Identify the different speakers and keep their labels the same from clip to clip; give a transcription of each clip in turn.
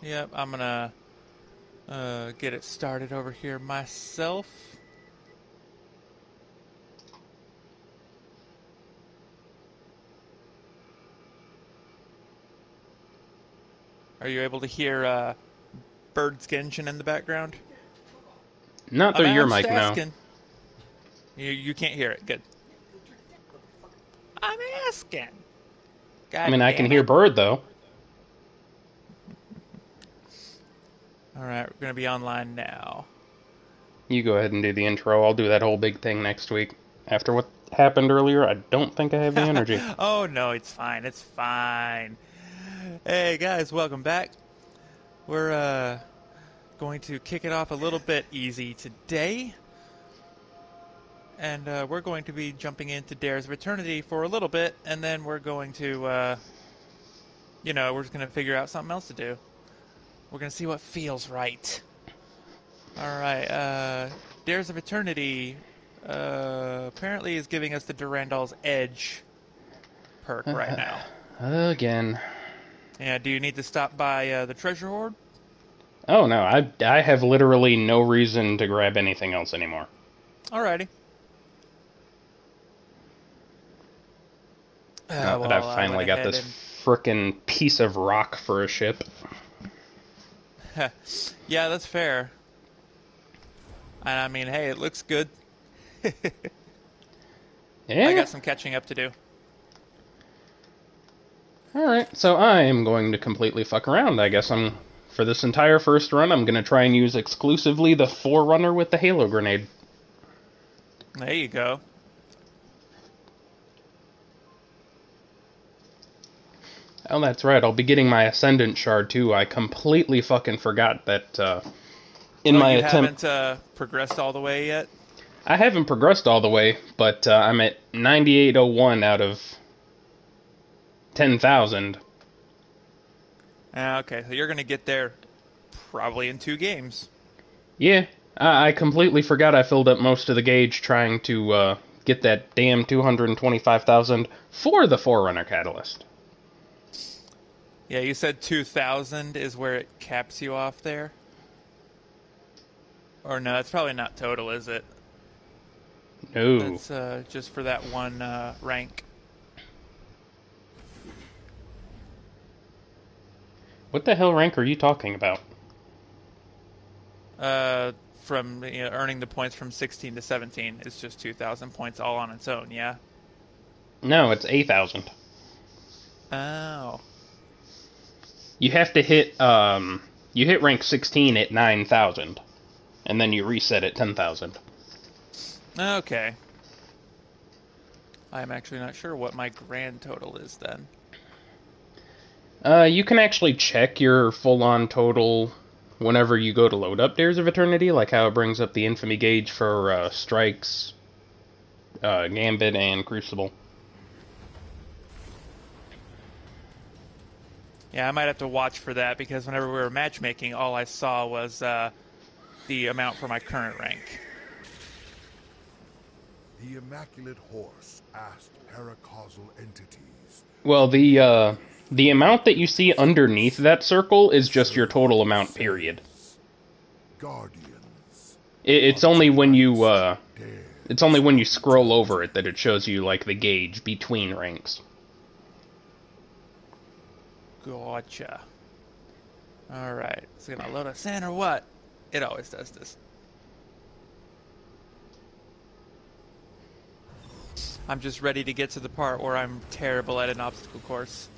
Speaker 1: Yep, I'm gonna get it started over here myself. Are you able to hear birds engine in the background?
Speaker 2: Not through your
Speaker 1: I'm just
Speaker 2: mic, no.
Speaker 1: asking. You can't hear it. Good. I'm asking.
Speaker 2: I
Speaker 1: God
Speaker 2: mean, I can
Speaker 1: damn
Speaker 2: hear
Speaker 1: it.
Speaker 2: Bird, though.
Speaker 1: Alright, we're gonna be online now.
Speaker 2: You go ahead and do the intro. I'll do that whole big thing next week. After what happened earlier, I don't think I have the energy.
Speaker 1: Oh no, it's fine. It's fine. Hey guys, welcome back. We're going to kick it off a little bit easy today. And we're going to be jumping into Dares of Eternity for a little bit, and then we're going to, we're just going to figure out something else to do. We're going to see what feels right. Alright, Dares of Eternity apparently is giving us the Durandal's Edge perk right now.
Speaker 2: Again.
Speaker 1: Yeah, do you need to stop by the treasure hoard?
Speaker 2: Oh no, I have literally no reason to grab anything else anymore.
Speaker 1: Alrighty.
Speaker 2: Not that I've
Speaker 1: I
Speaker 2: finally
Speaker 1: went
Speaker 2: got
Speaker 1: ahead
Speaker 2: this
Speaker 1: and...
Speaker 2: frickin' piece of rock for a ship.
Speaker 1: Yeah, that's fair. And I mean, hey, it looks good.
Speaker 2: Yeah?
Speaker 1: I got some catching up to do.
Speaker 2: Alright, so I am going to completely fuck around. I guess for this entire first run, I'm gonna try and use exclusively the Forerunner with the Halo Grenade.
Speaker 1: There you go.
Speaker 2: Oh, that's right, I'll be getting my Ascendant Shard too. I completely fucking forgot that, in my
Speaker 1: you
Speaker 2: attempt...
Speaker 1: haven't progressed all the way yet?
Speaker 2: I haven't progressed all the way, but I'm at 9801 out of 10,000.
Speaker 1: Okay, so you're going to get there probably in 2 games.
Speaker 2: Yeah, I completely forgot I filled up most of the gauge trying to get that damn 225,000 for the Forerunner Catalyst.
Speaker 1: Yeah, you said 2,000 is where it caps you off there? Or no, it's probably not total, is it?
Speaker 2: No.
Speaker 1: That's just for that one rank.
Speaker 2: What the hell rank are you talking about?
Speaker 1: From earning the points from 16 to 17 is just 2,000 points all on its own, yeah?
Speaker 2: No, it's 8,000.
Speaker 1: Oh.
Speaker 2: You have to hit, you hit rank 16 at 9,000. And then you reset at 10,000.
Speaker 1: Okay. I'm actually not sure what my grand total is then.
Speaker 2: You can actually check your full-on total whenever you go to load up Dares of Eternity, like how it brings up the infamy gauge for Strikes, Gambit, and Crucible.
Speaker 1: Yeah, I might have to watch for that, because whenever we were matchmaking, all I saw was the amount for my current rank.
Speaker 3: The Immaculate Horse asked paracausal entities.
Speaker 2: Well, the amount that you see underneath that circle is just your total amount, period.
Speaker 3: Guardians.
Speaker 2: It's only when you scroll over it that it shows you, like, the gauge between ranks.
Speaker 1: Gotcha. Alright, is it gonna load us in or what? It always does this. I'm just ready to get to the part where I'm terrible at an obstacle course.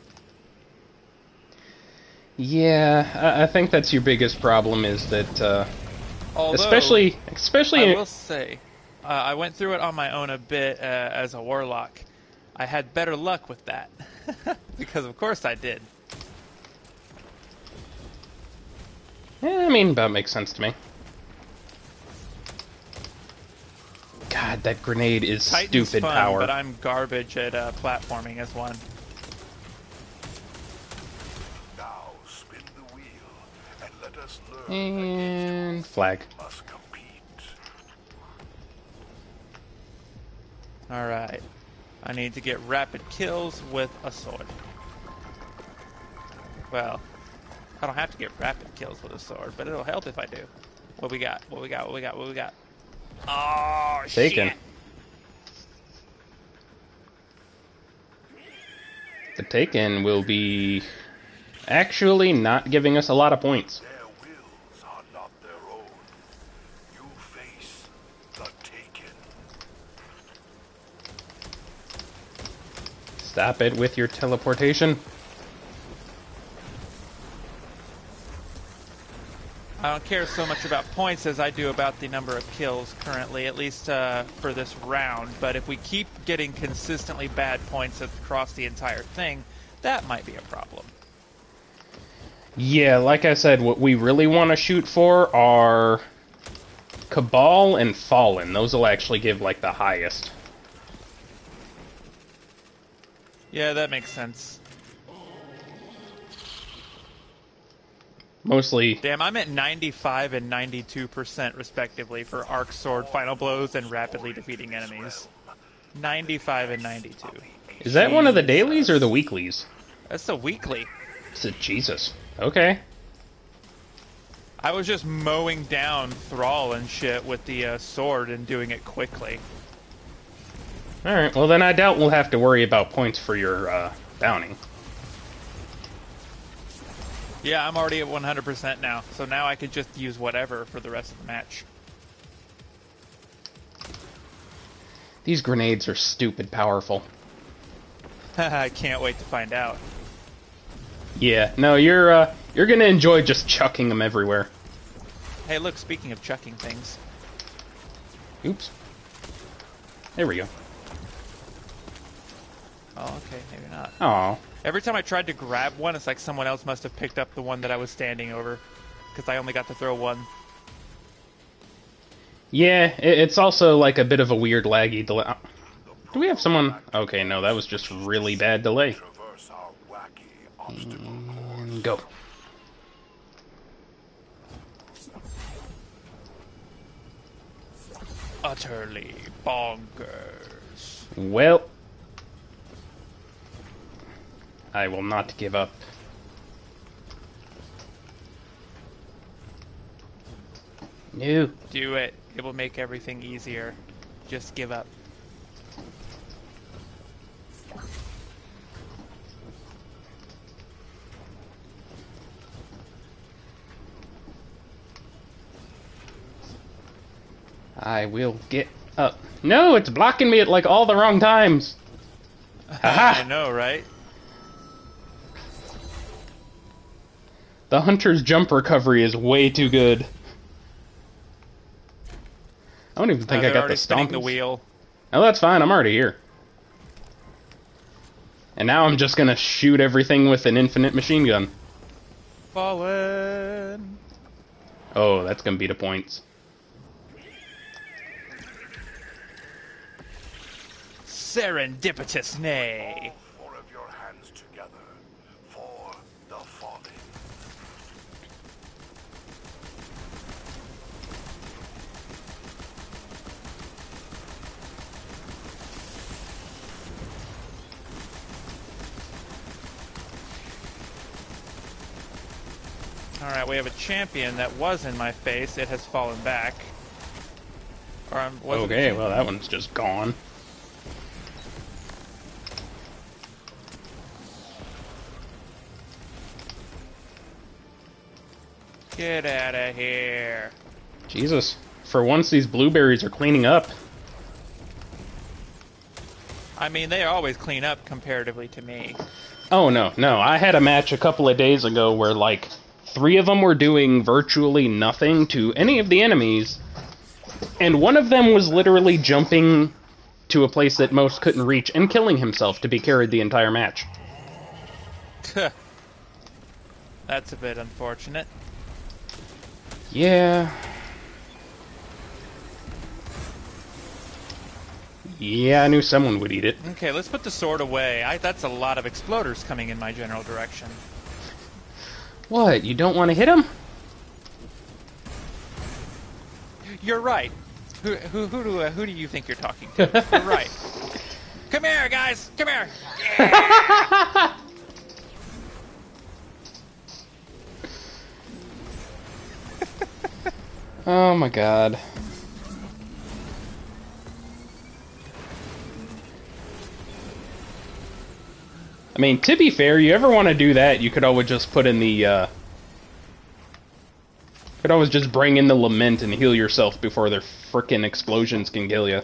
Speaker 2: Yeah, I think that's your biggest problem, is that,
Speaker 1: Although,
Speaker 2: especially
Speaker 1: I will say, I went through it on my own a bit as a warlock. I had better luck with that. Because of course I did.
Speaker 2: Yeah, I mean, that makes sense to me. God, that grenade is
Speaker 1: Titan's
Speaker 2: stupid
Speaker 1: fun,
Speaker 2: power.
Speaker 1: but I'm garbage at platforming as one.
Speaker 3: Now spin the wheel and let us learn
Speaker 2: And flag.
Speaker 3: must compete.
Speaker 1: Alright. I need to get rapid kills with a sword. Well, I don't have to get rapid kills with a sword, but it'll help if I do. What we got? What we got? What we got? What we got? Oh,
Speaker 2: Taken.
Speaker 1: shit!
Speaker 2: The Taken will be actually not giving us a lot of points.
Speaker 3: Their wills are not their own. You face the Taken.
Speaker 2: Stop it with your teleportation.
Speaker 1: I don't care so much about points as I do about the number of kills currently, at least for this round. But if we keep getting consistently bad points across the entire thing, that might be a problem.
Speaker 2: Yeah, like I said, what we really want to shoot for are Cabal and Fallen. Those will actually give, like, the highest.
Speaker 1: Yeah, that makes sense.
Speaker 2: Mostly...
Speaker 1: Damn, I'm at 95 and 92% respectively for Arc Sword, Final Blows, and rapidly defeating enemies. 95 and 92.
Speaker 2: Is that one of the dailies or the weeklies?
Speaker 1: That's the weekly.
Speaker 2: It's a Jesus. Okay.
Speaker 1: I was just mowing down Thrall and shit with the sword and doing it quickly.
Speaker 2: Alright, well then I doubt we'll have to worry about points for your bounty.
Speaker 1: Yeah, I'm already at 100% now, so now I could just use whatever for the rest of the match.
Speaker 2: These grenades are stupid powerful.
Speaker 1: I can't wait to find out.
Speaker 2: Yeah, no, you're gonna enjoy just chucking them everywhere.
Speaker 1: Hey, look, speaking of chucking things.
Speaker 2: Oops. There we go.
Speaker 1: Oh, okay, maybe not.
Speaker 2: Aw.
Speaker 1: Every time I tried to grab one, it's like someone else must have picked up the one that I was standing over. Because I only got to throw one.
Speaker 2: Yeah, it's also like a bit of a weird laggy delay. Do we have someone? Okay, no, that was just really bad delay.
Speaker 3: Traverse our wacky obstacle
Speaker 2: And go.
Speaker 1: Utterly bonkers.
Speaker 2: Well, I will not give up. No.
Speaker 1: Do it. It will make everything easier. Just give up.
Speaker 2: I will get up. No, it's blocking me at like all the wrong times.
Speaker 1: I
Speaker 2: Haha!
Speaker 1: know, right?
Speaker 2: The hunter's jump recovery is way too good. I don't even think I
Speaker 1: they're
Speaker 2: got the
Speaker 1: already spinning the
Speaker 2: stompies.
Speaker 1: wheel.
Speaker 2: Oh, that's fine. I'm already here. And now I'm just gonna shoot everything with an infinite machine gun.
Speaker 1: Fallen.
Speaker 2: Oh, that's gonna be the points.
Speaker 1: Serendipitous nay.
Speaker 3: All 4 of your hands together for the fallen.
Speaker 1: Alright, we have a champion that was in my face. It has fallen back. Or was it
Speaker 2: Okay, well that one's just gone.
Speaker 1: Get out of here.
Speaker 2: Jesus. For once, these blueberries are cleaning up.
Speaker 1: I mean, they always clean up comparatively to me.
Speaker 2: Oh, no, no. I had a match a couple of days ago where, like, 3 of them were doing virtually nothing to any of the enemies, and one of them was literally jumping to a place that most couldn't reach and killing himself to be carried the entire match.
Speaker 1: That's a bit unfortunate.
Speaker 2: Yeah. Yeah, I knew someone would eat it.
Speaker 1: Okay, let's put the sword away. That's a lot of exploders coming in my general direction.
Speaker 2: What, you don't want to hit him?
Speaker 1: You're right. Who do you think you're talking to? You're right. Come here, guys. Come here. Yeah.
Speaker 2: Oh my god. I mean, to be fair, you ever want to do that, you could always just put in the, could always just bring in the lament and heal yourself before their frickin' explosions can kill you.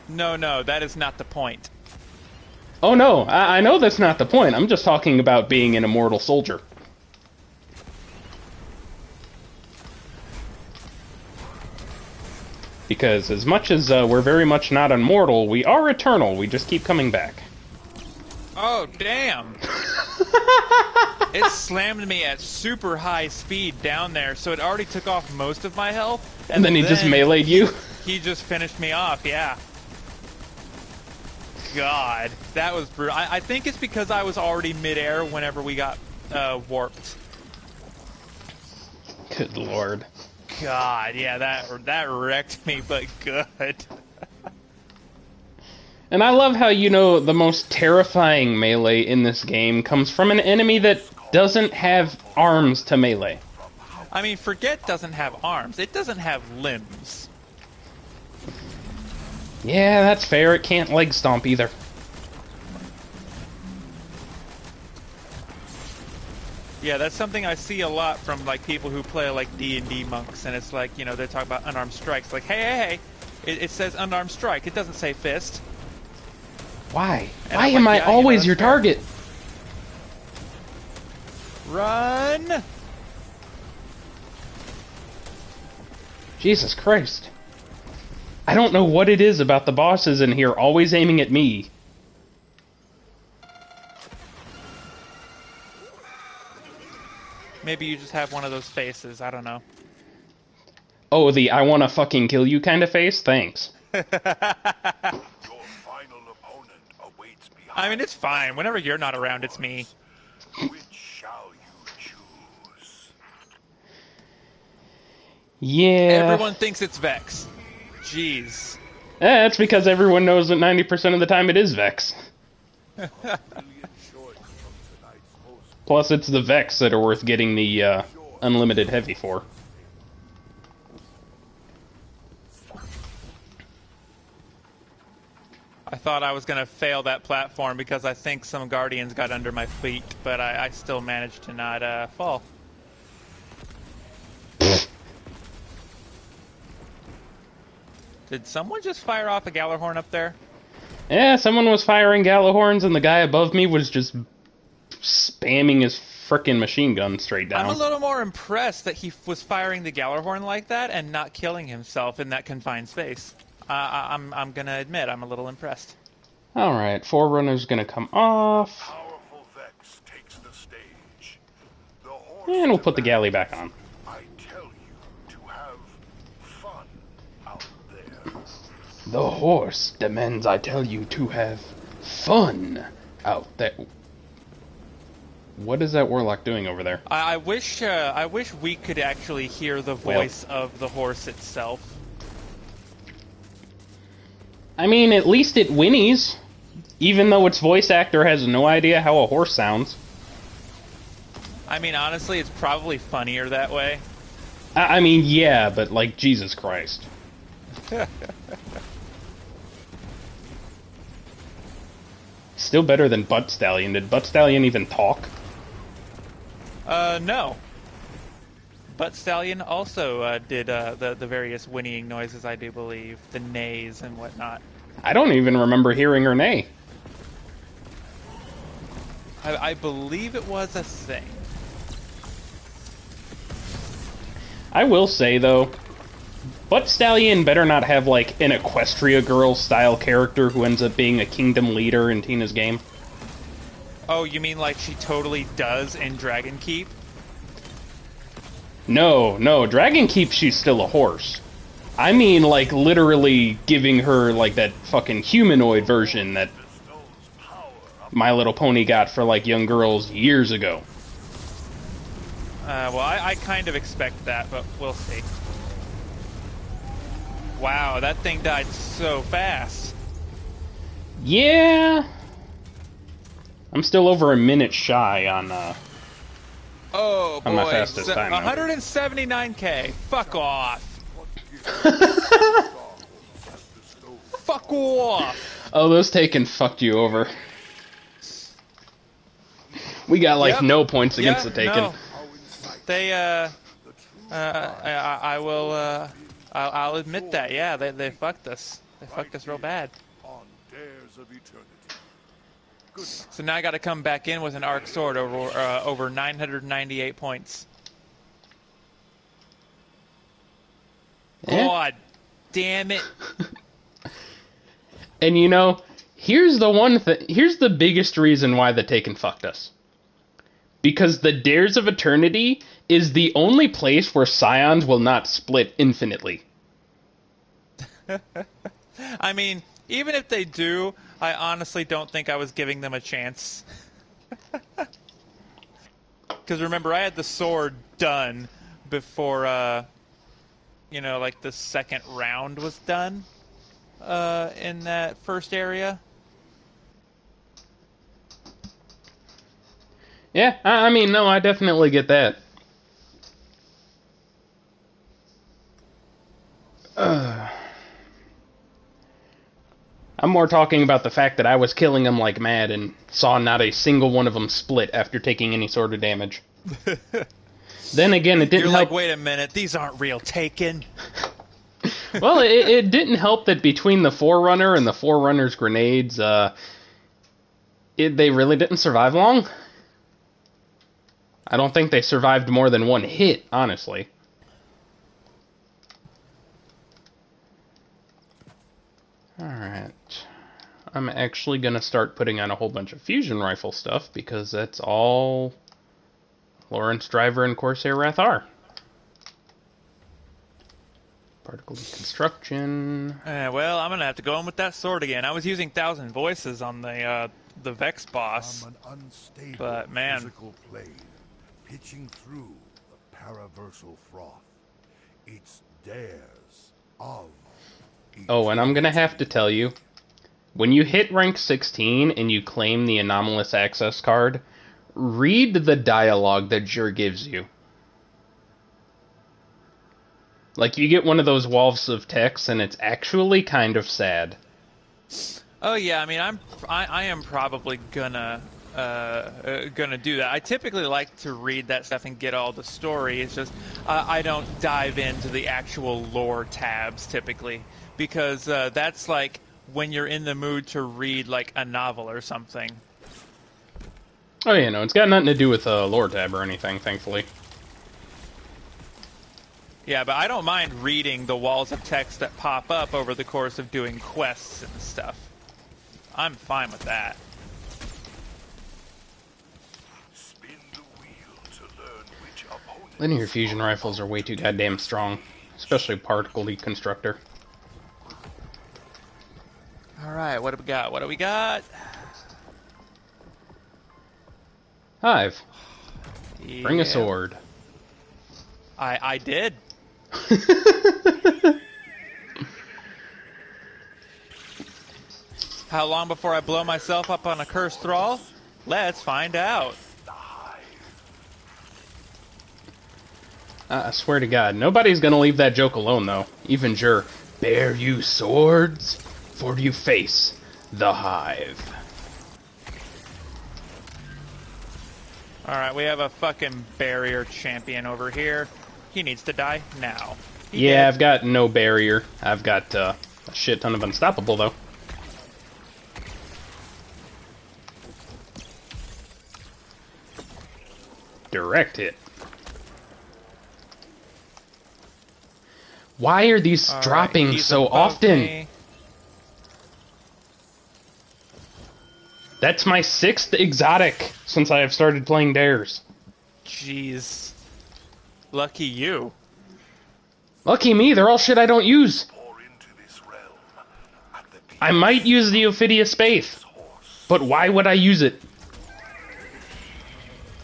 Speaker 1: No, that is not the point.
Speaker 2: Oh no, I know that's not the point. I'm just talking about being an immortal soldier. Because as much as we're very much not immortal, we are eternal. We just keep coming back.
Speaker 1: Oh, damn! It slammed me at super high speed down there, so it already took off most of my health.
Speaker 2: And then he just meleeed you?
Speaker 1: He just finished me off, yeah. God, that was brutal. I think it's because I was already midair whenever we got warped.
Speaker 2: Good lord.
Speaker 1: God, yeah, that wrecked me, but good.
Speaker 2: And I love how, you know, the most terrifying melee in this game comes from an enemy that doesn't have arms to melee.
Speaker 1: I mean, forget doesn't have arms. It doesn't have limbs.
Speaker 2: Yeah, that's fair. It can't leg stomp either.
Speaker 1: Yeah, that's something I see a lot from, like, people who play, like, D&D monks, and it's like, you know, they talk about unarmed strikes. Like, hey, it says unarmed strike. It doesn't say fist.
Speaker 2: Why?
Speaker 1: And
Speaker 2: Why
Speaker 1: I'm
Speaker 2: am
Speaker 1: like,
Speaker 2: I
Speaker 1: yeah,
Speaker 2: always your
Speaker 1: fair.
Speaker 2: target?
Speaker 1: Run!
Speaker 2: Jesus Christ. I don't know what it is about the bosses in here always aiming at me.
Speaker 1: Maybe you just have one of those faces. I don't know.
Speaker 2: Oh, the I wanna fucking kill you kind of face? Thanks.
Speaker 3: Your final opponent awaits behind.
Speaker 1: I mean, it's fine. Whenever you're not around, it's me.
Speaker 3: Which shall you choose?
Speaker 2: Yeah.
Speaker 1: Everyone thinks it's Vex. Jeez.
Speaker 2: That's because everyone knows that 90% of the time it is Vex. Plus, it's the Vex that are worth getting the unlimited heavy for.
Speaker 1: I thought I was going to fail that platform because I think some Guardians got under my feet, but I still managed to not fall. Did someone just fire off a Galahorn up there?
Speaker 2: Yeah, someone was firing Galahorns and the guy above me was just spamming his frickin' machine gun straight down.
Speaker 1: I'm a little more impressed that he was firing the Galahorn like that and not killing himself in that confined space. I'm gonna admit, I'm a little impressed.
Speaker 2: Alright, Forerunner's gonna come off.
Speaker 3: Powerful Vex takes the stage. The horse
Speaker 2: And we'll put the galley back on.
Speaker 3: I tell you to have fun out there.
Speaker 2: The horse demands I tell you to have fun out there. What is that warlock doing over there?
Speaker 1: I wish we could actually hear the voice of the horse itself.
Speaker 2: I mean, at least it whinnies. Even though its voice actor has no idea how a horse sounds.
Speaker 1: I mean, honestly, it's probably funnier that way.
Speaker 2: I mean, yeah, but like, Jesus Christ. Still better than Butt Stallion. Did Butt Stallion even talk?
Speaker 1: No. Butt Stallion also did the various whinnying noises, I do believe. The neighs and whatnot.
Speaker 2: I don't even remember hearing her neigh.
Speaker 1: I believe it was a thing.
Speaker 2: I will say, though, Butt Stallion better not have, like, an Equestria Girl-style character who ends up being a kingdom leader in Tina's game.
Speaker 1: Oh, you mean like she totally does in Dragon Keep?
Speaker 2: No, Dragon Keep, she's still a horse. I mean, like, literally giving her, like, that fucking humanoid version that My Little Pony got for, like, young girls years ago.
Speaker 1: Well, I kind of expect that, but we'll see. Wow, that thing died so fast.
Speaker 2: Yeah. I'm still over a minute shy on
Speaker 1: Oh
Speaker 2: On my
Speaker 1: boy,
Speaker 2: fastest time, though.
Speaker 1: 179k. Fuck off. Fuck off.
Speaker 2: Oh, those Taken fucked you over. We got like
Speaker 1: Yep.
Speaker 2: no points against the Taken.
Speaker 1: No. They I will I'll admit that. Yeah, they fucked us. They fucked us real bad.
Speaker 3: On dares of eternity. Good night.
Speaker 1: So now I got to come back in with an arc sword over 998 points.
Speaker 2: Yeah.
Speaker 1: God damn it.
Speaker 2: And you know, here's the one here's the biggest reason why the Taken fucked us. Because the Dares of Eternity is the only place where Scions will not split infinitely.
Speaker 1: I mean, even if they do, I honestly don't think I was giving them a chance. Because remember, I had the sword done before, like the second round was done in that first area.
Speaker 2: Yeah, I mean, no, I definitely get that. I'm more talking about the fact that I was killing them like mad and saw not a single one of them split after taking any sort of damage. Then again, it didn't
Speaker 1: You're
Speaker 2: help.
Speaker 1: like, wait a minute, these aren't real Taken.
Speaker 2: Well, it didn't help that between the Forerunner and the Forerunner's grenades, they really didn't survive long. I don't think they survived more than one hit, honestly. Alright. I'm actually going to start putting on a whole bunch of fusion rifle stuff, because that's all Lawrence Driver and Corsair Wrath are. Particle deconstruction.
Speaker 1: Well, I'm gonna have to go in with that sword again. I was using 1,000 Voices on the Vex boss,
Speaker 3: From an unstable
Speaker 1: but man,
Speaker 3: physical plane, pitching through the paraversal froth. It's dares of
Speaker 2: Oh, and I'm gonna have to tell you, when you hit rank 16 and you claim the anomalous access card, read the dialogue that Jur gives you. Like, you get one of those walls of text, and it's actually kind of sad.
Speaker 1: oh yeah, I mean, I am probably gonna do that. I typically like to read that stuff and get all the story. It's just I don't dive into the actual lore tabs typically, because that's like when you're in the mood to read like a novel or something.
Speaker 2: Oh, yeah, no, it's got nothing to do with a lore tab or anything, thankfully.
Speaker 1: Yeah, but I don't mind reading the walls of text that pop up over the course of doing quests and stuff. I'm fine with that.
Speaker 3: spin the wheel to learn which opponent.
Speaker 2: Linear fusion rifles are way too goddamn strong, especially particle deconstructor.
Speaker 1: Alright, what do we got? What do we got?
Speaker 2: Hive, bring
Speaker 1: Yeah.
Speaker 2: a sword.
Speaker 1: I did. How long before I blow myself up on a cursed thrall? Let's find out.
Speaker 2: I swear to God, nobody's gonna leave that joke alone, though. Even Jur. Bear you swords, for you face the Hive.
Speaker 1: Alright, we have a fucking barrier champion over here. He needs to die now.
Speaker 2: Yeah, I've got no barrier. I've got a shit ton of unstoppable, though. Direct hit. Why are these
Speaker 1: All right,
Speaker 2: dropping
Speaker 1: he's
Speaker 2: so
Speaker 1: above
Speaker 2: often?
Speaker 1: me.
Speaker 2: That's my 6th exotic since I have started playing Dares.
Speaker 1: Jeez. Lucky you.
Speaker 2: Lucky me, they're all shit I don't use.
Speaker 3: Pour into this realm at the peak
Speaker 2: I might use the Ophidia Spaith, but why would I use it?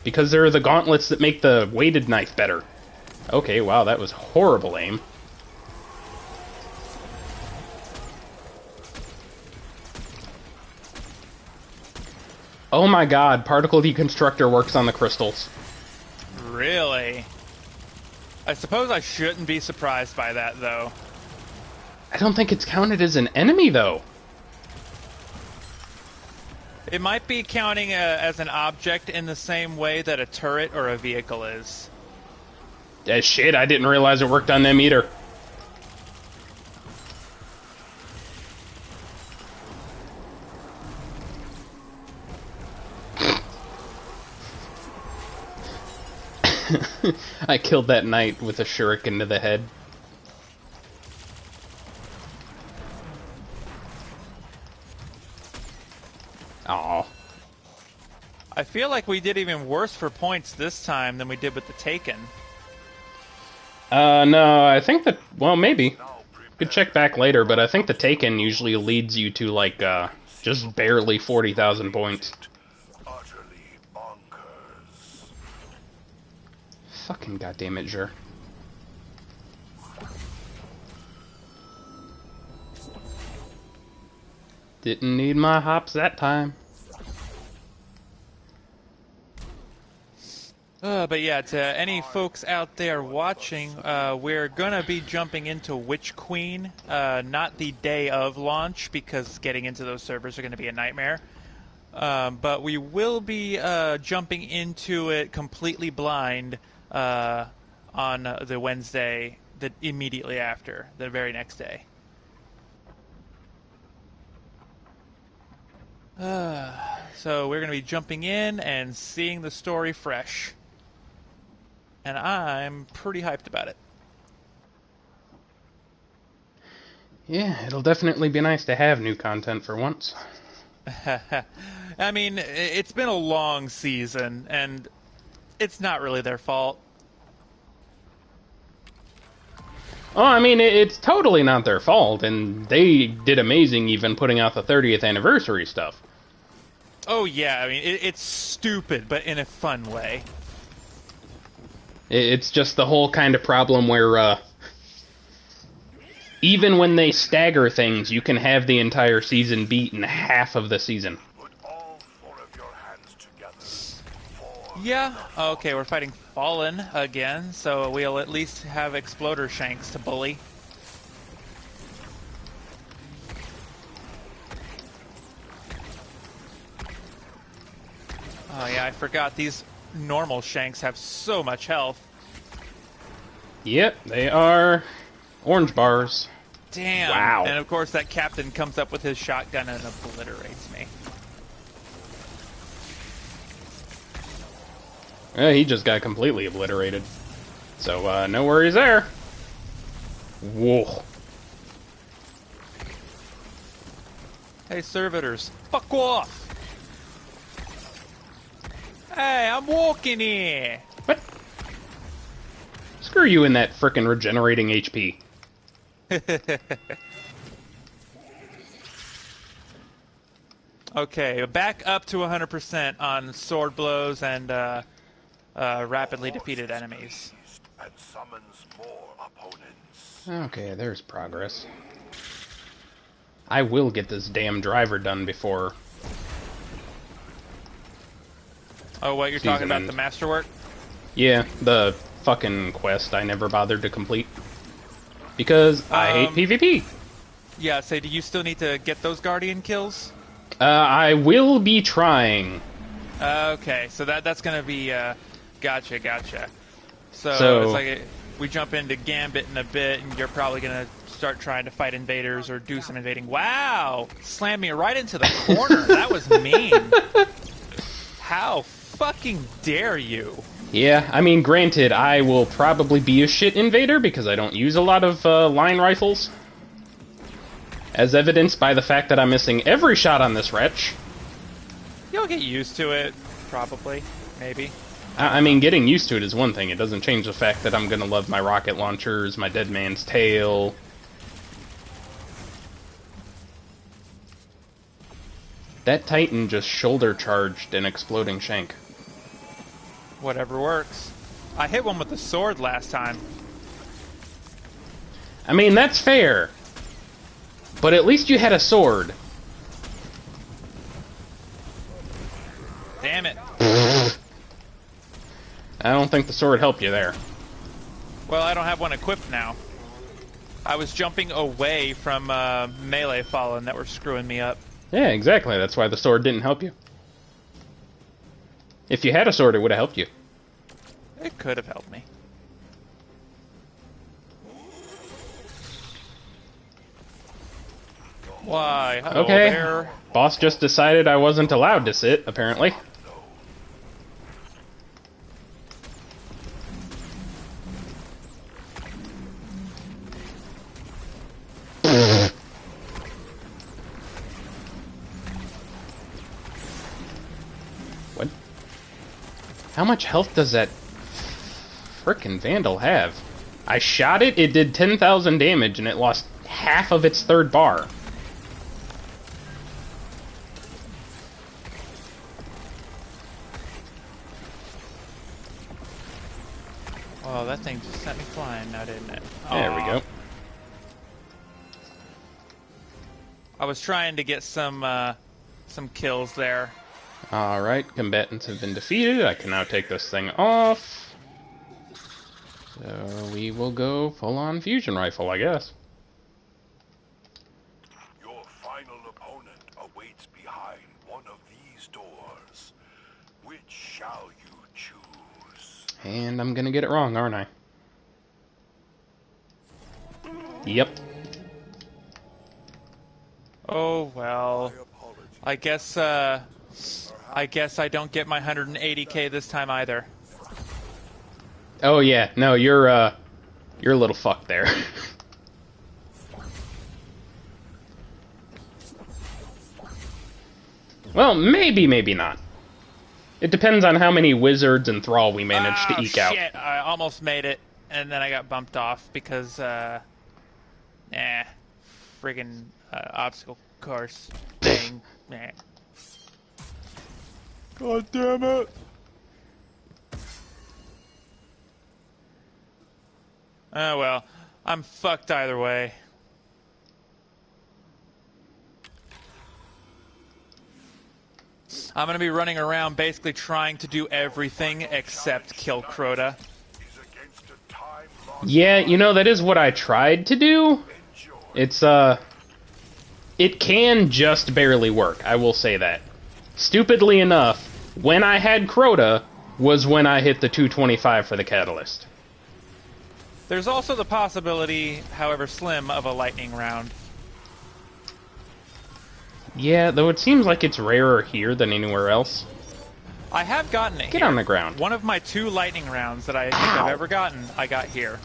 Speaker 2: Because there are the gauntlets that make the weighted knife better. Okay, wow, that was horrible aim. Oh my god, particle deconstructor works on the crystals.
Speaker 1: Really? I suppose I shouldn't be surprised by that, though.
Speaker 2: I don't think it's counted as an enemy, though.
Speaker 1: It might be counting as an object in the same way that a turret or a vehicle is.
Speaker 2: Shit, I didn't realize it worked on them either. I killed that knight with a shuriken to the head. Aw.
Speaker 1: I feel like we did even worse for points this time than we did with the Taken.
Speaker 2: No, I think that... Well, maybe. Could check back later, but I think the Taken usually leads you to, like, just barely 40,000 points.
Speaker 3: Utterly bonkers.
Speaker 2: Fucking goddamn it, Jer. Didn't need my hops that time.
Speaker 1: But yeah, to any folks out there watching, we're gonna be jumping into Witch Queen, not the day of launch, because getting into those servers are gonna be a nightmare. But we will be jumping into it completely blind on the Wednesday immediately after, the very next day. So we're going to be jumping in and seeing the story fresh. And I'm pretty hyped about it.
Speaker 2: Yeah, it'll definitely be nice to have new content for once.
Speaker 1: I mean, it's been a long season, and it's not really their fault.
Speaker 2: Oh, I mean, it's totally not their fault, and they did amazing even putting out the 30th anniversary stuff.
Speaker 1: Oh yeah, I mean, it's stupid, but in a fun way.
Speaker 2: It's just the whole kind of problem where, even when they stagger things, you can have the entire season beat in half of the season.
Speaker 3: Put all four of your hands together.
Speaker 1: Yeah, okay, we're fighting Fallen again, so we'll at least have Exploder Shanks to bully. Oh yeah, I forgot these normal Shanks have so much health.
Speaker 2: Yep, they are orange bars.
Speaker 1: Damn.
Speaker 2: Wow.
Speaker 1: And of course that captain comes up with his shotgun and obliterates me.
Speaker 2: He just got completely obliterated. So, no worries there. Whoa.
Speaker 1: Hey, servitors, fuck off! Hey, I'm walking here!
Speaker 2: What? Screw you in that frickin' regenerating HP.
Speaker 1: Okay, back up to 100% on sword blows and rapidly defeated enemies.
Speaker 3: And summons more opponents.
Speaker 2: Okay, there's progress. I will get this damn driver done before...
Speaker 1: Oh, what, you're
Speaker 2: season
Speaker 1: talking about
Speaker 2: ends.
Speaker 1: the masterwork?
Speaker 2: Yeah, the fucking quest I never bothered to complete. Because I hate PvP.
Speaker 1: Yeah, say, do you still need to get those Guardian kills?
Speaker 2: I will be trying.
Speaker 1: Okay, so that's gonna be, gotcha. So it's like we jump into Gambit in a bit, and you're probably gonna start trying to fight invaders or do some invading. Wow! Slammed me right into the corner. That was mean. How fucking dare you?
Speaker 2: Yeah, I mean, granted, I will probably be a shit invader because I don't use a lot of line rifles. As evidenced by the fact that I'm missing every shot on this wretch.
Speaker 1: You'll get used to it, probably, maybe.
Speaker 2: I mean, getting used to it is one thing. It doesn't change the fact that I'm gonna love my rocket launchers, my dead man's tail. That Titan just shoulder charged an exploding shank.
Speaker 1: Whatever works. I hit one with the sword last time.
Speaker 2: I mean, that's fair. But at least you had a sword.
Speaker 1: Damn it.
Speaker 2: I don't think the sword helped you there.
Speaker 1: Well, I don't have one equipped now. I was jumping away from melee fallen that were screwing me up.
Speaker 2: Yeah, exactly. That's why the sword didn't help you. If you had a sword, it would have helped you.
Speaker 1: It could have helped me. Why? Hello
Speaker 2: Okay.
Speaker 1: there.
Speaker 2: Boss just decided I wasn't allowed to sit, apparently. What? How much health does that frickin' Vandal have? I shot it, it did 10,000 damage, and it lost half of its third bar.
Speaker 1: Oh, that thing just sent me flying now, didn't it?
Speaker 2: There we go.
Speaker 1: I was trying to get some kills there.
Speaker 2: Alright, combatants have been defeated. I can now take this thing off. So we will go full-on fusion rifle, I guess.
Speaker 3: Your final opponent awaits behind one of these doors. Which shall you choose?
Speaker 2: And I'm gonna get it wrong, aren't I? Yep.
Speaker 1: Oh well. I guess I don't get my 180k this time either.
Speaker 2: Oh yeah, no, you're a little fucked there. Well, maybe not. It depends on how many wizards and thrall we manage to eke out.
Speaker 1: Shit, I almost made it, and then I got bumped off because, friggin' obstacle course thing. Nah. God damn it! Oh well, I'm fucked either way. I'm gonna be running around basically trying to do everything except kill Crota.
Speaker 2: Yeah, you know, that is what I tried to do. It's, it can just barely work, I will say that. Stupidly enough, when I had Crota was when I hit the 225 for the Catalyst.
Speaker 1: There's also the possibility, however slim, of a lightning round.
Speaker 2: Yeah, though it seems like it's rarer here than anywhere else.
Speaker 1: I have gotten it
Speaker 2: Get
Speaker 1: here.
Speaker 2: on the ground.
Speaker 1: One of my 2 lightning rounds that I think I've ever gotten, I got here.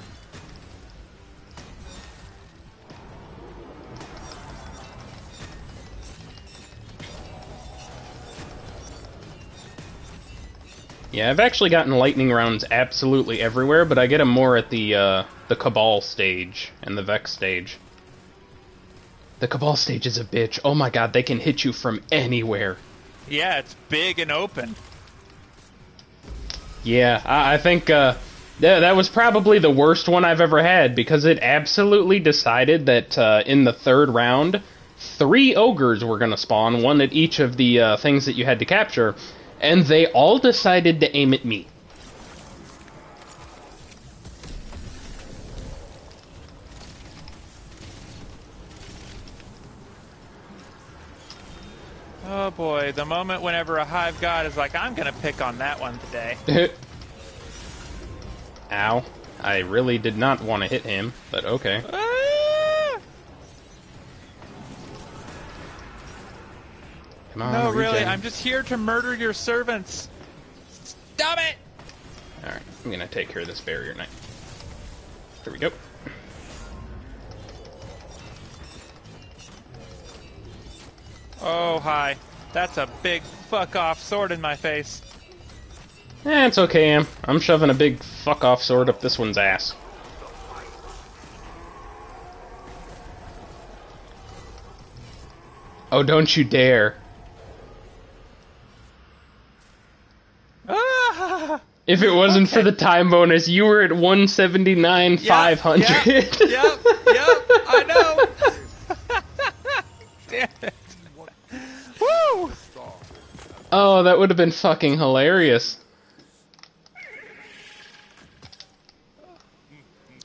Speaker 2: Yeah, I've actually gotten lightning rounds absolutely everywhere, but I get them more at the Cabal stage and the Vex stage. The Cabal stage is a bitch. Oh my god, they can hit you from anywhere.
Speaker 1: Yeah, it's big and open.
Speaker 2: Yeah, I think that was probably the worst one I've ever had, because it absolutely decided that in the 3rd round, 3 ogres were going to spawn, one at each of the things that you had to capture, and they all decided to aim at me.
Speaker 1: Oh boy, the moment whenever a hive god is like, I'm gonna pick on that one today.
Speaker 2: Ow. I really did not want to hit him, but okay.
Speaker 1: Ah!
Speaker 2: Come on,
Speaker 1: No, really,
Speaker 2: regen.
Speaker 1: I'm just here to murder your servants. Stop it!
Speaker 2: Alright, I'm gonna take care of this barrier knight. There we go.
Speaker 1: Oh, hi. That's a big fuck-off sword in my face.
Speaker 2: Eh, it's okay, Am. I'm shoving a big fuck-off sword up this one's ass. Oh, don't you dare.
Speaker 1: Ah!
Speaker 2: If it wasn't for the time bonus, you were at 179, 500.
Speaker 1: Yep, I know. Damn it. Woo!
Speaker 2: Oh, that would have been fucking hilarious.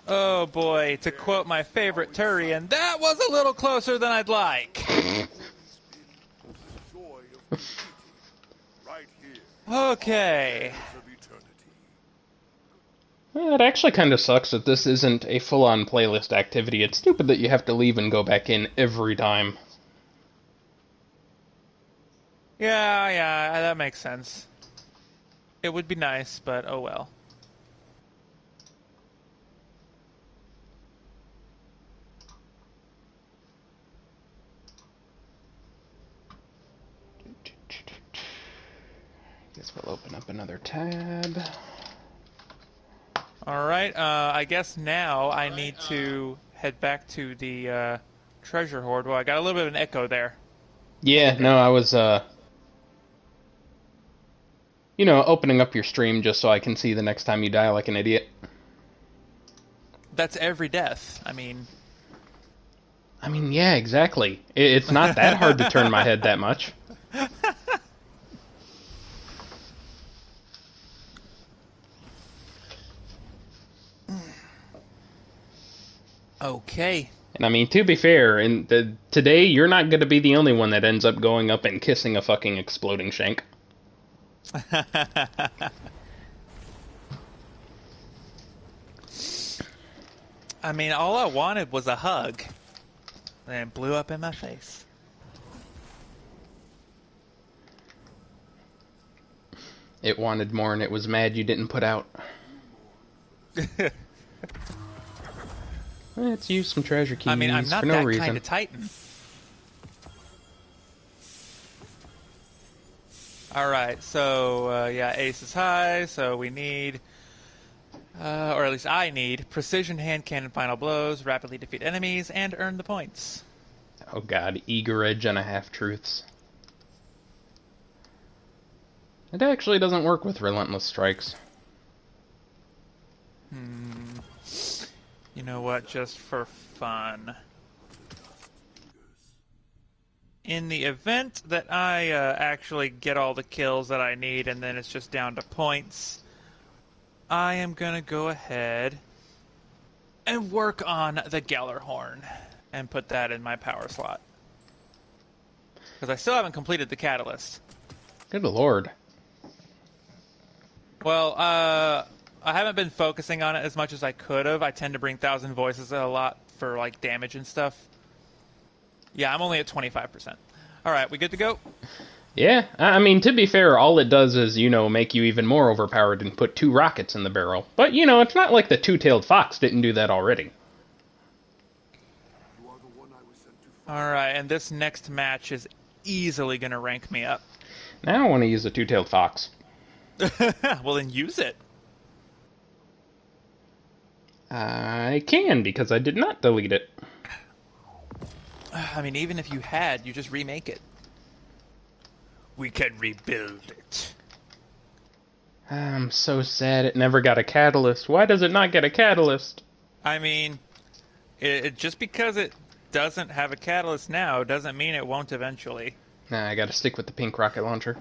Speaker 1: Oh boy, to quote my favorite Turian, that was a little closer than I'd like. Okay.
Speaker 2: Well, it actually kind of sucks that this isn't a full-on playlist activity. It's stupid that you have to leave and go back in every time.
Speaker 1: Yeah, that makes sense. It would be nice, but oh well.
Speaker 2: Guess we'll open up another tab.
Speaker 1: Alright, I guess now I need to head back to the treasure hoard. Well, I got a little bit of an echo there.
Speaker 2: Yeah, no, I was, you know, opening up your stream just so I can see the next time you die like an idiot.
Speaker 1: That's every death. I mean,
Speaker 2: yeah, exactly. It's not that hard to turn my head that much.
Speaker 1: okay.
Speaker 2: And I mean, to be fair, today you're not going to be the only one that ends up going up and kissing a fucking exploding shank.
Speaker 1: I mean, all I wanted was a hug. And it blew up in my face.
Speaker 2: It wanted more and it was mad you didn't put out. Let's use some treasure keys
Speaker 1: I mean, I'm not
Speaker 2: for no
Speaker 1: that
Speaker 2: reason.
Speaker 1: kind of Titan. Alright, so, yeah, ace is high, so we need, or at least I need, precision hand cannon final blows, rapidly defeat enemies, and earn the points.
Speaker 2: Oh god, eager edge and a half-truths. It actually doesn't work with relentless strikes.
Speaker 1: You know what, just for fun. In the event that I actually get all the kills that I need and then it's just down to points, I am going to go ahead and work on the Gellerhorn and put that in my power slot. Because I still haven't completed the Catalyst.
Speaker 2: Good lord.
Speaker 1: Well, I haven't been focusing on it as much as I could have. I tend to bring Thousand Voices a lot for like damage and stuff. Yeah, I'm only at 25%. Alright, we good to go?
Speaker 2: Yeah, I mean, to be fair, all it does is, you know, make you even more overpowered and put 2 rockets in the barrel. But, you know, it's not like the two-tailed fox didn't do that already.
Speaker 1: Alright, and this next match is easily going to rank me up.
Speaker 2: Now I want to use the two-tailed fox.
Speaker 1: Well, then use it.
Speaker 2: I can, because I did not delete it.
Speaker 1: I mean, even if you had, you just remake it. We can rebuild it.
Speaker 2: I'm so sad it never got a catalyst. Why does it not get a catalyst?
Speaker 1: I mean, just because it doesn't have a catalyst now doesn't mean it won't eventually.
Speaker 2: Nah, I gotta stick with the pink rocket launcher.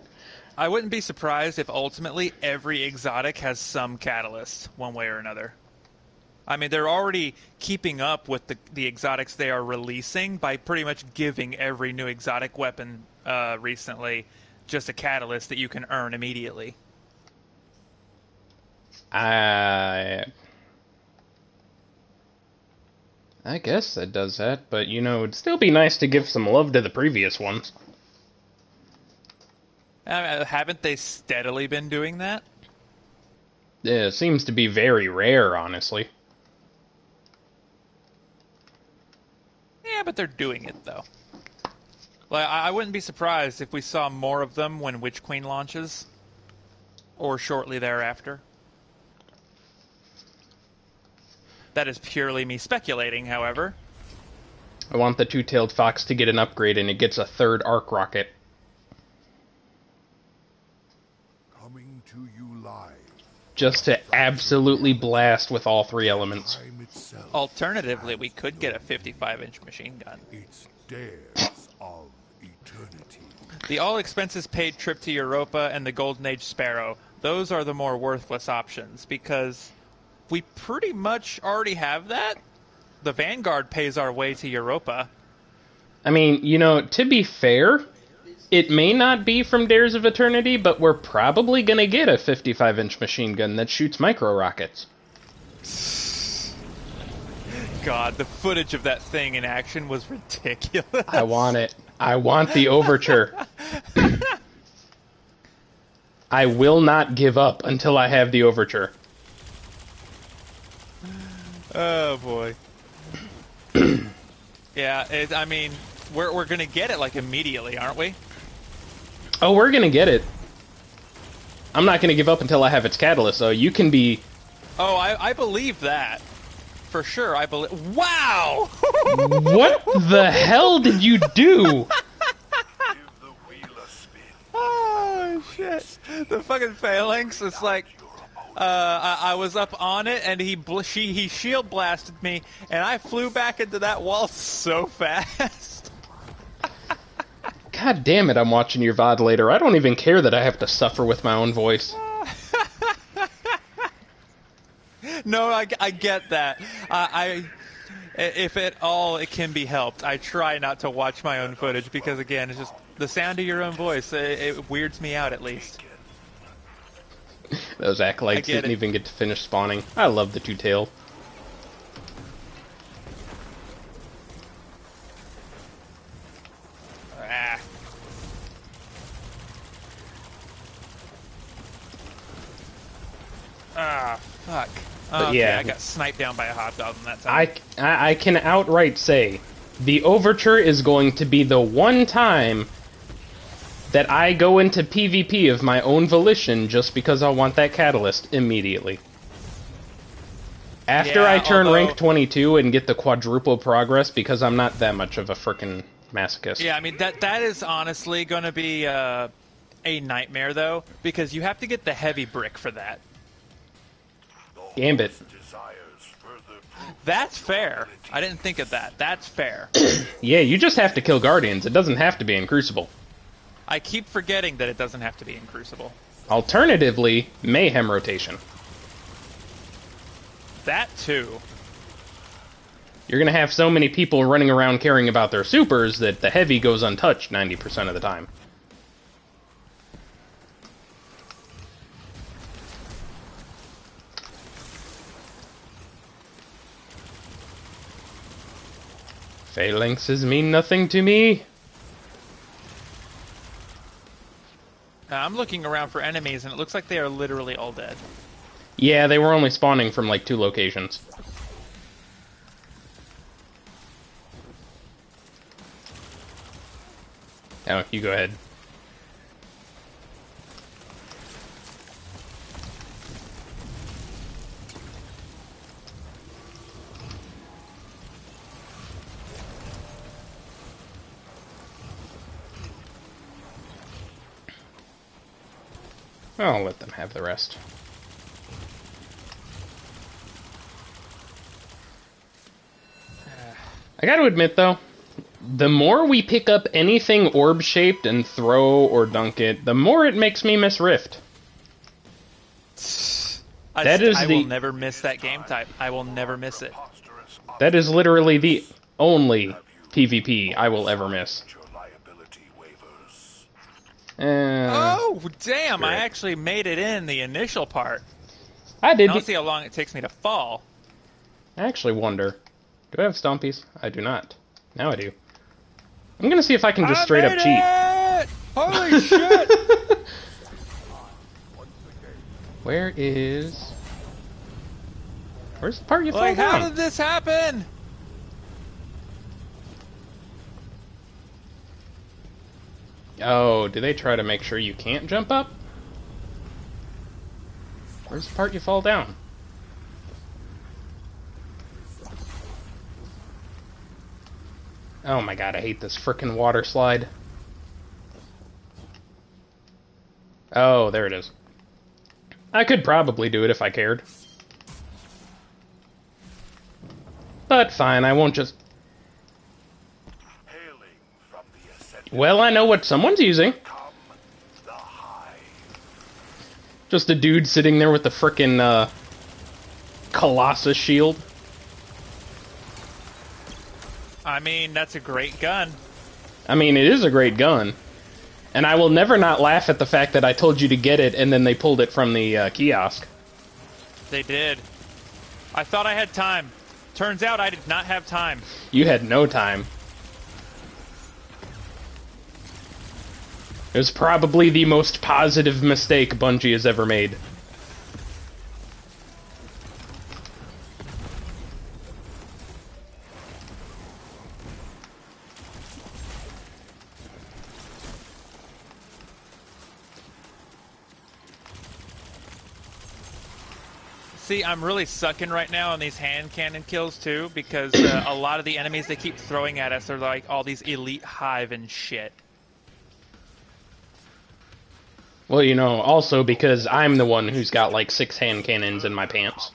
Speaker 1: I wouldn't be surprised if ultimately every exotic has some catalyst, one way or another. I mean, they're already keeping up with the exotics they are releasing by pretty much giving every new exotic weapon recently just a catalyst that you can earn immediately.
Speaker 2: I guess that does that, but, you know, it'd still be nice to give some love to the previous ones.
Speaker 1: Haven't they steadily been doing that?
Speaker 2: Yeah, it seems to be very rare, honestly.
Speaker 1: Yeah, but they're doing it, though. Like, I wouldn't be surprised if we saw more of them when Witch Queen launches. Or shortly thereafter. That is purely me speculating, however.
Speaker 2: I want the two-tailed fox to get an upgrade and it gets a 3rd arc rocket.
Speaker 3: Coming to you live.
Speaker 2: Just to absolutely blast with all 3 elements.
Speaker 3: Time itself.
Speaker 1: Alternatively, we could get a 55-inch machine gun.
Speaker 3: It's dares of eternity.
Speaker 1: The all-expenses-paid trip to Europa and the Golden Age Sparrow, those are the more worthless options, because we pretty much already have that. The Vanguard pays our way to Europa.
Speaker 2: I mean, you know, to be fair, it may not be from Dares of Eternity, but we're probably going to get a 55-inch machine gun that shoots micro-rockets.
Speaker 1: God, the footage of that thing in action was ridiculous.
Speaker 2: I want it. I want the Overture. I will not give up until I have the Overture.
Speaker 1: Oh, boy. Yeah, I mean, we're going to get it, like, immediately, aren't we?
Speaker 2: Oh, we're going to get it. I'm not going to give up until I have its catalyst, so you can be...
Speaker 1: Oh, I believe that. For sure, I believe... Wow!
Speaker 2: What the hell did you do?
Speaker 1: Oh, shit. The fucking phalanx, it's like... I was up on it, and he shield blasted me, and I flew back into that wall so fast.
Speaker 2: God damn it, I'm watching your VOD later. I don't even care that I have to suffer with my own voice.
Speaker 1: No, I get that. If at all it can be helped, I try not to watch my own footage, because again, it's just the sound of your own voice. It weirds me out, at least.
Speaker 2: Those acolytes didn't even get to finish spawning. I love the two-tail.
Speaker 1: Fuck.
Speaker 2: But
Speaker 1: Okay,
Speaker 2: yeah,
Speaker 1: I got sniped down by a hobgoblin that time.
Speaker 2: I can outright say, the Overture is going to be the one time that I go into PvP of my own volition just because I want that catalyst immediately. After I turn rank 22 and get the quadruple progress, because I'm not that much of a frickin' masochist.
Speaker 1: Yeah, I mean, that is honestly going to be a nightmare, though, because you have to get the heavy brick for that.
Speaker 2: Gambit.
Speaker 1: That's fair. I didn't think of that. That's fair.
Speaker 2: Yeah, you just have to kill Guardians. It doesn't have to be in Crucible.
Speaker 1: I keep forgetting that it doesn't have to be in Crucible.
Speaker 2: Alternatively, Mayhem rotation.
Speaker 1: That too.
Speaker 2: You're gonna have so many people running around caring about their supers that the heavy goes untouched 90% of the time. Phalanxes mean nothing to me.
Speaker 1: I'm looking around for enemies, and it looks like they are literally all dead.
Speaker 2: Yeah, they were only spawning from like 2 locations. Oh, you go ahead. I'll let them have the rest. I gotta admit, though, the more we pick up anything orb-shaped and throw or dunk it, the more it makes me miss Rift.
Speaker 1: I will never miss that game type. I will never miss it.
Speaker 2: That is literally the only PvP I will ever miss.
Speaker 1: Oh, damn!
Speaker 2: Great.
Speaker 1: I actually made it in the initial part.
Speaker 2: I did.
Speaker 1: I don't see how long it takes me to fall.
Speaker 2: I actually wonder. Do I have stompies? I do not. Now I do. I'm gonna see if I can just straight up cheat.
Speaker 1: Holy shit!
Speaker 2: Where's the part you fall
Speaker 1: Like, how
Speaker 2: down?
Speaker 1: did this happen?
Speaker 2: Oh, do they try to make sure you can't jump up? Where's the part you fall down? Oh my god, I hate this frickin' water slide. Oh, there it is. I could probably do it if I cared. But fine, I won't just... Well, I know what someone's using. Just a dude sitting there with the frickin' Colossus shield.
Speaker 1: I mean, that's a great gun.
Speaker 2: I mean, it is a great gun. And I will never not laugh at the fact that I told you to get it and then they pulled it from the kiosk.
Speaker 1: They did. I thought I had time. Turns out I did not have time.
Speaker 2: You had no time. It was probably the most positive mistake Bungie has ever made.
Speaker 1: See, I'm really sucking right now on these hand cannon kills too, because a lot of the enemies they keep throwing at us are like all these elite hive and shit.
Speaker 2: Well, you know, also because I'm the one who's got like 6 hand cannons in my pants.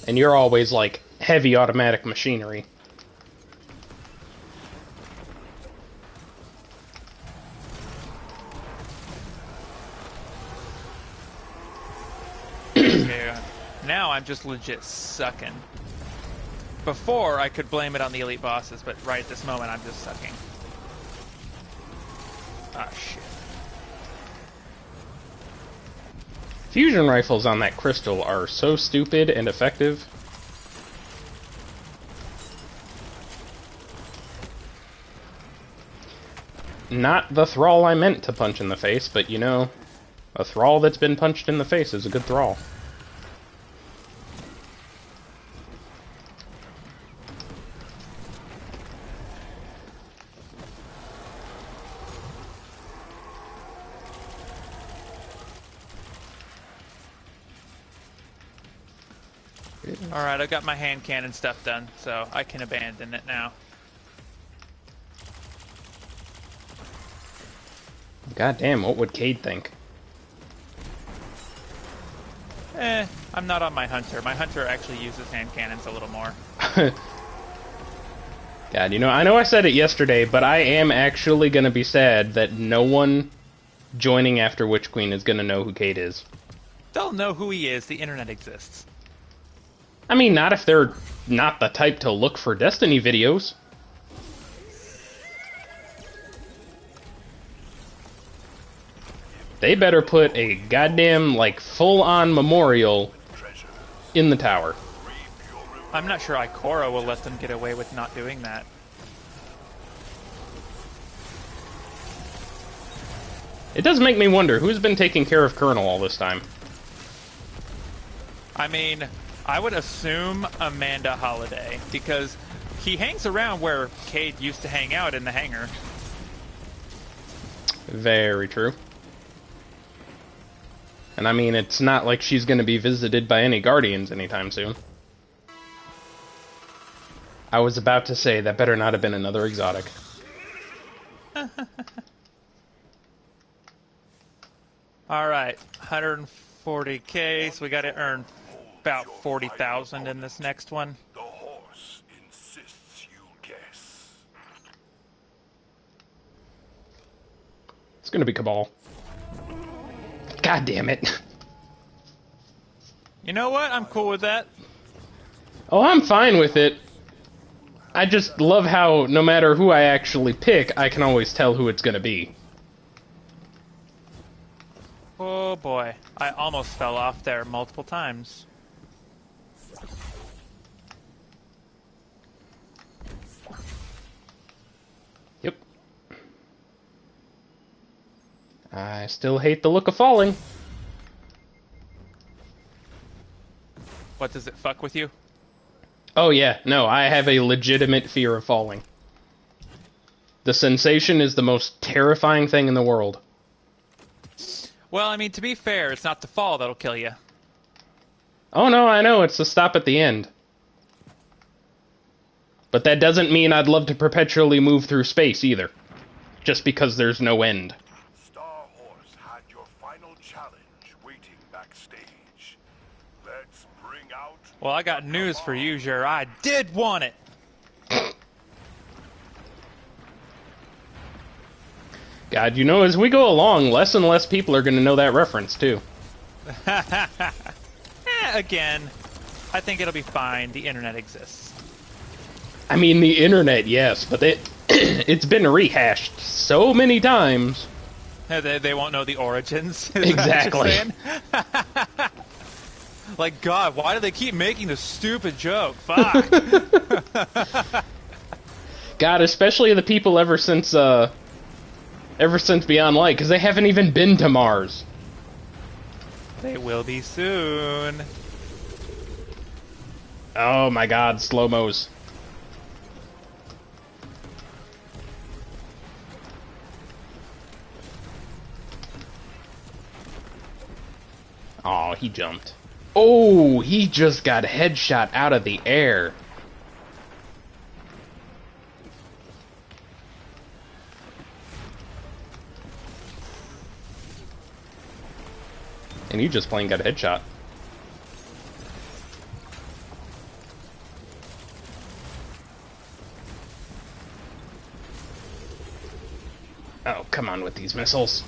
Speaker 2: And you're always like heavy automatic machinery.
Speaker 1: Okay, now I'm just legit sucking. Before, I could blame it on the elite bosses, but right at this moment, I'm just sucking. Ah, shit.
Speaker 2: Fusion rifles on that crystal are so stupid and effective. Not the thrall I meant to punch in the face, but you know, a thrall that's been punched in the face is a good thrall.
Speaker 1: Alright, I got my hand cannon stuff done, so I can abandon it now.
Speaker 2: God damn, what would Cade think?
Speaker 1: I'm not on my hunter. My hunter actually uses hand cannons a little more.
Speaker 2: God, you know I said it yesterday, but I am actually gonna be sad that no one joining after Witch Queen is gonna know who Cade is.
Speaker 1: They'll know who he is. The internet exists.
Speaker 2: I mean, not if they're not the type to look for Destiny videos. They better put a goddamn, like, full-on memorial in the tower.
Speaker 1: I'm not sure Ikora will let them get away with not doing that.
Speaker 2: It does make me wonder, who's been taking care of Colonel all this time?
Speaker 1: I mean, I would assume Amanda Holiday, because he hangs around where Cade used to hang out in the hangar.
Speaker 2: Very true. And I mean, it's not like she's going to be visited by any Guardians anytime soon. I was about to say, that better not have been another exotic.
Speaker 1: Alright, 140k, so we gotta earn about 40,000 in this next one.
Speaker 3: The horse insists you guess.
Speaker 2: It's going to be Cabal. God damn it.
Speaker 1: You know what? I'm cool with that.
Speaker 2: Oh, I'm fine with it. I just love how, no matter who I actually pick, I can always tell who it's gonna be.
Speaker 1: Oh boy, I almost fell off there multiple times.
Speaker 2: Yep. I still hate the look of falling.
Speaker 1: What, does it fuck with you?
Speaker 2: Oh yeah, no, I have a legitimate fear of falling. The sensation is the most terrifying thing in the world.
Speaker 1: Well, I mean, to be fair, it's not the fall that'll kill you.
Speaker 2: Oh no, I know, it's the stop at the end. But that doesn't mean I'd love to perpetually move through space either. Just because there's no end.
Speaker 3: Star Horse had your final challenge waiting backstage. Let's bring out...
Speaker 1: Well, I got news for you, Jer. I did want it!
Speaker 2: God, you know, as we go along, less and less people are going to know that reference, too.
Speaker 1: Again, I think it'll be fine. The internet exists.
Speaker 2: I mean, the internet, yes, but it's been rehashed so many times.
Speaker 1: They won't know the origins.
Speaker 2: Exactly.
Speaker 1: Like, God, why do they keep making this stupid joke? Fuck.
Speaker 2: God, especially the people ever since Beyond Light, because they haven't even been to Mars.
Speaker 1: They will be soon.
Speaker 2: Oh my God, slow-mos. Oh, he jumped. Oh, he just got headshot out of the air. And he just plain got a headshot. Oh, come on with these missiles.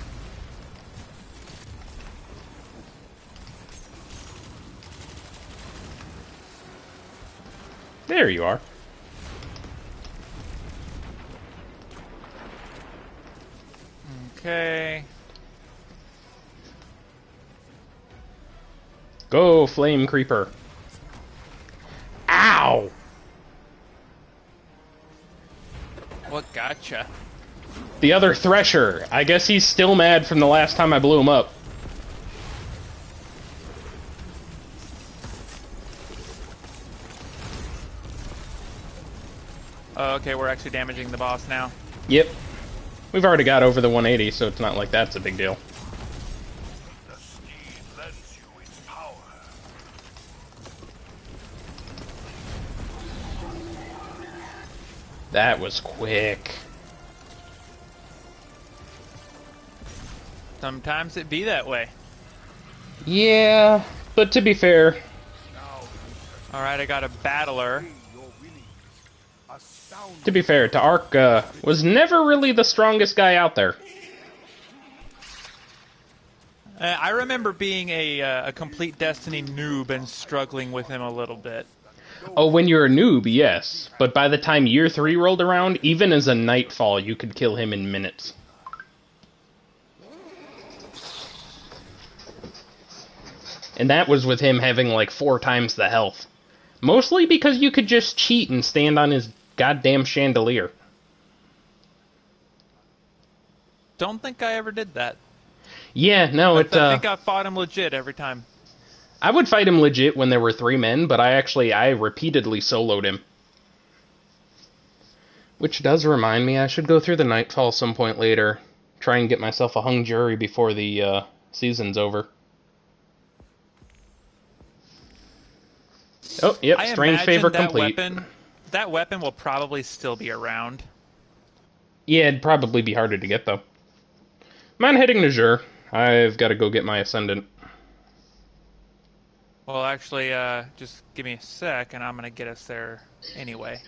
Speaker 2: There you are.
Speaker 1: Okay.
Speaker 2: Go, Flame Creeper. Ow!
Speaker 1: What gotcha?
Speaker 2: The other Thresher. I guess he's still mad from the last time I blew him up.
Speaker 1: Oh, okay, we're actually damaging the boss now.
Speaker 2: Yep. We've already got over the 180, so it's not like that's a big deal.
Speaker 3: The steed lends you its power.
Speaker 2: That was quick.
Speaker 1: Sometimes it be that way.
Speaker 2: Yeah, but to be fair...
Speaker 1: Alright, I got a battler.
Speaker 2: To be fair, Ta'ark was never really the strongest guy out there.
Speaker 1: I remember being a complete Destiny noob and struggling with him a little bit.
Speaker 2: Oh, when you're a noob, yes. But by the time Year 3 rolled around, even as a Nightfall, you could kill him in minutes. And that was with him having like 4 times the health. Mostly because you could just cheat and stand on his goddamn chandelier.
Speaker 1: Don't think I ever did that.
Speaker 2: Yeah, no,
Speaker 1: I think I fought him legit every time.
Speaker 2: I would fight him legit when there were 3 men, but I repeatedly soloed him. Which does remind me, I should go through the Nightfall some point later. Try and get myself a hung jury before the season's over. Oh, yep,
Speaker 1: I
Speaker 2: Strange Favor complete.
Speaker 1: That weapon will probably still be around.
Speaker 2: Yeah, it'd probably be harder to get, though. I'm heading to Jur. I've got to go get my Ascendant.
Speaker 1: Well, actually, just give me a sec, and I'm going to get us there anyway.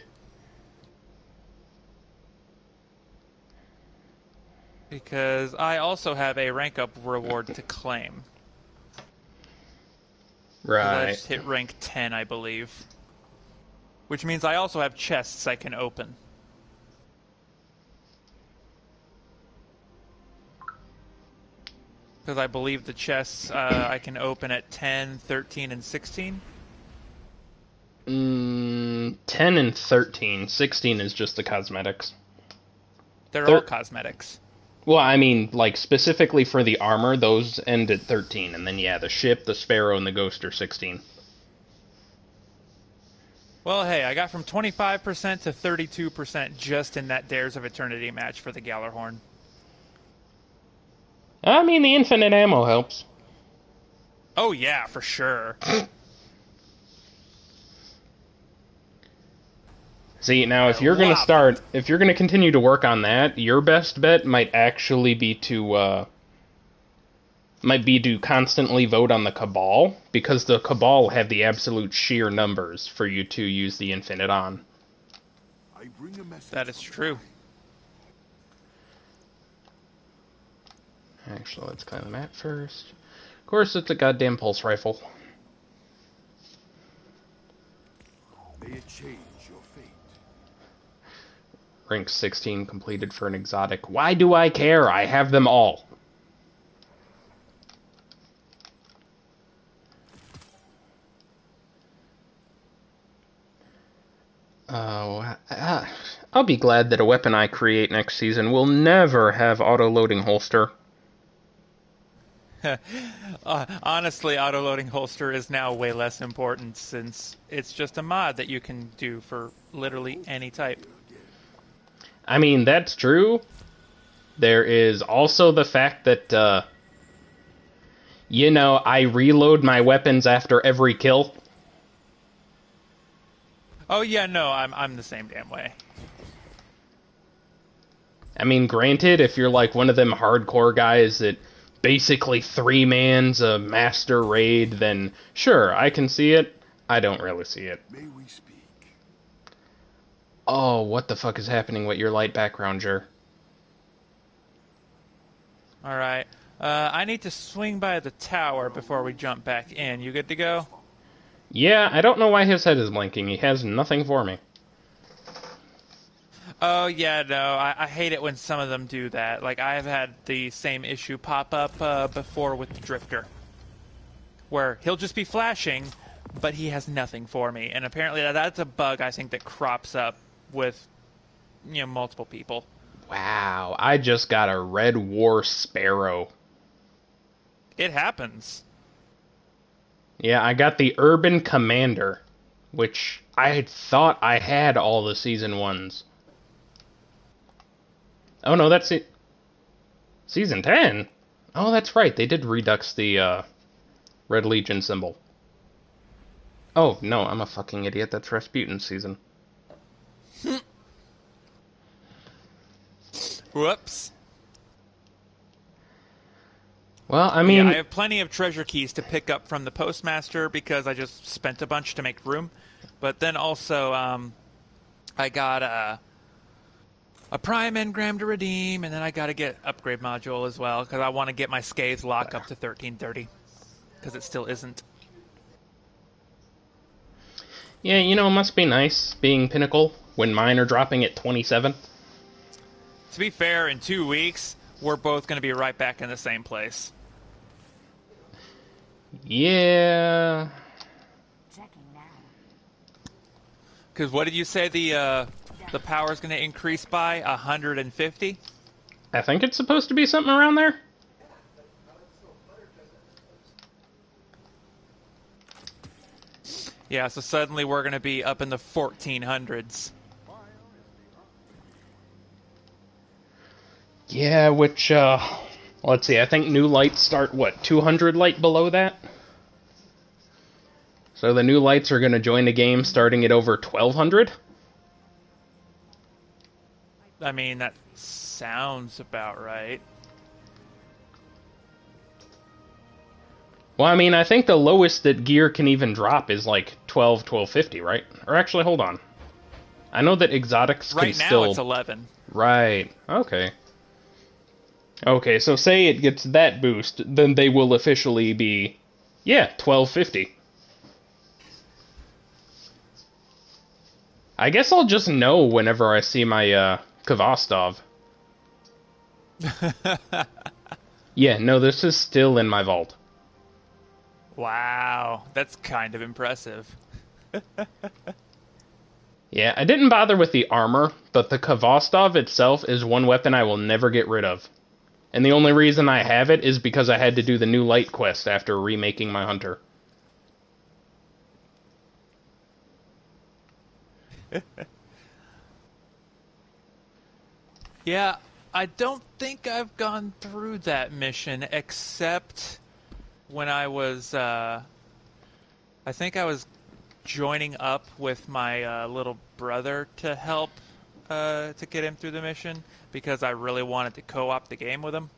Speaker 1: Because I also have a rank up reward to claim.
Speaker 2: Right.
Speaker 1: I just hit rank 10, I believe. Which means I also have chests I can open. Because I believe the chests I can open at 10, 13, and 16.
Speaker 2: 10 and 13. 16 is just the cosmetics.
Speaker 1: They're all cosmetics.
Speaker 2: Well, I mean, like, specifically for the armor, those end at 13. And then, yeah, the ship, the Sparrow, and the Ghost are 16.
Speaker 1: Well, hey, I got from 25% to 32% just in that Dares of Eternity match for the Gallarhorn.
Speaker 2: I mean, the infinite ammo helps.
Speaker 1: Oh, yeah, for sure.
Speaker 2: See, now, if you're going to continue to work on that, your best bet might actually be to constantly vote on the Cabal, because the Cabal have the absolute sheer numbers for you to use the Infinite on.
Speaker 1: That is true.
Speaker 2: Actually, let's clear the map first. Of course, it's a goddamn pulse rifle. Rank 16 completed for an exotic. Why do I care? I have them all. Oh, I'll be glad that a weapon I create next season will never have auto-loading holster.
Speaker 1: Honestly, auto-loading holster is now way less important since it's just a mod that you can do for literally any type.
Speaker 2: I mean, that's true. There is also the fact that, I reload my weapons after every kill.
Speaker 1: Oh yeah, no, I'm the same damn way.
Speaker 2: I mean, granted, if you're like one of them hardcore guys that basically 3-man's a master raid, then sure, I can see it. I don't really see it.
Speaker 3: May we speak?
Speaker 2: Oh, what the fuck is happening with your light background, Jer?
Speaker 1: Alright. I need to swing by the tower before we jump back in. You good to go?
Speaker 2: Yeah, I don't know why his head is blinking. He has nothing for me.
Speaker 1: Oh, yeah, no, I hate it when some of them do that. Like, I've had the same issue pop up before with the Drifter. Where he'll just be flashing, but he has nothing for me. And apparently that's a bug, I think, that crops up with, multiple people.
Speaker 2: Wow, I just got a Red War Sparrow.
Speaker 1: It happens.
Speaker 2: Yeah, I got the Urban Commander, which I had thought I had all the Season 1s. Oh no, that's it. Season 10? Oh, that's right, they did redux the, Red Legion symbol. Oh, no, I'm a fucking idiot, that's Rasputin's season.
Speaker 1: Whoops.
Speaker 2: Well, I mean...
Speaker 1: Yeah, I have plenty of treasure keys to pick up from the postmaster because I just spent a bunch to make room. But then also, I got a Prime Engram to redeem, and then I got to get Upgrade Module as well because I want to get my Scathe lock up to 1330 because it still isn't.
Speaker 2: Yeah, it must be nice being Pinnacle when mine are dropping at 27.
Speaker 1: To be fair, in 2 weeks, we're both going to be right back in the same place.
Speaker 2: Yeah.
Speaker 1: Because what did you say the power is going to increase by? 150?
Speaker 2: I think it's supposed to be something around there.
Speaker 1: Yeah, so suddenly we're going to be up in the 1400s.
Speaker 2: Yeah, which, let's see, I think new lights start, 200 light below that? So the new lights are going to join the game starting at over 1200?
Speaker 1: I mean, that sounds about right.
Speaker 2: Well, I mean, I think the lowest that gear can even drop is like 1250, right? Or actually, hold on. I know that exotics can still...
Speaker 1: Right now it's 11.
Speaker 2: Right, okay. Okay, so say it gets that boost, then they will officially be, 1250. I guess I'll just know whenever I see my, Kvostov. Yeah, no, this is still in my vault.
Speaker 1: Wow, that's kind of impressive.
Speaker 2: Yeah, I didn't bother with the armor, but the Kvostov itself is one weapon I will never get rid of. And the only reason I have it is because I had to do the new light quest after remaking my hunter.
Speaker 1: Yeah, I don't think I've gone through that mission except when I was, I think I was joining up with my little brother to help to get him through the mission because I really wanted to co-op the game with him.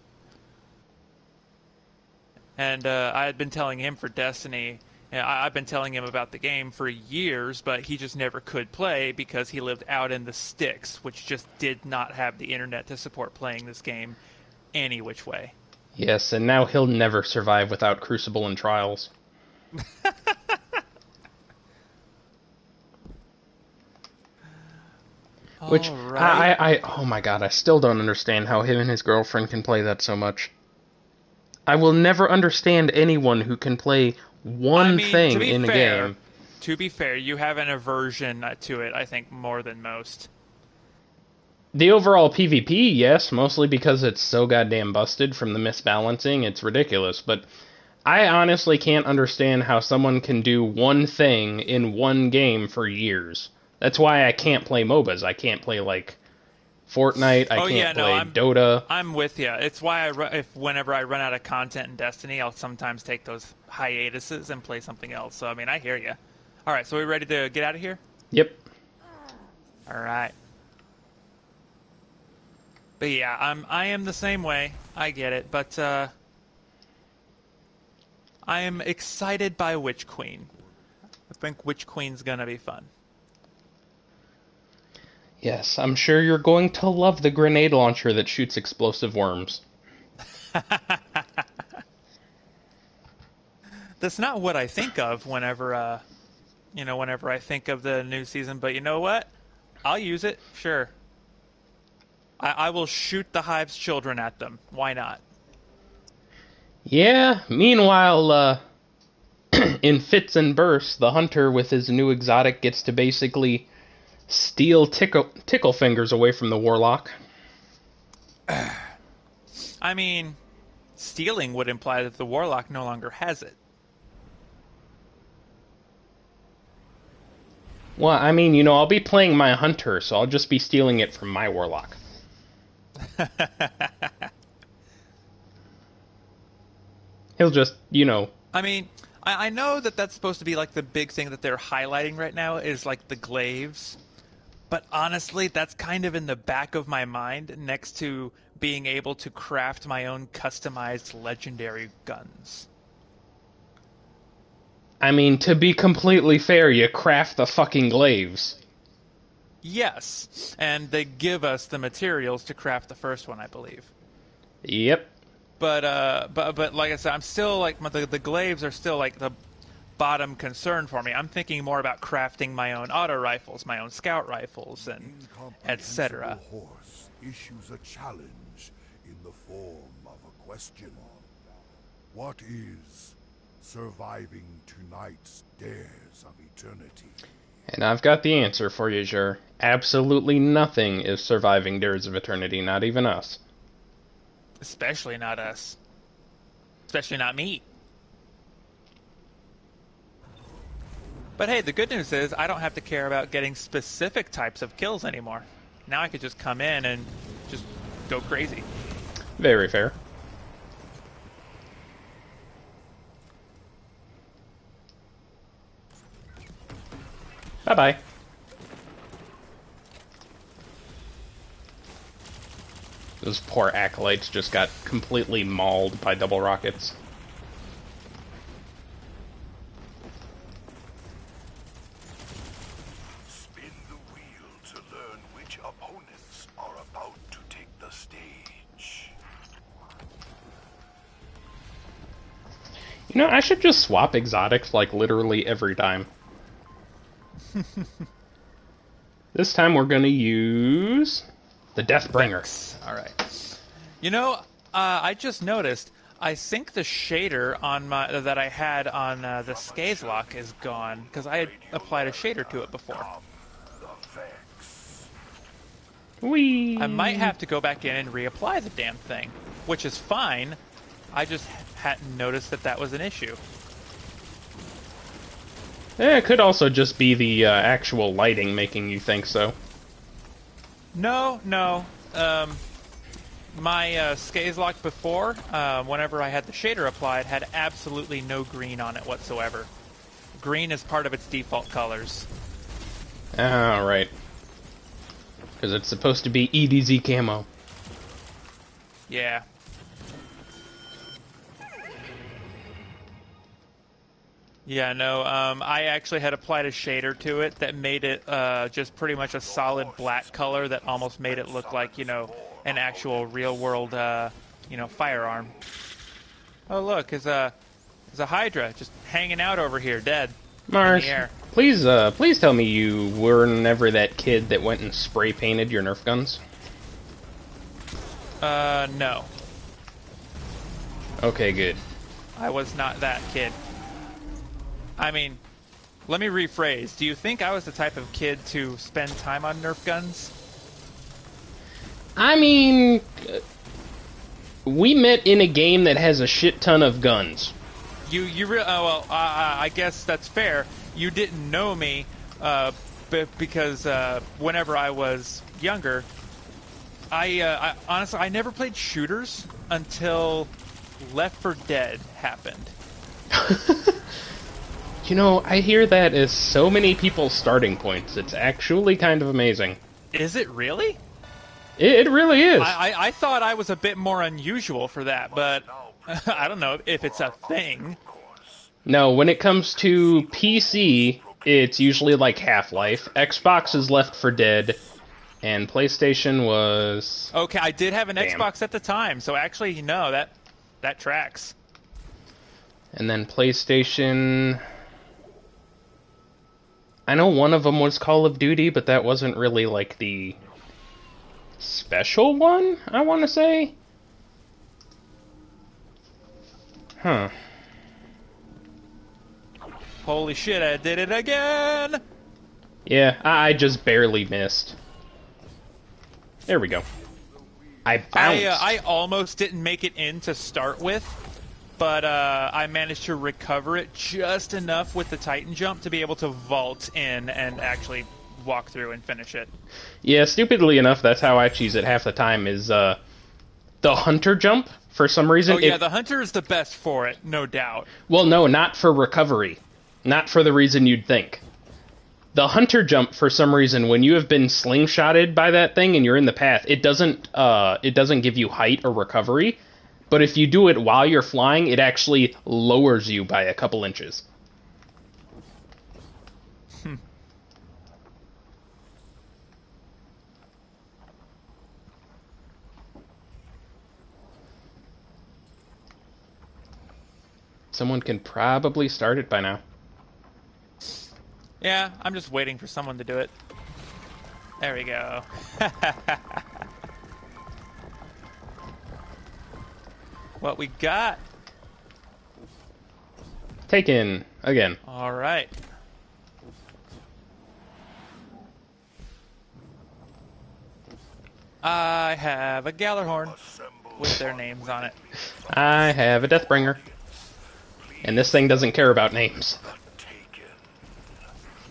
Speaker 1: And I had been telling him for Destiny, I've been telling him about the game for years, but he just never could play because he lived out in the sticks, which just did not have the internet to support playing this game any which way.
Speaker 2: Yes, and now he'll never survive without Crucible and Trials. Which,
Speaker 1: All right.
Speaker 2: oh my god, I still don't understand how him and his girlfriend can play that so much. I will never understand anyone who can play
Speaker 1: I
Speaker 2: one
Speaker 1: mean,
Speaker 2: thing in a game.
Speaker 1: to be fair, you have an aversion to it, I think, more than most.
Speaker 2: The overall PvP, yes, mostly because it's so goddamn busted from the misbalancing, it's ridiculous, but I honestly can't understand how someone can do one thing in one game for years. That's why I can't play MOBAs. I can't play, like, Fortnite, I
Speaker 1: Oh yeah,
Speaker 2: can't
Speaker 1: no,
Speaker 2: play Dota.
Speaker 1: I'm with you. It's why if whenever I run out of content in Destiny, I'll sometimes take those hiatuses and play something else. So I mean, I hear you. All right, so we ready to get out of here?
Speaker 2: Yep.
Speaker 1: All right. But yeah, I am the same way. I get it, but I am excited by Witch Queen. I think Witch Queen's gonna be fun.
Speaker 2: Yes, I'm sure you're going to love the grenade launcher that shoots explosive worms.
Speaker 1: That's not what I think of whenever whenever I think of the new season, but you know what? I'll use it, sure. I will shoot the Hive's children at them. Why not?
Speaker 2: Yeah, meanwhile, in fits and bursts, the hunter with his new exotic gets to basically steal tickle fingers away from the warlock.
Speaker 1: I mean, stealing would imply that the warlock no longer has it.
Speaker 2: Well, I mean, I'll be playing my hunter, so I'll just be stealing it from my warlock. He'll just,
Speaker 1: I mean, I know that that's supposed to be like the big thing that they're highlighting right now is like the glaives. But honestly, that's kind of in the back of my mind next to being able to craft my own customized legendary guns.
Speaker 2: I mean, to be completely fair, you craft the fucking glaives.
Speaker 1: Yes, and they give us the materials to craft the first one, I believe.
Speaker 2: Yep.
Speaker 1: But like I said, I'm still like the glaives are still like the bottom concern for me. I'm thinking more about crafting my own auto rifles, my own scout rifles, and etc.
Speaker 3: Horse issues a challenge in the form of a question. What is surviving tonight's dares of eternity?
Speaker 2: And I've got the answer for you, Jer. Absolutely nothing is surviving Dares of Eternity, not even us.
Speaker 1: Especially not us. Especially not me. But hey, the good news is I don't have to care about getting specific types of kills anymore. Now I could just come in and just go crazy.
Speaker 2: Very fair. Bye-bye. Those poor acolytes just got completely mauled by double rockets.
Speaker 3: Spin the wheel to learn which opponents are about to take the stage.
Speaker 2: I should just swap exotics like literally every time. This time we're gonna use the Deathbringer.
Speaker 1: Alright. I just noticed, I think the shader on that I had on the Skaze lock is gone, because I had applied a shader to it before.
Speaker 2: Whee!
Speaker 1: I might have to go back in and reapply the damn thing, which is fine. I just hadn't noticed that that was an issue.
Speaker 2: It could also just be the actual lighting making you think so.
Speaker 1: No. My Skaze lock before, whenever I had the shader applied, had absolutely no green on it whatsoever. Green is part of its default colors.
Speaker 2: Ah, right. Because it's supposed to be EDZ camo.
Speaker 1: Yeah. Yeah, no, I actually had applied a shader to it that made it just pretty much a solid black color that almost made it look like, an actual real-world, firearm. Oh, look, there's a Hydra just hanging out over here, dead.
Speaker 2: Mars,
Speaker 1: air.
Speaker 2: please tell me you were never that kid that went and spray painted your Nerf guns.
Speaker 1: No.
Speaker 2: Okay, good.
Speaker 1: I was not that kid. I mean, let me rephrase. Do you think I was the type of kid to spend time on Nerf guns?
Speaker 2: I mean, we met in a game that has a shit ton of guns.
Speaker 1: I guess that's fair. You didn't know me, because whenever I was younger, I honestly, I never played shooters until Left 4 Dead happened.
Speaker 2: You know, I hear that as so many people's starting points. It's actually kind of amazing.
Speaker 1: Is it really?
Speaker 2: It really is.
Speaker 1: I thought I was a bit more unusual for that, but I don't know if it's a thing.
Speaker 2: No, when it comes to PC, it's usually like Half-Life. Xbox is Left 4 Dead, and PlayStation was...
Speaker 1: Okay, I did have an
Speaker 2: Damn.
Speaker 1: Xbox at the time, so actually, no, that tracks.
Speaker 2: And then PlayStation... I know one of them was Call of Duty, but that wasn't really like the special one, I want to say. Huh.
Speaker 1: Holy shit, I did it again!
Speaker 2: Yeah, I just barely missed. There we go. I bounced.
Speaker 1: I almost didn't make it in to start with, but I managed to recover it just enough with the Titan jump to be able to vault in and actually walk through and finish it.
Speaker 2: Yeah, stupidly enough, that's how I cheese it half the time, is the hunter jump, for some reason.
Speaker 1: Oh yeah, the hunter is the best for it, no doubt.
Speaker 2: Well, no, not for recovery. Not for the reason you'd think. The hunter jump, for some reason, when you have been slingshotted by that thing and you're in the path, it doesn't give you height or recovery. But if you do it while you're flying, it actually lowers you by a couple inches. Someone can probably start it by now.
Speaker 1: Yeah, I'm just waiting for someone to do it. There we go. What we got?
Speaker 2: Taken again.
Speaker 1: All right. I have a Gallarhorn with their names on it.
Speaker 2: I have a Deathbringer. And this thing doesn't care about names.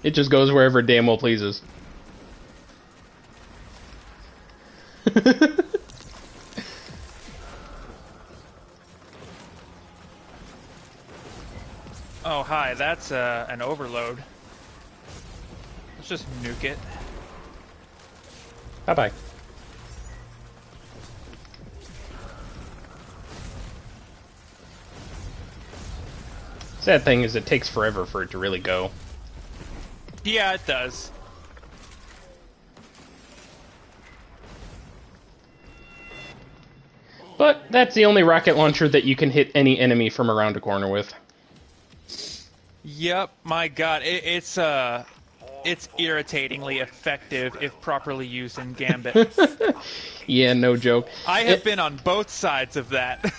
Speaker 2: It just goes wherever it damn well pleases.
Speaker 1: Oh, hi, that's an overload. Let's just nuke it.
Speaker 2: Bye-bye. Sad thing is it takes forever for it to really go.
Speaker 1: Yeah, it does.
Speaker 2: But that's the only rocket launcher that you can hit any enemy from around a corner with.
Speaker 1: Yep, my god, it's irritatingly effective if properly used in Gambit.
Speaker 2: Yeah, no joke.
Speaker 1: I have been on both sides of that.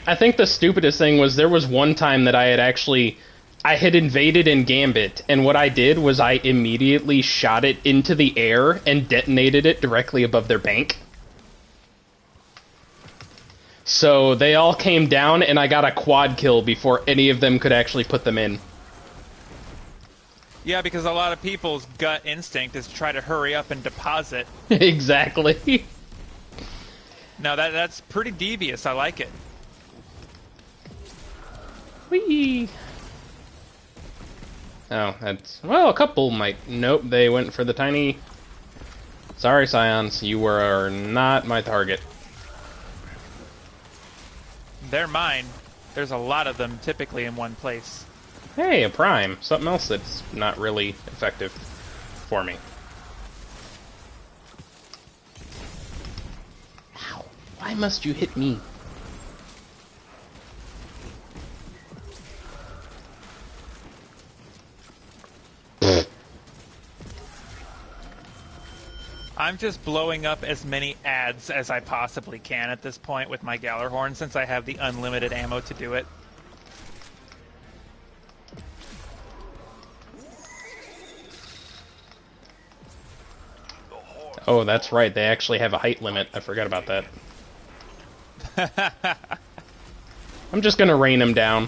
Speaker 2: I think the stupidest thing was there was one time that I had invaded in Gambit, and what I did was I immediately shot it into the air and detonated it directly above their bank. So they all came down, and I got a quad kill before any of them could actually put them in.
Speaker 1: Yeah, because a lot of people's gut instinct is to try to hurry up and deposit.
Speaker 2: Exactly.
Speaker 1: No, that's pretty devious. I like it.
Speaker 2: Whee! Oh, that's... Well, a couple might... Nope, they went for the tiny... Sorry, Scions, you were not my target.
Speaker 1: They're mine. There's a lot of them typically in one place.
Speaker 2: Hey, a prime. Something else that's not really effective for me. Ow. Why must you hit me?
Speaker 1: I'm just blowing up as many ads as I possibly can at this point with my Gallarhorn, since I have the unlimited ammo to do it.
Speaker 2: Oh, that's right. They actually have a height limit. I forgot about that. I'm just gonna rain him down.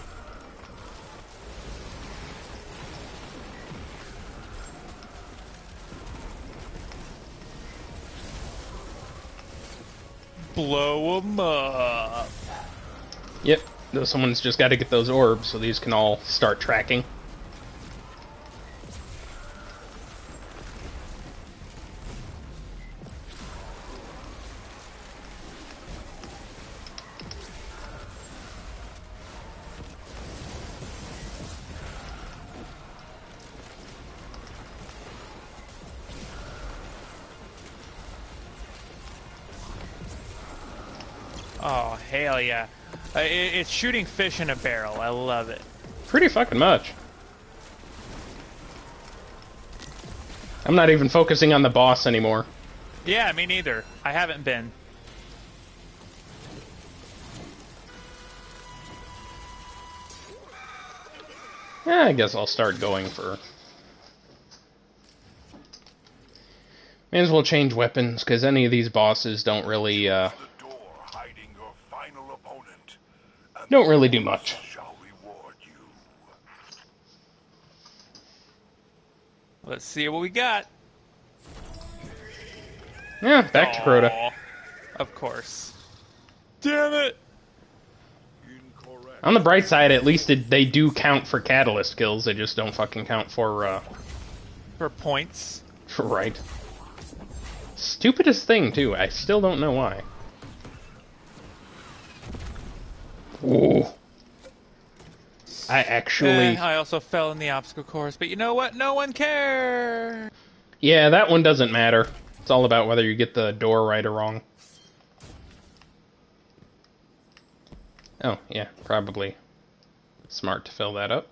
Speaker 1: Blow them up.
Speaker 2: Yep. Someone's just got to get those orbs so these can all start tracking.
Speaker 1: Oh, hell yeah. It's shooting fish in a barrel. I love it.
Speaker 2: Pretty fucking much. I'm not even focusing on the boss anymore.
Speaker 1: Yeah, me neither. I haven't been.
Speaker 2: Yeah, I guess I'll start going for... May as well change weapons, because any of these bosses don't really, don't really do much.
Speaker 1: Let's see what we got.
Speaker 2: Yeah, back to Crota.
Speaker 1: Aw, of course. Damn it!
Speaker 2: On the bright side, at least they do count for catalyst kills. They just don't fucking count for,
Speaker 1: For points.
Speaker 2: for right. Stupidest thing, too. I still don't know why. Ooh. I actually...
Speaker 1: I also fell in the obstacle course, but you know what? No one cares!
Speaker 2: Yeah, that one doesn't matter. It's all about whether you get the door right or wrong. Oh, yeah, probably smart to fill that up.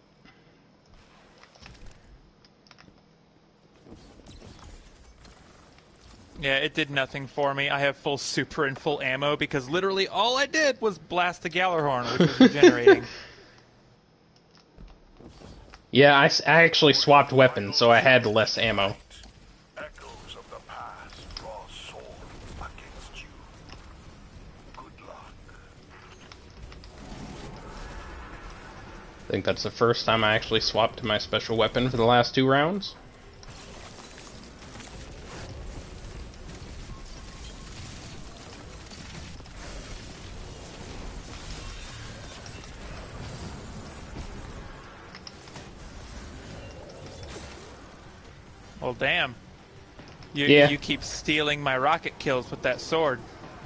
Speaker 1: Yeah, it did nothing for me. I have full super and full ammo because literally all I did was blast the Gallarhorn, which was regenerating.
Speaker 2: Yeah, I actually swapped weapons, so I had less ammo.
Speaker 3: Echoes of the past draw swords against you. Good luck.
Speaker 2: I think that's the first time I actually swapped to my special weapon for the last 2 rounds.
Speaker 1: Well, damn.
Speaker 2: Yeah.
Speaker 1: You keep stealing my rocket kills with that sword.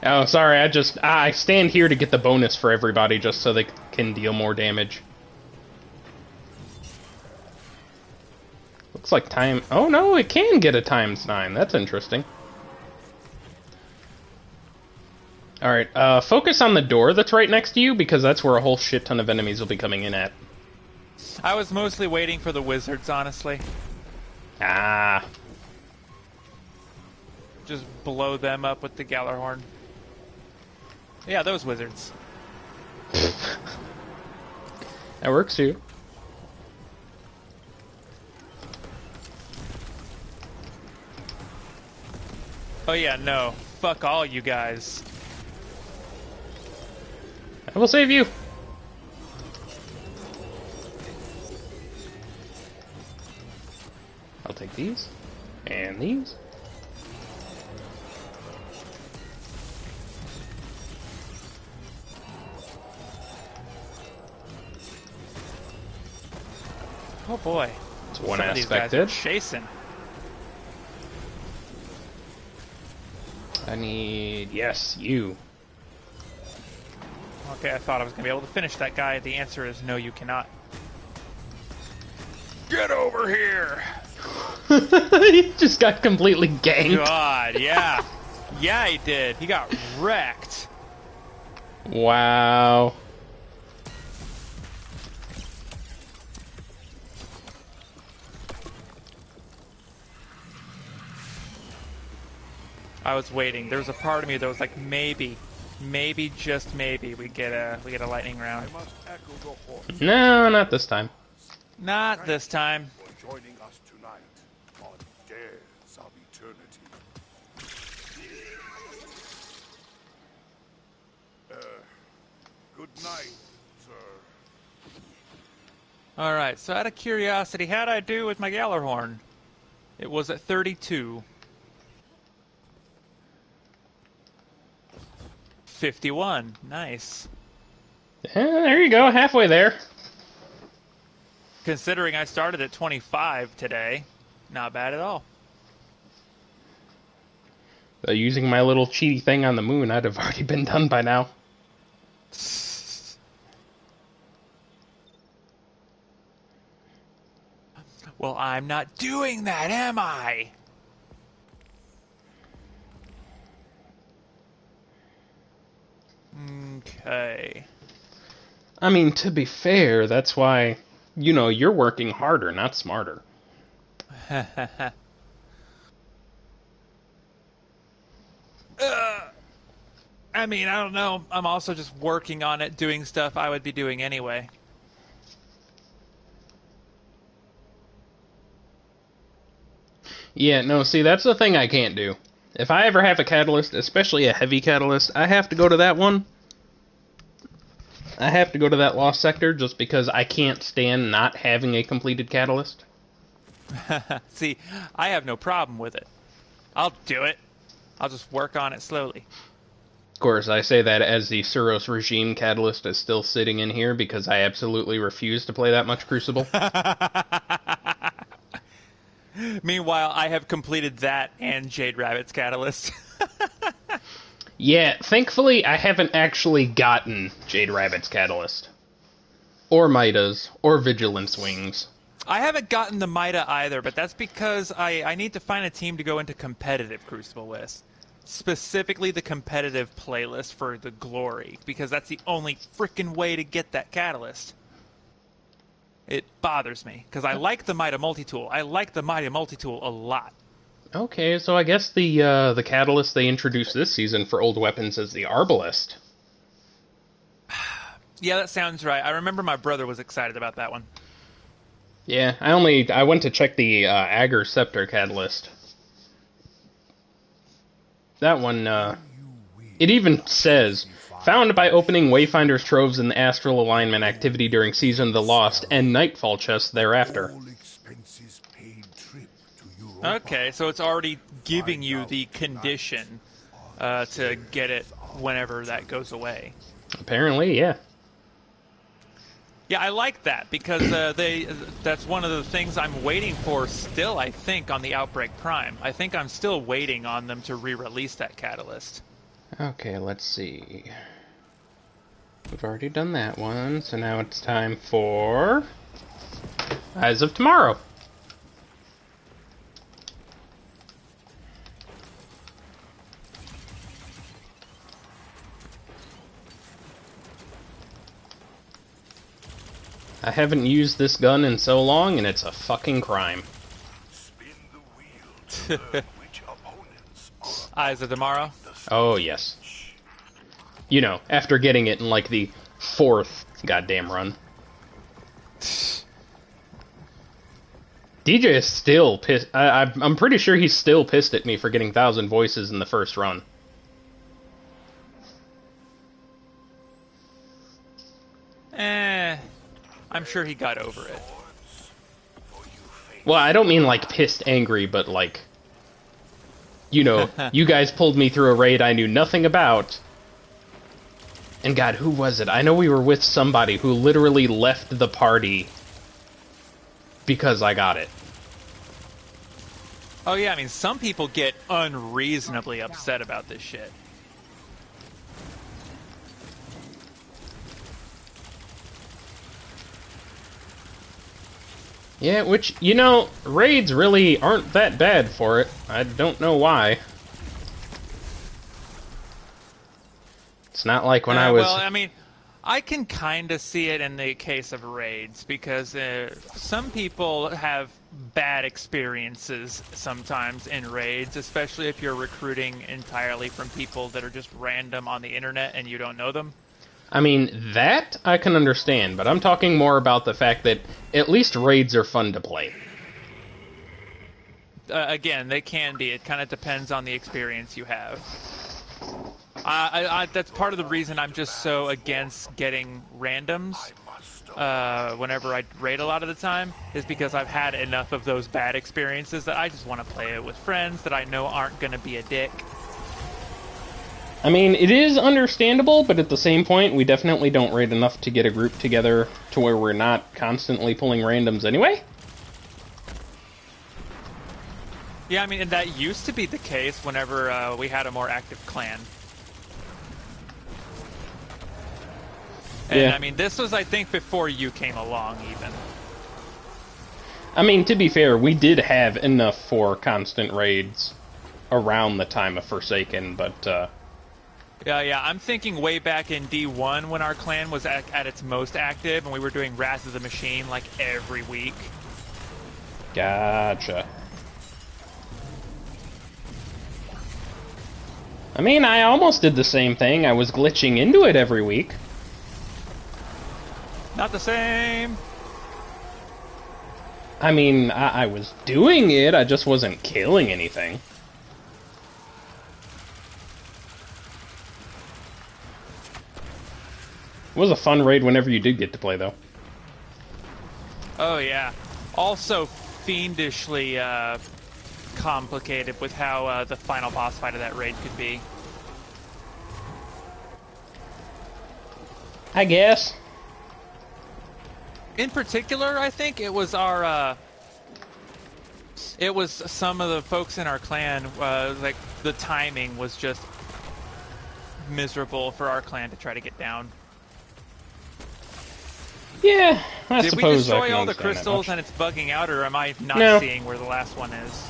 Speaker 2: Oh, sorry, I stand here to get the bonus for everybody just so they can deal more damage. Looks like time... Oh no, it can get a ×9. That's interesting. Alright, focus on the door that's right next to you, because that's where a whole shit ton of enemies will be coming in at.
Speaker 1: I was mostly waiting for the wizards, honestly.
Speaker 2: Ah.
Speaker 1: Just blow them up with the Gallarhorn. Yeah, those wizards.
Speaker 2: That works too.
Speaker 1: Oh yeah, no. Fuck all you guys.
Speaker 2: I will save you. I'll take these. And these.
Speaker 1: Oh boy.
Speaker 2: It's one
Speaker 1: Some of these
Speaker 2: aspect
Speaker 1: guys are
Speaker 2: did.
Speaker 1: chasing.
Speaker 2: I need... Yes, you.
Speaker 1: Okay, I thought I was going to be able to finish that guy. The answer is no, you cannot. Get over here!
Speaker 2: He just got completely ganked.
Speaker 1: God, yeah. Yeah, he did. He got wrecked.
Speaker 2: Wow.
Speaker 1: I was waiting. There was a part of me that was like, maybe, just maybe, we get a lightning round.
Speaker 3: I must echo the horse.
Speaker 2: No, not this time.
Speaker 1: Not this time.
Speaker 3: For joining us tonight on Dares of Eternity. Good night, sir.
Speaker 1: All right. So out of curiosity, how'd I do with my Gallarhorn? It was at 32. 51. Nice.
Speaker 2: There you go, halfway there.
Speaker 1: Considering I started at 25 today, not bad at all.
Speaker 2: Using my little cheaty thing on the moon, I'd have already been done by now.
Speaker 1: Well, I'm not doing that, am I? Okay.
Speaker 2: I mean, to be fair, that's why, you know, you're working harder, not smarter.
Speaker 1: I mean, I don't know. I'm also just working on it, doing stuff I would be doing anyway.
Speaker 2: Yeah, no, see, that's the thing I can't do. If I ever have a catalyst, especially a heavy catalyst, I have to go to that one. I have to go to that lost sector just because I can't stand not having a completed catalyst.
Speaker 1: See, I have no problem with it. I'll do it. I'll just work on it slowly.
Speaker 2: Of course, I say that as the Suros regime catalyst is still sitting in here because I absolutely refuse to play that much Crucible.
Speaker 1: Meanwhile, I have completed that and Jade Rabbit's Catalyst.
Speaker 2: Yeah, thankfully I haven't actually gotten Jade Rabbit's Catalyst. Or Midas, or Vigilance Wings.
Speaker 1: I haven't gotten the Mida either, but that's because I need to find a team to go into competitive Crucible with. Specifically the competitive playlist for the Glory, because that's the only frickin' way to get that Catalyst. It bothers me, because I like the Mida Multi-Tool. I like the Mida Multi-Tool a lot.
Speaker 2: Okay, so I guess the catalyst they introduced this season for old weapons is the Arbalest.
Speaker 1: Yeah, that sounds right. I remember my brother was excited about that one.
Speaker 2: Yeah, I went to check the Agar Scepter catalyst. That one, it even says, found by opening Wayfinder's Troves in the Astral Alignment activity during Season of the Lost, and Nightfall chests thereafter.
Speaker 3: All expenses paid trip to Europa.
Speaker 1: Okay, so it's already giving you the condition to get it whenever that goes away.
Speaker 2: Apparently, yeah.
Speaker 1: Yeah, I like that, because that's one of the things I'm waiting for still, I think, on the Outbreak Prime. I think I'm still waiting on them to re-release that catalyst.
Speaker 2: Okay, let's see. We've already done that one, so now it's time for Eyes of Tomorrow. I haven't used this gun in so long, and it's a fucking crime.
Speaker 3: Spin the wheel to learn which opponents are
Speaker 1: Eyes of Tomorrow?
Speaker 2: Oh, yes. You know, after getting it in, like, the 4th goddamn run. DJ is still pissed. I'm pretty sure he's still pissed at me for getting 1,000 voices in the first run.
Speaker 1: I'm sure he got over it.
Speaker 2: Well, I don't mean, like, pissed angry, but, like... You know, you guys pulled me through a raid I knew nothing about. And God, who was it? I know we were with somebody who literally left the party because I got it.
Speaker 1: Oh yeah, I mean, some people get unreasonably upset about this shit.
Speaker 2: Yeah, which, you know, raids really aren't that bad for it. I don't know why. It's not like when I was...
Speaker 1: Well, I mean, I can kind of see it in the case of raids, because some people have bad experiences sometimes in raids, especially if you're recruiting entirely from people that are just random on the internet and you don't know them.
Speaker 2: I mean, that I can understand, but I'm talking more about the fact that at least raids are fun to play.
Speaker 1: Again, they can be. It kind of depends on the experience you have. That's part of the reason I'm just so against getting randoms whenever I raid a lot of the time, is because I've had enough of those bad experiences that I just want to play it with friends that I know aren't going to be a dick.
Speaker 2: I mean, it is understandable, but at the same point, we definitely don't raid enough to get a group together to where we're not constantly pulling randoms anyway.
Speaker 1: Yeah, I mean, and that used to be the case whenever we had a more active clan. And,
Speaker 2: yeah.
Speaker 1: I mean, this was, I think, before you came along, even.
Speaker 2: I mean, to be fair, we did have enough for constant raids around the time of Forsaken, but,
Speaker 1: Yeah, I'm thinking way back in D1 when our clan was at its most active, and we were doing Wrath of the Machine, like, every week.
Speaker 2: Gotcha. I mean, I almost did the same thing. I was glitching into it every week.
Speaker 1: Not the same.
Speaker 2: I mean, I was doing it, I just wasn't killing anything. It was a fun raid whenever you did get to play, though.
Speaker 1: Oh, yeah. Also fiendishly complicated with how the final boss fight of that raid could be.
Speaker 2: I guess.
Speaker 1: In particular, I think it was our, it was some of the folks in our clan, like, the timing was just miserable for our clan to try to get down.
Speaker 2: Yeah, I
Speaker 1: Did we
Speaker 2: suppose I
Speaker 1: destroy
Speaker 2: can
Speaker 1: all the
Speaker 2: understand that
Speaker 1: crystals
Speaker 2: much.
Speaker 1: and it's bugging out, or am I not
Speaker 2: No.
Speaker 1: seeing where the last one is?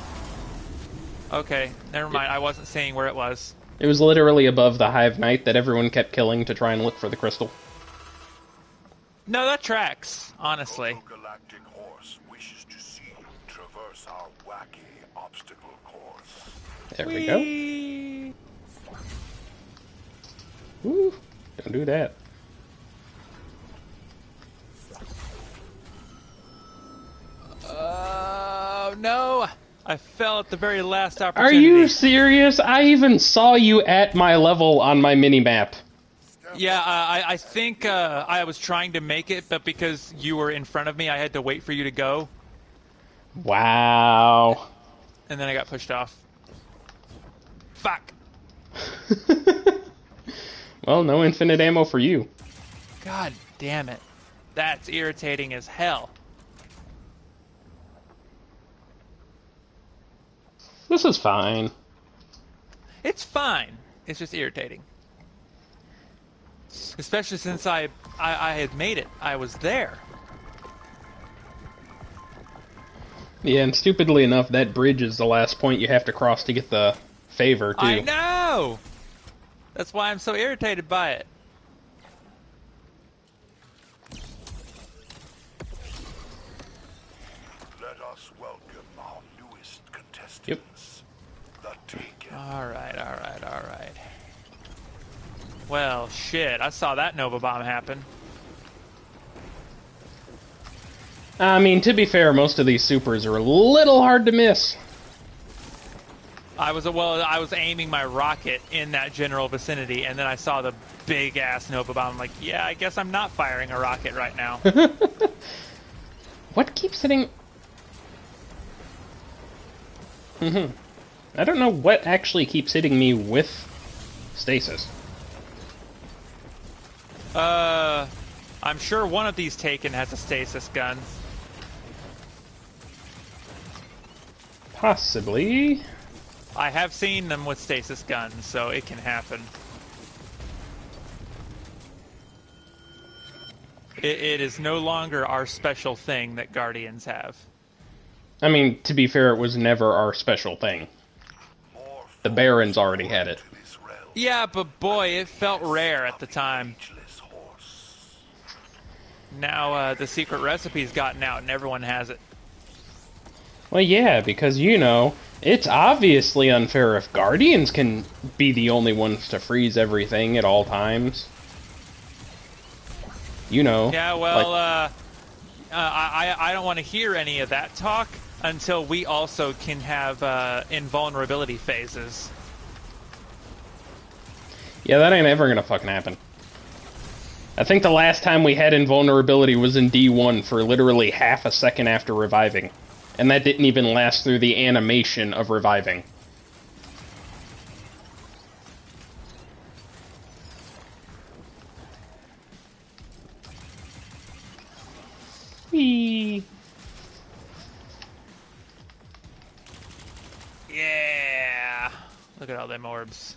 Speaker 1: Okay, never mind, I wasn't seeing where it was.
Speaker 2: It was literally above the Hive Knight that everyone kept killing to try and look for the crystal.
Speaker 1: No, that tracks, honestly.
Speaker 3: Galactic horse wishes to see you traverse our wacky obstacle course.
Speaker 2: There we go.
Speaker 1: Whee!
Speaker 2: Woo, don't do that.
Speaker 1: Oh, no! I fell at the very last
Speaker 2: Are
Speaker 1: opportunity.
Speaker 2: you serious? I even saw you at my level on my mini-map.
Speaker 1: Yeah, I think I was trying to make it, but because you were in front of me, I had to wait for you to go,
Speaker 2: Wow.
Speaker 1: and then I got pushed off. Fuck!
Speaker 2: Well, no infinite ammo for you.
Speaker 1: God damn it. That's irritating as hell.
Speaker 2: This is fine.
Speaker 1: It's fine. It's just irritating. Especially since I had made it. I was there.
Speaker 2: Yeah, and stupidly enough, that bridge is the last point you have to cross to get the favor, too.
Speaker 1: I know! That's why I'm so irritated by it.
Speaker 3: Let us welcome our newest contestants. The Taken.
Speaker 1: Alright. Well, shit, I saw that Nova Bomb happen.
Speaker 2: I mean, to be fair, most of these supers are a little hard to miss.
Speaker 1: I was aiming my rocket in that general vicinity, and then I saw the big-ass Nova Bomb. I'm like, yeah, I guess I'm not firing a rocket right now.
Speaker 2: What keeps hitting... I don't know what actually keeps hitting me with stasis.
Speaker 1: I'm sure one of these Taken has a stasis gun.
Speaker 2: Possibly.
Speaker 1: I have seen them with stasis guns, so it can happen. It is no longer our special thing that Guardians have.
Speaker 2: I mean, to be fair, it was never our special thing. The Barons already had it.
Speaker 1: Yeah, but boy, it felt rare at the time. Now the secret recipe's gotten out and everyone has it.
Speaker 2: Well, yeah, because, you know, it's obviously unfair if Guardians can be the only ones to freeze everything at all times. You know.
Speaker 1: Yeah, well,
Speaker 2: like,
Speaker 1: I don't want to hear any of that talk until we also can have invulnerability phases.
Speaker 2: yeah, that ain't ever gonna fucking happen. I think the last time we had invulnerability was in D1 for literally half a second after reviving. And that didn't even last through the animation of reviving. Whee!
Speaker 1: Yeah! Look at all them orbs.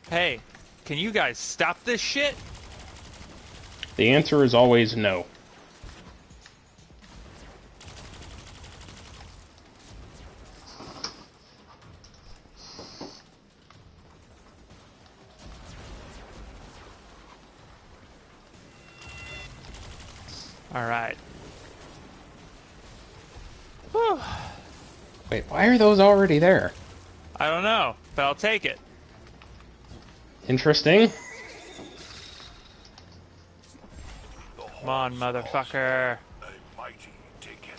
Speaker 1: Hey, can you guys stop this shit?
Speaker 2: The answer is always no.
Speaker 1: Alright.
Speaker 2: Wait, why are those already there?
Speaker 1: I don't know, but I'll take it.
Speaker 2: Interesting.
Speaker 1: Come on, motherfucker.
Speaker 3: A mighty taken.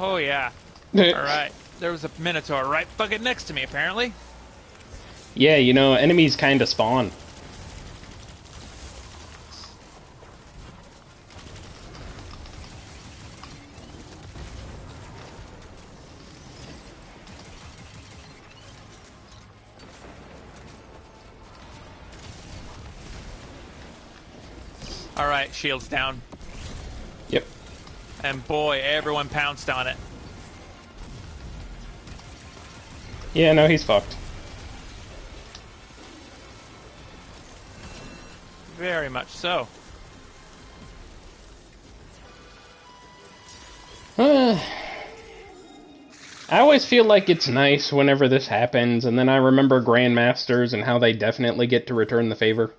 Speaker 1: Oh, yeah. Alright. There was a Minotaur right fucking next to me, apparently.
Speaker 2: Yeah, you know, enemies kinda spawn.
Speaker 1: Alright, shield's down.
Speaker 2: Yep.
Speaker 1: And boy, everyone pounced on it.
Speaker 2: Yeah, no, he's fucked.
Speaker 1: Very much so.
Speaker 2: I always feel like it's nice whenever this happens, and then I remember Grandmasters and how they definitely get to return the favor.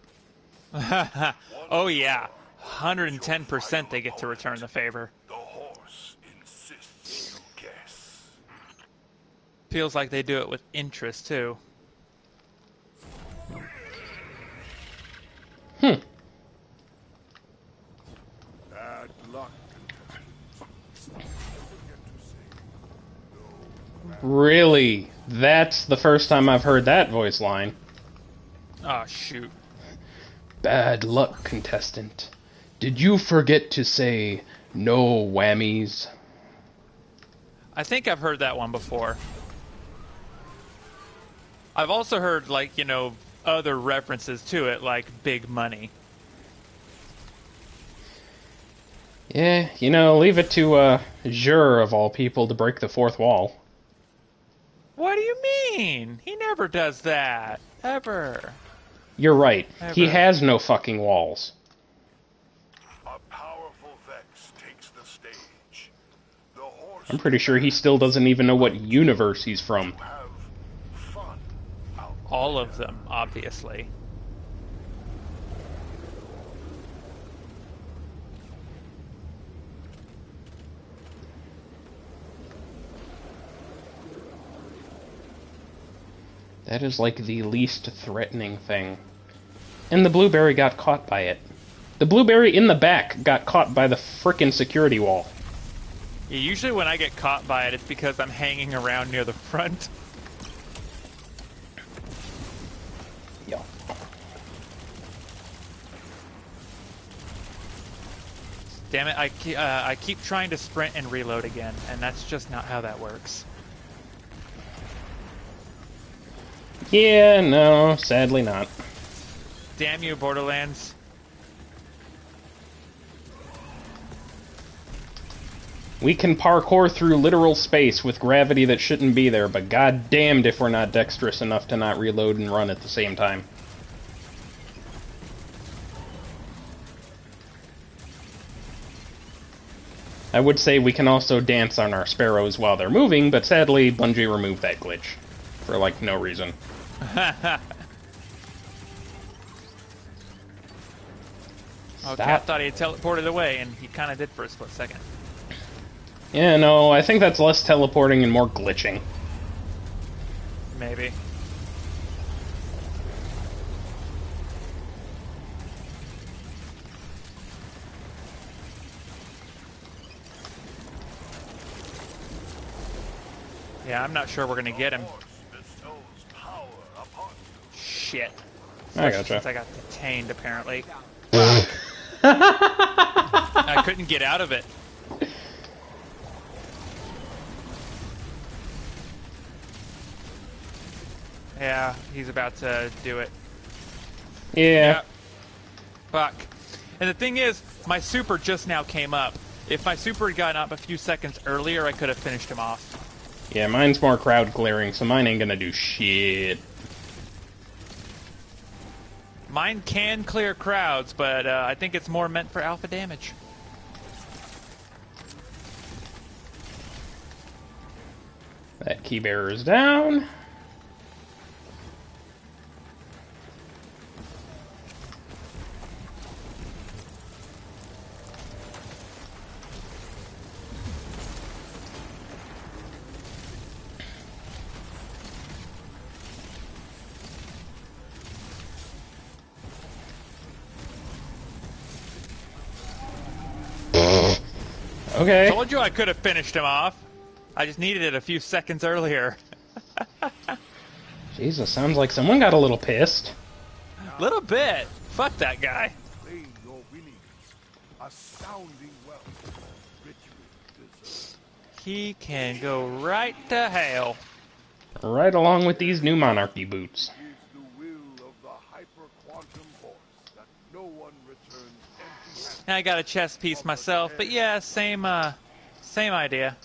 Speaker 1: Oh yeah, 110% they get to return the favor.
Speaker 3: The horse insists you guess.
Speaker 1: Feels like they do it with interest too.
Speaker 3: Bad luck.
Speaker 2: Really? That's the first time I've heard that voice line.
Speaker 1: Oh shoot.
Speaker 2: Bad luck, contestant. Did you forget to say no whammies?
Speaker 1: I think I've heard that one before. I've also heard, like, you know, other references to it, like big money.
Speaker 2: Yeah, you know, leave it to, Jur, of all people, to break the fourth wall.
Speaker 1: What do you mean? He never does that. Ever.
Speaker 2: You're right. He
Speaker 1: Ever.
Speaker 2: has no fucking walls.
Speaker 3: A powerful Vex takes the stage. The horse
Speaker 2: I'm pretty sure he still doesn't even know what universe he's from.
Speaker 3: have fun out
Speaker 1: All of them, obviously.
Speaker 2: That is like the least threatening thing. And the blueberry got caught by it. The blueberry in the back got caught by the frickin' security wall.
Speaker 1: Yeah, usually when I get caught by it, it's because I'm hanging around near the front.
Speaker 2: Yeah.
Speaker 1: Damn it, I keep trying to sprint and reload again, and that's just not how that works.
Speaker 2: Yeah, no, sadly not.
Speaker 1: Damn you, Borderlands.
Speaker 2: We can parkour through literal space with gravity that shouldn't be there, but god damned if we're not dexterous enough to not reload and run at the same time. I would say we can also dance on our sparrows while they're moving, but sadly, Bungie removed that glitch. For, like, no reason.
Speaker 1: Okay, I thought he had teleported away, and he kind of did for a split second.
Speaker 2: Yeah, no, I think that's less teleporting and more glitching.
Speaker 1: Maybe. Yeah, I'm not sure we're gonna get him. Shit.
Speaker 2: I gotcha.
Speaker 1: Since I got detained, apparently. I couldn't get out of it. Yeah, he's about to do it.
Speaker 2: Yeah.
Speaker 1: Fuck. And the thing is, my super just now came up. If my super had gotten up a few seconds earlier, I could have finished him off.
Speaker 2: Yeah, mine's more crowd clearing, so mine ain't gonna do shit.
Speaker 1: Mine can clear crowds, but I think it's more meant for alpha damage.
Speaker 2: That key bearer is down. Okay.
Speaker 1: Told you I could have finished him off. I just needed it a few seconds earlier.
Speaker 2: Jesus, sounds like someone got a little pissed.
Speaker 1: Little bit. Fuck that guy.
Speaker 3: Claim your winnings. Astounding wealth. Ritual deserts.
Speaker 1: He can go right to hell.
Speaker 2: Right along with these new monarchy boots.
Speaker 3: Is the will of the hyper-quantum force that no one returns empty-handed.
Speaker 1: I got a chess piece myself, but yeah, same idea.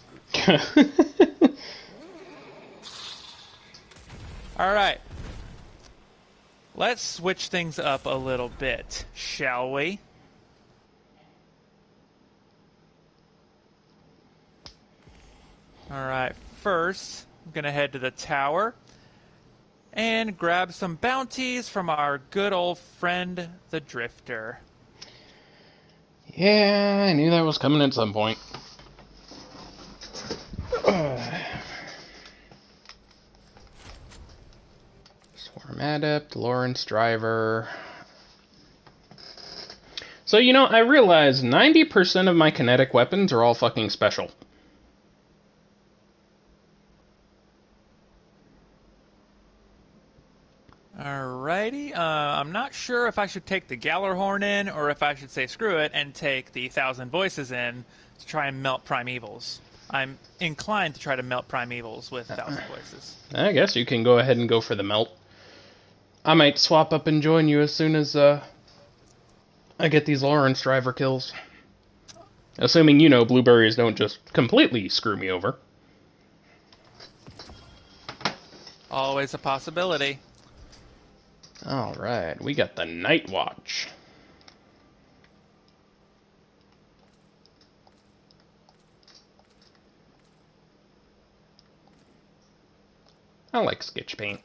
Speaker 1: Alright. Let's switch things up a little bit, shall we? Alright, first, I'm gonna head to the tower and grab some bounties from our good old friend, the Drifter.
Speaker 2: Yeah, I knew that was coming at some point. Swarm Adept, Lawrence Driver. So, you know, I realize 90% of my kinetic weapons are all fucking special.
Speaker 1: Alrighty, I'm not sure if I should take the Gallarhorn in, or if I should say screw it and take the Thousand Voices in to try and melt Primevals. I'm inclined to try to melt Primevals with Thousand Voices.
Speaker 2: I guess you can go ahead and go for the melt. I might swap up and join you as soon as I get these Lawrence Driver kills. Assuming, you know, blueberries don't just completely screw me over.
Speaker 1: Always a possibility.
Speaker 2: Alright, we got the Night Watch. I like sketch paint.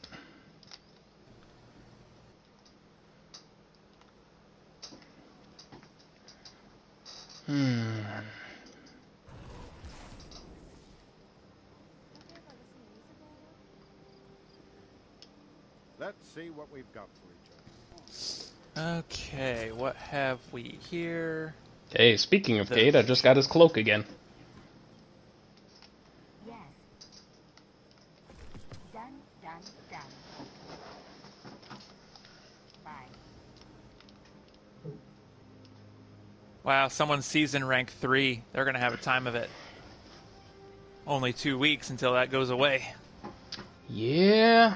Speaker 4: Let's see what we've got for each other.
Speaker 1: Okay, what have we here?
Speaker 2: Hey, speaking of Kate, I just got his cloak again.
Speaker 5: Yes. Done, done, done. Bye.
Speaker 1: Wow, someone's season rank 3. They're gonna have a time of it. Only 2 weeks until that goes away.
Speaker 2: Yeah.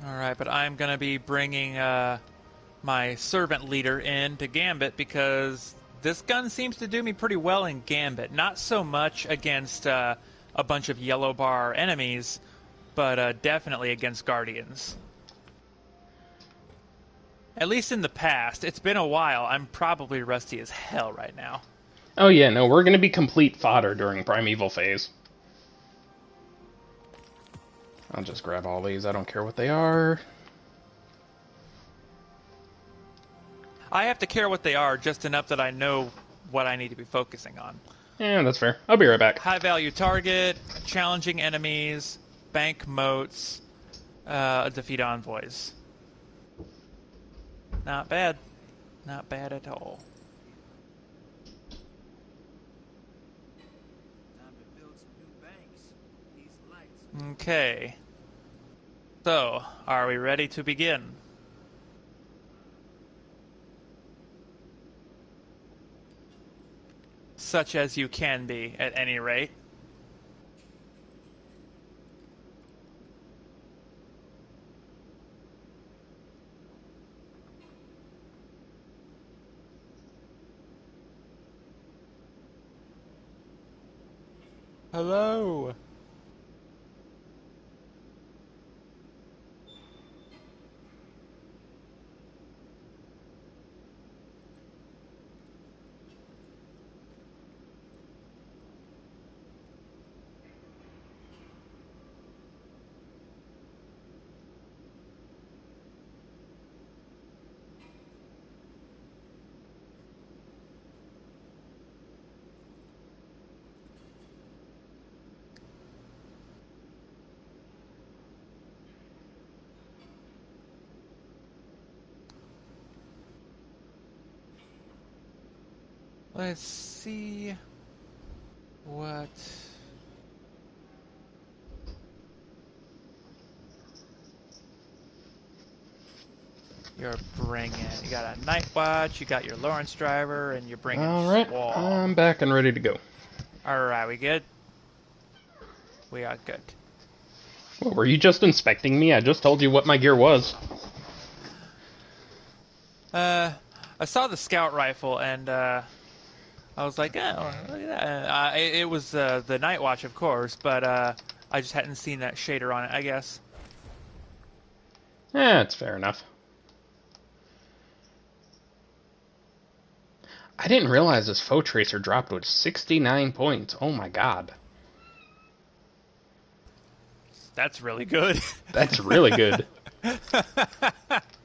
Speaker 1: Alright, but I'm going to be bringing my servant leader in to Gambit because this gun seems to do me pretty well in Gambit. Not so much against a bunch of yellow bar enemies, but definitely against Guardians. At least in the past. It's been a while. I'm probably rusty as hell right now.
Speaker 2: Oh yeah, no, we're gonna be complete fodder during Primeval phase. I'll just grab all these, I don't care what they are.
Speaker 1: I have to care what they are just enough that I know what I need to be focusing on.
Speaker 2: Yeah, that's fair. I'll be right back.
Speaker 1: High value target, challenging enemies, bank moats, defeat envoys. Not bad. Not bad at all.
Speaker 4: Time to build some new banks. These lights.
Speaker 1: Okay. So, are we ready to begin? Such as you can be, at any rate. Hello. Let's see what you're bringing. You got a Night Watch, you got your Lawrence Driver, and you're bringing
Speaker 2: Alright,
Speaker 1: Squall.
Speaker 2: I'm back and ready to go.
Speaker 1: Alright, we good? We are good.
Speaker 2: Well, were you just inspecting me? I just told you what my gear was.
Speaker 1: I saw the scout rifle and I was like, oh, look at that. It was the Night Watch, of course, but I just hadn't seen that shader on it, I guess.
Speaker 2: It's fair enough. I didn't realize this Foe Tracer dropped with 69 points. Oh my god.
Speaker 1: That's really good.
Speaker 2: That's really good.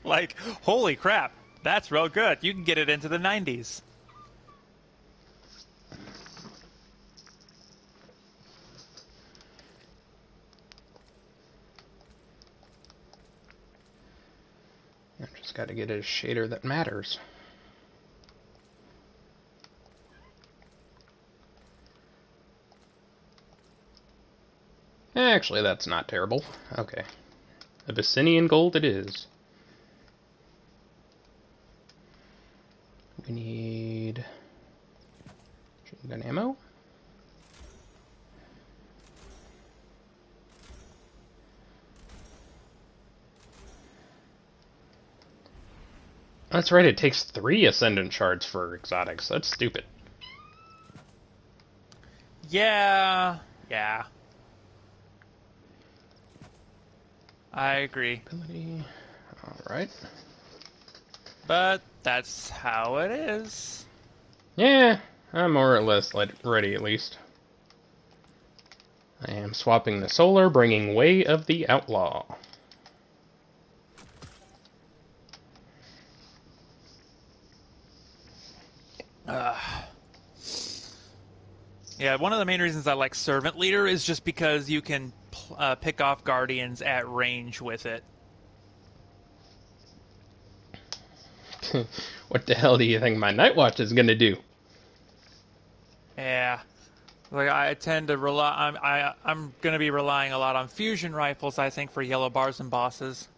Speaker 1: Like, holy crap. That's real good. You can get it into the 90s.
Speaker 2: I just gotta get a shader that matters. Actually, that's not terrible. Okay. Abyssinian gold it is. We need machine gun ammo. That's right, it takes 3 Ascendant Shards for exotics. That's stupid.
Speaker 1: Yeah. I agree.
Speaker 2: Ability. Alright.
Speaker 1: But that's how it is.
Speaker 2: Yeah, I'm more or less ready at least. I am swapping the solar, bringing Way of the Outlaw.
Speaker 1: Yeah, one of the main reasons I like Servant Leader is just because you can pick off Guardians at range with it.
Speaker 2: What the hell do you think my Night Watch is gonna do?
Speaker 1: Yeah. Like, I tend to rely... I'm going to be relying a lot on fusion rifles, I think, for yellow bars and bosses.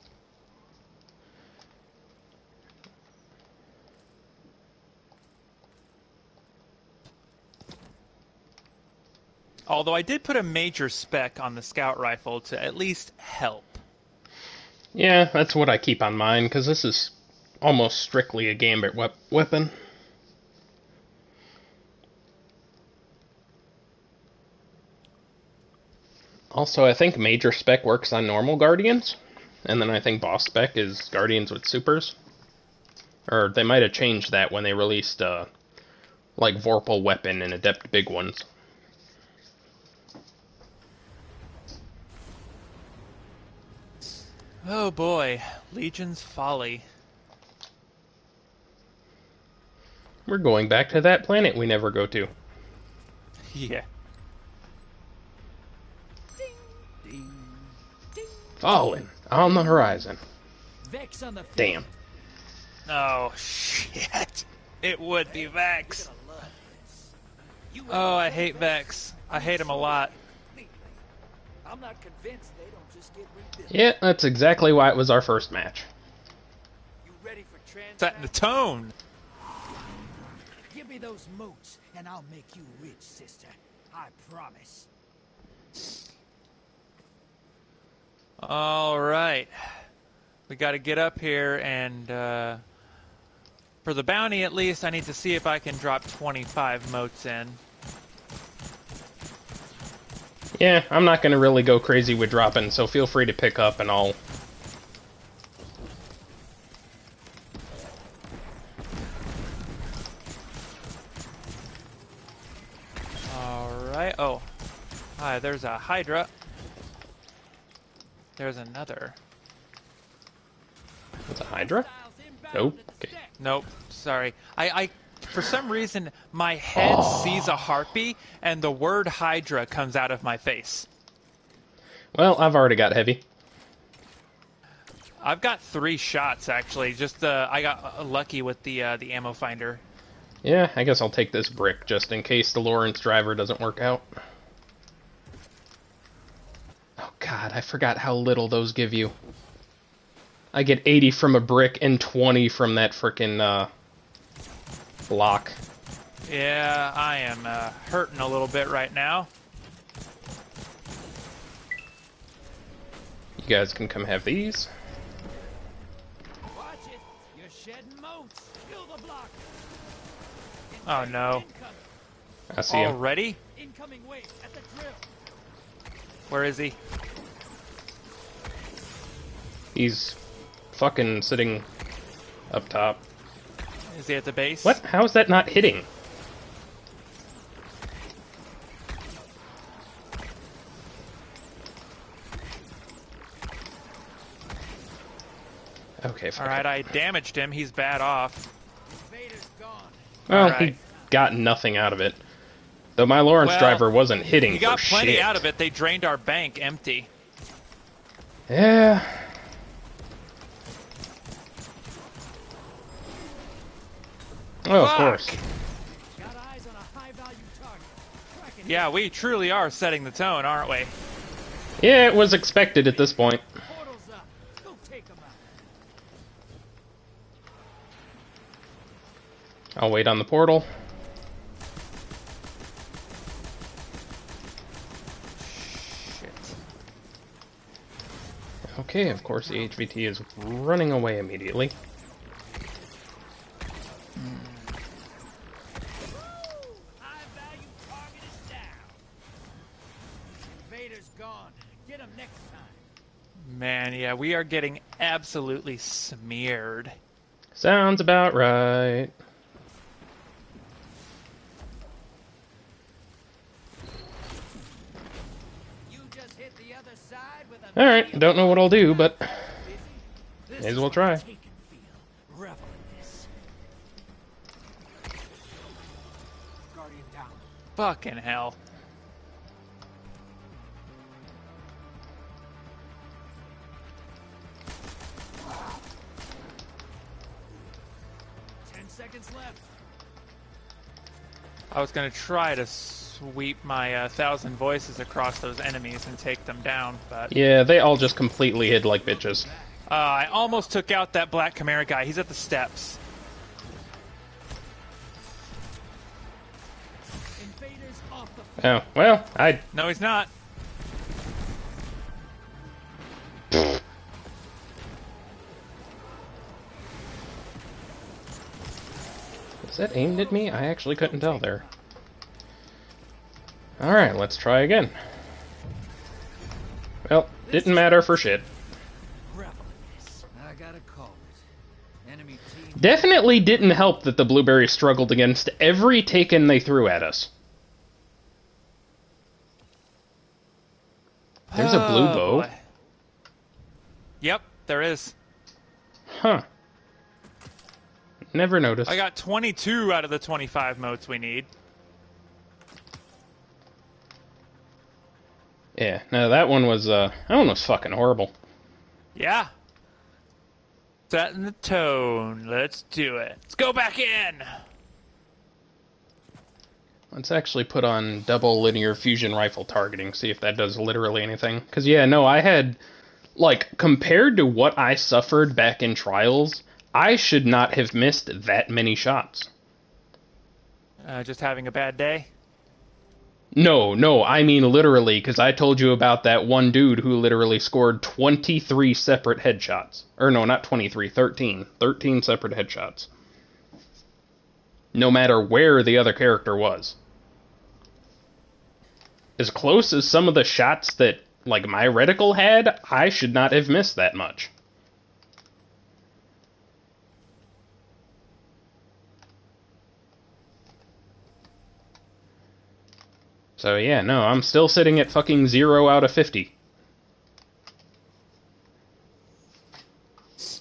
Speaker 1: Although I did put a major spec on the scout rifle to at least help.
Speaker 2: Yeah, that's what I keep on mine, because this is almost strictly a gambit weapon. Also, I think Major Spec works on normal Guardians, and then I think Boss Spec is Guardians with Supers. Or they might have changed that when they released, like, Vorpal Weapon and Adept Big Ones.
Speaker 1: Oh boy, Legion's Folly.
Speaker 2: We're going back to that planet we never go to.
Speaker 1: Yeah.
Speaker 2: Fallen on the horizon.
Speaker 6: Vex on the
Speaker 2: Damn.
Speaker 1: Oh, shit. It would be Vex. Oh, I hate Vex. I hate him a lot.
Speaker 6: I'm not convinced they don't just get rebuilt.
Speaker 2: Yeah, that's exactly why it was our first match.
Speaker 6: You ready for
Speaker 1: Setting the tone.
Speaker 6: Give me those moats, and I'll make you rich, sister. I promise.
Speaker 1: All right. We got to get up here and, for the bounty at least, I need to see if I can drop 25 moats in.
Speaker 2: Yeah, I'm not going to really go crazy with dropping, so feel free to pick up and I'll...
Speaker 1: Alright, oh. Hi, there's a Hydra. There's another.
Speaker 2: It's a Hydra? Nope. Okay.
Speaker 1: Nope, sorry. I for some reason, my head sees a harpy, and the word Hydra comes out of my face.
Speaker 2: Well, I've already got heavy.
Speaker 1: I've got 3 shots, actually. Just, I got lucky with the ammo finder.
Speaker 2: Yeah, I guess I'll take this brick, just in case the Lawrence driver doesn't work out. Oh god, I forgot how little those give you. I get 80 from a brick and 20 from that frickin', block.
Speaker 1: Yeah, I am hurting a little bit right now.
Speaker 2: You guys can come have these.
Speaker 6: Watch it. You're shedding moats. Fill the block.
Speaker 1: Oh no.
Speaker 2: I see him.
Speaker 1: Already?
Speaker 6: Incoming wave at the drill.
Speaker 1: Where is he?
Speaker 2: He's fucking sitting up top.
Speaker 1: Is he at the base?
Speaker 2: What? How is that not hitting? Okay, fuck
Speaker 1: Alright,
Speaker 2: it.
Speaker 1: I damaged him. He's bad off.
Speaker 6: Vader's gone.
Speaker 2: Well,
Speaker 1: Alright.
Speaker 2: he got nothing out of it. Though my Lawrence
Speaker 1: Well,
Speaker 2: driver wasn't hitting
Speaker 1: He got
Speaker 2: for
Speaker 1: plenty
Speaker 2: shit.
Speaker 1: out of it. They drained our bank empty.
Speaker 2: Yeah. Oh, of
Speaker 1: Fuck.
Speaker 2: course.
Speaker 6: Got eyes on a high-value target. Cracking
Speaker 1: Yeah, we truly are setting the tone, aren't we?
Speaker 2: Yeah, it was expected at this point.
Speaker 6: portals up. Go take them out.
Speaker 2: I'll wait on the portal.
Speaker 1: Shit.
Speaker 2: Okay, of course the HVT is running away immediately.
Speaker 6: High-value target is down. Vader's gone. Get him next time.
Speaker 1: Man, yeah, we are getting absolutely smeared.
Speaker 2: Sounds about right.
Speaker 6: You just hit the other side with a
Speaker 2: Alright, don't know what I'll do, but
Speaker 6: This
Speaker 2: may as
Speaker 6: is
Speaker 2: well
Speaker 6: what
Speaker 2: try.
Speaker 6: take and feel. Revel in this. Guardian down.
Speaker 1: Fucking hell.
Speaker 6: Seconds left.
Speaker 1: I was gonna try to sweep my 1,000 voices across those enemies and take them down, but
Speaker 2: yeah, they all just completely hid like bitches.
Speaker 1: I almost took out that Black Chimera guy. He's at the steps.
Speaker 6: Invaders off the
Speaker 2: Oh, well, I...
Speaker 1: No, he's not.
Speaker 2: Was that aimed at me? I actually couldn't tell there. Alright, let's try again. Didn't matter for shit.
Speaker 6: Revelings. I gotta call it. Enemy team.
Speaker 2: Definitely didn't help that the blueberries struggled against every taken they threw at us. There's a blue bow.
Speaker 1: Boy. Yep, there is.
Speaker 2: Huh. Never noticed.
Speaker 1: I got 22 out of the 25 motes we need.
Speaker 2: Yeah, no, that one was fucking horrible.
Speaker 1: Yeah. Setting the tone. Let's do it. Let's go back in.
Speaker 2: Let's actually put on double linear fusion rifle targeting, see if that does literally anything. Because, yeah, no, I had, like, compared to what I suffered back in Trials, I should not have missed that many shots.
Speaker 1: Just having a bad day?
Speaker 2: No, I mean literally, because I told you about that one dude who literally scored 23 separate headshots. Or no, not 23, 13. 13 separate headshots. No matter where the other character was. As close as some of the shots that, like, my reticle had, I should not have missed that much. So yeah, no, I'm still sitting at fucking 0 out of 50.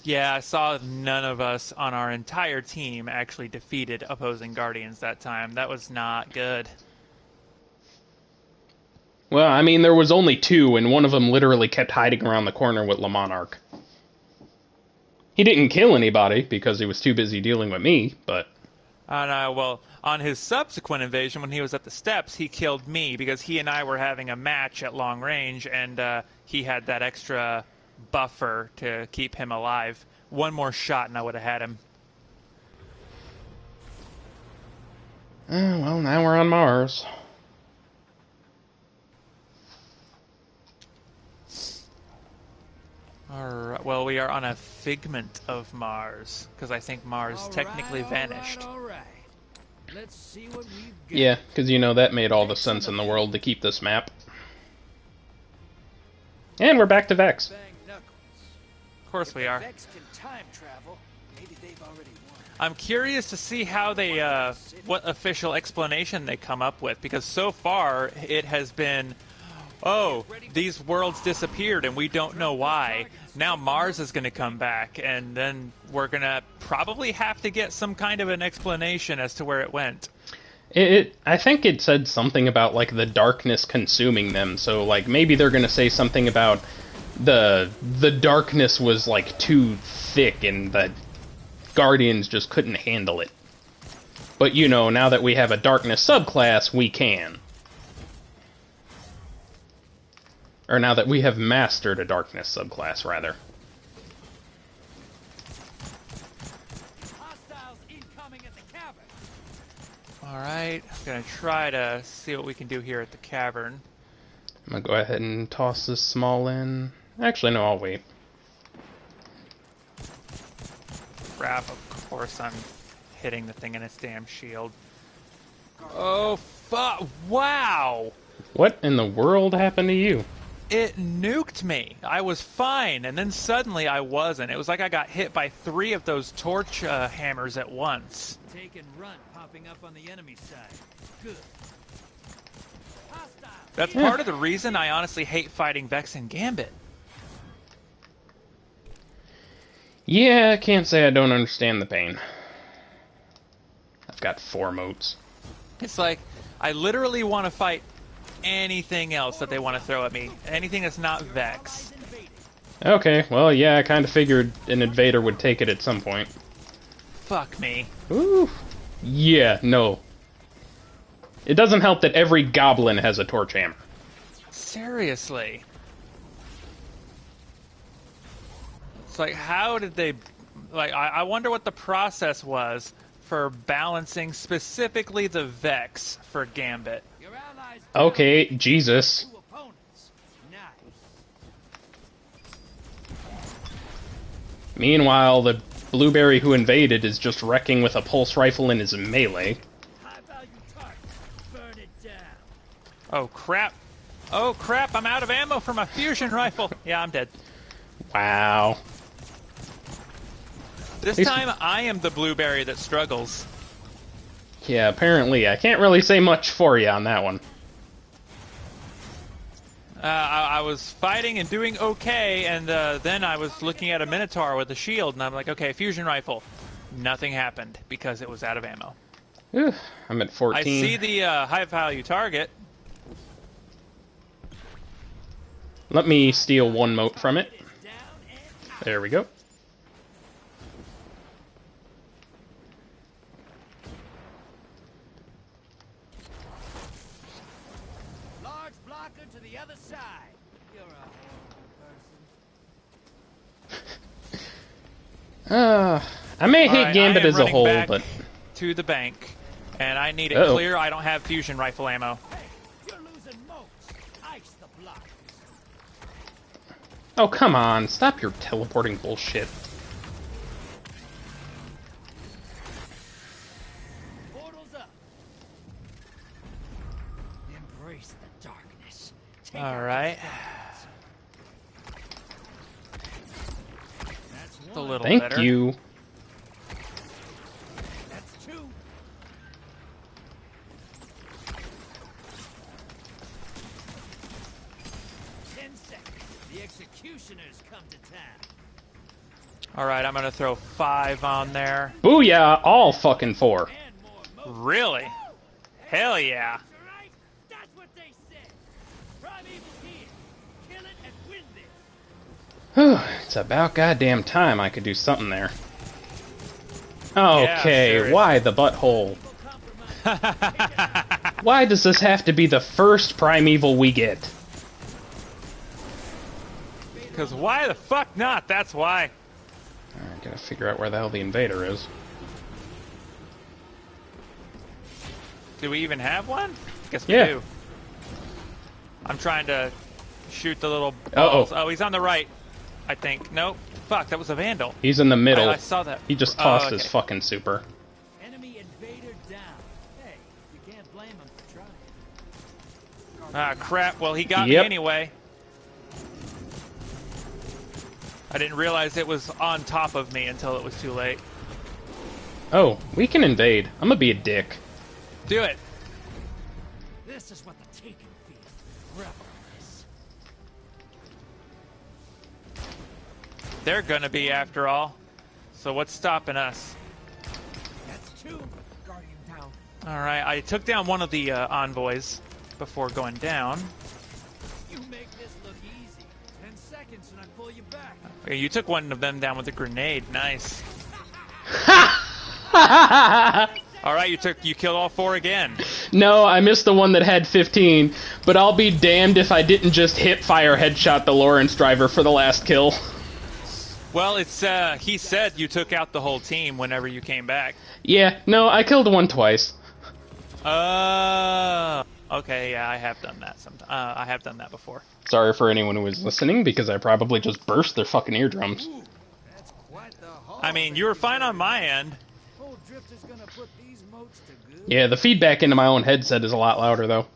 Speaker 1: Yeah, I saw none of us on our entire team actually defeated opposing Guardians that time. That was not good.
Speaker 2: Well, I mean, there was only 2, and one of them literally kept hiding around the corner with Le Monarch. He didn't kill anybody, because he was too busy dealing with me, but...
Speaker 1: Well, on his subsequent invasion, when he was at the steps, he killed me, because he and I were having a match at long range, and he had that extra buffer to keep him alive. One more shot and I would have had him.
Speaker 2: Well, now we're on Mars.
Speaker 1: Alright, well, we are on a figment of Mars, because I think Mars technically vanished.
Speaker 6: All right. Let's see what we've got.
Speaker 2: Yeah, because, you know, that made all the sense in the world to keep this map. And we're back to Vex.
Speaker 6: Bang knuckles.
Speaker 1: Of course we are.
Speaker 6: Vex can time travel. Maybe they've already won.
Speaker 1: I'm curious to see how they, what official explanation they come up with, because so far it has been, oh, these worlds disappeared and we don't know why. Now Mars is going to come back, and then we're going to probably have to get some kind of an explanation as to where it went.
Speaker 2: I think it said something about, like, the darkness consuming them, so, like, maybe they're going to say something about the darkness was, like, too thick and the Guardians just couldn't handle it. But, you know, now that we have a darkness subclass, we can. Or now that we have mastered a darkness subclass, rather.
Speaker 6: Hostiles incoming at the cavern.
Speaker 1: Alright, I'm going to try to see what we can do here at the cavern.
Speaker 2: I'm gonna go ahead and toss this small in. Actually, no, I'll wait.
Speaker 1: Crap, of course I'm hitting the thing in its damn shield. Oh, fuck! Wow!
Speaker 2: What in the world happened to you?
Speaker 1: It nuked me. I was fine, and then suddenly I wasn't. It was like I got hit by 3 of those torch hammers at once.
Speaker 6: Take and run popping up on the enemy side. Good. Hostile.
Speaker 1: That's part of the reason I honestly hate fighting Vex and Gambit.
Speaker 2: Yeah, I can't say I don't understand the pain. I've got 4 motes.
Speaker 1: It's like, I literally want to fight anything else that they want to throw at me. Anything that's not Vex.
Speaker 2: Okay, well, yeah, I kind of figured an invader would take it at some point.
Speaker 1: Fuck me.
Speaker 2: Ooh. Yeah, no. It doesn't help that every goblin has a torch hammer.
Speaker 1: Seriously. It's like, how did they... Like, I wonder what the process was for balancing specifically the Vex for Gambit.
Speaker 6: Your allies
Speaker 2: Okay, Jesus.
Speaker 6: 2 opponents. Nice.
Speaker 2: Meanwhile, the blueberry who invaded is just wrecking with a pulse rifle in his melee.
Speaker 6: High value target. Burn it down.
Speaker 1: Oh, crap. Oh crap, I'm out of ammo for my fusion rifle. Yeah, I'm dead.
Speaker 2: Wow.
Speaker 1: This time, I am the blueberry that struggles.
Speaker 2: Yeah, apparently. I can't really say much for you on that one.
Speaker 1: I was fighting and doing okay, and then I was looking at a Minotaur with a shield, and I'm like, okay, fusion rifle. Nothing happened, because it was out of ammo.
Speaker 2: Whew, I'm at 14.
Speaker 1: I see the high-value target.
Speaker 2: Let me steal one mote from it. There we go.
Speaker 6: Large blocker to the other side. You're a horrible person.
Speaker 2: I may hate
Speaker 1: Alright,
Speaker 2: Gambit
Speaker 1: I am
Speaker 2: as a
Speaker 1: running
Speaker 2: whole,
Speaker 1: back
Speaker 2: but...
Speaker 1: to the bank, and I need it
Speaker 2: Uh-oh.
Speaker 1: clear. I don't have fusion rifle ammo.
Speaker 6: Hey, you're losing motes. Ice the block.
Speaker 2: Oh, come on. Stop your teleporting bullshit.
Speaker 6: Portals up. Embrace the darkness. Take
Speaker 1: All
Speaker 6: out
Speaker 1: right.
Speaker 6: That's
Speaker 1: It's a
Speaker 6: one.
Speaker 1: little
Speaker 2: Thank
Speaker 1: better.
Speaker 2: you.
Speaker 6: That's two. The executioners come to town.
Speaker 1: All right, I'm gonna throw 5 on there.
Speaker 2: Booyah, all fucking 4.
Speaker 6: And more motes.
Speaker 1: Really? Hell yeah!
Speaker 6: All right? That's what they said. Primeval's here. Kill it and win this.
Speaker 2: Whew, it's about goddamn time I could do something there. Okay,
Speaker 1: serious.
Speaker 2: why the butthole? Why does this have to be the first primeval we get?
Speaker 1: Because why the fuck not? That's why.
Speaker 2: I gotta figure out where the hell the invader is.
Speaker 1: Do we even have one? Guess we
Speaker 2: Yeah.
Speaker 1: do. I'm trying to shoot the little
Speaker 2: Uh-oh.
Speaker 1: balls. Oh, he's on the right, I think. Nope. Fuck, that was a vandal.
Speaker 2: He's in the middle.
Speaker 1: I saw that.
Speaker 2: He just
Speaker 1: Oh,
Speaker 2: tossed his
Speaker 1: okay.
Speaker 2: fucking super.
Speaker 6: Enemy invader down. Hey, you can't blame him for trying.
Speaker 1: Ah, crap. Well, he got me
Speaker 2: Yep.
Speaker 1: anyway. I didn't realize it was on top of me until it was too late.
Speaker 2: Oh, we can invade. I'm gonna be a dick.
Speaker 1: Do it.
Speaker 6: This is what the taken feels. Revelries.
Speaker 1: They're gonna be after all. So what's stopping us?
Speaker 6: That's two. Guardian down.
Speaker 1: All right, I took down one of the envoys before going down.
Speaker 6: You make this look easy. 10 seconds and I pull you back.
Speaker 1: Okay, you took one of them down with a grenade. Nice. All right, you killed all 4 again.
Speaker 2: No, I missed the one that had 15, but I'll be damned if I didn't just hip fire headshot the Lawrence driver for the last kill.
Speaker 1: Well, it's he said you took out the whole team whenever you came back.
Speaker 2: Yeah, no, I killed one twice.
Speaker 1: Okay, yeah, I have done that I have done that before.
Speaker 2: Sorry for anyone who was listening, because I probably just burst their fucking eardrums.
Speaker 6: That's quite the haul.
Speaker 1: I mean, you were fine on my end.
Speaker 6: Old Drifter's gonna put these motes to good.
Speaker 2: Yeah, the feedback into my own headset is a lot louder, though.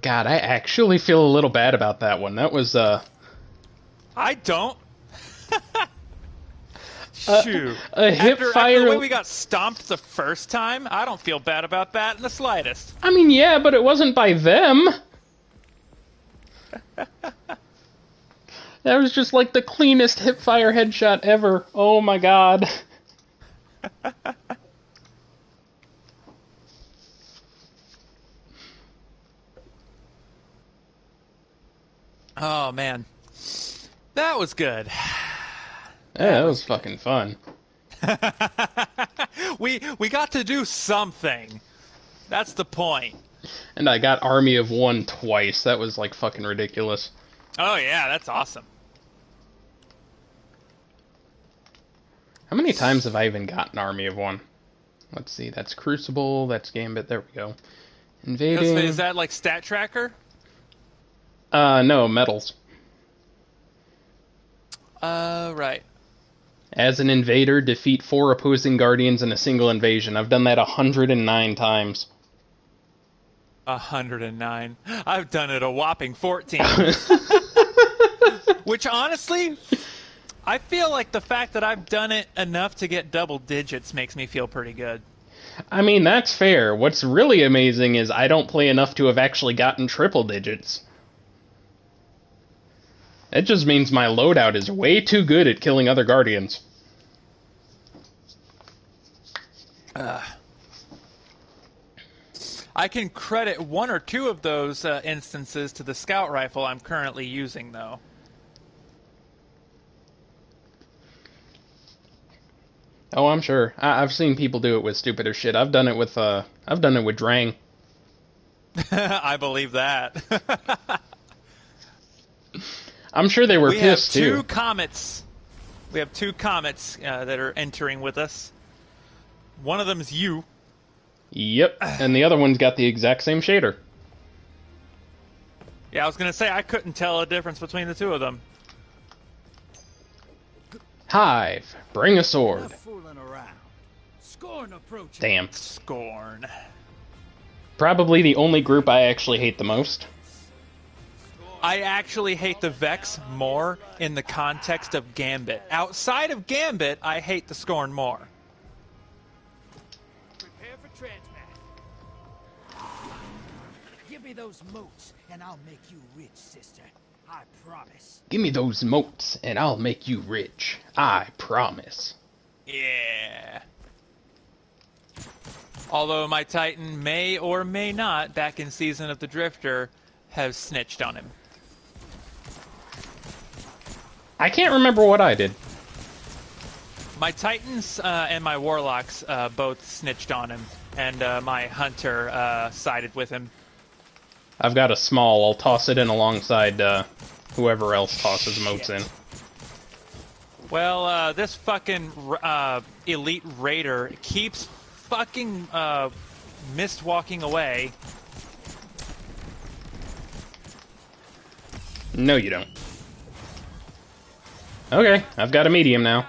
Speaker 2: God, I actually feel a little bad about that one. That was,
Speaker 1: I don't. Shoot.
Speaker 2: a hip
Speaker 1: After
Speaker 2: fire...
Speaker 1: the way we got stomped the first time, I don't feel bad about that in the slightest.
Speaker 2: I mean, yeah, but it wasn't by them. That was just like the cleanest hip fire headshot ever. Oh my god.
Speaker 1: Oh, man. That was good.
Speaker 2: Yeah, that was fucking fun.
Speaker 1: We got to do something. That's the point.
Speaker 2: And I got Army of One twice. That was like fucking ridiculous.
Speaker 1: Oh, yeah, that's awesome.
Speaker 2: How many times have I even gotten Army of One? Let's see, that's Crucible, that's Gambit, there we go. Invading...
Speaker 1: Is that like stat tracker?
Speaker 2: No, medals.
Speaker 1: Right.
Speaker 2: As an invader, defeat 4 opposing guardians in a single invasion. I've done that 109 times.
Speaker 1: 109. I've done it a whopping 14. Which, honestly, I feel like the fact that I've done it enough to get double digits makes me feel pretty good.
Speaker 2: I mean, that's fair. What's really amazing is I don't play enough to have actually gotten triple digits. It just means my loadout is way too good at killing other Guardians.
Speaker 1: I can credit one or two of those instances to the scout rifle I'm currently using, though.
Speaker 2: Oh, I'm sure. I've seen people do it with stupider shit. I've done it with Drang.
Speaker 1: I believe that.
Speaker 2: I'm sure they were pissed
Speaker 1: We have
Speaker 2: too.
Speaker 1: two comets. We have two comets that are entering with us. One of them is you.
Speaker 2: Yep, and the other one's got the exact same shader.
Speaker 1: Yeah, I was gonna say I couldn't tell a difference between the two of them.
Speaker 2: Hive, bring a sword.
Speaker 6: Enough fooling around. Scorn approaching.
Speaker 2: Damn.
Speaker 1: Scorn.
Speaker 2: Probably the only group I actually hate the most.
Speaker 1: I actually hate the Vex more in the context of Gambit. Outside of Gambit, I hate the Scorn more.
Speaker 6: Prepare for transmat. Give me those moats, and I'll make you rich, sister. I promise.
Speaker 2: Give me those moats, and I'll make you rich. I promise.
Speaker 1: Yeah. Although my Titan may or may not, back in Season of the Drifter, have snitched on him.
Speaker 2: I can't remember what I did.
Speaker 1: My Titans and my Warlocks both snitched on him, and my Hunter sided with him.
Speaker 2: I've got a small. I'll toss it in alongside whoever else tosses moats in.
Speaker 1: Well, this fucking elite raider keeps fucking mist walking away.
Speaker 2: No, you don't. Okay, I've got a medium now.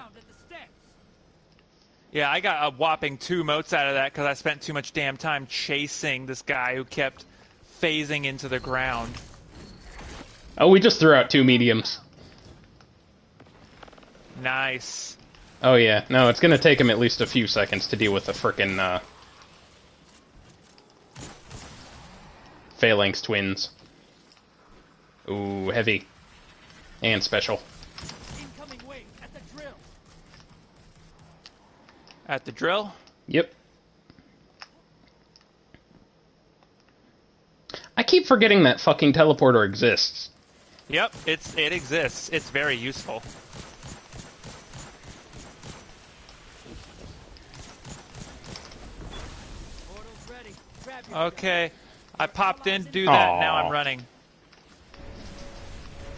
Speaker 1: Yeah, I got a whopping 2 moats out of that because I spent too much damn time chasing this guy who kept phasing into the ground.
Speaker 2: Oh, we just threw out 2 mediums.
Speaker 1: Nice.
Speaker 2: Oh yeah, no, it's gonna take him at least a few seconds to deal with the frickin' Phalanx twins. Ooh, heavy. And special.
Speaker 6: Incoming wave at the drill.
Speaker 1: At the drill?
Speaker 2: Yep. I keep forgetting that fucking teleporter exists.
Speaker 1: Yep, it exists. It's very useful.
Speaker 6: Portal's ready. Grab your
Speaker 1: Okay, I popped in to do that,
Speaker 2: Aw.
Speaker 1: now I'm running.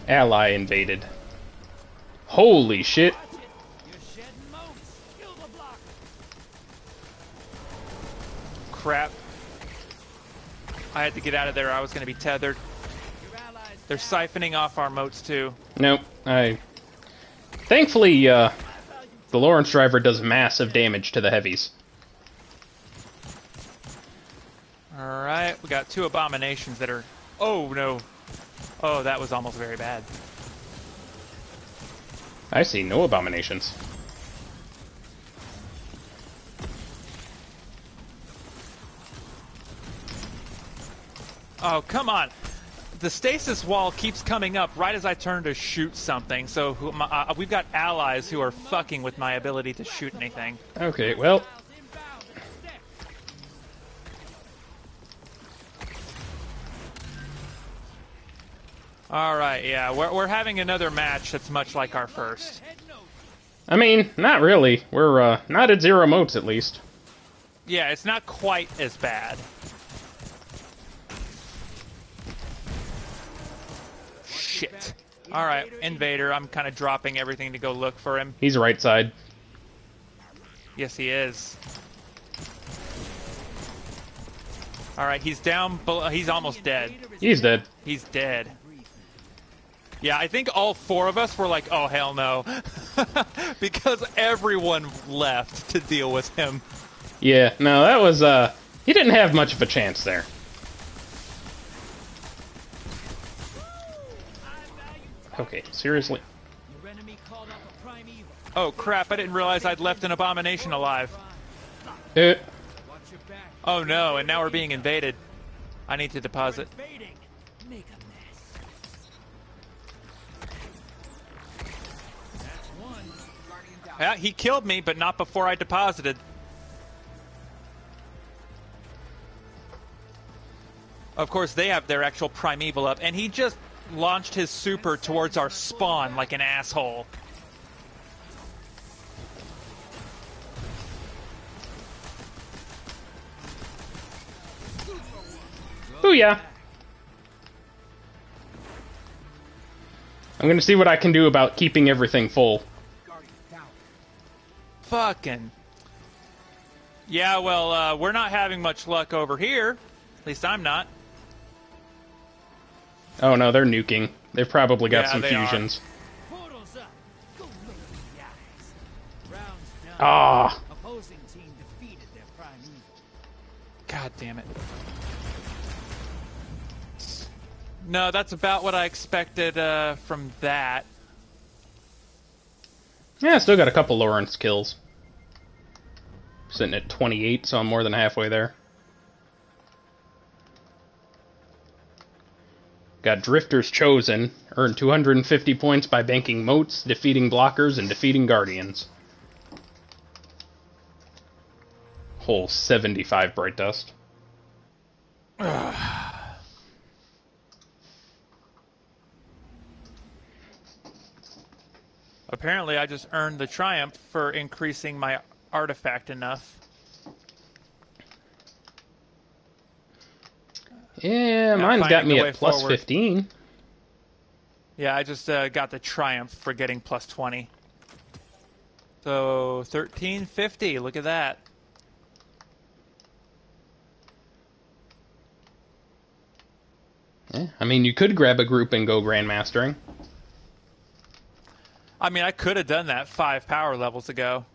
Speaker 2: Ally invaded. Holy shit.
Speaker 6: Watch it. You're shedding moats. Kill the block.
Speaker 1: Crap. I had to get out of there, I was going to be tethered.
Speaker 6: Your allies
Speaker 1: They're siphoning off our moats too.
Speaker 2: Nope, Thankfully, the Lawrence driver does massive damage to the heavies.
Speaker 1: Alright, we got 2 abominations that are... Oh, no. Oh, that was almost very bad.
Speaker 2: I see no abominations.
Speaker 1: Oh, come on. The stasis wall keeps coming up right as I turn to shoot something, so we've got allies who are fucking with my ability to shoot anything.
Speaker 2: Okay, well,
Speaker 6: inbound. Step.
Speaker 1: Alright, yeah, we're having another match that's much like our first.
Speaker 6: Head nose.
Speaker 2: I mean, not really. We're, not at 0 moats, at least.
Speaker 1: Yeah, it's not quite as bad. Shit. Alright, Invader, I'm kind of dropping everything to go look for him.
Speaker 2: He's right side.
Speaker 1: Yes, he is. Alright, he's down below. He's almost dead.
Speaker 2: He's dead.
Speaker 1: He's dead. Yeah, I think all 4 of us were like, oh, hell no. Because everyone left to deal with him.
Speaker 2: Yeah, no, that was, he didn't have much of a chance there. Okay, seriously.
Speaker 6: Your enemy called up a primeval.
Speaker 1: Oh crap, I didn't realize I'd left an abomination alive.
Speaker 6: Watch your back.
Speaker 1: Oh no, and now we're being invaded. I need to deposit.
Speaker 6: Invading. Make a mess. That's one.
Speaker 1: Yeah, he killed me, but not before I deposited. Of course, they have their actual primeval up, and he just launched his super towards our spawn like an asshole.
Speaker 2: Booyah! I'm gonna see what I can do about keeping everything full.
Speaker 1: Fucking. Yeah, well, we're not having much luck over here. At least I'm not.
Speaker 2: Oh no, they're nuking. They've probably got
Speaker 1: Yeah,
Speaker 2: some
Speaker 1: they are.
Speaker 2: fusions.
Speaker 6: Portals up. Go look in the eyes. Rounds done.
Speaker 2: Ah,
Speaker 6: Opposing team defeated their primeval.
Speaker 1: God damn it. No, that's about what I expected from that.
Speaker 2: yeah, still got a couple Lawrence kills. Sitting at 28, so I'm more than halfway there. Got Drifters Chosen. Earned 250 points by banking moats, defeating blockers, and defeating guardians. Whole 75 Bright Dust.
Speaker 1: Apparently, I just earned the triumph for increasing my artifact enough.
Speaker 2: Yeah, mine's got
Speaker 1: finding
Speaker 2: me
Speaker 1: the way
Speaker 2: at plus
Speaker 1: forward.
Speaker 2: 15.
Speaker 1: Yeah, I just got the triumph for getting plus 20. So, 1350, look at that.
Speaker 2: Yeah, I mean, you could grab a group and go Grandmastering.
Speaker 1: I mean, I could have done that 5 power levels ago.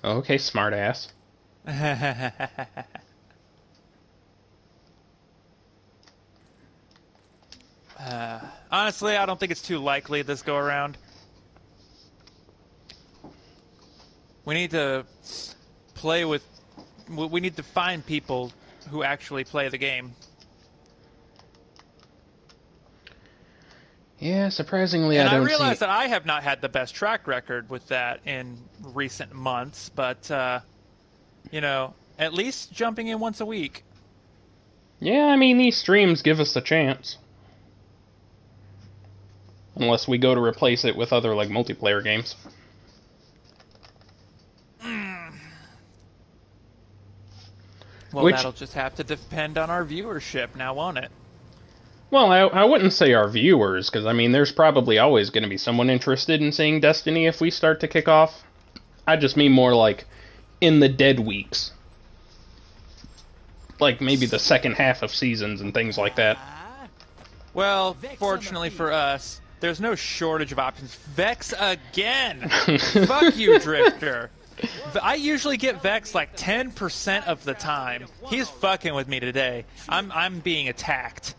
Speaker 2: Okay, smartass.
Speaker 1: Honestly, I don't think it's too likely this go around. We need to play with... We need to find people who actually play the game.
Speaker 2: Yeah, surprisingly,
Speaker 1: And
Speaker 2: I
Speaker 1: I
Speaker 2: don't
Speaker 1: realize
Speaker 2: see...
Speaker 1: that I have not had the best track record with that in recent months, but, you know, at least jumping in once a week.
Speaker 2: Yeah, I mean, these streams give us a chance. Unless we go to replace it with other, like, multiplayer games.
Speaker 1: Well,
Speaker 2: Which-
Speaker 1: that'll just have to depend on our viewership now, won't it?
Speaker 2: Well, I wouldn't say our viewers, because, I mean, there's probably always going to be someone interested in seeing Destiny if we start to kick off. I just mean more like in the dead weeks. Like maybe the second half of seasons and things like that.
Speaker 1: Well, fortunately for us, there's no shortage of options. Vex again! Fuck you, Drifter! I usually get Vex like 10% of the time. He's fucking with me today. I'm being attacked.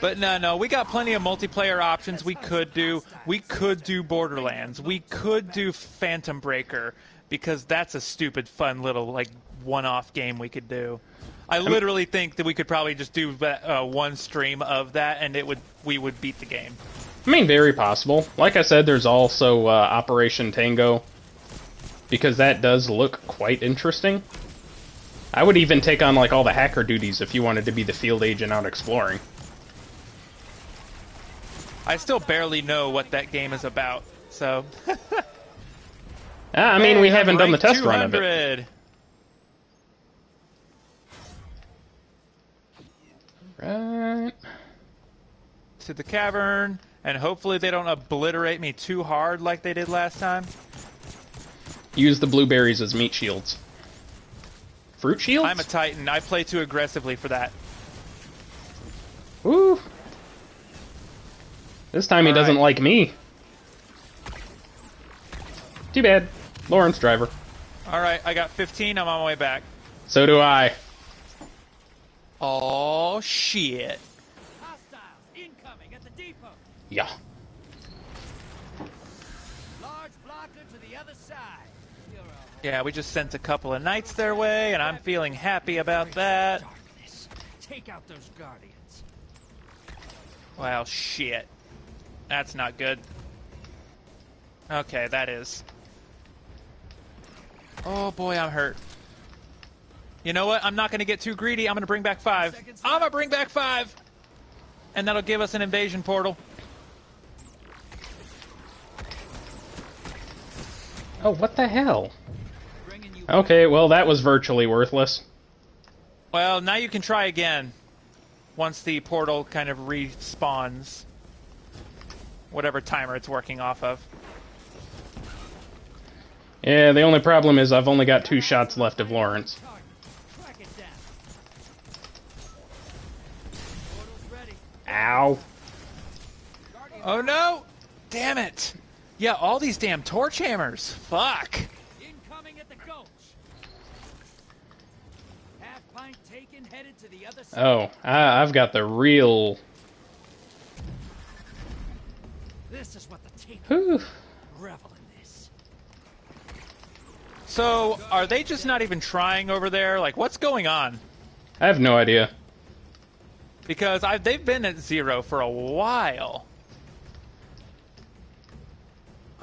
Speaker 1: But no, we got plenty of multiplayer options we could do. We could do Borderlands. We could do Phantom Breaker, because that's a stupid, fun little, like, one-off game we could do. I literally think that we could probably just do one stream of that, and we would beat the game.
Speaker 2: I mean, very possible. Like I said, there's also Operation Tango, because that does look quite interesting. I would even take on, like, all the hacker duties if you wanted to be the field agent out exploring.
Speaker 1: I still barely know what that game is about, so...
Speaker 2: I mean,
Speaker 1: Hey,
Speaker 2: we
Speaker 1: I'm
Speaker 2: haven't done the
Speaker 1: ranked
Speaker 2: test run of it.
Speaker 1: 200.
Speaker 2: Right.
Speaker 1: To the cavern, and hopefully they don't obliterate me too hard like they did last time.
Speaker 2: Use the blueberries as meat shields. Fruit shields?
Speaker 1: I'm a Titan. I play too aggressively for that.
Speaker 2: Woo! This time he doesn't
Speaker 1: Alright.
Speaker 2: like me. Too bad. Lawrence driver.
Speaker 1: Alright, I got 15. I'm on my way back.
Speaker 2: So do I.
Speaker 1: Oh Well, shit.
Speaker 6: Hostiles incoming at the depot.
Speaker 2: Yeah.
Speaker 6: Large blocker to the other side. You're a
Speaker 1: Yeah, we just sent a couple of knights their way, and I'm feeling happy about that.
Speaker 6: darkness. Take out those guardians.
Speaker 1: Well, shit. That's not good. Okay, that is. Oh boy, I'm hurt. You know what? I'm not going to get too greedy. I'm going to bring back 5. I'm going to bring back 5! And that'll give us an invasion portal.
Speaker 2: Oh, what the hell?
Speaker 6: Bringing you
Speaker 2: Okay, well, that was virtually worthless.
Speaker 1: Well, now you can try again. Once the portal kind of respawns. Whatever timer it's working off of.
Speaker 2: Yeah, the only problem is I've only got 2 shots left of Lawrence.
Speaker 6: target. Track it down. Portal's ready.
Speaker 2: Ow.
Speaker 1: Oh no! Damn it! Yeah, all these damn torch hammers. Fuck.
Speaker 6: Incoming at the gulch. Half pint taken, headed to the other side.
Speaker 2: Oh, I've got the real...
Speaker 6: This is what the tape
Speaker 2: Whew.
Speaker 6: revel in this.
Speaker 1: So, are they just not even trying over there? Like, what's going on?
Speaker 2: I have no idea.
Speaker 1: Because they've been at 0 for a while.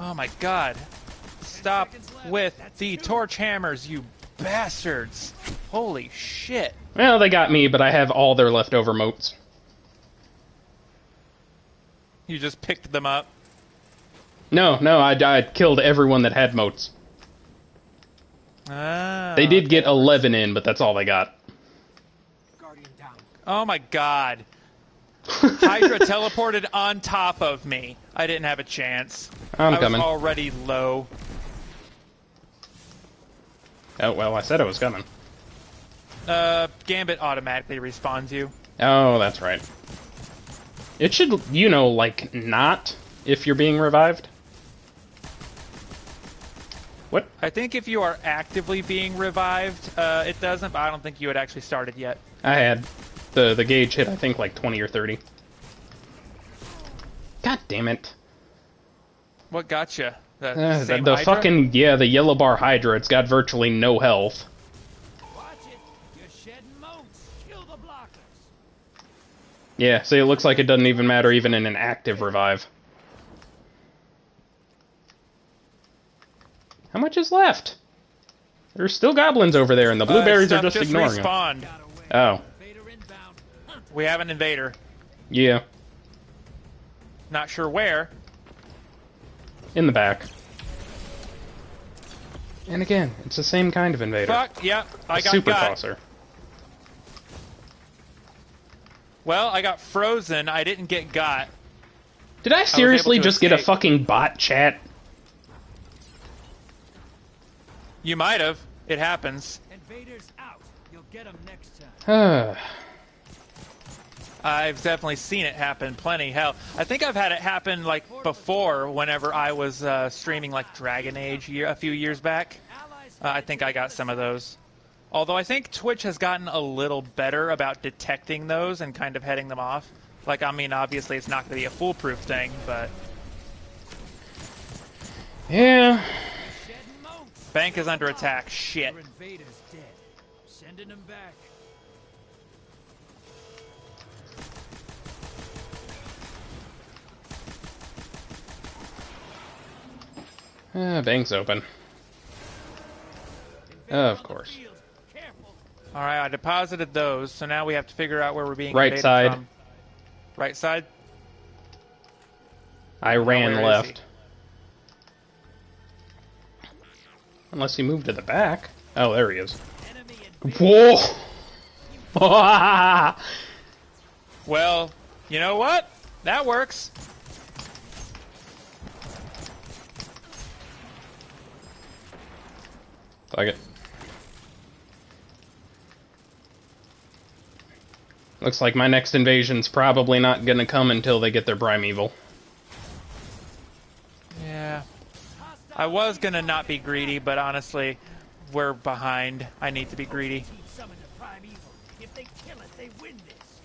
Speaker 1: Oh my god. Stop with the torch hammers, you bastards. Holy shit.
Speaker 2: Well, they got me, but I have all their leftover moats.
Speaker 1: You just picked them up.
Speaker 2: No, I killed everyone that had moats.
Speaker 1: Ah.
Speaker 2: They did get 11 in, but that's all they got.
Speaker 6: Guardian down.
Speaker 1: Oh my god. Hydra teleported on top of me. I didn't have a chance.
Speaker 2: I'm
Speaker 1: I
Speaker 2: coming.
Speaker 1: was already low.
Speaker 2: Oh, well, I said I was coming.
Speaker 1: Gambit automatically respawns you.
Speaker 2: Oh, that's right. It should, you know, like, not if you're being revived. What?
Speaker 1: I think if you are actively being revived, it doesn't, but I don't think you had actually started yet.
Speaker 2: I had. The gauge hit, I think, like 20 or 30. God damn it.
Speaker 1: What got you?
Speaker 2: The fucking, yeah, the yellow bar Hydra, it's got virtually no health.
Speaker 6: Watch it. You're shedding moats. Kill the blockers.
Speaker 2: Yeah, see, it looks like it doesn't even matter even in an active revive. How much is left? There's still goblins over there, and the blueberries are
Speaker 1: stuff
Speaker 2: just ignoring them.
Speaker 1: respawned.
Speaker 6: Got away.
Speaker 2: Oh,
Speaker 6: Invader inbound. Huh.
Speaker 1: We have an invader.
Speaker 2: yeah,
Speaker 1: Not sure where.
Speaker 2: in the back. And again, it's the same kind of invader.
Speaker 1: Fuck, yeah, I
Speaker 2: A
Speaker 1: got
Speaker 2: super
Speaker 1: got.
Speaker 2: tosser.
Speaker 1: Well, I got frozen. I didn't get got.
Speaker 2: Did I seriously
Speaker 1: to
Speaker 2: just get a
Speaker 1: escape.
Speaker 2: fucking bot chat?
Speaker 1: You might have. It happens.
Speaker 6: Invaders out. You'll get them next time.
Speaker 1: I've definitely seen it happen plenty. Hell, I think I've had it happen like before whenever I was streaming like Dragon Age a few years back.
Speaker 6: Allies
Speaker 1: I think I got some of those. Although I think Twitch has gotten a little better about detecting those and kind of heading them off. Like, I mean, obviously it's not going to be a foolproof thing, but...
Speaker 2: Yeah.
Speaker 6: shedding moats.
Speaker 1: Bank is under attack. Shit.
Speaker 6: Your invader's dead. Sending them back.
Speaker 2: Bank's open. Of course.
Speaker 6: Field. Careful.
Speaker 1: Alright, I deposited those, so now we have to figure out where we're being
Speaker 2: Right
Speaker 1: invaded
Speaker 2: side.
Speaker 1: from. Right side?
Speaker 2: I ran
Speaker 1: where is
Speaker 2: left. Unless he moved to the back. Oh, there he is.
Speaker 6: Enemy invader.
Speaker 2: Whoa!
Speaker 1: Well, you know what? That works.
Speaker 2: Fuck it. Looks like my next invasion's probably not gonna come until they get their primeval.
Speaker 1: Yeah. I was gonna not be greedy, but honestly, we're behind. I need to be greedy.
Speaker 6: Team summoned the primeval. If they kill it, they win this.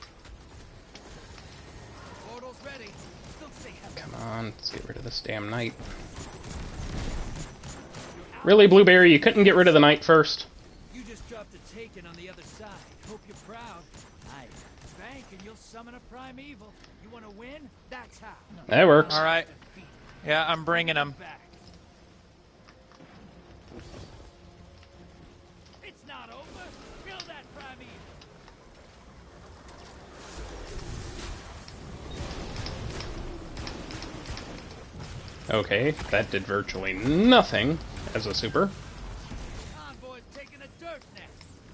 Speaker 2: on, let's get rid of this damn knight. Really, Blueberry, you couldn't get rid of the knight first?
Speaker 6: You just dropped a taken on the other side. Hope you're proud. Aye. Bank and you'll summon a primeval. You want to win? That's how.
Speaker 2: That works.
Speaker 1: All right. Yeah, I'm bringing him.
Speaker 6: Back. It's not over. Kill that primeval.
Speaker 2: Okay, that did virtually nothing as a super.
Speaker 6: Convoy's taking a dirt nap.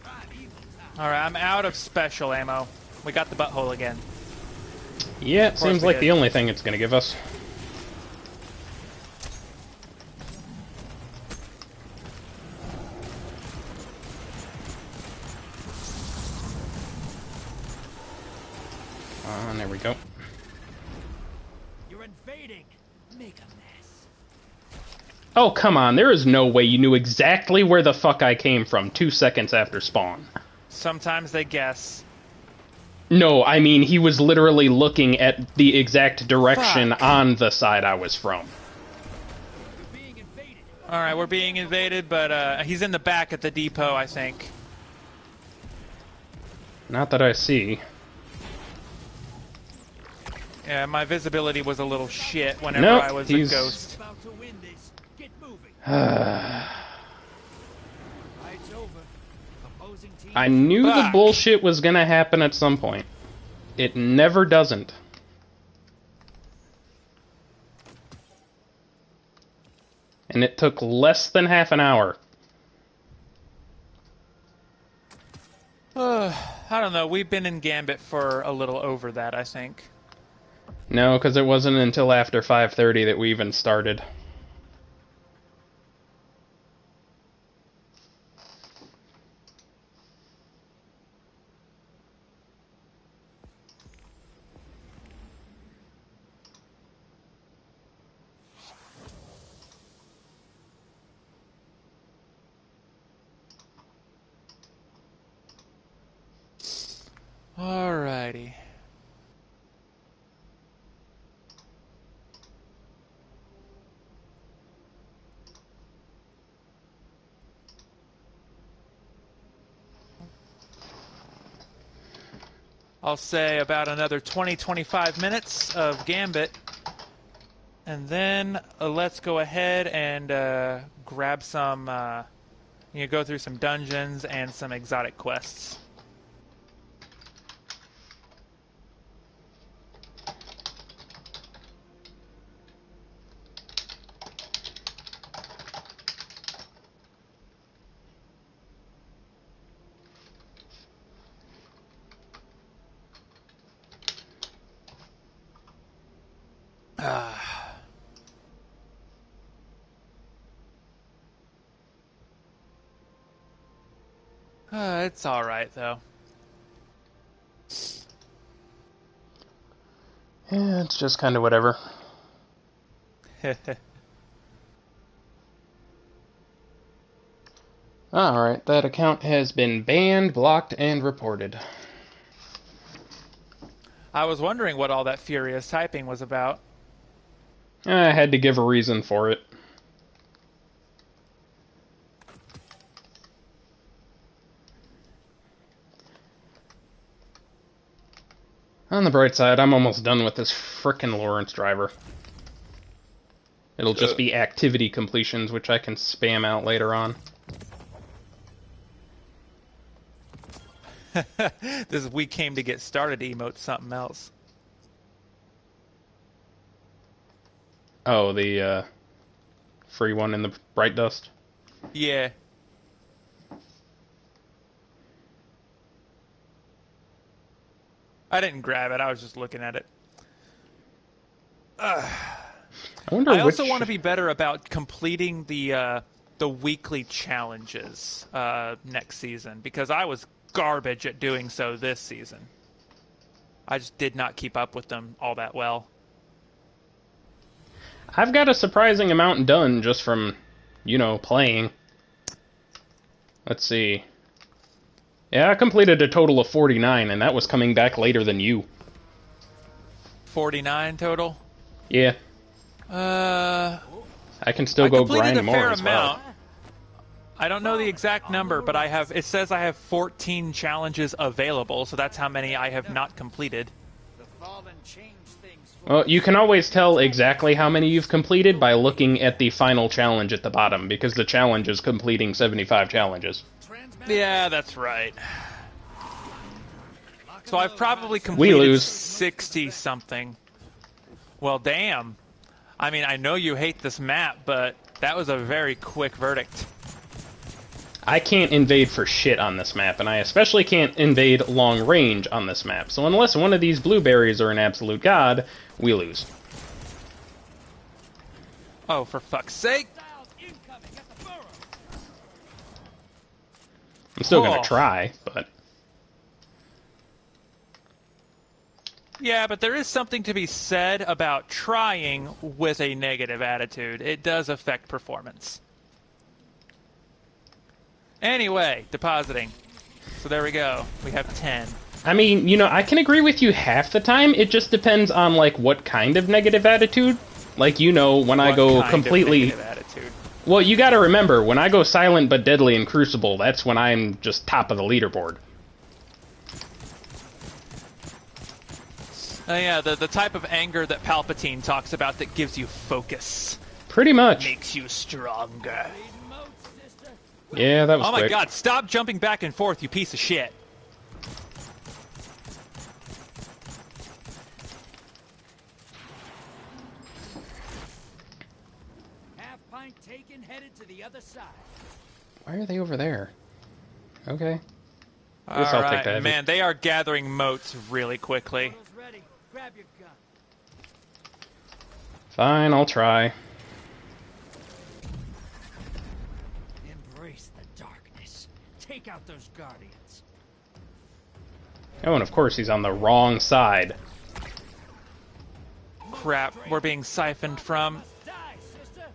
Speaker 6: Primeval time.
Speaker 1: All right, I'm out of special ammo. We got the butthole again.
Speaker 2: Yeah, it seems
Speaker 1: we
Speaker 2: like
Speaker 1: did.
Speaker 2: the only thing it's gonna give us. There we go.
Speaker 6: You're invading. Make a mess.
Speaker 2: Oh, come on, there is no way you knew exactly where the fuck I came from 2 seconds after spawn.
Speaker 1: Sometimes they guess.
Speaker 2: No, I mean, he was literally looking at the exact direction
Speaker 1: Fuck.
Speaker 2: on the side I was from.
Speaker 6: You're being invaded.
Speaker 1: All right, we're being invaded, but he's in the back at the depot, I think.
Speaker 2: Not that I see.
Speaker 1: Yeah, my visibility was a little shit whenever
Speaker 2: Nope,
Speaker 1: I was
Speaker 2: he's-
Speaker 1: a ghost.
Speaker 6: About to win this. Get moving.
Speaker 2: I
Speaker 6: Fight's over. Opposing team.
Speaker 2: knew the
Speaker 1: Fuck.
Speaker 2: bullshit was gonna happen at some point. It never doesn't. And it took less than half an hour.
Speaker 1: I don't know. We've been in Gambit for a little over that, I think.
Speaker 2: No, because it wasn't until after 5:30 that we even started.
Speaker 1: Alrighty. I'll say about another 20-25 minutes of Gambit. And then let's go ahead and grab some, go through some dungeons and some exotic quests. It's alright, though.
Speaker 2: Yeah, it's just kind of whatever. Alright, that account has been banned, blocked, and reported.
Speaker 1: I was wondering what all that furious typing was about.
Speaker 2: I had to give a reason for it. On the bright side, I'm almost done with this frickin' Lawrence driver. It'll just be activity completions, which I can spam out later on.
Speaker 1: This "we came to get started" emote something else.
Speaker 2: Oh, the free one in the bright dust?
Speaker 1: Yeah. I didn't grab it, I was just looking at it.
Speaker 2: I wonder
Speaker 1: I
Speaker 2: which...
Speaker 1: also want to be better about completing the weekly challenges next season, because I was garbage at doing so this season. I just did not keep up with them all that well.
Speaker 2: I've got a surprising amount done just from, playing. Let's see. Yeah, I completed a total of 49, and that was coming back later than you.
Speaker 1: 49 total?
Speaker 2: Yeah. I can still
Speaker 1: I
Speaker 2: go
Speaker 1: completed
Speaker 2: grind
Speaker 1: a
Speaker 2: more
Speaker 1: fair
Speaker 2: as well.
Speaker 1: amount. I don't know the exact number, but it says I have 14 challenges available, so that's how many I have not completed.
Speaker 6: The fallen change things for
Speaker 2: Well, you can always tell exactly how many you've completed by looking at the final challenge at the bottom, because the challenge is completing 75 challenges.
Speaker 1: Yeah, that's right. So I've probably
Speaker 2: We
Speaker 1: completed
Speaker 2: lose.
Speaker 1: 60-something. Well, damn. I mean, I know you hate this map, but that was a very quick verdict.
Speaker 2: I can't invade for shit on this map, and I especially can't invade long range on this map. So unless one of these blueberries are an absolute god, we lose.
Speaker 1: Oh, for fuck's sake.
Speaker 6: incoming at the burrow.
Speaker 2: I'm still gonna
Speaker 1: Oh.
Speaker 2: try, but...
Speaker 1: Yeah, but there is something to be said about trying with a negative attitude. It does affect performance. Anyway, depositing. So there we go. We have 10.
Speaker 2: I mean, you know, I can agree with you half the time. It just depends on, like, what kind of negative attitude. Like, you know, when I
Speaker 1: What
Speaker 2: go
Speaker 1: kind
Speaker 2: completely...
Speaker 1: of negative attitude?
Speaker 2: Well, you gotta remember, when I go silent but deadly in Crucible, that's when I'm just top of the leaderboard.
Speaker 1: Yeah, the type of anger that Palpatine talks about that gives you focus.
Speaker 2: Pretty much.
Speaker 1: Makes you stronger.
Speaker 2: Yeah, that was
Speaker 1: Oh my
Speaker 2: quick.
Speaker 1: god, stop jumping back and forth, you piece of shit.
Speaker 6: Half pint taken, headed to the other side.
Speaker 2: Why are they over there? Okay. Guess I'll take
Speaker 1: Alright,
Speaker 2: that.
Speaker 1: man, they are gathering moats really quickly.
Speaker 6: Portal's ready. Grab your gun.
Speaker 2: Fine, I'll try.
Speaker 6: Embrace the darkness. Take out those guardians.
Speaker 2: Oh, and of course he's on the wrong side.
Speaker 1: Crap, we're being siphoned from.
Speaker 6: Die, sister.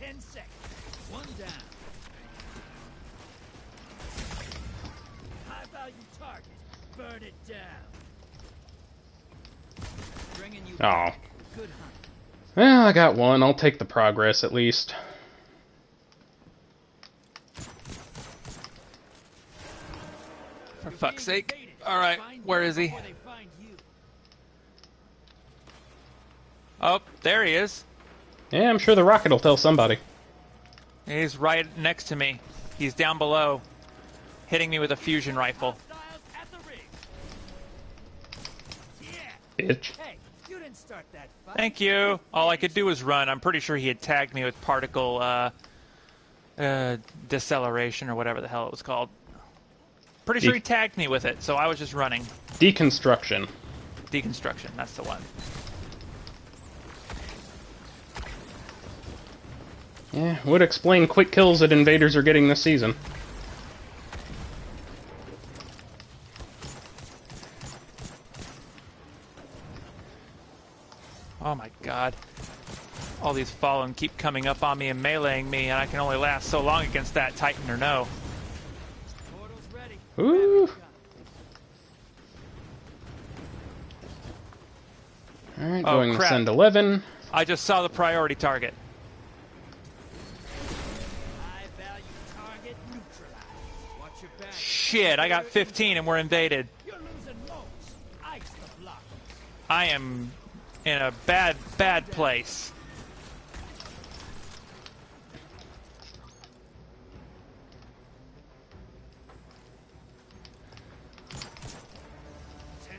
Speaker 6: Ten seconds. One down. High value target. Burn it down. Bringing you
Speaker 2: Oh.
Speaker 6: back. Good hunt.
Speaker 2: Well, I got one. I'll take the progress at least.
Speaker 1: For fuck's sake. Alright, where is he?
Speaker 6: Before they find you.
Speaker 1: Oh, there he is.
Speaker 2: Yeah, I'm sure the rocket will tell somebody.
Speaker 1: He's right next to me. He's down below, hitting me with a fusion rifle.
Speaker 6: Styles at the ring. Yeah.
Speaker 2: Bitch.
Speaker 6: Hey, you didn't start that fight.
Speaker 1: Thank you. All I could do was run. I'm pretty sure he had tagged me with particle deceleration or whatever the hell it was called. Pretty sure he tagged me with it, so I was just running.
Speaker 2: Deconstruction.
Speaker 1: Deconstruction, that's the one.
Speaker 2: Yeah, would explain quick kills that invaders are getting this season.
Speaker 1: Oh my god. All these fallen keep coming up on me and meleeing me, and I can only last so long against that, Titan or no.
Speaker 6: Portal's ready.
Speaker 2: Ooh. Alright,
Speaker 1: Oh,
Speaker 2: going to
Speaker 1: crap.
Speaker 2: send 11.
Speaker 1: I just saw the priority target.
Speaker 6: High value target neutralized. Watch your back.
Speaker 1: Shit, I got 15 and we're invaded.
Speaker 6: You're losing moats. Ice the block.
Speaker 1: I am in a bad, bad place.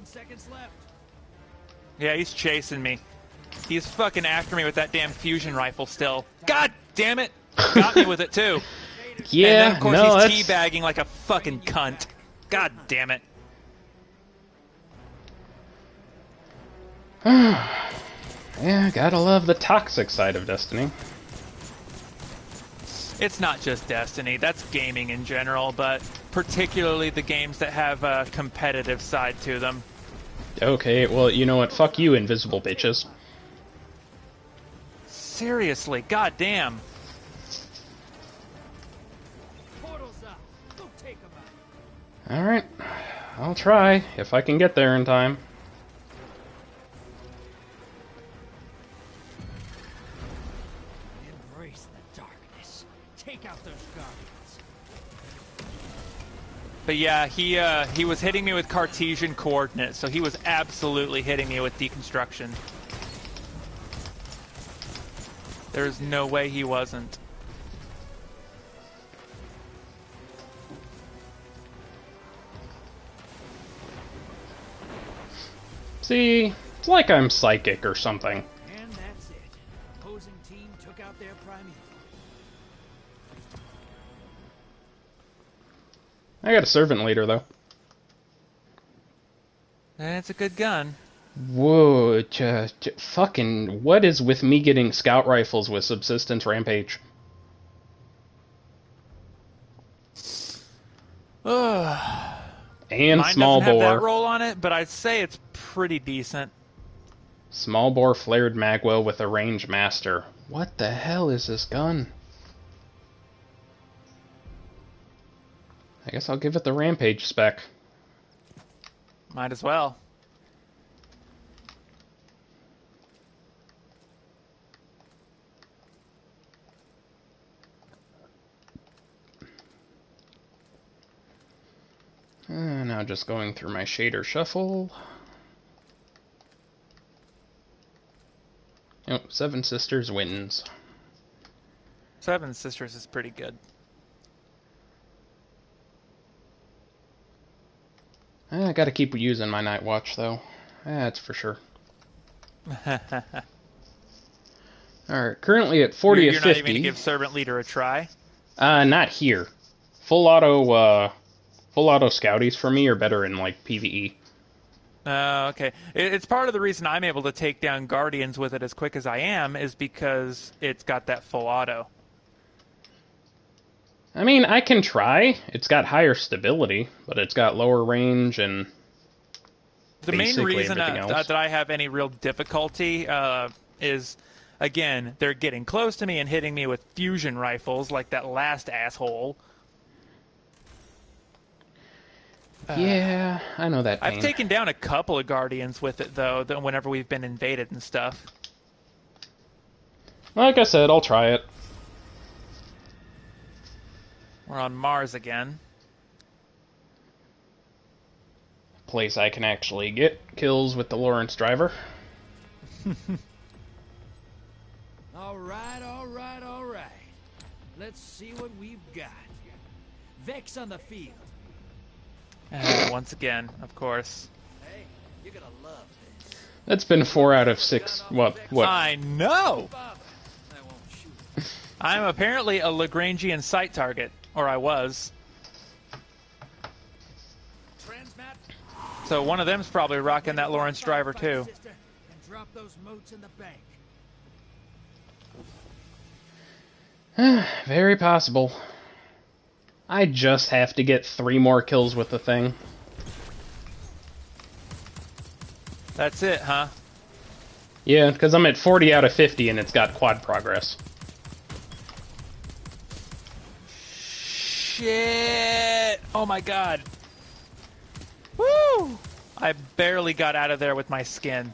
Speaker 6: Seconds left.
Speaker 1: Yeah, he's chasing me. He's fucking after me with that damn fusion rifle still. God damn it! Got me with it too.
Speaker 2: Yeah,
Speaker 1: and then of course
Speaker 2: no,
Speaker 1: he's
Speaker 2: that's...
Speaker 1: teabagging like a fucking cunt. God damn it.
Speaker 2: Yeah, gotta love the toxic side of Destiny.
Speaker 1: It's not just Destiny, that's gaming in general, but particularly the games that have a competitive side to them.
Speaker 2: Okay, well, you know what? Fuck you, invisible bitches.
Speaker 1: Seriously, god damn.
Speaker 6: Portal's up. Go take 'em out.
Speaker 2: Alright. I'll try, if I can get there in time.
Speaker 6: Embrace the darkness. Take out those guardians.
Speaker 1: But yeah, he was hitting me with Cartesian coordinates, so he was absolutely hitting me with deconstruction. There's no way he wasn't.
Speaker 2: See, it's like I'm psychic or something.
Speaker 6: And that's it. Opposing team took out their primeval.
Speaker 2: I got a servant leader, though.
Speaker 1: And it's a good gun.
Speaker 2: Whoa, fucking, what is with me getting scout rifles with subsistence rampage? And
Speaker 1: Mine
Speaker 2: small
Speaker 1: doesn't have that
Speaker 2: bore.
Speaker 1: roll on it, but I'd say it's pretty decent.
Speaker 2: Small bore flared magwell with a range master. What the hell is this gun? I guess I'll give it the rampage spec.
Speaker 1: Might as well.
Speaker 2: Now just going through my shader shuffle. Oh, Seven Sisters wins.
Speaker 1: Seven Sisters is pretty good.
Speaker 2: I gotta keep using my Night Watch, though. That's for sure. Alright, currently at 40
Speaker 1: You're
Speaker 2: of
Speaker 1: not
Speaker 2: 50.
Speaker 1: even going to give Servant Leader a try?
Speaker 2: Not here. Full auto scouties for me are better in, like, PvE.
Speaker 1: Okay. It's part of the reason I'm able to take down Guardians with it as quick as I am, is because it's got that full auto.
Speaker 2: I mean, I can try. It's got higher stability, but it's got lower range and
Speaker 1: The main
Speaker 2: basically
Speaker 1: reason
Speaker 2: everything else.
Speaker 1: that I have any real difficulty is, again, they're getting close to me and hitting me with fusion rifles like that last asshole.
Speaker 2: Yeah, I know that pain.
Speaker 1: I've taken down a couple of Guardians with it, though, whenever we've been invaded and stuff.
Speaker 2: Like I said, I'll try it.
Speaker 1: We're on Mars again.
Speaker 2: Place I can actually get kills with the Lawrence driver.
Speaker 6: All right, all right, all right. Let's see what we've got. Vex on the field.
Speaker 1: Once again, of course.
Speaker 6: Hey, you're gonna love this.
Speaker 2: That's been 4 out of 6. What?
Speaker 1: I know!
Speaker 6: Bother. I won't shoot.
Speaker 1: I'm apparently a Lagrangian sight target. Or I was.
Speaker 6: Transmat.
Speaker 1: So one of them's probably rocking that Lawrence driver, too.
Speaker 6: Sister, and drop those motes in the bank.
Speaker 2: Very possible. I just have to get 3 more kills with the thing.
Speaker 1: That's it, huh?
Speaker 2: Yeah, because I'm at 40 out of 50 and it's got quad progress.
Speaker 1: Shit! Oh my god. Woo! I barely got out of there with my skin.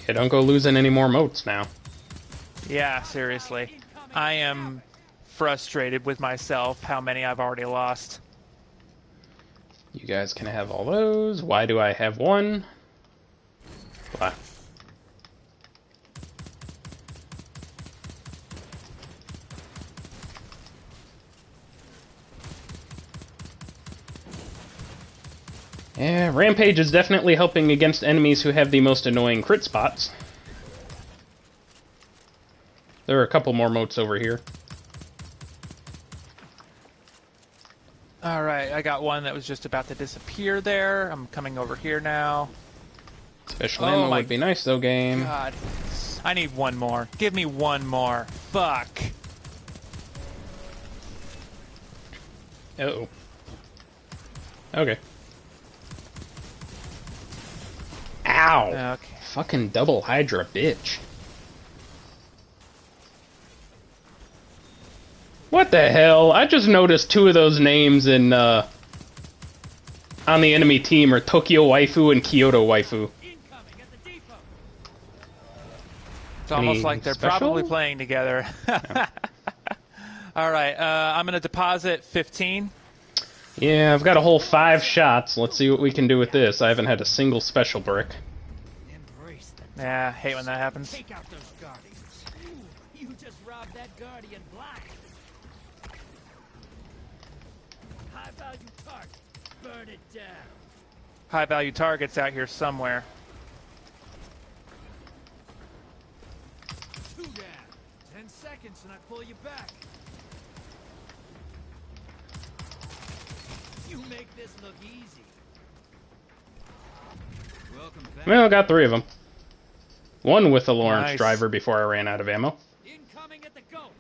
Speaker 2: Yeah, don't go losing any more motes now.
Speaker 1: Yeah, seriously. I am frustrated with myself how many I've already lost.
Speaker 2: You guys can have all those. Why do I have 1? Blah. Yeah, Rampage is definitely helping against enemies who have the most annoying crit spots. There are a couple more motes over here.
Speaker 1: Alright, I got one that was just about to disappear there. I'm coming over here now.
Speaker 2: Special
Speaker 1: Oh
Speaker 2: ammo
Speaker 1: my
Speaker 2: would be nice though, game.
Speaker 1: God. I need one more. Give me one more. Fuck.
Speaker 2: Uh-oh. Okay. Ow!
Speaker 1: Okay.
Speaker 2: Fucking double Hydra, bitch. What the hell? I just noticed 2 of those names in on the enemy team are Tokyo Waifu and Kyoto Waifu.
Speaker 6: Incoming at the depot.
Speaker 1: It's almost
Speaker 2: Any
Speaker 1: like they're
Speaker 2: special?
Speaker 1: probably playing together. All right, I'm going to deposit 15.
Speaker 2: Yeah, I've got a whole 5 shots. Let's see what we can do with this. I haven't had a single special brick.
Speaker 6: Embrace the
Speaker 1: Yeah, I hate when that happens.
Speaker 6: Take out those guardians. Ooh, you just robbed that guardian blind. High value target. Burn it down.
Speaker 1: High value targets out here somewhere.
Speaker 6: 2 down. 10 seconds and I pull you back. You make this look easy. Welcome back.
Speaker 2: Well, I got 3 of them. One with the Lawrence
Speaker 1: Nice.
Speaker 2: driver before I ran out of ammo.
Speaker 6: Incoming at the gulch.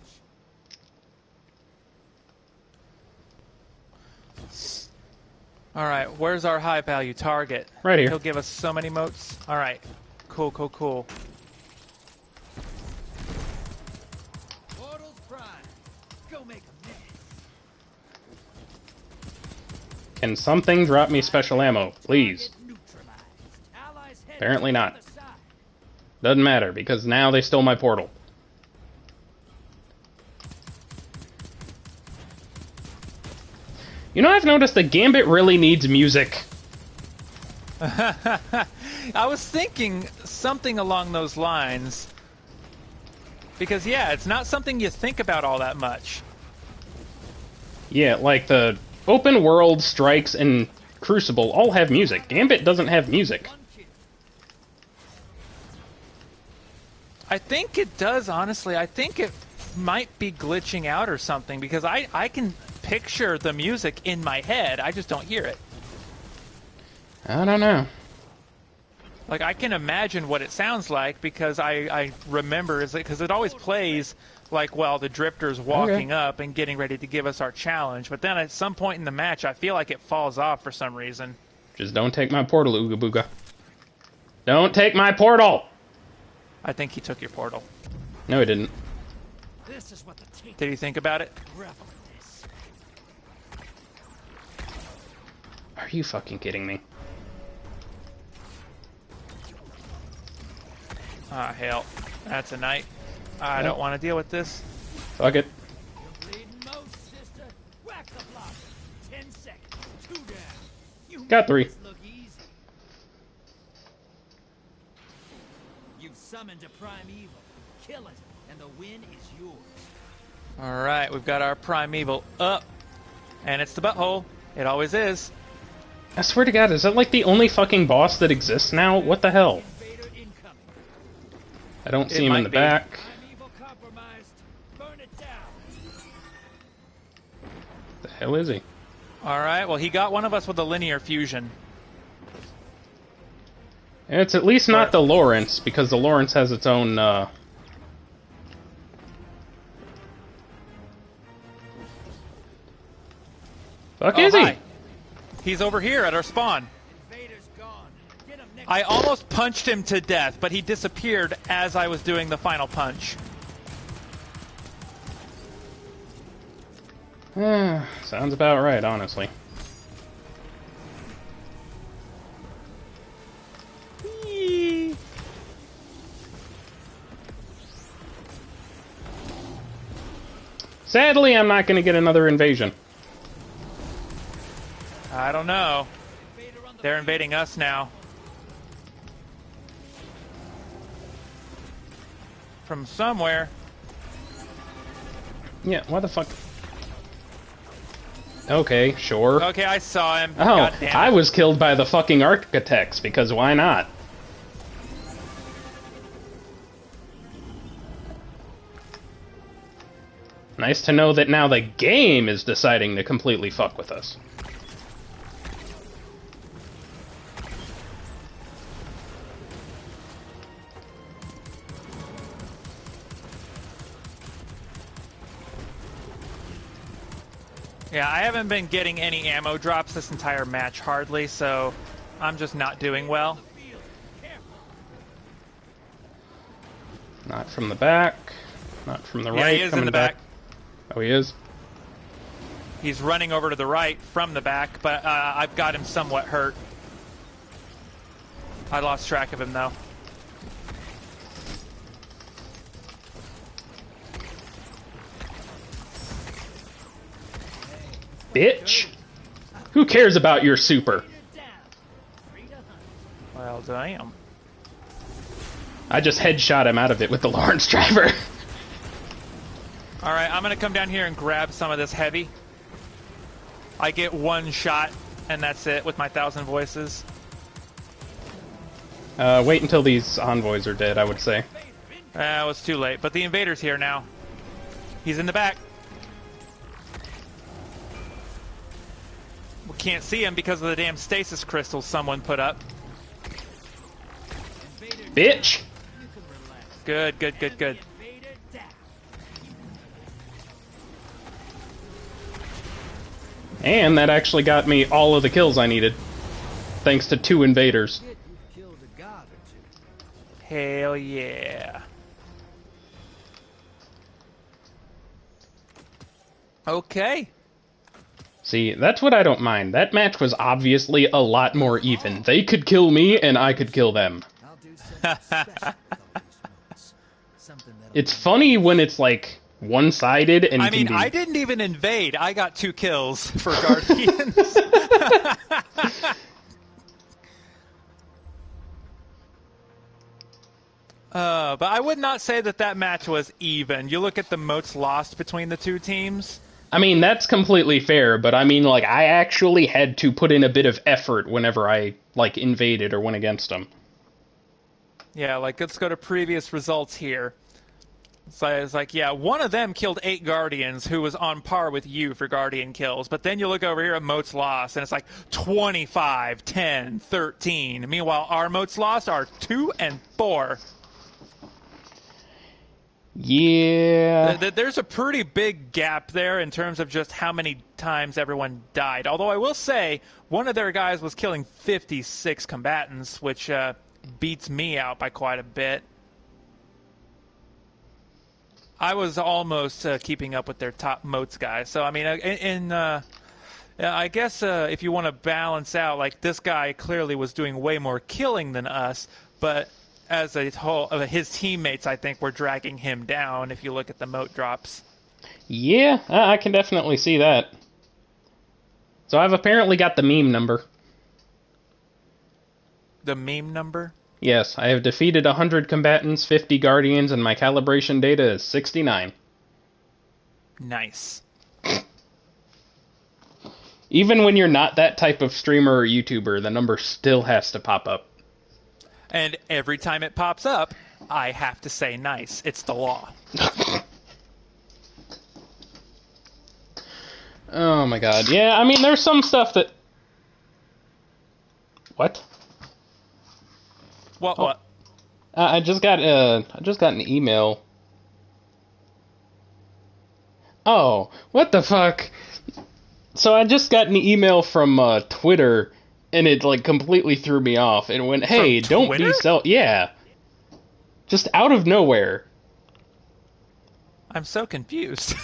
Speaker 1: All right, where's our high value target?
Speaker 2: Right here.
Speaker 1: He'll give us so many motes. All right, cool, cool, cool.
Speaker 6: Portal's prime. Go make a mess.
Speaker 2: Can something drop me special ammo, please?
Speaker 6: Target neutralized. Allies headed
Speaker 2: Apparently
Speaker 6: to the
Speaker 2: not.
Speaker 6: other side.
Speaker 2: Doesn't matter, because now they stole my portal. You know, I've noticed that Gambit really needs music.
Speaker 1: I was thinking something along those lines. Because, yeah, it's not something you think about all that much.
Speaker 2: Yeah, like the open world, Strikes, and Crucible all have music. Gambit doesn't have music.
Speaker 6: One kill.
Speaker 1: I think it does, honestly. I think it might be glitching out or something, because I can picture the music in my head. I just don't hear it.
Speaker 2: I don't know.
Speaker 1: Like, I can imagine what it sounds like because I remember, because it always plays like, well, the drifter's walking up and getting ready to give us our challenge. But then at some point in the match, I feel like it falls off for some reason.
Speaker 2: Just don't take my portal, Ooga Booga. Don't take my portal!
Speaker 1: I think he took your portal.
Speaker 2: No, he didn't.
Speaker 6: This is what the team
Speaker 1: Did he think about it?
Speaker 6: revel in this.
Speaker 2: Are you fucking kidding me?
Speaker 1: Ah, hell. That's a night. I don't want to deal with this.
Speaker 2: Fuck it.
Speaker 6: You're bleeding most, sister. Whack the block. 10 seconds. 2 down. You
Speaker 2: Got
Speaker 6: make
Speaker 2: 3.
Speaker 6: this look easy. You've summoned a primeval. Kill it, and the win is yours.
Speaker 1: All right, we've got our primeval up. And it's the butthole. It always is.
Speaker 2: I swear to God, is that like the only fucking boss that exists now? What the hell?
Speaker 6: Invader incoming.
Speaker 2: I don't
Speaker 1: It
Speaker 2: see him in
Speaker 1: might
Speaker 2: the
Speaker 1: be.
Speaker 2: back.
Speaker 6: Primeval compromised. Burn it down.
Speaker 2: The hell is he?
Speaker 1: All right, well, he got one of us with a linear fusion.
Speaker 2: It's at least not the Lawrence, because the Lawrence has its own, Fuck
Speaker 1: Oh,
Speaker 2: is he?
Speaker 1: hi. He's over here at our spawn.
Speaker 6: Invader's gone. Get him next.
Speaker 1: I almost punched him to death, but he disappeared as I was doing the final punch.
Speaker 2: Sounds about right, honestly. Sadly, I'm not going to get another invasion.
Speaker 1: I don't know.
Speaker 6: Invader on the
Speaker 1: They're invading us now. From somewhere.
Speaker 2: Yeah, why the fuck? Okay, sure.
Speaker 1: Okay, I saw him.
Speaker 2: Oh,
Speaker 1: God damn it.
Speaker 2: I was killed by the fucking architects, because why not? Nice to know that now the game is deciding to completely fuck with us.
Speaker 1: Yeah, I haven't been getting any ammo drops this entire match, hardly, so I'm just not doing well.
Speaker 6: field. Careful.
Speaker 2: Not from the back. Not from the
Speaker 1: Yeah,
Speaker 2: right.
Speaker 1: he is
Speaker 2: coming
Speaker 1: in the back.
Speaker 2: Oh, he is?
Speaker 1: He's running over to the right from the back, but I've got him somewhat hurt. I lost track of him, though.
Speaker 2: Bitch! Who cares about your super?
Speaker 1: Well, damn.
Speaker 2: I just headshot him out of it with the Lawrence driver.
Speaker 1: Alright, I'm gonna come down here and grab some of this heavy. I get one shot, and that's it with my 1,000 voices.
Speaker 2: Wait until these envoys are dead, I would say.
Speaker 1: It was too late, but the invader's here now. He's in the back. We can't see him because of the damn stasis crystals someone put up.
Speaker 2: Bitch!
Speaker 1: Good, good, good, good.
Speaker 2: And that actually got me all of the kills I needed. Thanks to 2 invaders.
Speaker 1: Hell yeah. Okay.
Speaker 2: See, that's what I don't mind. That match was obviously a lot more even. They could kill me, and I could kill them. It's funny when it's, like, one-sided and
Speaker 1: I mean, I didn't even invade. I got 2 kills for Guardians. But I would not say that that match was even. You look at the moats lost between the 2 teams.
Speaker 2: I mean, that's completely fair, but I mean, like, I actually had to put in a bit of effort whenever I, like, invaded or went against them.
Speaker 1: Yeah, like, let's go to previous results here. So it's like, yeah, one of them killed 8 Guardians who was on par with you for Guardian kills. But then you look over here at Moats Lost, and it's like 25, 10, 13. Meanwhile, our Moats Lost are 2 and 4.
Speaker 2: Yeah.
Speaker 1: There's a pretty big gap there in terms of just how many times everyone died. Although I will say, one of their guys was killing 56 combatants, which beats me out by quite a bit. I was almost keeping up with their top moats guys. So, I mean, I guess if you want to balance out, like, this guy clearly was doing way more killing than us, but as a whole, his teammates, I think, were dragging him down if you look at the moat drops.
Speaker 2: Yeah, I can definitely see that. So I've apparently got the meme number.
Speaker 1: The meme number?
Speaker 2: Yes, I have defeated 100 combatants, 50 guardians, and my calibration data is 69.
Speaker 1: Nice.
Speaker 2: Even when you're not that type of streamer or YouTuber, the number still has to pop up.
Speaker 1: And every time it pops up, I have to say nice. It's the law.
Speaker 2: Oh my god. Yeah, I mean, there's some stuff that... What?
Speaker 1: What?
Speaker 2: I just got an email. Oh, what the fuck? So I just got an email from Twitter, and it like completely threw me off. And went, "Hey, don't be yeah." Just out of nowhere.
Speaker 1: I'm so confused.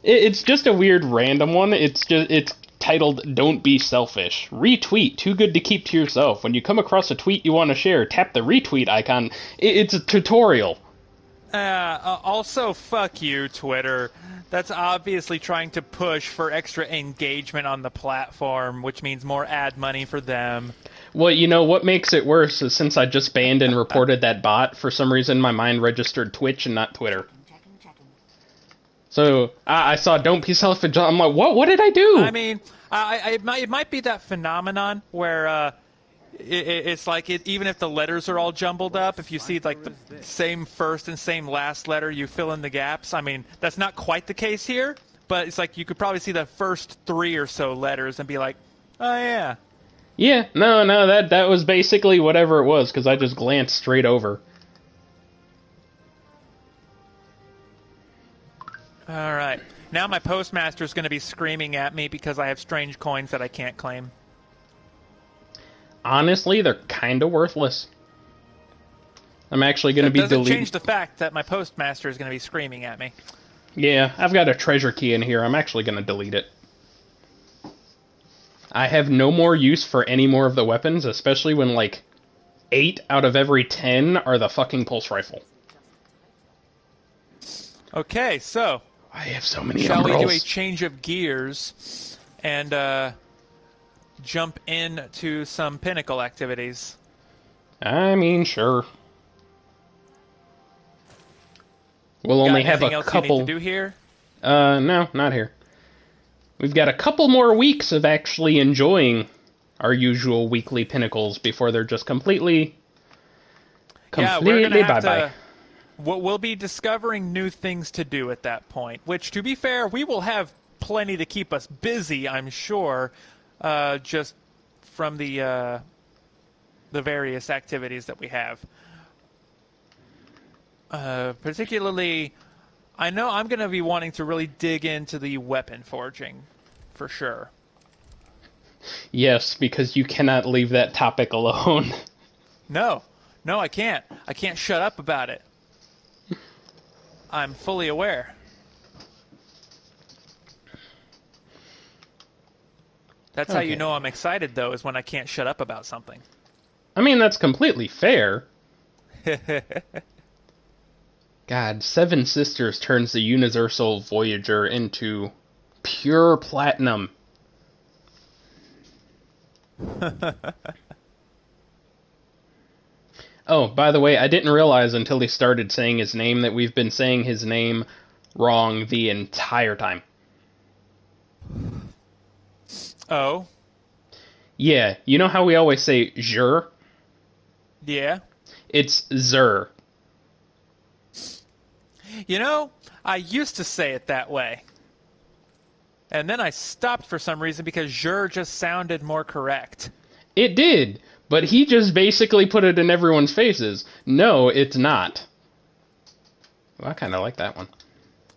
Speaker 2: It's just a weird random one. It's titled "Don't Be Selfish." Retweet, too good to keep to yourself. When you come across a tweet you want to share, tap the retweet icon. It's a tutorial.
Speaker 1: Also, fuck you, Twitter. That's obviously trying to push for extra engagement on the platform, which means more ad money for them.
Speaker 2: Well, you know, what makes it worse is since I just banned and reported that bot, for some reason my mind registered Twitch and not Twitter. So, I saw "Don't Be Selfish." I'm like, what did I do?
Speaker 1: I mean, it might be that phenomenon where it's like, even if the letters are all jumbled up, if you see like the same first and same last letter, you fill in the gaps. I mean, that's not quite the case here, but it's like you could probably see the first 3 or so letters and be like, oh yeah.
Speaker 2: Yeah, no, that was basically whatever it was, because I just glanced straight over.
Speaker 1: Alright. Now my postmaster is going to be screaming at me because I have strange coins that I can't claim.
Speaker 2: Honestly, they're kind of worthless. I'm actually going to be deleting...
Speaker 1: That doesn't change the fact that my postmaster is going to be screaming at me.
Speaker 2: Yeah, I've got a treasure key in here. I'm actually going to delete it. I have no more use for any more of the weapons, especially when, like, 8 out of every 10 are the fucking pulse rifle.
Speaker 1: Okay, so
Speaker 2: I have so many
Speaker 1: shall we do a
Speaker 2: emeralds.
Speaker 1: change of gears and jump into some pinnacle activities?
Speaker 2: I mean, sure. We'll
Speaker 1: Got
Speaker 2: only have
Speaker 1: anything
Speaker 2: a
Speaker 1: else
Speaker 2: couple...
Speaker 1: you need to do here?
Speaker 2: No, not here. We've got a couple more weeks of actually enjoying our usual weekly pinnacles before they're just completely
Speaker 1: Yeah, we're gonna have
Speaker 2: bye-bye.
Speaker 1: to. We'll be discovering new things to do at that point. Which, to be fair, we will have plenty to keep us busy, I'm sure. Just from the various activities that we have. Particularly, I know I'm going to be wanting to really dig into the weapon forging, for sure.
Speaker 2: Yes, because you cannot leave that topic alone.
Speaker 1: No, I can't. I can't shut up about it. I'm fully aware. That's how you
Speaker 2: Okay.
Speaker 1: know I'm excited, though, is when I can't shut up about something.
Speaker 2: I mean, that's completely fair. God, Seven Sisters turns the Universal Voyager into pure platinum. Oh, by the way, I didn't realize until he started saying his name that we've been saying his name wrong the entire time.
Speaker 1: Oh?
Speaker 2: Yeah, you know how we always say Zher?
Speaker 1: Yeah?
Speaker 2: It's Zer.
Speaker 1: You know, I used to say it that way. And then I stopped for some reason because Zher just sounded more correct.
Speaker 2: It did, but he just basically put it in everyone's faces. No, it's not. Well, I kind of like that one.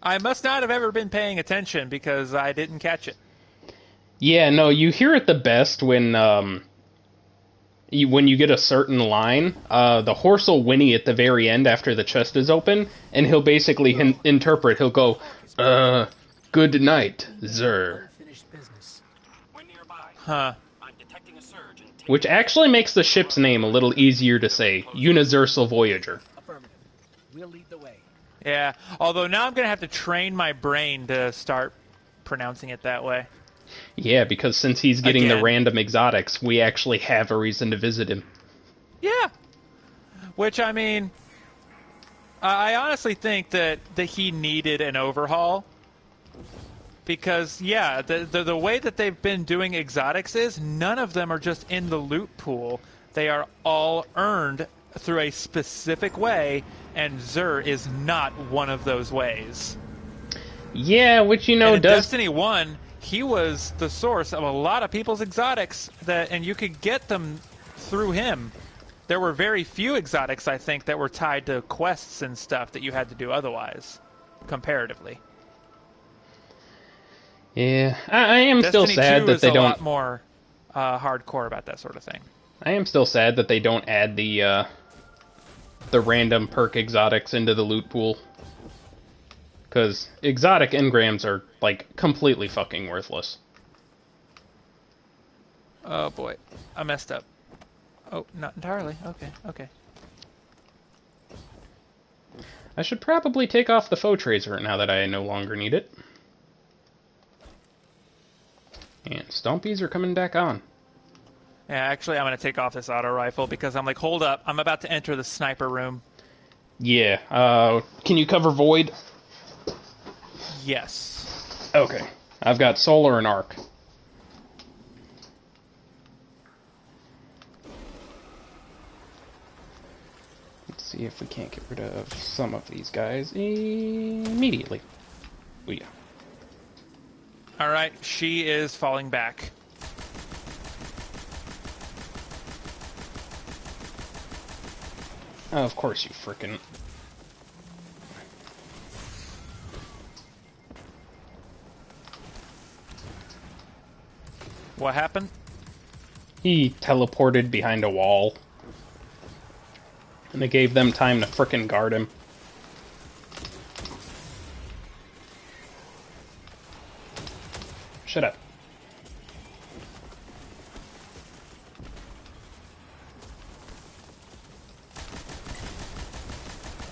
Speaker 1: I must not have ever been paying attention because I didn't catch it.
Speaker 2: Yeah, no, you hear it the best when you get a certain line. The horse will whinny at the very end after the chest is open, and he'll basically interpret. He'll go, good night, Zer.
Speaker 6: Unfinished business.
Speaker 7: We're nearby.
Speaker 1: Huh.
Speaker 7: I'm detecting a surge in
Speaker 2: Which actually makes the ship's name a little easier to say. Universal Voyager.
Speaker 6: Affirmative. We'll lead the way.
Speaker 1: Yeah, although now I'm going to have to train my brain to start pronouncing it that way.
Speaker 2: Yeah, because since he's getting the
Speaker 1: Again.
Speaker 2: random exotics, we actually have a reason to visit him.
Speaker 1: Yeah. Which, I mean, I honestly think that he needed an overhaul. Because, yeah, the way that they've been doing exotics is none of them are just in the loot pool. They are all earned through a specific way, and Xur is not one of those ways.
Speaker 2: Yeah, which, you know,
Speaker 1: And in
Speaker 2: does...
Speaker 1: Destiny 1, he was the source of a lot of people's exotics, and you could get them through him. There were very few exotics, I think, that were tied to quests and stuff that you had to do otherwise, comparatively.
Speaker 2: Yeah, I am still
Speaker 1: Destiny
Speaker 2: sad
Speaker 1: 2
Speaker 2: that
Speaker 1: is
Speaker 2: they
Speaker 1: a
Speaker 2: don't...
Speaker 1: lot more hardcore about that sort of thing.
Speaker 2: I am still sad that they don't add the random perk exotics into the loot pool. Because exotic engrams are, like, completely fucking worthless.
Speaker 1: Oh boy, I messed up. Oh, not entirely. Okay.
Speaker 2: I should probably take off the faux tracer now that I no longer need it. And stompies are coming back on.
Speaker 1: Yeah, actually, I'm going to take off this auto rifle because I'm like, hold up, I'm about to enter the sniper room.
Speaker 2: Yeah, can you cover void?
Speaker 1: Yes.
Speaker 2: Okay. I've got solar and arc. Let's see if we can't get rid of some of these guys immediately. Oh yeah.
Speaker 1: Alright, she is falling back.
Speaker 2: Oh, of course you frickin'...
Speaker 1: What happened?
Speaker 2: He teleported behind a wall. And it gave them time to frickin' guard him. Shut up.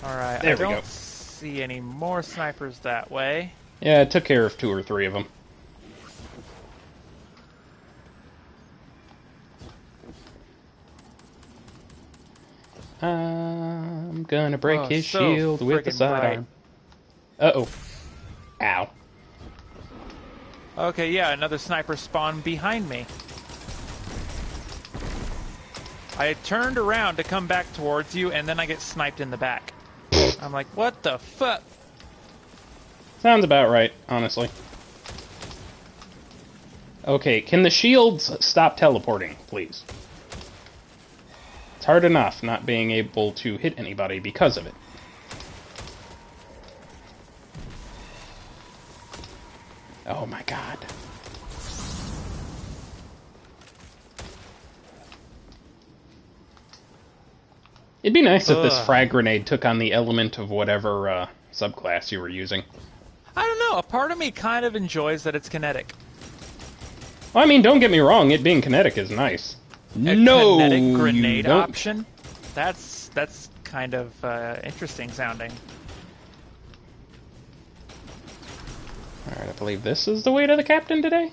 Speaker 1: Alright,
Speaker 2: There
Speaker 1: I
Speaker 2: we go.
Speaker 1: don't see any more snipers that way.
Speaker 2: Yeah, it took care of 2 or 3 of them. I'm gonna break his
Speaker 1: so
Speaker 2: shield with the
Speaker 1: friggin'
Speaker 2: sidearm. Uh-oh. Ow.
Speaker 1: Okay, yeah, another sniper spawned behind me. I had turned around to come back towards you, and then I get sniped in the back. I'm like, what the fuck?
Speaker 2: Sounds about right, honestly. Okay, can the shields stop teleporting, please? It's hard enough not being able to hit anybody because of it. Oh my god. It'd be nice if this frag grenade took on the element of whatever subclass you were using.
Speaker 1: I don't know, a part of me kind of enjoys that it's kinetic.
Speaker 2: Well, I mean, don't get me wrong, it being kinetic is nice.
Speaker 1: A
Speaker 2: No,
Speaker 1: kinetic grenade
Speaker 2: you don't.
Speaker 1: option? That's kind of interesting sounding.
Speaker 2: Alright, I believe this is the way to the captain today?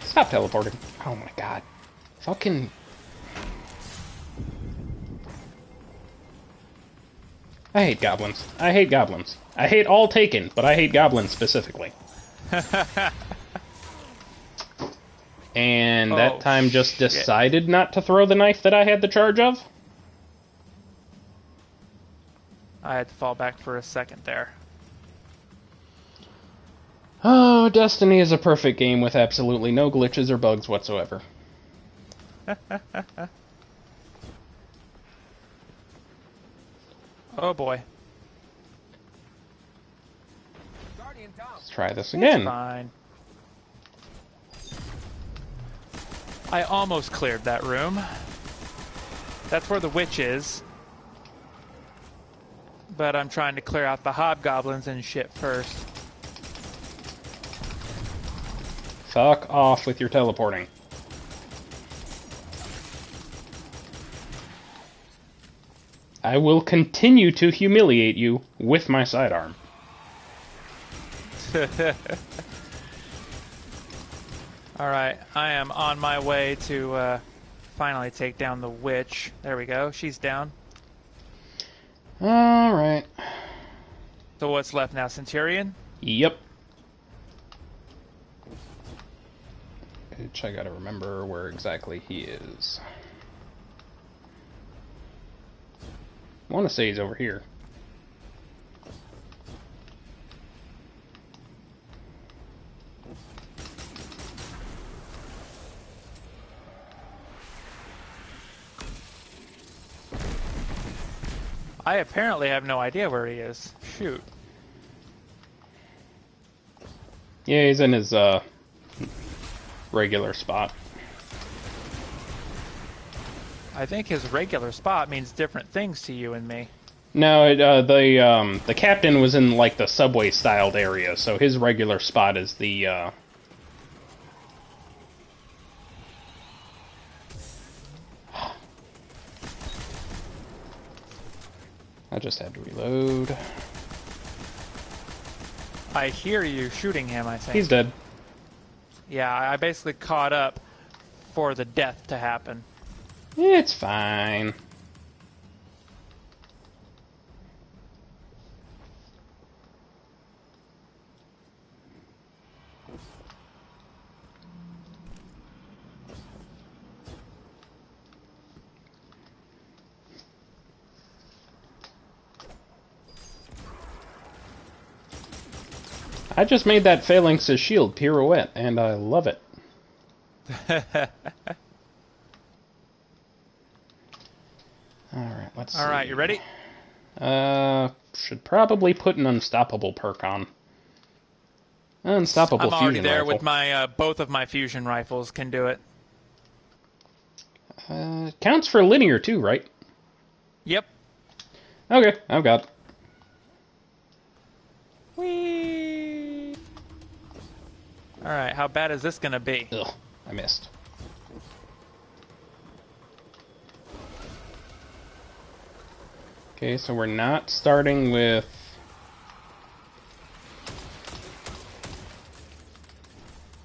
Speaker 2: Stop teleporting. Oh my god. Fucking... I hate goblins. I hate goblins. I hate all Taken, but I hate goblins specifically. And that time just decided not to throw the knife that I had the charge of?
Speaker 1: I had to fall back for a second there.
Speaker 2: Oh, Destiny is a perfect game with absolutely no glitches or bugs whatsoever.
Speaker 1: Oh boy.
Speaker 2: Let's try this again.
Speaker 1: It's fine. I almost cleared that room. That's where the witch is. But I'm trying to clear out the hobgoblins and shit first.
Speaker 2: Fuck off with your teleporting. I will continue to humiliate you with my sidearm.
Speaker 1: Alright, I am on my way to finally take down the witch. There we go, she's down.
Speaker 2: Alright.
Speaker 1: So what's left now, Centurion?
Speaker 2: Yep. Which I gotta remember where exactly he is. I want to say he's over here.
Speaker 1: I apparently have no idea where he is. Shoot.
Speaker 2: Yeah, he's in his regular spot.
Speaker 1: I think his regular spot means different things to you and me.
Speaker 2: No, the captain was in like the subway styled area, so his regular spot is the I just had to reload.
Speaker 1: I hear you shooting him, I think.
Speaker 2: He's dead.
Speaker 1: Yeah, I basically caught up for the death to happen.
Speaker 2: It's fine. I just made that Phalanx's shield pirouette, and I love it. Alright, let's see.
Speaker 1: Alright, you ready?
Speaker 2: Should probably put an unstoppable perk on. Unstoppable
Speaker 1: I'm already
Speaker 2: fusion
Speaker 1: there
Speaker 2: rifle.
Speaker 1: with my, both of my fusion rifles can do it.
Speaker 2: Counts for linear too, right?
Speaker 1: Yep.
Speaker 2: Okay, I've got.
Speaker 1: Whee! Alright, how bad is this gonna be?
Speaker 2: Ugh, I missed. Okay, so we're not starting with...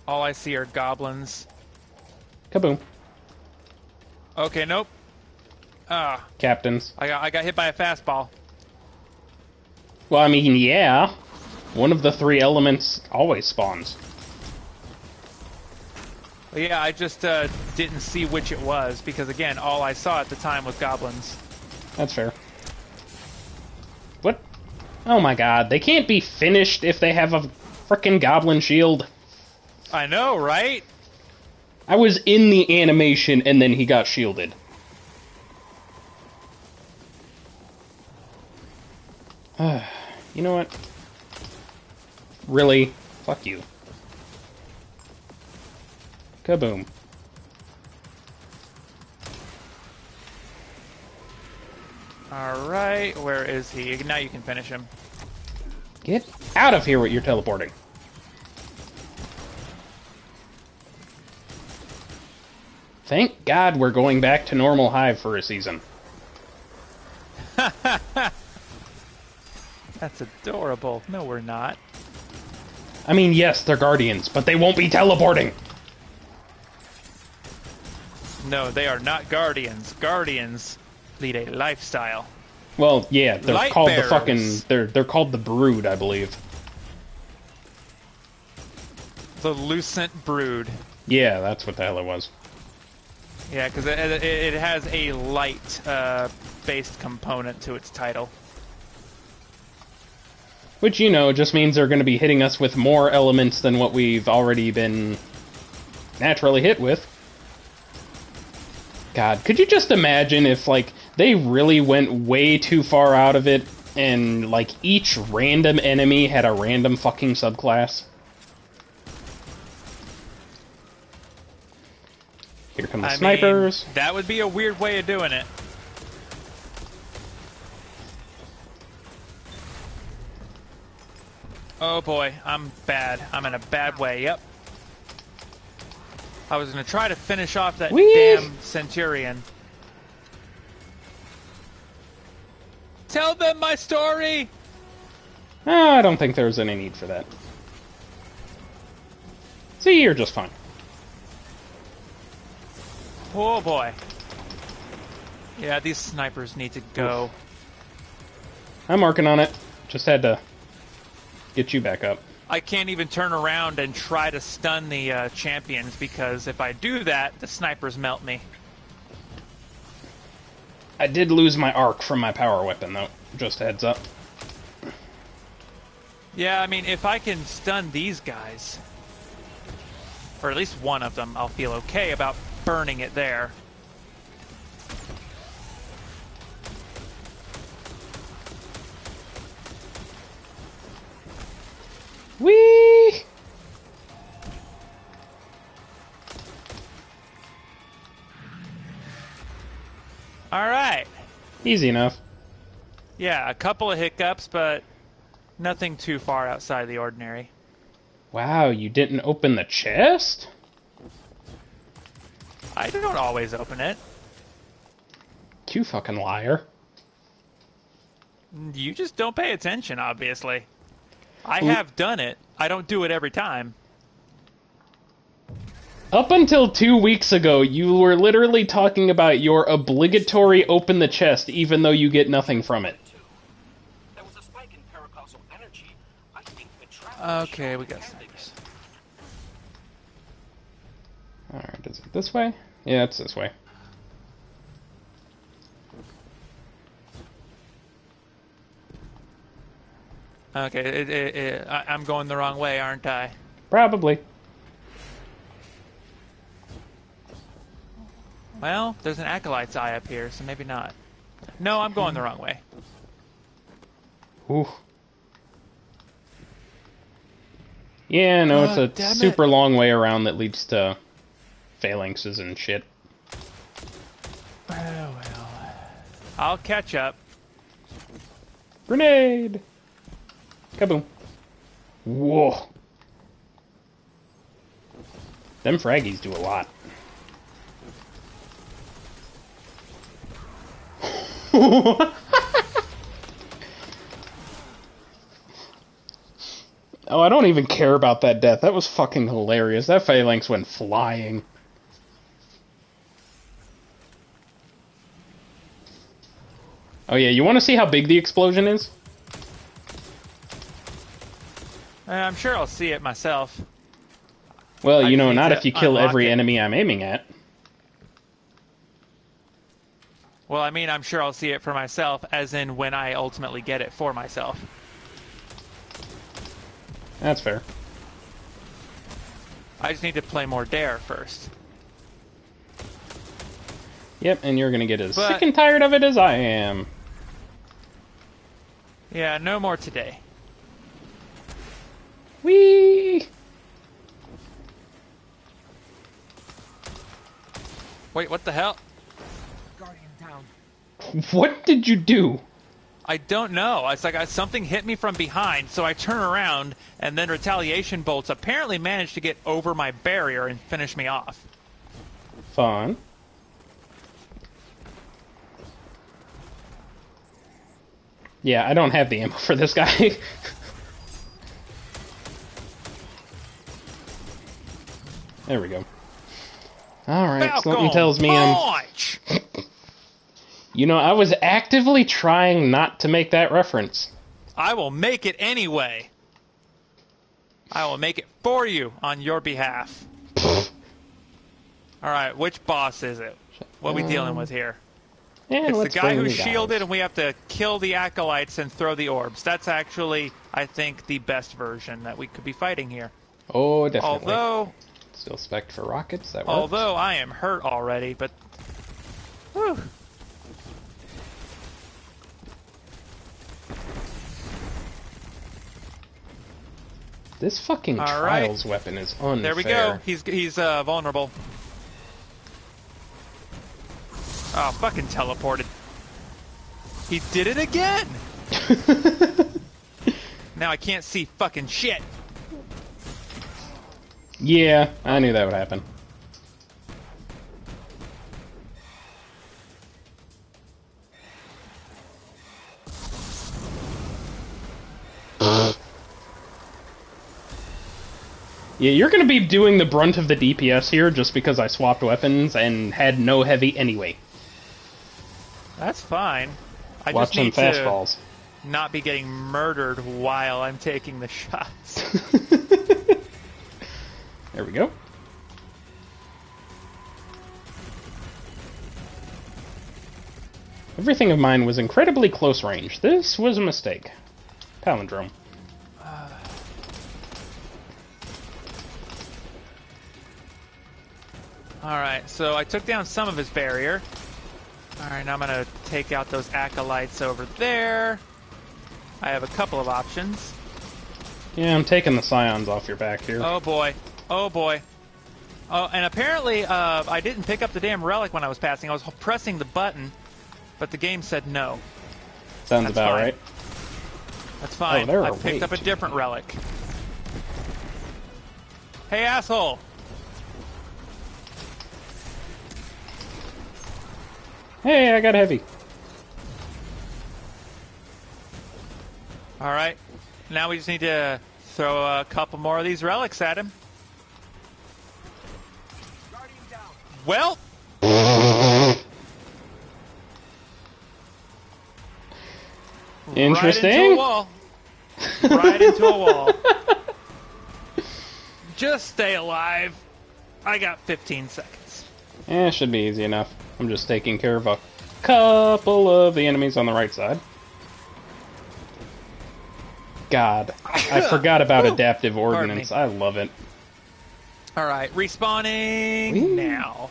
Speaker 1: All I see are goblins.
Speaker 2: Kaboom.
Speaker 1: Okay, nope. Ah,
Speaker 2: Captains.
Speaker 1: I got hit by a fastball.
Speaker 2: Well, I mean, yeah. One of the three elements always spawns.
Speaker 1: Well, yeah, I just didn't see which it was, because again, all I saw at the time was goblins.
Speaker 2: That's fair. What? Oh my god, they can't be finished if they have a frickin' goblin shield.
Speaker 1: I know, right?
Speaker 2: I was in the animation and then he got shielded. You know what? Really? Fuck you. Kaboom.
Speaker 1: Alright, where is he? Now you can finish him.
Speaker 2: Get out of here with your teleporting. Thank God we're going back to normal Hive for a season.
Speaker 1: That's adorable. No, we're not.
Speaker 2: I mean, yes, they're Guardians, but they won't be teleporting!
Speaker 1: No, they are not guardians. Guardians lead a lifestyle.
Speaker 2: Well, yeah, they're
Speaker 1: Light
Speaker 2: called
Speaker 1: bearers.
Speaker 2: the fucking... They're called the Brood, I believe.
Speaker 1: The Lucent Brood.
Speaker 2: Yeah, that's what the hell it was.
Speaker 1: Yeah, because it has a light-based component to its title.
Speaker 2: Which, you know, just means they're going to be hitting us with more elements than what we've already been naturally hit with. God, could you just imagine if, like, they really went way too far out of it and, like, each random enemy had a random fucking subclass? Here come the snipers.
Speaker 1: Mean, that would be a weird way of doing it. Oh boy, I'm bad. I'm in a bad way, yep. I was gonna try to finish off that damn Centurion. Tell them my story!
Speaker 2: I don't think there's any need for that. See, you're just fine.
Speaker 1: Oh boy. Yeah, these snipers need to go.
Speaker 2: Oof. I'm working on it. Just had to get you back up.
Speaker 1: I can't even turn around and try to stun the champions, because if I do that, the snipers melt me.
Speaker 2: I did lose my arc from my power weapon, though. Just a heads up.
Speaker 1: Yeah, I mean, if I can stun these guys, or at least one of them, I'll feel okay about burning it there.
Speaker 2: Whee!
Speaker 1: Alright.
Speaker 2: Easy enough.
Speaker 1: Yeah, a couple of hiccups, but nothing too far outside the ordinary.
Speaker 2: Wow, you didn't open the chest?
Speaker 1: I don't always open it.
Speaker 2: You fucking liar.
Speaker 1: You just don't pay attention, obviously. I have done it. I don't do it every time.
Speaker 2: Up until 2 weeks ago, you were literally talking about your obligatory open the chest even though you get nothing from it.
Speaker 7: There was a spike in paracausal energy. I think the trap
Speaker 1: Okay, we got snipers.
Speaker 2: Alright, is it this way? Yeah, it's this way.
Speaker 1: Okay, I'm going the wrong way, aren't I?
Speaker 2: Probably.
Speaker 1: Well, there's an Acolyte's Eye up here, so maybe not. No, I'm going the wrong way.
Speaker 2: Ooh. Yeah, no, it's a super long way around that leads to phalanxes and shit.
Speaker 1: I'll catch up.
Speaker 2: Grenade! Kaboom. Whoa. Them fraggies do a lot. Oh, I don't even care about that death. That was fucking hilarious. That phalanx went flying. Oh yeah, you want to see how big the explosion is?
Speaker 1: I'm sure I'll see it myself.
Speaker 2: Well, you
Speaker 1: I
Speaker 2: know,
Speaker 1: need
Speaker 2: not
Speaker 1: to
Speaker 2: if you kill
Speaker 1: unlock
Speaker 2: every
Speaker 1: it.
Speaker 2: enemy I'm aiming at.
Speaker 1: Well, I mean, I'm sure I'll see it for myself, as in when I ultimately get it for myself.
Speaker 2: That's fair.
Speaker 1: I just need to play more Dare first.
Speaker 2: Yep, and you're gonna get as
Speaker 1: But-
Speaker 2: sick and tired of it as I am.
Speaker 1: Yeah, no more today.
Speaker 2: Whee!
Speaker 1: Wait, what the hell?
Speaker 6: Guardian down.
Speaker 2: What did you do?
Speaker 1: I don't know. It's like something hit me from behind, so I turn around, and then retaliation bolts apparently managed to get over my barrier and finish me off.
Speaker 2: Fun. Yeah, I don't have the ammo for this guy. There we go. Alright, something tells me I'm...
Speaker 1: Punch!
Speaker 2: You know, I was actively trying not to make that reference.
Speaker 1: I will make it anyway. I will make it for you on your behalf. Alright, which boss is it? What are we dealing with here?
Speaker 2: And
Speaker 1: It's the
Speaker 2: let's
Speaker 1: guy
Speaker 2: bring
Speaker 1: who's
Speaker 2: the guys.
Speaker 1: shielded, and we have to kill the acolytes and throw the orbs. That's actually, I think, the best version that we could be fighting here.
Speaker 2: Oh, definitely.
Speaker 1: Although
Speaker 2: Still spec for rockets, that works.
Speaker 1: Although I am hurt already, but... Whew.
Speaker 2: This fucking
Speaker 1: All right.
Speaker 2: Trials weapon is unfair.
Speaker 1: There we go. He's vulnerable. Oh, fucking teleported. He did it again! Now I can't see fucking shit.
Speaker 2: Yeah, I knew that would happen. Yeah, you're gonna be doing the brunt of the DPS here just because I swapped weapons and had no heavy anyway.
Speaker 1: That's fine. I
Speaker 2: Watch
Speaker 1: just
Speaker 2: some
Speaker 1: need
Speaker 2: fastballs.
Speaker 1: to not be getting murdered while I'm taking the shots.
Speaker 2: There we go. Everything of mine was incredibly close range. This was a mistake. Palindrome.
Speaker 1: Alright, so I took down some of his barrier. Alright, now I'm gonna take out those acolytes over there. I have a couple of options.
Speaker 2: Yeah, I'm taking the scions off your back here.
Speaker 1: Oh boy. Oh boy. Oh, and apparently I didn't pick up the damn relic when I was passing. I was pressing the button, but the game said no.
Speaker 2: Sounds
Speaker 1: that's
Speaker 2: about
Speaker 1: fine.
Speaker 2: right.
Speaker 1: That's fine.
Speaker 2: there
Speaker 1: I
Speaker 2: are
Speaker 1: picked
Speaker 2: way
Speaker 1: up a
Speaker 2: too
Speaker 1: different
Speaker 2: many.
Speaker 1: relic. Hey, asshole!
Speaker 2: Hey, I got heavy.
Speaker 1: Alright. Now we just need to throw a couple more of these relics at him.
Speaker 6: Guardian down.
Speaker 1: Well,
Speaker 2: Interesting.
Speaker 1: Right into a wall. Just stay alive. I got 15 seconds.
Speaker 2: Eh, should be easy enough. I'm just taking care of a couple of the enemies on the right side. God, I forgot about adaptive ordnance. I love it.
Speaker 1: Alright, respawning
Speaker 2: Whee!
Speaker 1: now.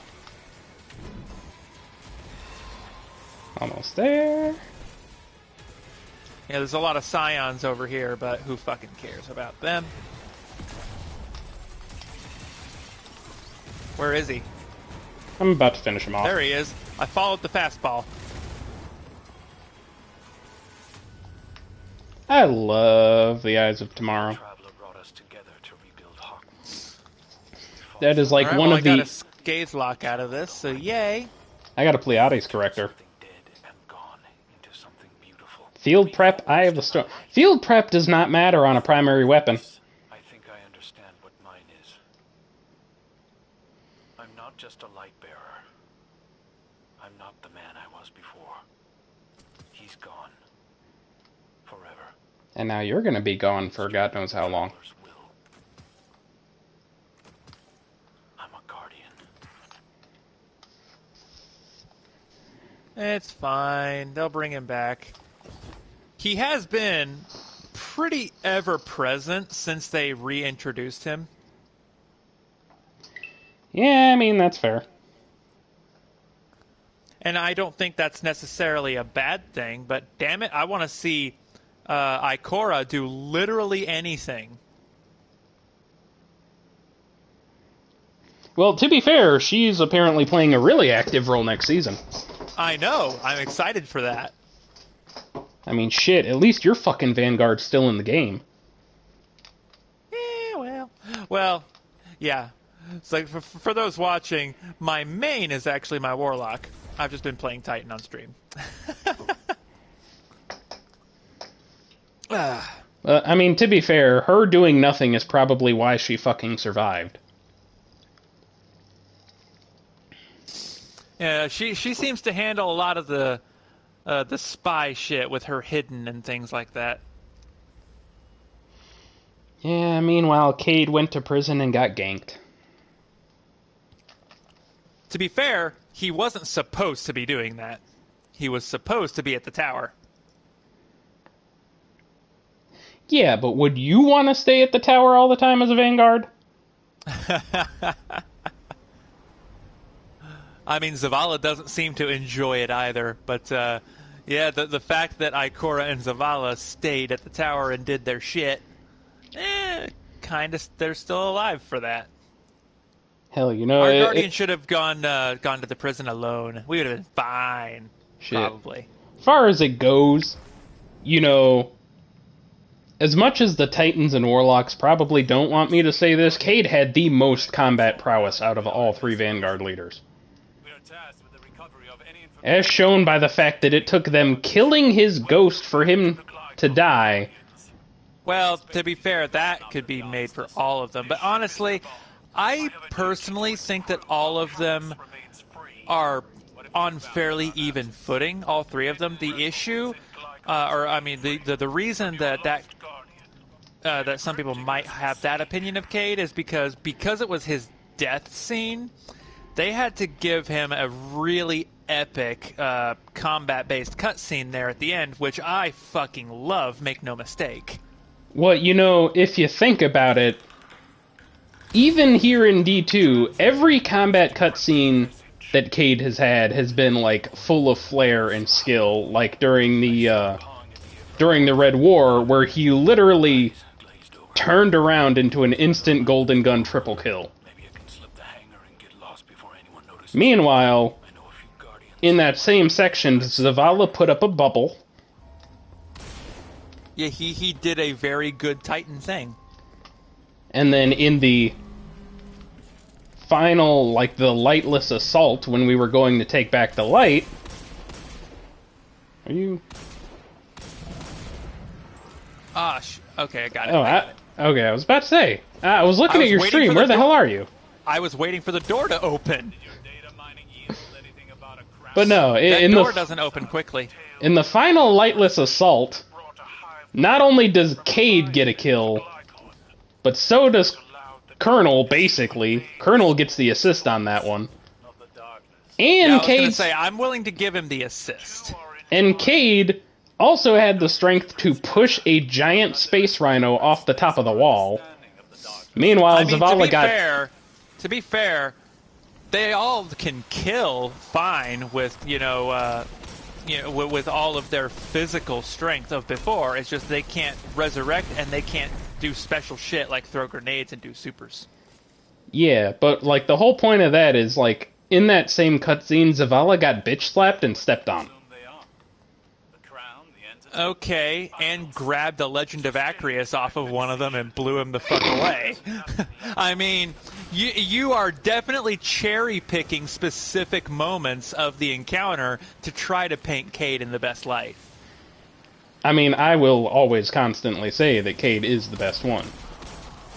Speaker 2: Almost there.
Speaker 1: Yeah, there's a lot of scions over here, but who fucking cares about them? Where is he?
Speaker 2: I'm about to finish him off.
Speaker 1: There he is. I followed the fastball.
Speaker 2: I love the Eyes of Tomorrow.
Speaker 7: Traveler brought us together to rebuild Hawkmoon.
Speaker 2: That is like
Speaker 1: Alright,
Speaker 2: one
Speaker 1: well,
Speaker 2: of
Speaker 1: I got
Speaker 2: the...
Speaker 1: a Scathe Lock out of this, so yay.
Speaker 2: I got a Pleiades corrector.
Speaker 7: Something dead and gone into something beautiful.
Speaker 2: Field Prep, Eye of the Storm. Field Prep does not matter on a primary weapon.
Speaker 7: I think I understand what mine is. I'm not just a light bearer. I'm not the man I was before. He's gone. Forever.
Speaker 2: And now you're gonna be gone for God knows how long.
Speaker 7: Traveler's will. I'm a guardian.
Speaker 1: It's fine. They'll bring him back. He has been pretty ever-present since they reintroduced him.
Speaker 2: Yeah, I mean, that's fair.
Speaker 1: And I don't think that's necessarily a bad thing, but damn it, I want to see Ikora do literally anything.
Speaker 2: Well, to be fair, she's apparently playing a really active role next season.
Speaker 1: I know. I'm excited for that.
Speaker 2: I mean, shit, at least your fucking Vanguard's still in the game.
Speaker 1: Yeah, well, yeah. It's like for those watching, my main is actually my Warlock. I've just been playing Titan on stream.
Speaker 2: I mean, to be fair, her doing nothing is probably why she fucking survived.
Speaker 1: Yeah, she seems to handle a lot of the spy shit with her hidden and things like that.
Speaker 2: Yeah, meanwhile, Cade went to prison and got ganked.
Speaker 1: To be fair, he wasn't supposed to be doing that. He was supposed to be at the tower.
Speaker 2: Yeah, but would you want to stay at the tower all the time as a Vanguard?
Speaker 1: I mean, Zavala doesn't seem to enjoy it either, but yeah, the fact that Ikora and Zavala stayed at the tower and did their shit, kind of, they're still alive for that.
Speaker 2: Hell, you know,
Speaker 1: Our Guardian should have gone to the prison alone. We would have been fine,
Speaker 2: shit.
Speaker 1: probably.
Speaker 2: As far as it goes, you know, as much as the Titans and Warlocks probably don't want me to say this, Cade had the most combat prowess out of all three Vanguard leaders. As shown by the fact that it took them killing his ghost for him to die.
Speaker 1: Well, to be fair, that could be made for all of them. But honestly, I personally think that all of them are on fairly even footing, all three of them. The issue, the reason that some people might have that opinion of Cade is because it was his death scene, they had to give him a really epic combat-based cutscene there at the end, which I fucking love, make no mistake.
Speaker 2: Well, you know, if you think about it, even here in D2, every combat cutscene that Cade has had has been, like, full of flair and skill, like during the Red War, where he literally turned around into an instant Golden Gun triple kill. Meanwhile, in that same section, Zavala put up a bubble.
Speaker 1: Yeah, he did a very good Titan thing.
Speaker 2: And then in the final, like, the lightless assault, when we were going to take back the light... Are you...
Speaker 1: Okay, I got it.
Speaker 2: Okay, I was about to say. I was looking at your stream. Where the hell are you?
Speaker 1: I was waiting for the door to open.
Speaker 2: But no,
Speaker 1: that door doesn't open quickly.
Speaker 2: In the final lightless assault, not only does Cade get a kill, but so does Colonel, basically. Colonel gets the assist on that one. And
Speaker 1: I was
Speaker 2: Cade...
Speaker 1: gonna say, I'm willing to give him the assist.
Speaker 2: And Cade also had the strength to push a giant space rhino off the top of the wall. Meanwhile, Zavala got...
Speaker 1: To be fair, they all can kill fine with, with all of their physical strength of before. It's just they can't resurrect and they can't do special shit like throw grenades and do supers.
Speaker 2: Yeah, but, like, the whole point of that is, like, in that same cutscene, Zavala got bitch slapped and stepped on.
Speaker 1: Okay, and grabbed the Legend of Acreus off of one of them and blew him the fuck away. I mean, you are definitely cherry-picking specific moments of the encounter to try to paint Cade in the best light.
Speaker 2: I mean, I will always constantly say that Cade is the best one.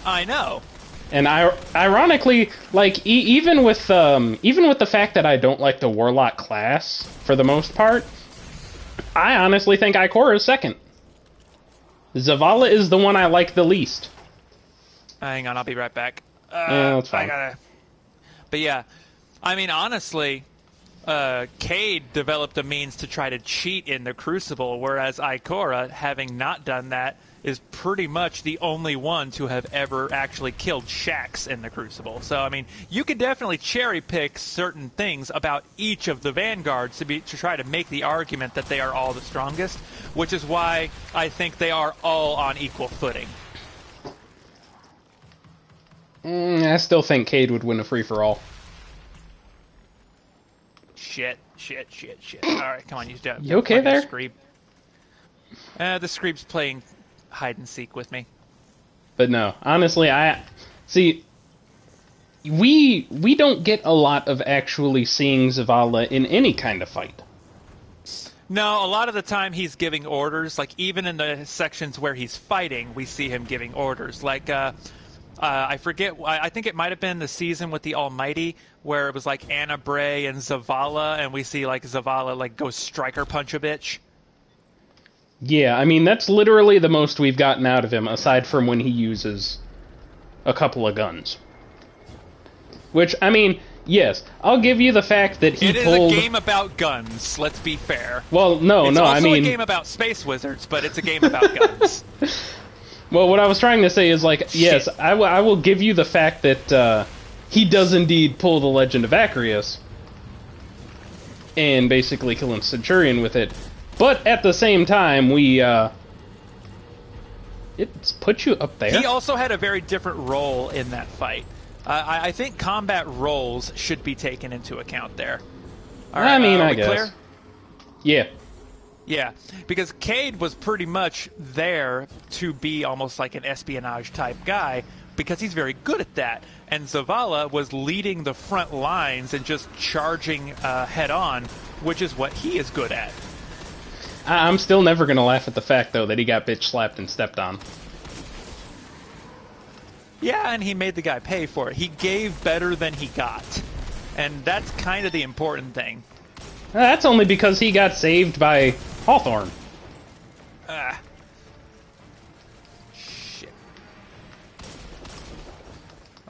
Speaker 1: I know.
Speaker 2: And ironically, like, even with the fact that I don't like the Warlock class, for the most part, I honestly think Ikora is second. Zavala is the one I like the least.
Speaker 1: Hang on, I'll be right back.
Speaker 2: Yeah, that's fine.
Speaker 1: But yeah, I mean, honestly, Cade developed a means to try to cheat in the Crucible, whereas Ikora, having not done that, is pretty much the only one to have ever actually killed Shaxx in the Crucible. So, I mean, you can definitely cherry-pick certain things about each of the Vanguards to try to make the argument that they are all the strongest, which is why I think they are all on equal footing.
Speaker 2: I still think Cade would win a free-for-all.
Speaker 1: Shit. Alright, come on,
Speaker 2: you okay there?
Speaker 1: Screeb. The Screeb's playing hide-and-seek with me.
Speaker 2: But no, honestly, we don't get a lot of actually seeing Zavala in any kind of fight.
Speaker 1: No, a lot of the time he's giving orders. Like, even in the sections where he's fighting, we see him giving orders. Like, I forget, I think it might have been the season with the Almighty, where it was like Anna Bray and Zavala, and we see, like, Zavala, like, go striker punch a bitch.
Speaker 2: Yeah, I mean, that's literally the most we've gotten out of him, aside from when he uses a couple of guns. Which, I mean, yes, I'll give you the fact that he pulled...
Speaker 1: It is a game about guns, let's be fair.
Speaker 2: Well, no, I mean... It's
Speaker 1: also a game about space wizards, but it's a game about guns.
Speaker 2: Well, what I was trying to say is, like, yes, I will give you the fact that he does indeed pull the Legend of Acreus and basically kill a Centurion with it. But at the same time, it's put you up there.
Speaker 1: He also had a very different role in that fight. I think combat roles should be taken into account there. All right,
Speaker 2: I mean, I guess.
Speaker 1: Clear?
Speaker 2: Yeah.
Speaker 1: Yeah, because Cade was pretty much there to be almost like an espionage-type guy, because he's very good at that. And Zavala was leading the front lines and just charging head-on, which is what he is good at.
Speaker 2: I'm still never going to laugh at the fact, though, that he got bitch-slapped and stepped on.
Speaker 1: Yeah, and he made the guy pay for it. He gave better than he got. And that's kind of the important thing.
Speaker 2: That's only because he got saved by Hawthorne.
Speaker 1: Shit.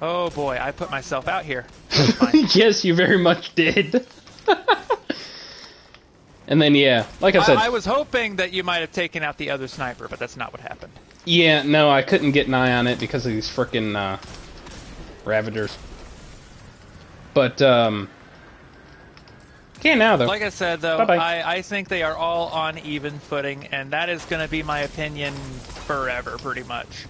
Speaker 1: Oh boy, I put myself out here.
Speaker 2: Yes, you very much did. And then, yeah, like I said...
Speaker 1: I was hoping that you might have taken out the other sniper, but that's not what happened.
Speaker 2: Yeah, no, I couldn't get an eye on it because of these frickin' Ravagers. But, okay, now, though.
Speaker 1: Like I said, though, I think they are all on even footing, and that is going to be my opinion forever, pretty much.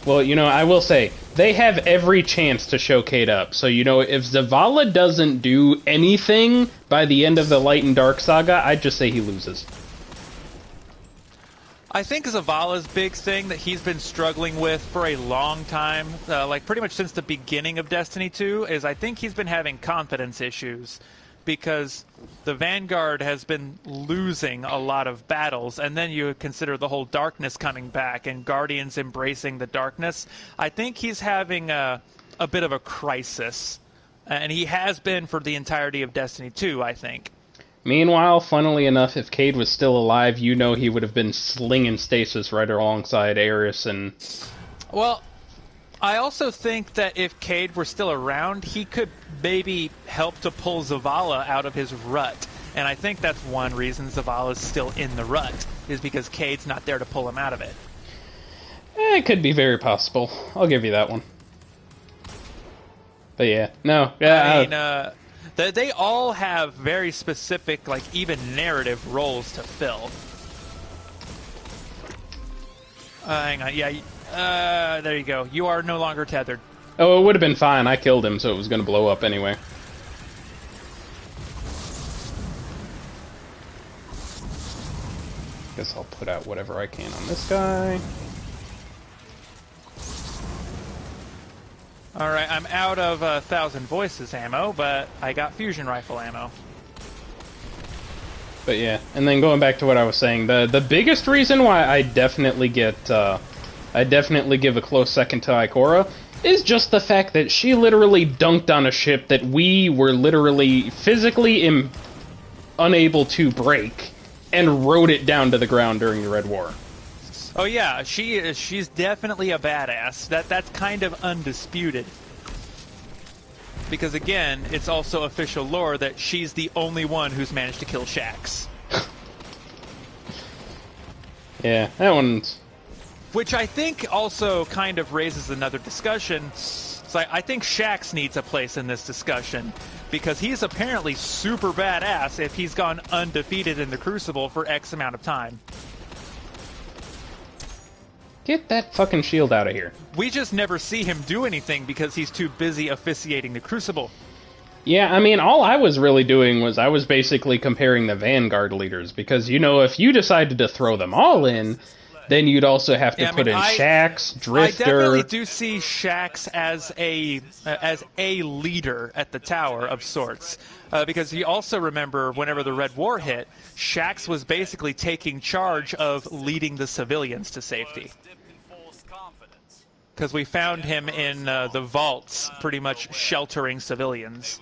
Speaker 2: Well, you know, I will say, they have every chance to show Cade up. So, you know, if Zavala doesn't do anything by the end of the Light and Dark saga, I'd just say he loses.
Speaker 1: I think Zavala's big thing that he's been struggling with for a long time, like pretty much since the beginning of Destiny 2, is I think he's been having confidence issues. Because the Vanguard has been losing a lot of battles, and then you consider the whole darkness coming back and Guardians embracing the darkness. I think he's having a bit of a crisis, and he has been for the entirety of Destiny 2, I think.
Speaker 2: Meanwhile, funnily enough, if Cade was still alive, you know he would have been slinging stasis right alongside Ares and...
Speaker 1: Well, I also think that if Cade were still around, he could maybe help to pull Zavala out of his rut. And I think that's one reason Zavala's still in the rut, is because Cade's not there to pull him out of it.
Speaker 2: It could be very possible. I'll give you that one. But yeah, no.
Speaker 1: I mean, they all have very specific, like, even narrative roles to fill. Hang on, yeah, there you go. You are no longer tethered.
Speaker 2: Oh, it would have been fine. I killed him, so it was going to blow up anyway. Guess I'll put out whatever I can on this guy.
Speaker 1: Alright, I'm out of 1,000 Voices ammo, but I got fusion rifle ammo.
Speaker 2: But yeah, and then going back to what I was saying, the biggest reason why I definitely give a close second to Ikora is just the fact that she literally dunked on a ship that we were literally physically unable to break, and rode it down to the ground during the Red War.
Speaker 1: Oh yeah, she's definitely a badass. That's kind of undisputed. Because again, it's also official lore that she's the only one who's managed to kill Shaxx.
Speaker 2: Yeah, that one's...
Speaker 1: Which I think also kind of raises another discussion. It's like, I think Shaxx needs a place in this discussion, because he's apparently super badass if he's gone undefeated in the Crucible for X amount of time.
Speaker 2: Get that fucking shield out of here.
Speaker 1: We just never see him do anything because he's too busy officiating the Crucible.
Speaker 2: Yeah, I mean, all I was really doing was I was basically comparing the Vanguard leaders, because, you know, if you decided to throw them all in, then you'd also have to put in Shaxx, Drifter...
Speaker 1: I definitely do see Shaxx as a leader at the tower of sorts. Because you also remember whenever the Red War hit, Shaxx was basically taking charge of leading the civilians to safety. Because we found him in the vaults, pretty much sheltering civilians.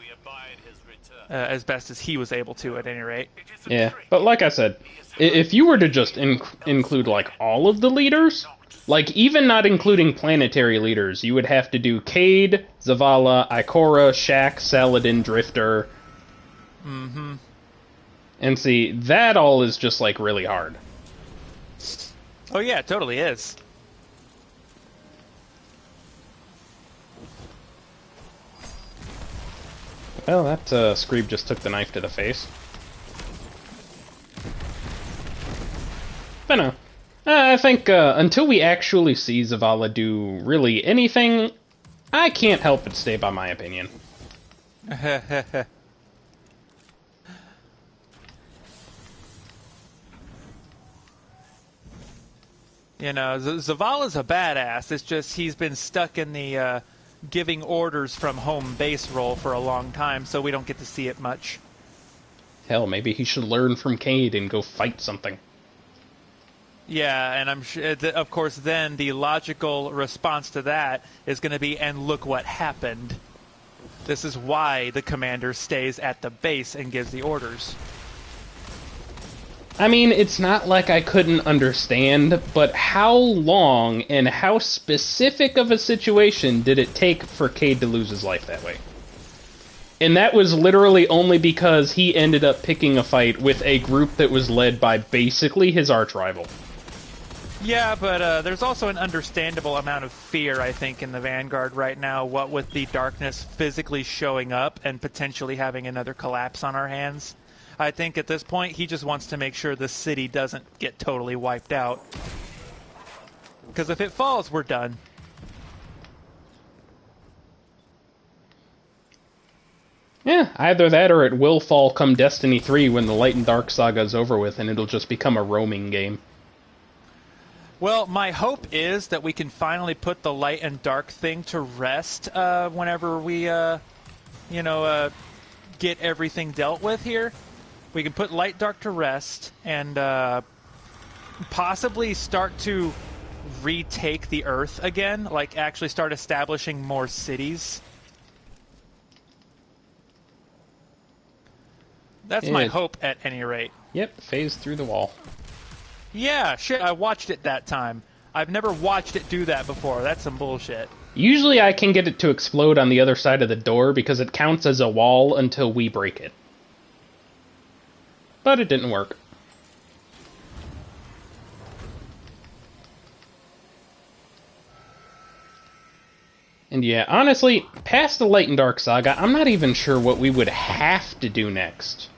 Speaker 1: As best as he was able to, at any rate.
Speaker 2: Yeah, but like I said, if you were to just include, like, all of the leaders, like, even not including planetary leaders, you would have to do Cayde, Zavala, Ikora, Shaxx, Saladin, Drifter.
Speaker 1: Mm-hmm.
Speaker 2: And see, that all is just, like, really hard.
Speaker 1: Oh yeah, it totally is.
Speaker 2: Well, that Screeb just took the knife to the face. But no. I think until we actually see Zavala do really anything, I can't help but stay by my opinion.
Speaker 1: You know, Zavala's a badass. It's just he's been stuck in the giving orders from home base role for a long time, so we don't get to see it much.
Speaker 2: Hell, maybe he should learn from Cayde and go fight something.
Speaker 1: Yeah, and I'm sure, of course, then the logical response to that is going to be, and look what happened. This is why the commander stays at the base and gives the orders.
Speaker 2: I mean, it's not like I couldn't understand, but how long and how specific of a situation did it take for Cayde to lose his life that way? And that was literally only because he ended up picking a fight with a group that was led by basically his arch-rival.
Speaker 1: Yeah, but there's also an understandable amount of fear, I think, in the Vanguard right now, what with the darkness physically showing up and potentially having another collapse on our hands. I think at this point, he just wants to make sure the city doesn't get totally wiped out. Because if it falls, we're done.
Speaker 2: Yeah, either that or it will fall come Destiny 3 when the Light and Dark saga is over with, and it'll just become a roaming game.
Speaker 1: Well, my hope is that we can finally put the Light and Dark thing to rest whenever we, get everything dealt with here. We can put Light Dark to rest and possibly start to retake the Earth again, like actually start establishing more cities. That's my hope at any rate.
Speaker 2: Yep, phase through the wall.
Speaker 1: Yeah, shit, I watched it that time. I've never watched it do that before. That's some bullshit.
Speaker 2: Usually I can get it to explode on the other side of the door because it counts as a wall until we break it. But it didn't work. And yeah, honestly, past the Light and Dark saga, I'm not even sure what we would have to do next.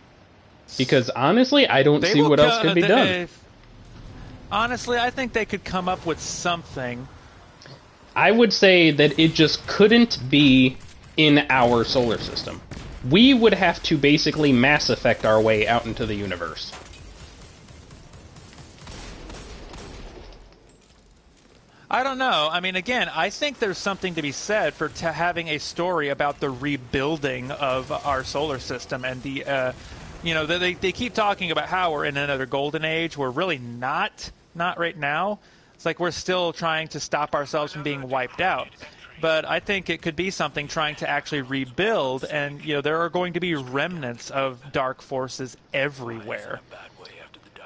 Speaker 2: Because honestly, I don't see what else could be done.
Speaker 1: Honestly, I think they could come up with something.
Speaker 2: I would say that it just couldn't be in our solar system. We would have to basically Mass Effect our way out into the universe.
Speaker 1: I don't know. I mean, again, I think there's something to be said for having a story about the rebuilding of our solar system and the, they keep talking about how we're in another golden age. We're really not right now. It's like we're still trying to stop ourselves from being wiped out. But I think it could be something trying to actually rebuild, and there are going to be remnants of dark forces everywhere.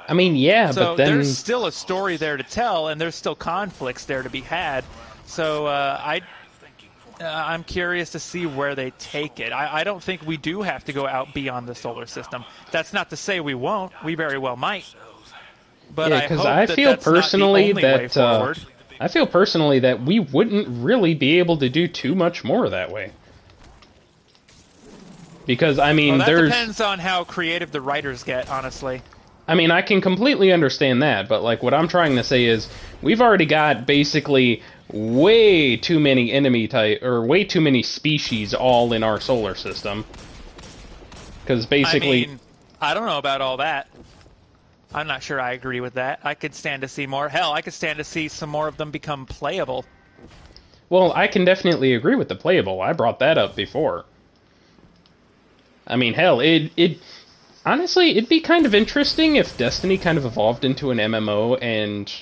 Speaker 2: I mean, yeah,
Speaker 1: So
Speaker 2: but then
Speaker 1: there's still a story there to tell, and there's still conflicts there to be had. So I'm curious to see where they take it. I don't think we do have to go out beyond the solar system. That's not to say we won't. We very well might. But
Speaker 2: yeah,
Speaker 1: I
Speaker 2: because
Speaker 1: hope
Speaker 2: I
Speaker 1: that
Speaker 2: feel
Speaker 1: that's not the
Speaker 2: personally
Speaker 1: only way forward.
Speaker 2: I feel personally that we wouldn't really be able to do too much more that way. Because I mean,
Speaker 1: Well, that depends on how creative the writers get, honestly.
Speaker 2: I mean, I can completely understand that, but like what I'm trying to say is we've already got basically way too many way too many species all in our solar system. Because basically,
Speaker 1: I mean, I don't know about all that. I'm not sure I agree with that. I could stand to see more. Hell, I could stand to see some more of them become playable.
Speaker 2: well, I can definitely agree with the playable. I brought that up before. I mean, hell, it honestly, it'd be kind of interesting if Destiny kind of evolved into an MMO and,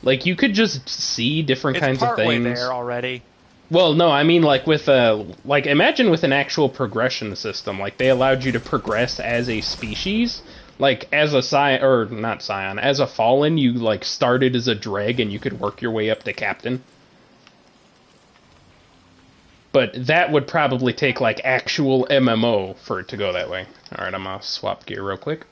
Speaker 2: like, you could just see different
Speaker 1: It's
Speaker 2: kinds of
Speaker 1: partway
Speaker 2: things.
Speaker 1: there already.
Speaker 2: Well, no, I mean, like, with imagine with an actual progression system. Like, they allowed you to progress as a species. Like, as a Scion, or not Scion, as a Fallen, you, like, started as a Dreg and you could work your way up to Captain. But that would probably take, like, actual MMO for it to go that way. Alright, I'm gonna swap gear real quick.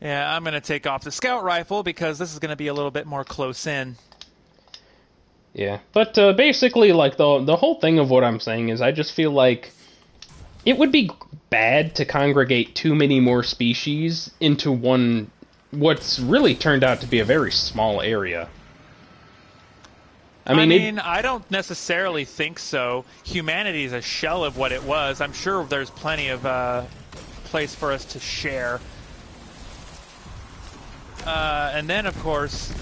Speaker 1: Yeah, I'm going to take off the scout rifle because this is going to be a little bit more close in.
Speaker 2: Yeah, but basically, like, the whole thing of what I'm saying is I just feel like it would be bad to congregate too many more species into what's really turned out to be a very small area. I mean,
Speaker 1: I don't necessarily think so. Humanity is a shell of what it was. I'm sure there's plenty of place for us to share. And then, of course...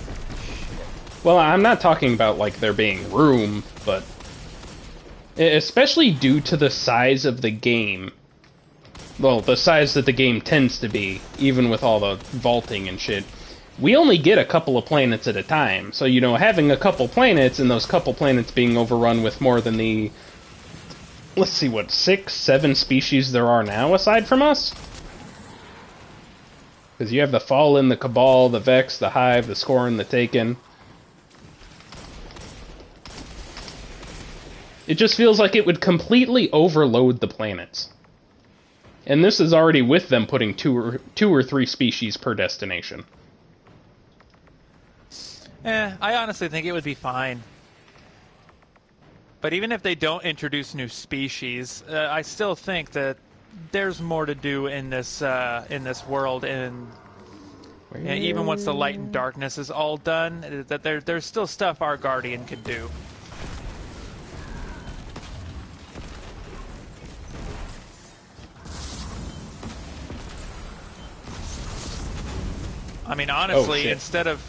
Speaker 2: Well, I'm not talking about, like, there being room, but... especially due to the size of the game. Well, the size that the game tends to be, even with all the vaulting and shit. We only get a couple of planets at a time, so, having a couple planets, and those couple planets being overrun with more than the... Let's see, what, 6, 7 species there are now, aside from us? Because you have the Fallen, the Cabal, the Vex, the Hive, the Scorn, the Taken... It just feels like it would completely overload the planets. And this is already with them putting two or three species per destination.
Speaker 1: I honestly think it would be fine. But even if they don't introduce new species, I still think that there's more to do in this world, and even once the light and darkness is all done, that there's still stuff our Guardian can do. I mean, honestly, instead of...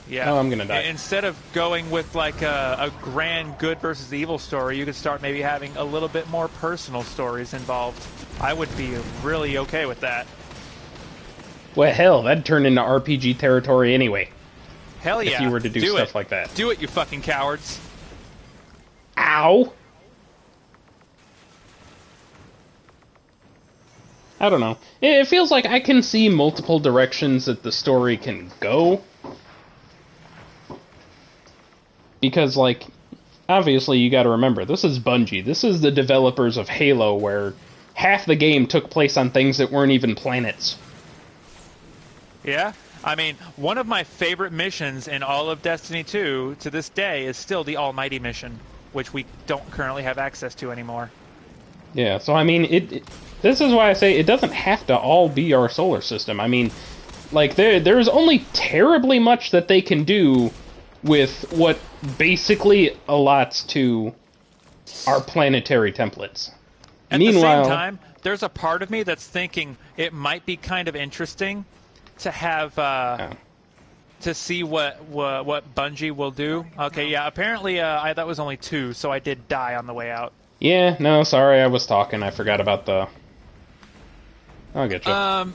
Speaker 1: Yeah.
Speaker 2: Oh, I'm gonna die.
Speaker 1: Instead of going with, like, a grand good versus evil story, you could start maybe having a little bit more personal stories involved. I would be really okay with that.
Speaker 2: Well, hell, that'd turn into RPG territory anyway.
Speaker 1: Hell yeah.
Speaker 2: If you were to do stuff like that.
Speaker 1: Do it, you fucking cowards.
Speaker 2: Ow! I don't know. It feels like I can see multiple directions that the story can go. Because, like, obviously you gotta remember, this is Bungie. This is the developers of Halo, where half the game took place on things that weren't even planets.
Speaker 1: Yeah? I mean, one of my favorite missions in all of Destiny 2 to this day is still the Almighty mission, which we don't currently have access to anymore.
Speaker 2: Yeah, so I mean, this is why I say it doesn't have to all be our solar system. I mean, like, there's only terribly much that they can do with what basically allots to our planetary templates.
Speaker 1: At the same time, there's a part of me that's thinking it might be kind of interesting to have to see what Bungie will do. Okay, yeah. Apparently, that was only 2, so I did die on the way out.
Speaker 2: Yeah, no, sorry, I was talking. I forgot about the... I'll get you.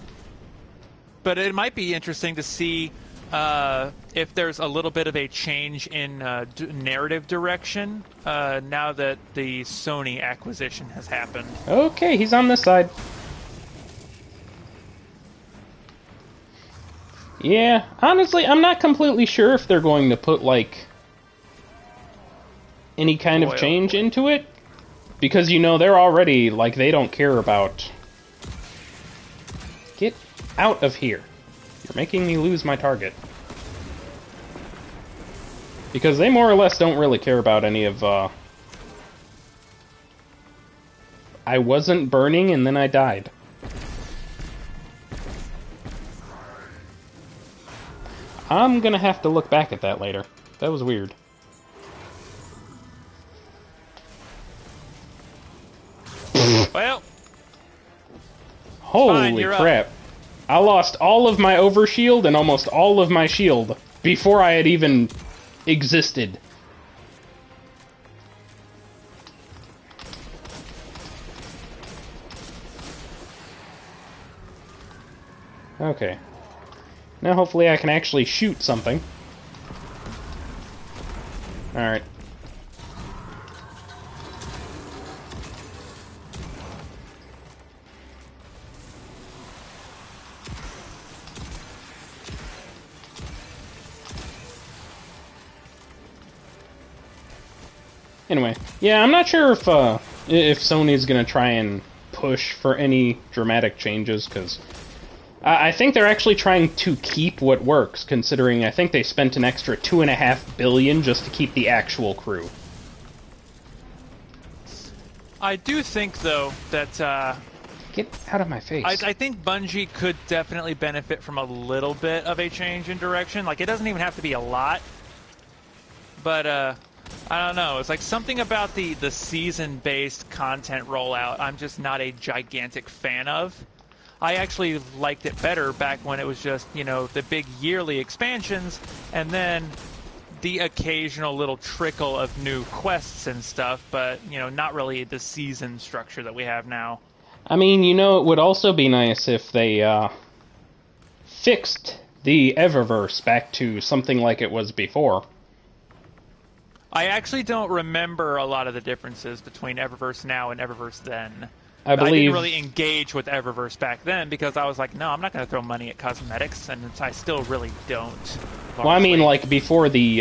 Speaker 1: But it might be interesting to see if there's a little bit of a change in narrative direction now that the Sony acquisition has happened.
Speaker 2: Okay, he's on this side. Yeah, honestly, I'm not completely sure if they're going to put, like, any kind of change into it. Because, you know, they're already, like, they don't care about... Get out of here. You're making me lose my target. Because they more or less don't really care about any of, I wasn't burning and then I died. I'm gonna have to look back at that later. That was weird.
Speaker 1: Well,
Speaker 2: holy crap. I lost all of my overshield and almost all of my shield before I had even existed. Okay. Now hopefully I can actually shoot something. Alright. Anyway, yeah, I'm not sure if Sony's gonna try and push for any dramatic changes, because I think they're actually trying to keep what works, considering I think they spent an extra $2.5 billion just to keep the actual crew.
Speaker 1: I do think, though, that...
Speaker 2: Get out of my face.
Speaker 1: I think Bungie could definitely benefit from a little bit of a change in direction. Like, it doesn't even have to be a lot. But, I don't know. It's like something about the season-based content rollout I'm just not a gigantic fan of. I actually liked it better back when it was just, you know, the big yearly expansions, and then the occasional little trickle of new quests and stuff, but, you know, not really the season structure that we have now.
Speaker 2: I mean, you know, it would also be nice if they, fixed the Eververse back to something like it was before.
Speaker 1: I actually don't remember a lot of the differences between Eververse now and Eververse then.
Speaker 2: I believe...
Speaker 1: I didn't really engage with Eververse back then because I was like, no, I'm not going to throw money at cosmetics, and I still really don't. Largely.
Speaker 2: Well, I mean, like, before the,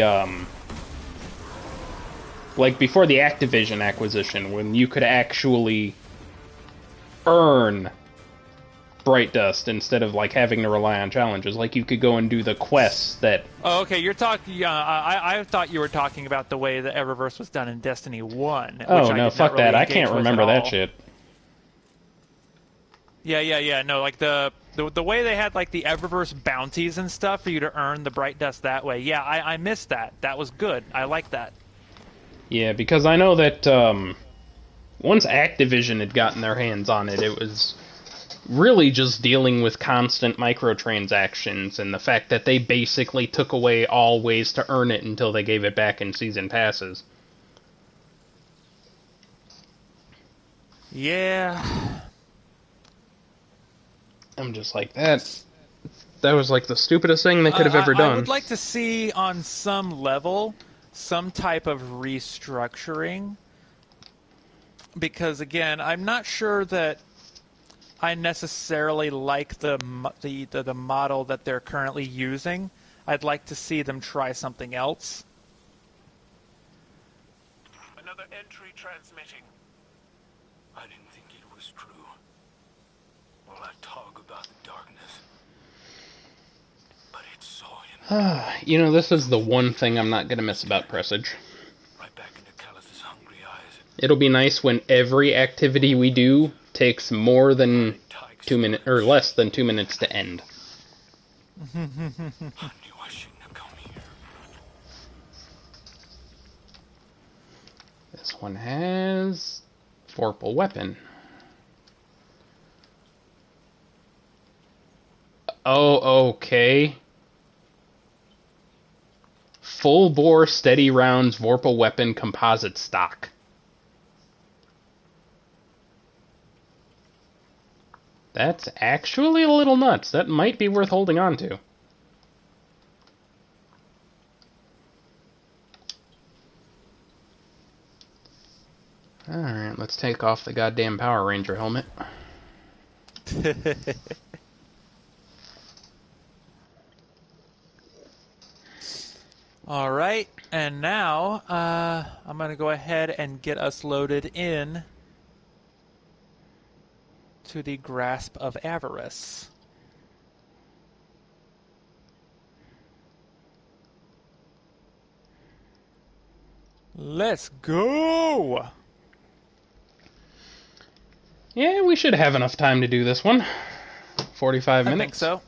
Speaker 2: before the Activision acquisition, when you could actually earn Bright Dust instead of, like, having to rely on challenges. Like, you could go and do the quests that...
Speaker 1: Oh, okay, you're talking... I thought you were talking about the way the Eververse was done in Destiny 1.
Speaker 2: Oh, no, fuck that. I can't remember that shit.
Speaker 1: Yeah. No, like, the way they had, like, the Eververse bounties and stuff for you to earn the Bright Dust that way. Yeah, I missed that. That was good. I like that.
Speaker 2: Yeah, because I know that, once Activision had gotten their hands on it, it was really just dealing with constant microtransactions and the fact that they basically took away all ways to earn it until they gave it back in season passes.
Speaker 1: Yeah.
Speaker 2: I'm just like, that was like the stupidest thing they could have ever done.
Speaker 1: I would like to see on some level some type of restructuring, because again, I'm not sure that I necessarily like the model that they're currently using. I'd like to see them try something else.
Speaker 7: Another entry transmitting. I didn't think it was true. All that talk about the darkness. But it saw him.
Speaker 2: You know, this is the one thing I'm not gonna miss about Presage.
Speaker 7: Right back into Callus's hungry eyes.
Speaker 2: It'll be nice when every activity we do takes more than 2 minutes, or less than 2 minutes to end.
Speaker 7: I knew I shouldn't have come here.
Speaker 2: This one has Vorpal Weapon. Oh, okay. full bore steady rounds Vorpal weapon composite stock. That's actually a little nuts. That might be worth holding on to. Alright, let's take off the goddamn Power Ranger helmet.
Speaker 1: Alright, and now I'm going to go ahead and get us loaded in to the Grasp of Avarice. Let's go!
Speaker 2: Yeah, we should have enough time to do this one. 45 minutes.
Speaker 1: I think so.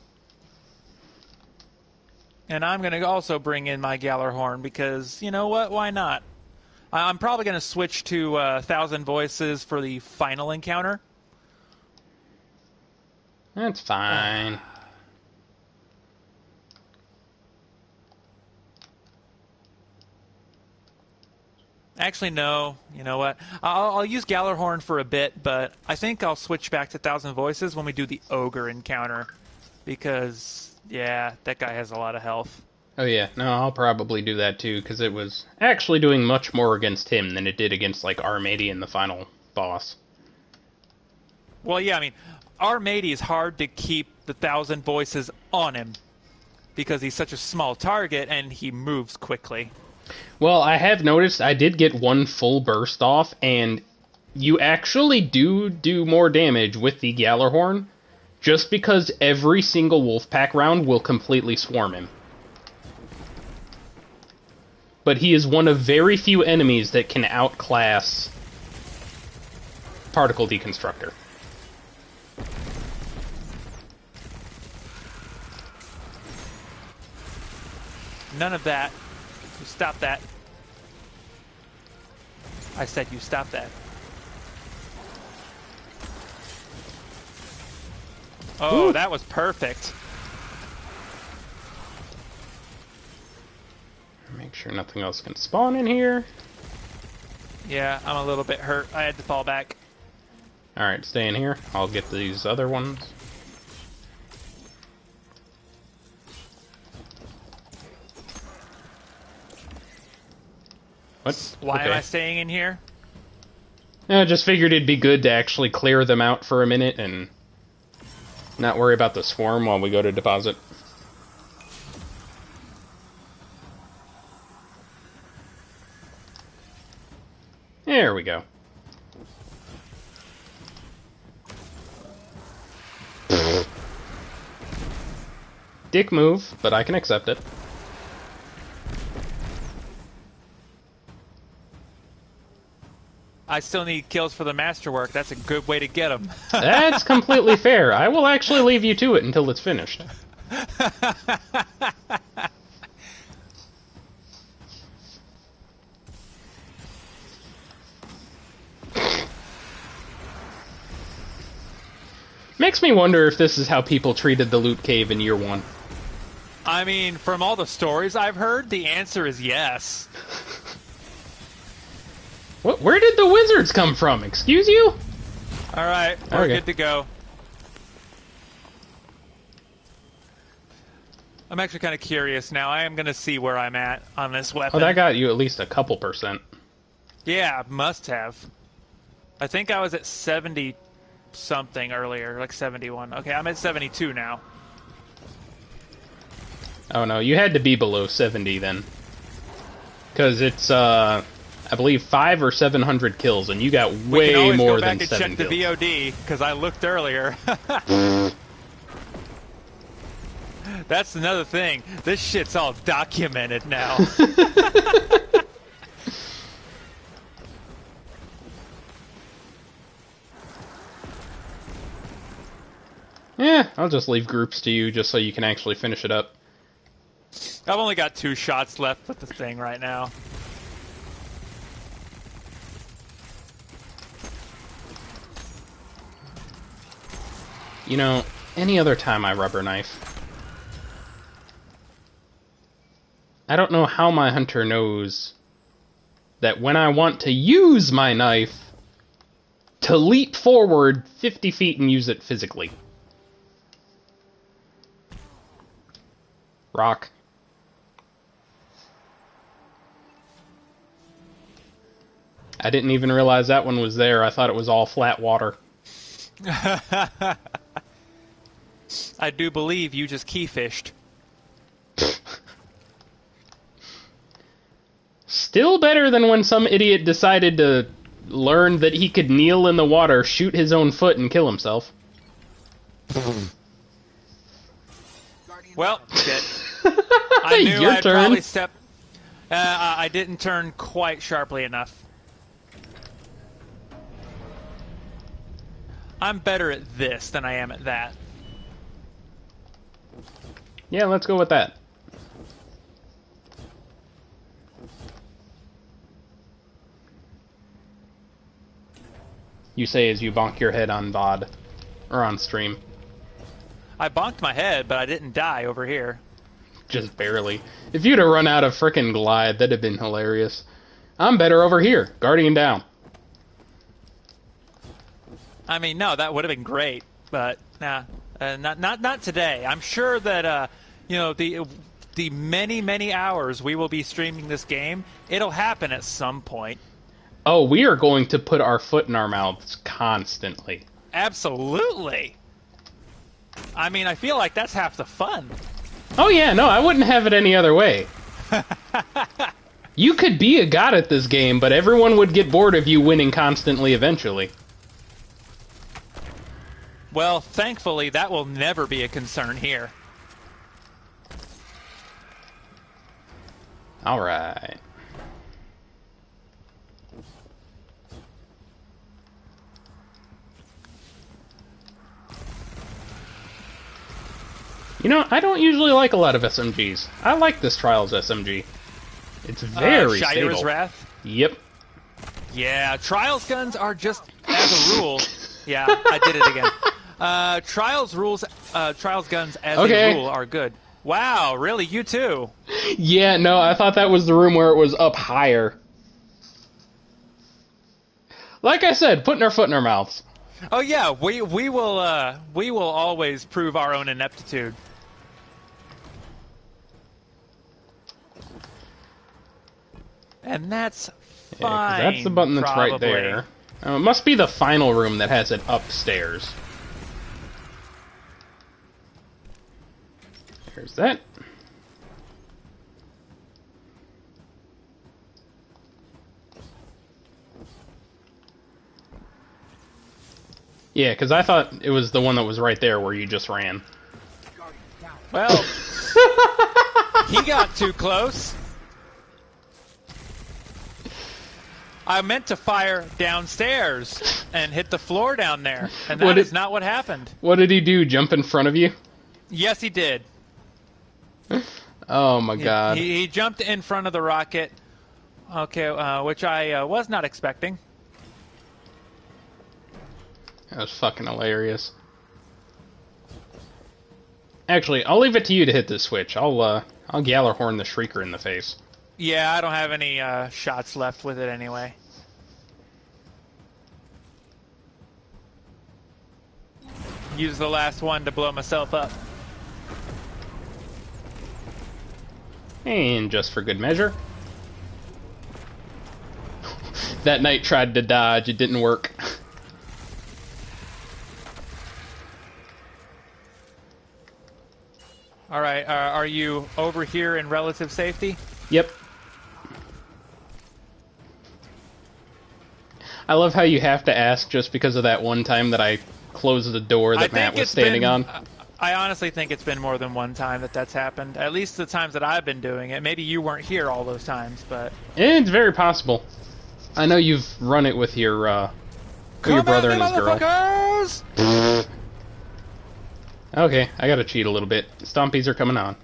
Speaker 1: And I'm going to also bring in my Gallarhorn because, you know what, why not? I'm probably going to switch to 1,000 Voices for the final encounter.
Speaker 2: That's fine.
Speaker 1: Actually, no. You know what? I'll use Gallarhorn for a bit, but I think I'll switch back to 1,000 Voices when we do the Ogre encounter. Because, yeah, that guy has a lot of health.
Speaker 2: Oh yeah, no, I'll probably do that too, because it was actually doing much more against him than it did against, like, Armady in the final boss.
Speaker 1: Well, yeah, I mean, Armady is hard to keep the 1,000 Voices on him. Because he's such a small target and he moves quickly.
Speaker 2: Well, I have noticed I did get one full burst off, and you actually do more damage with the Gallarhorn, just because every single Wolfpack round will completely swarm him. But he is one of very few enemies that can outclass Particle Deconstructor.
Speaker 1: None of that. You stop that. I said you stop that. Oh,
Speaker 2: Ooh.
Speaker 1: That was perfect.
Speaker 2: Make sure nothing else can spawn in here.
Speaker 1: Yeah, I'm a little bit hurt. I had to fall back.
Speaker 2: Alright, stay in here. I'll get these other ones. What?
Speaker 1: Why
Speaker 2: Okay.
Speaker 1: am I staying in here?
Speaker 2: I just figured it'd be good to actually clear them out for a minute and not worry about the swarm while we go to deposit. There we go. Dick move, but I can accept it.
Speaker 1: I still need kills for the masterwork. That's a good way to get them.
Speaker 2: That's completely fair. I will actually leave you to it until it's finished. Makes me wonder if this is how people treated the loot cave in year one.
Speaker 1: I mean, from all the stories I've heard, the answer is yes.
Speaker 2: What? Where did the wizards come from? Excuse you?
Speaker 1: Alright, we're
Speaker 2: Okay.
Speaker 1: good to go. I'm actually kind of curious now. I am going to see where I'm at on this weapon.
Speaker 2: Oh, that got you at least a couple percent.
Speaker 1: Yeah, must have. I think I was at 70 something earlier, like 71. Okay, I'm at 72 now.
Speaker 2: Oh no, you had to be below 70 then. Because it's, I believe 500 or 700 kills, and you got
Speaker 1: We can
Speaker 2: way
Speaker 1: always
Speaker 2: more
Speaker 1: go back
Speaker 2: than
Speaker 1: and
Speaker 2: 7
Speaker 1: check
Speaker 2: kills.
Speaker 1: the VOD, because I looked earlier. That's another thing. This shit's all documented now.
Speaker 2: Yeah, I'll just leave groups to you just so you can actually finish it up.
Speaker 1: I've only got 2 shots left with the thing right now.
Speaker 2: You know, any other time I rubber knife. I don't know how my hunter knows that when I want to use my knife, to leap forward 50 feet and use it physically. Rock. I didn't even realize that one was there. I thought it was all flat water.
Speaker 1: I do believe you just key fished.
Speaker 2: Still better than when some idiot decided to learn that he could kneel in the water, shoot his own foot, and kill himself.
Speaker 1: Well, shit. I knew
Speaker 2: Your
Speaker 1: I'd
Speaker 2: turn.
Speaker 1: probably step... I didn't turn quite sharply enough. I'm better at this than I am at that.
Speaker 2: Yeah, let's go with that. You say as you bonk your head on VOD. Or on stream.
Speaker 1: I bonked my head, but I didn't die over here.
Speaker 2: Just barely. If you'd have run out of frickin' glide, that'd have been hilarious. I'm better over here. Guardian down.
Speaker 1: I mean, no, that would have been great, but nah, not today. I'm sure that you know, the many hours we will be streaming this game, it'll happen at some point.
Speaker 2: Oh, we are going to put our foot in our mouths constantly.
Speaker 1: Absolutely. I mean, I feel like that's half the fun.
Speaker 2: Oh yeah, no, I wouldn't have it any other way. You could be a god at this game, but everyone would get bored of you winning constantly eventually.
Speaker 1: Well, thankfully, that will never be a concern here.
Speaker 2: Alright. You know, I don't usually like a lot of SMGs. I like this Trials SMG. It's very
Speaker 1: Shire's
Speaker 2: stable.
Speaker 1: Wrath?
Speaker 2: Yep.
Speaker 1: Yeah, Trials guns are just, as a rule... Yeah, I did it again. Trials guns as a rule are good. Wow, really? You too?
Speaker 2: Yeah, no, I thought that was the room where it was up higher. Like I said, putting our foot in our mouths.
Speaker 1: Oh yeah, we will always prove our own ineptitude. And that's fine.
Speaker 2: Yeah, 'cause that's the button that's
Speaker 1: probably.
Speaker 2: right there. It must be the final room that has it upstairs. There's that. Yeah, because I thought it was the one that was right there where you just ran.
Speaker 1: Well, he got too close. I meant to fire downstairs and hit the floor down there, and that is not what happened.
Speaker 2: What did he do, jump in front of you?
Speaker 1: Yes, he did.
Speaker 2: Oh my god.
Speaker 1: He jumped in front of the rocket, okay, which I was not expecting.
Speaker 2: That was fucking hilarious. Actually, I'll leave it to you to hit this switch. I'll Gjallarhorn the Shrieker in the face.
Speaker 1: Yeah, I don't have any shots left with it anyway. Use the last one to blow myself up.
Speaker 2: And just for good measure. That knight tried to dodge, it didn't work.
Speaker 1: Alright, are you over here in relative safety?
Speaker 2: Yep. I love how you have to ask just because of that one time that I closed the door that Matt was standing on.
Speaker 1: I honestly think it's been more than one time that that's happened. At least the times that I've been doing it. Maybe you weren't here all those times, but...
Speaker 2: It's very possible. I know you've run it with your brother and his girl. Okay, I gotta cheat a little bit. Stompies are coming on.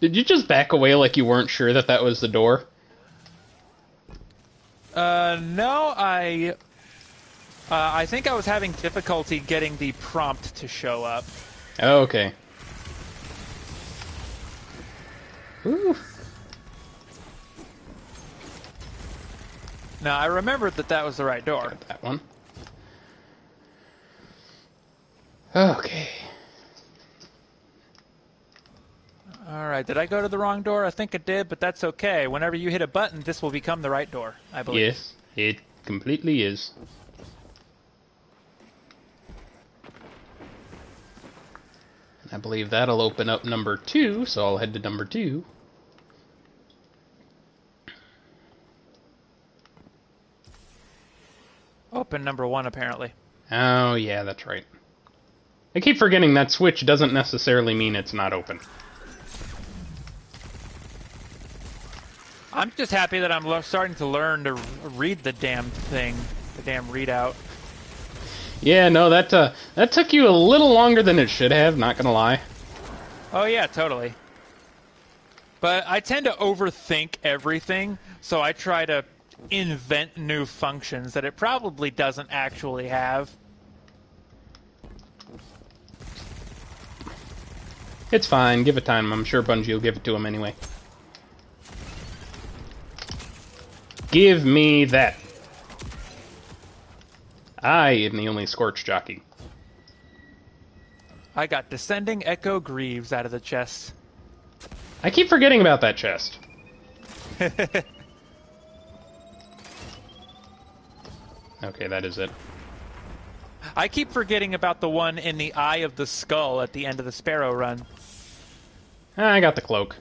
Speaker 2: Did you just back away like you weren't sure that that was the door?
Speaker 1: No, I think I was having difficulty getting the prompt to show up.
Speaker 2: Oh, okay. Ooh.
Speaker 1: Now, I remembered that that was the right door.
Speaker 2: Got that one. Okay.
Speaker 1: Alright, did I go to the wrong door? I think I did, but that's okay. Whenever you hit a button, this will become the right door, I believe.
Speaker 2: Yes, it completely is. I believe that'll open up number 2, so I'll head to number 2.
Speaker 1: Open number 1, apparently.
Speaker 2: Oh, yeah, that's right. I keep forgetting that switch doesn't necessarily mean it's not open.
Speaker 1: I'm just happy that I'm starting to learn to read the damn thing, the damn readout.
Speaker 2: Yeah, no, that took you a little longer than it should have, not gonna lie.
Speaker 1: Oh yeah, totally. But I tend to overthink everything, so I try to invent new functions that it probably doesn't actually have.
Speaker 2: It's fine, give it time. I'm sure Bungie will give it to him anyway. Give me that. I am the only Scorch jockey.
Speaker 1: I got Descending Echo Greaves out of the chest.
Speaker 2: I keep forgetting about that chest. Okay, that is it.
Speaker 1: I keep forgetting about the one in the Eye of the Skull at the end of the Sparrow run.
Speaker 2: I got the cloak.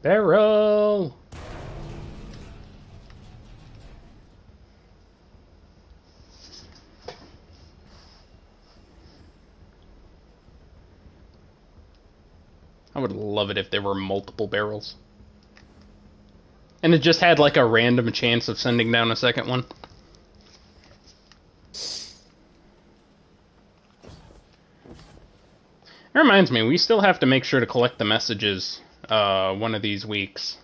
Speaker 2: Barrel! I would love it if there were multiple barrels. And it just had like a random chance of sending down a second one. It reminds me, we still have to make sure to collect the messages one of these weeks.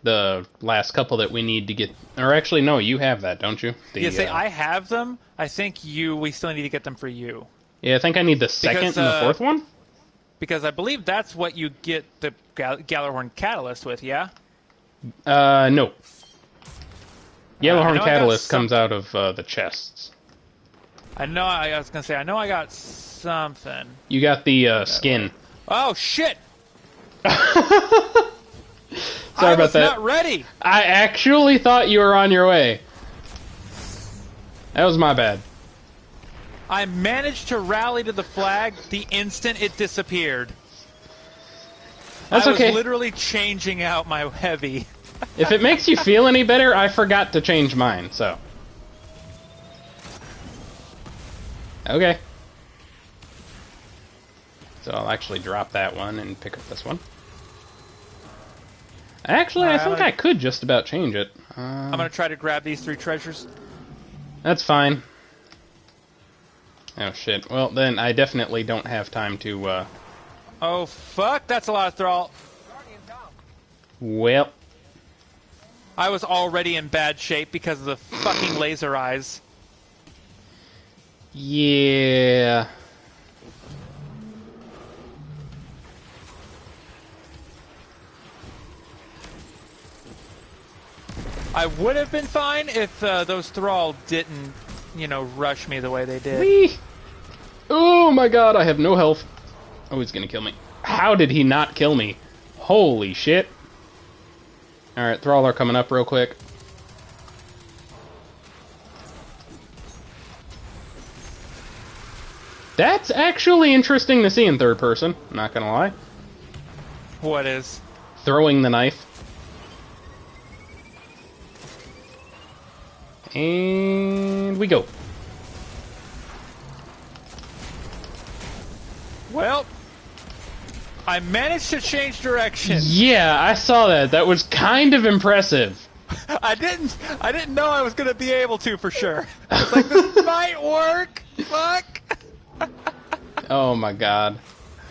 Speaker 2: The last couple that we need to get... Or actually, no, you have that, don't you?
Speaker 1: Yeah, say I have them. I think we still need to get them for you.
Speaker 2: Yeah, I think I need the second and the fourth one.
Speaker 1: Because I believe that's what you get the Gallarhorn Catalyst with, yeah?
Speaker 2: No. Yellowhorn
Speaker 1: I
Speaker 2: Catalyst comes out of the chests.
Speaker 1: I know, I was going to say, I know I got something.
Speaker 2: You got the skin.
Speaker 1: Oh, shit!
Speaker 2: Sorry about that.
Speaker 1: I was not ready!
Speaker 2: I actually thought you were on your way. That was my bad.
Speaker 1: I managed to rally to the flag the instant it disappeared.
Speaker 2: That's okay.
Speaker 1: I was literally changing out my heavy.
Speaker 2: If it makes you feel any better, I forgot to change mine, so... Okay. So I'll actually drop that one and pick up this one. Actually, I think I could just about change it.
Speaker 1: I'm gonna try to grab these 3 treasures.
Speaker 2: That's fine. Oh shit. Well, then I definitely don't have time to,
Speaker 1: Oh fuck, that's a lot of thrall.
Speaker 2: Well...
Speaker 1: I was already in bad shape because of the fucking laser eyes.
Speaker 2: Yeah...
Speaker 1: I would have been fine if those thrall didn't, you know, rush me the way they did.
Speaker 2: Whee! Oh my god, I have no health. Oh, he's gonna kill me. How did he not kill me? Holy shit. Alright, thrall are coming up real quick. That's actually interesting to see in third person, not gonna lie.
Speaker 1: What is?
Speaker 2: Throwing the knife. And we go.
Speaker 1: Well, I managed to change direction.
Speaker 2: Yeah, I saw that. That was kind of impressive.
Speaker 1: I didn't know I was gonna be able to for sure. I was like, this might work. Fuck.
Speaker 2: Oh my god.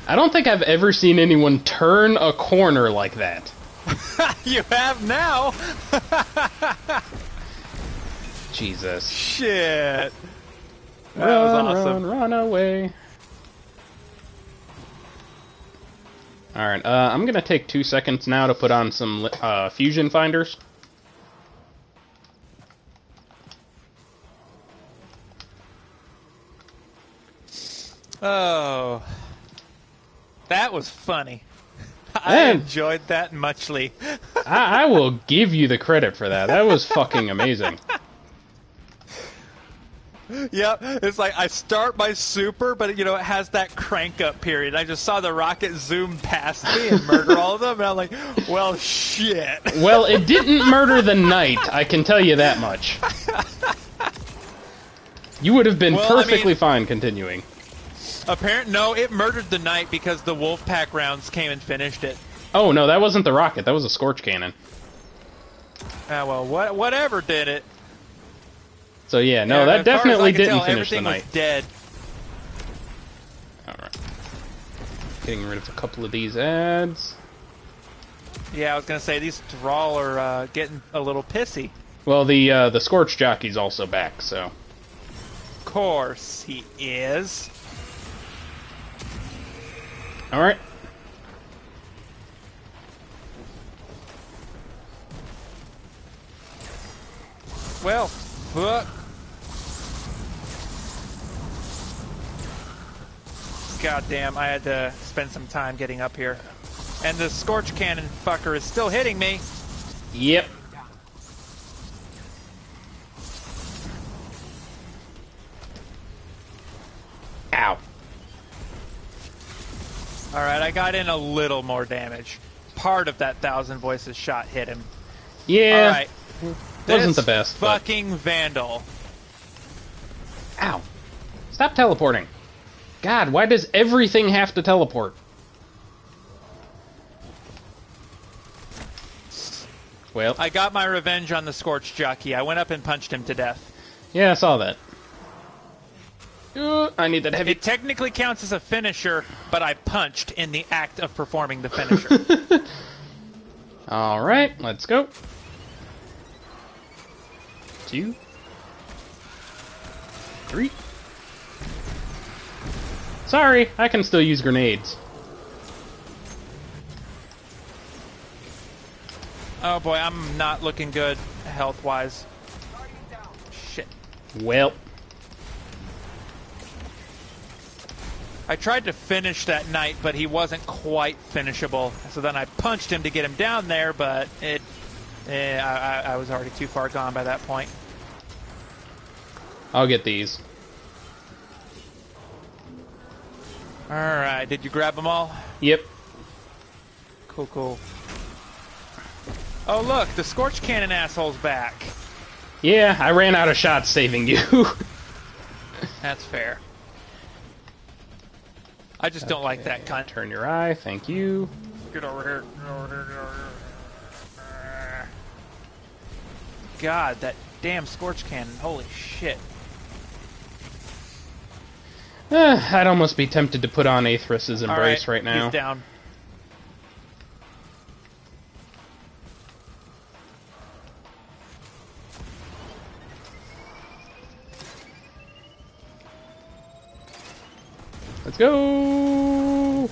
Speaker 2: I don't think I've ever seen anyone turn a corner like that.
Speaker 1: You have now.
Speaker 2: Jesus.
Speaker 1: Shit. That was awesome.
Speaker 2: Run away. Alright, I'm gonna take 2 seconds now to put on some fusion finders.
Speaker 1: Oh. That was funny. I enjoyed that muchly.
Speaker 2: I will give you the credit for that. That was fucking amazing.
Speaker 1: Yep, it's like I start my super, but you know it has that crank up period. I just saw the rocket zoom past me and murder all of them, and I'm like, well, shit.
Speaker 2: Well, it didn't murder the knight, I can tell you that much. You would have been perfectly fine continuing.
Speaker 1: No, it murdered the knight because the wolf pack rounds came and finished it.
Speaker 2: Oh no, that wasn't the rocket. That was a scorch cannon.
Speaker 1: Ah, well, whatever did it.
Speaker 2: So yeah, no, that definitely didn't finish the
Speaker 1: everything
Speaker 2: knight.
Speaker 1: was dead.
Speaker 2: All right, getting rid of a couple of these ads.
Speaker 1: Yeah, I was gonna say these thrall are getting a little pissy.
Speaker 2: Well, the scorch jockey's also back, so.
Speaker 1: Of course he is.
Speaker 2: All right.
Speaker 1: Well, fuck. God damn, I had to spend some time getting up here. And the scorch cannon fucker is still hitting me.
Speaker 2: Yep. Ow.
Speaker 1: Alright, I got in a little more damage. Part of that 1,000 voices shot hit him.
Speaker 2: Yeah.
Speaker 1: Alright.
Speaker 2: Wasn't the best.
Speaker 1: Fucking Vandal.
Speaker 2: Ow. Stop teleporting. God, why does everything have to teleport? Well,
Speaker 1: I got my revenge on the Scorch Jockey. I went up and punched him to death.
Speaker 2: Yeah, I saw that. I need that heavy...
Speaker 1: It technically counts as a finisher, but I punched in the act of performing the finisher.
Speaker 2: Alright, let's go. 2, 3. Sorry, I can still use grenades.
Speaker 1: Oh boy, I'm not looking good health-wise. Shit.
Speaker 2: Well.
Speaker 1: I tried to finish that knight, but he wasn't quite finishable. So then I punched him to get him down there, but I was already too far gone by that point.
Speaker 2: I'll get these.
Speaker 1: Alright, did you grab them all?
Speaker 2: Yep.
Speaker 1: Cool, cool. Oh look, the Scorch Cannon asshole's back.
Speaker 2: Yeah, I ran out of shots saving you.
Speaker 1: That's fair. I just don't like that cunt.
Speaker 2: Turn your eye, thank you.
Speaker 1: Get over here. Get over here. Get over here. God, that damn Scorch Cannon. Holy shit.
Speaker 2: I'd almost be tempted to put on Aethrus's Embrace right now.
Speaker 1: He's down.
Speaker 2: Let's go!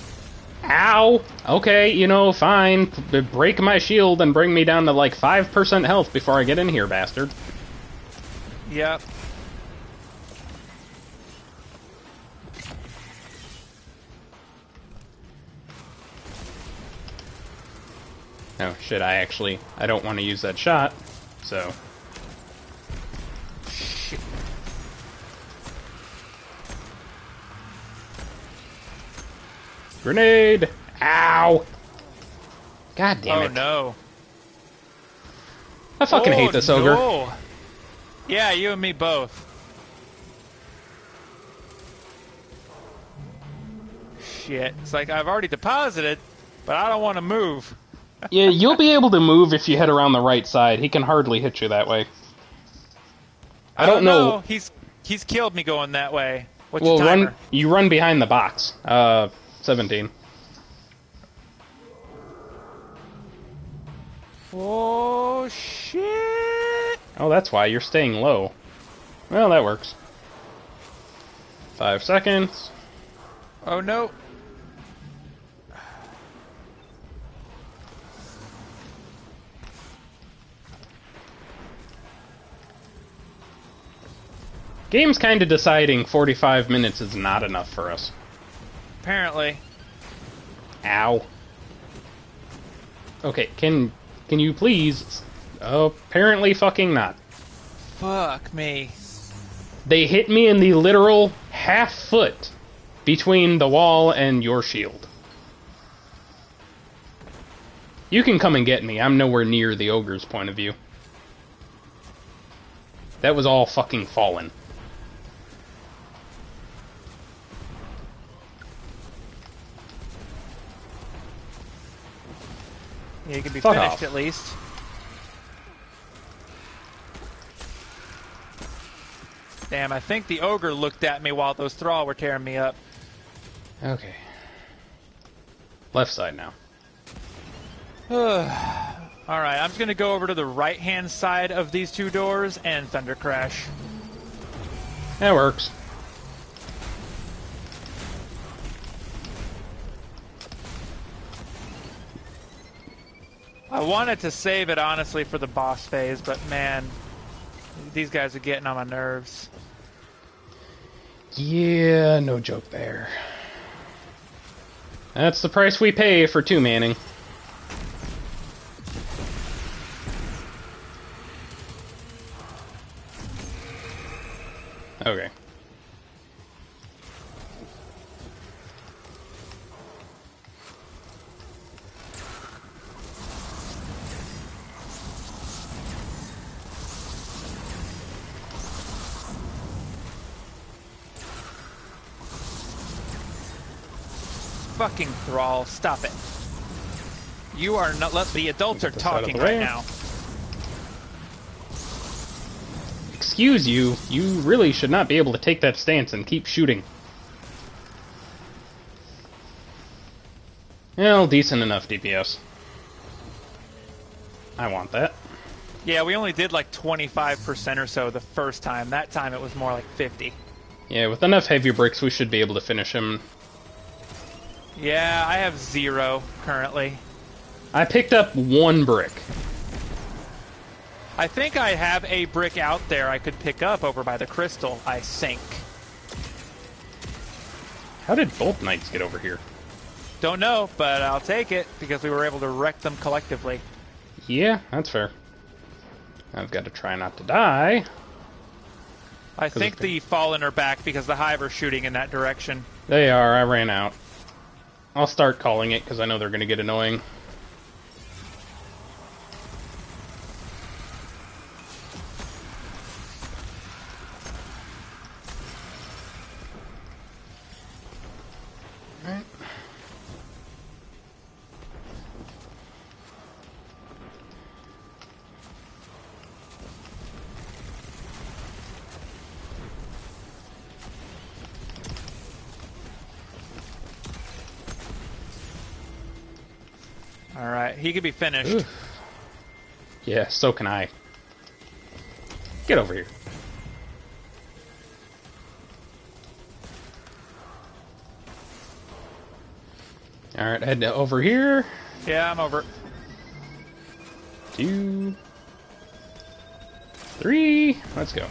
Speaker 2: Ow! Okay, you know, fine. Break my shield and bring me down to like 5% health before I get in here, bastard.
Speaker 1: Yep.
Speaker 2: Oh shit, I don't want to use that shot, so...
Speaker 1: Shit.
Speaker 2: Grenade! Ow! God damn it.
Speaker 1: Oh no.
Speaker 2: I fucking hate this ogre.
Speaker 1: No. Yeah, you and me both. Shit. It's like I've already deposited, but I don't want to move.
Speaker 2: Yeah, you'll be able to move if you head around the right side. He can hardly hit you that way. I don't know.
Speaker 1: He's killed me going that way. What's
Speaker 2: Well,
Speaker 1: your timer?
Speaker 2: you run behind the box. 17.
Speaker 1: Oh, shit!
Speaker 2: Oh, that's why you're staying low. Well, that works. 5 seconds.
Speaker 1: Oh, no.
Speaker 2: Game's kind of deciding 45 minutes is not enough for us.
Speaker 1: Apparently.
Speaker 2: Ow. Okay, can you please... apparently fucking not.
Speaker 1: Fuck me.
Speaker 2: They hit me in the literal half foot between the wall and your shield. You can come and get me. I'm nowhere near the ogre's point of view. That was all fucking fallen.
Speaker 1: Yeah, you can be
Speaker 2: Fuck
Speaker 1: finished
Speaker 2: off.
Speaker 1: at least. Damn, I think the ogre looked at me while those thrall were tearing me up.
Speaker 2: Okay. Left side now.
Speaker 1: Alright, I'm just gonna go over to the right-hand side of these two doors and Thunder Crash.
Speaker 2: That works.
Speaker 1: I wanted to save it, honestly, for the boss phase, but man, these guys are getting on my nerves.
Speaker 2: Yeah, no joke there. That's the price we pay for two-manning. Okay.
Speaker 1: Fucking thrall, stop it. You are not. The adults are
Speaker 2: Get this out of
Speaker 1: talking
Speaker 2: the
Speaker 1: right
Speaker 2: way.
Speaker 1: now.
Speaker 2: Excuse you, you really should not be able to take that stance and keep shooting. Well, decent enough DPS. I want that.
Speaker 1: Yeah, we only did like 25% or so the first time. That time it was more like 50.
Speaker 2: Yeah, with enough heavy bricks, we should be able to finish him.
Speaker 1: Yeah, I have 0 currently.
Speaker 2: I picked up 1 brick.
Speaker 1: I think I have a brick out there I could pick up over by the crystal, I think.
Speaker 2: How did both knights get over here?
Speaker 1: Don't know, but I'll take it because we were able to wreck them collectively.
Speaker 2: Yeah, that's fair. I've got to try not to die.
Speaker 1: I think the Fallen are back because the Hive are shooting in that direction.
Speaker 2: They are, I ran out. I'll start calling it because I know they're going to get annoying. Alright.
Speaker 1: Alright, he could be finished.
Speaker 2: Oof. Yeah, so can I. Get over here. Alright, head over here.
Speaker 1: Yeah, I'm over.
Speaker 2: 2, 3, let's go.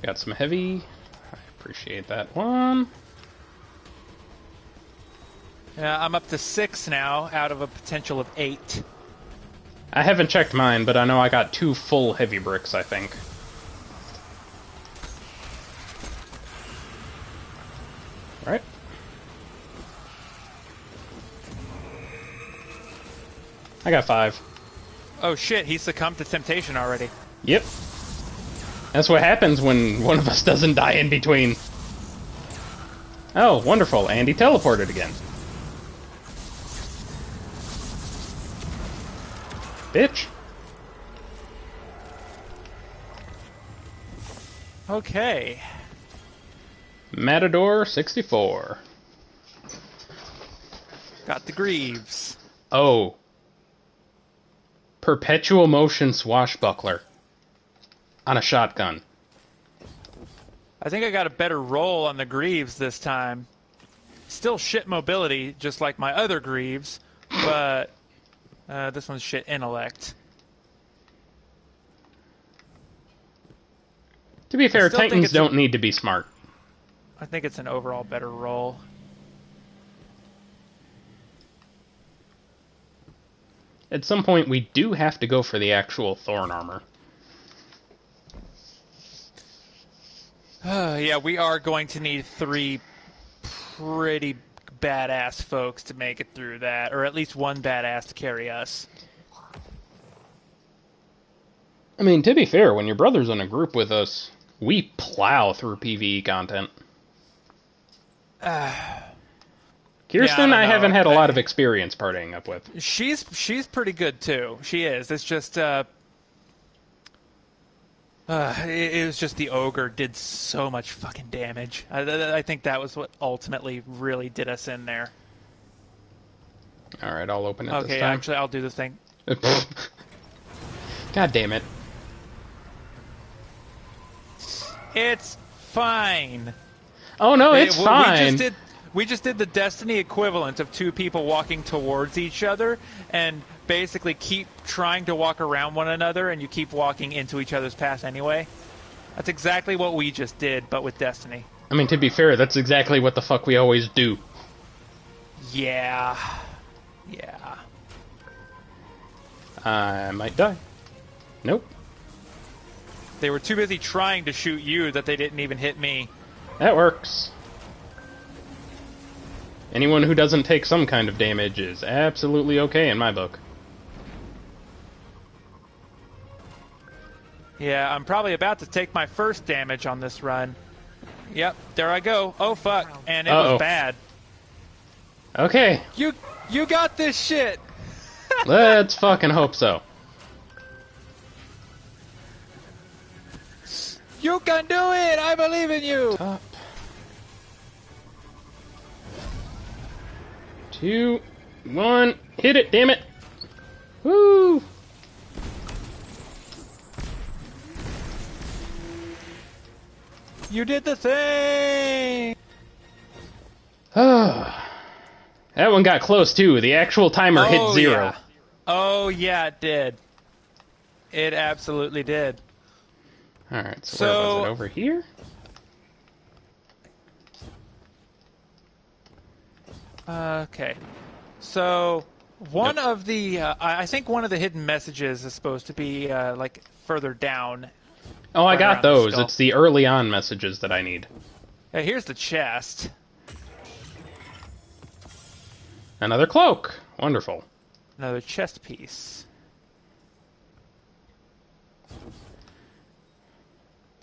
Speaker 2: Got some heavy. I appreciate that one.
Speaker 1: Yeah, I'm up to 6 now out of a potential of 8.
Speaker 2: I haven't checked mine, but I know I got 2 full heavy bricks, I think. Right? I got 5.
Speaker 1: Oh shit, he succumbed to temptation already.
Speaker 2: Yep. That's what happens when one of us doesn't die in between. Oh, wonderful. And he teleported again. Bitch.
Speaker 1: Okay.
Speaker 2: Matador 64.
Speaker 1: Got the Greaves.
Speaker 2: Oh. Perpetual motion swashbuckler. On a shotgun.
Speaker 1: I think I got a better roll on the Greaves this time. Still shit mobility, just like my other Greaves, but this one's shit intellect.
Speaker 2: To be fair,
Speaker 1: still think
Speaker 2: Titans
Speaker 1: it's
Speaker 2: don't need to be smart.
Speaker 1: I think it's an overall better roll.
Speaker 2: At some point, we do have to go for the actual Thorn armor.
Speaker 1: Yeah, we are going to need 3 pretty badass folks to make it through that, or at least one badass to carry us.
Speaker 2: I mean, to be fair, when your brother's in a group with us, we plow through PvE content. Kirsten,
Speaker 1: Yeah,
Speaker 2: I
Speaker 1: I don't
Speaker 2: haven't
Speaker 1: know.
Speaker 2: had a lot of experience partying up with.
Speaker 1: She's pretty good too. She is. It's just it was just the ogre did so much fucking damage. I think that was what ultimately really did us in there.
Speaker 2: All right, I'll open it this
Speaker 1: Okay,
Speaker 2: time.
Speaker 1: actually, I'll do the thing.
Speaker 2: God damn it.
Speaker 1: It's fine.
Speaker 2: Oh no, it's fine.
Speaker 1: We just did the Destiny equivalent of 2 people walking towards each other and basically keep trying to walk around one another, and you keep walking into each other's path anyway. That's exactly what we just did, but with Destiny.
Speaker 2: I mean, to be fair, that's exactly what the fuck we always do.
Speaker 1: Yeah. Yeah.
Speaker 2: I might die. Nope.
Speaker 1: They were too busy trying to shoot you that they didn't even hit me.
Speaker 2: That works. Anyone who doesn't take some kind of damage is absolutely okay in my book.
Speaker 1: Yeah, I'm probably about to take my first damage on this run. Yep, there I go. Oh, fuck. And it
Speaker 2: Uh-oh.
Speaker 1: was bad.
Speaker 2: Okay,
Speaker 1: You got this shit!
Speaker 2: let's fucking hope so.
Speaker 1: You can do it! I believe in you!
Speaker 2: Top. 2, 1, hit it, damn it! Woo!
Speaker 1: You did the thing!
Speaker 2: That one got close too. The actual timer hit 0.
Speaker 1: Yeah. Oh, yeah, it did. It absolutely did.
Speaker 2: Alright, so where was it? Over here?
Speaker 1: Okay. So, one of the... I think one of the hidden messages is supposed to be, like, further down.
Speaker 2: Oh, I
Speaker 1: Right
Speaker 2: got
Speaker 1: around the
Speaker 2: those.
Speaker 1: skull.
Speaker 2: It's the early on messages that I need.
Speaker 1: Hey, here's the chest.
Speaker 2: Another cloak. Wonderful.
Speaker 1: Another chest piece.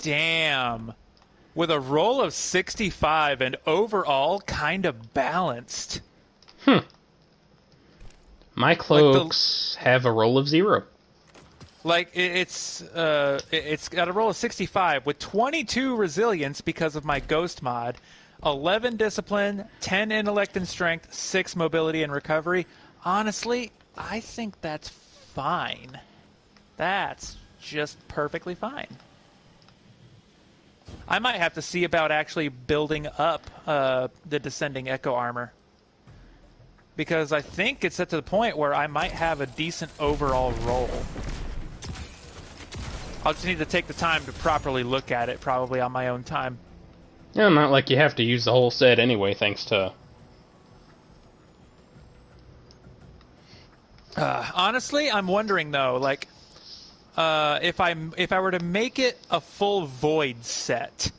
Speaker 1: Damn. With a roll of 65 and overall kind of balanced.
Speaker 2: My cloaks have a roll of 0.
Speaker 1: Like, it's got a roll of 65 with 22 resilience because of my ghost mod, 11 discipline, 10 intellect and strength, 6 mobility and recovery. Honestly, I think that's fine. That's just perfectly fine. I might have to see about actually building up the Descending Echo armor. Because I think it's at the point where I might have a decent overall roll. I'll just need to take the time to properly look at it, probably on my own time.
Speaker 2: Yeah, not like you have to use the whole set anyway, thanks to...
Speaker 1: Honestly, I'm wondering though, like, if I were to make it a full void set,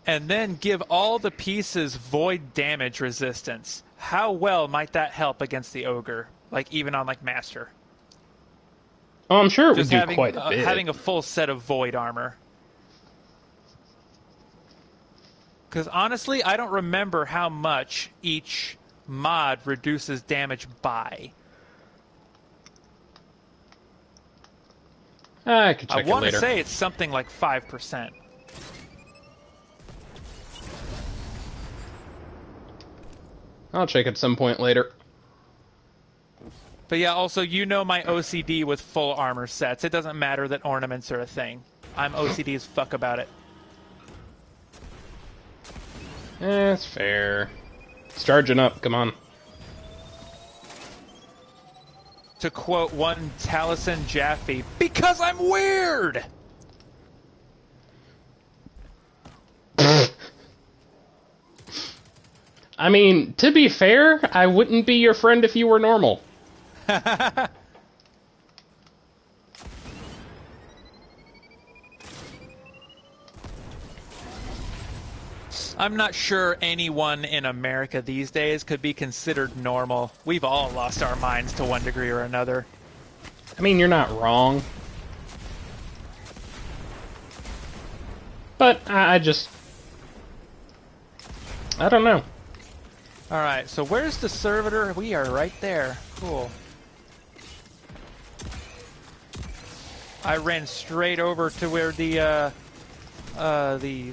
Speaker 1: and then give all the pieces void damage resistance, how well might that help against the ogre? Like, even on like master.
Speaker 2: Oh, I'm sure it would
Speaker 1: Just
Speaker 2: do
Speaker 1: having,
Speaker 2: quite a bit.
Speaker 1: having a full set of void armor. Because honestly, I don't remember how much each mod reduces damage by.
Speaker 2: I could
Speaker 1: I
Speaker 2: check it
Speaker 1: want to
Speaker 2: later.
Speaker 1: say it's something like 5%.
Speaker 2: I'll check at some point later.
Speaker 1: But yeah, also, you know my OCD with full armor sets. It doesn't matter that ornaments are a thing. I'm OCD as fuck about it.
Speaker 2: That's fair. It's charging up, come on.
Speaker 1: To quote one Taliesin Jaffe, because I'm weird!
Speaker 2: I mean, to be fair, I wouldn't be your friend if you were normal.
Speaker 1: I'm not sure anyone in America these days could be considered normal. We've all lost our minds to one degree or another.
Speaker 2: I mean, you're not wrong. But I just... I don't know.
Speaker 1: Alright, so where's the servitor? We are right there. Cool. I ran straight over to where the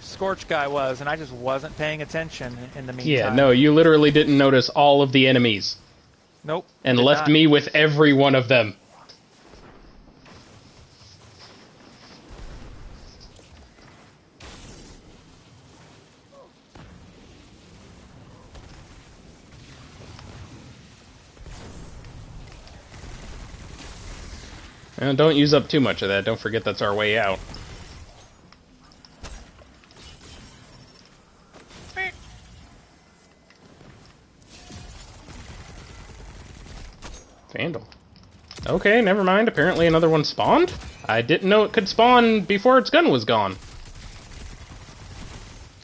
Speaker 1: Scorch guy was, and I just wasn't paying attention in the meantime.
Speaker 2: Yeah, no, you literally didn't notice all of the enemies.
Speaker 1: Nope.
Speaker 2: And
Speaker 1: did
Speaker 2: left
Speaker 1: not.
Speaker 2: me with every one of them. And don't use up too much of that. Don't forget that's our way out. Vandal. Okay, never mind. Apparently another one spawned? I didn't know it could spawn before its gun was gone.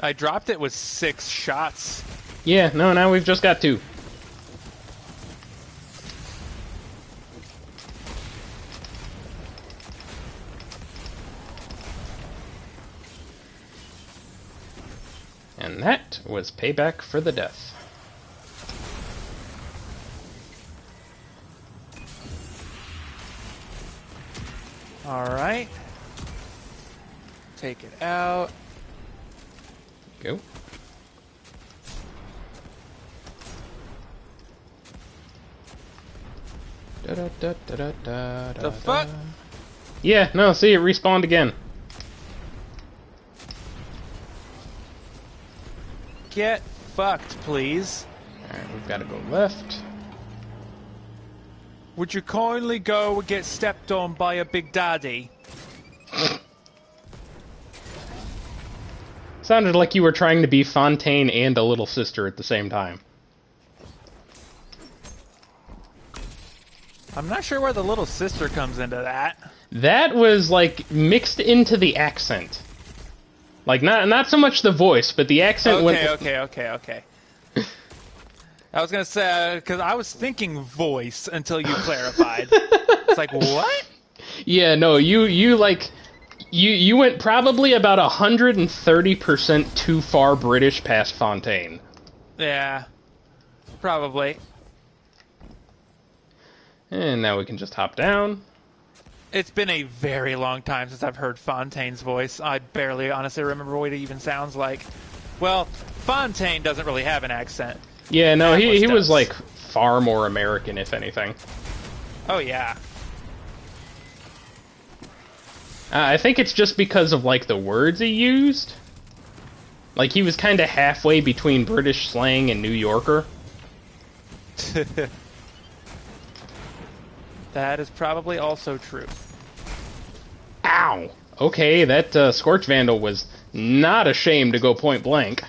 Speaker 1: I dropped it with 6 shots.
Speaker 2: Yeah, no, now we've just got 2. And that was payback for the death.
Speaker 1: Alright. Take it out.
Speaker 2: Go.
Speaker 1: The fuck?
Speaker 2: Yeah, no, see, it respawned again.
Speaker 1: Get fucked, please.
Speaker 2: Alright, we've got to go left.
Speaker 1: Would you kindly go get stepped on by a big daddy?
Speaker 2: Sounded like you were trying to be Fontaine and a little sister at the same time.
Speaker 1: I'm not sure where the little sister comes into that.
Speaker 2: That was, like, mixed into the accent. Like, not so much the voice, but the accent went...
Speaker 1: Okay. I was gonna say, because I was thinking voice until you clarified. It's like, what?
Speaker 2: Yeah, no, you went probably about 130% too far British past Fontaine.
Speaker 1: Yeah, probably.
Speaker 2: And now we can just hop down.
Speaker 1: It's been a very long time since I've heard Fontaine's voice. I barely honestly remember what it even sounds like. Well, Fontaine doesn't really have an accent.
Speaker 2: Yeah, no, he
Speaker 1: Atlas
Speaker 2: was,
Speaker 1: does.
Speaker 2: like, far more American, if anything.
Speaker 1: Oh, yeah.
Speaker 2: I think it's just because of, like, the words he used. Like, he was kind of halfway between British slang and New Yorker.
Speaker 1: That is probably also true.
Speaker 2: Ow! Okay, that Scorch Vandal was not ashamed to go point blank.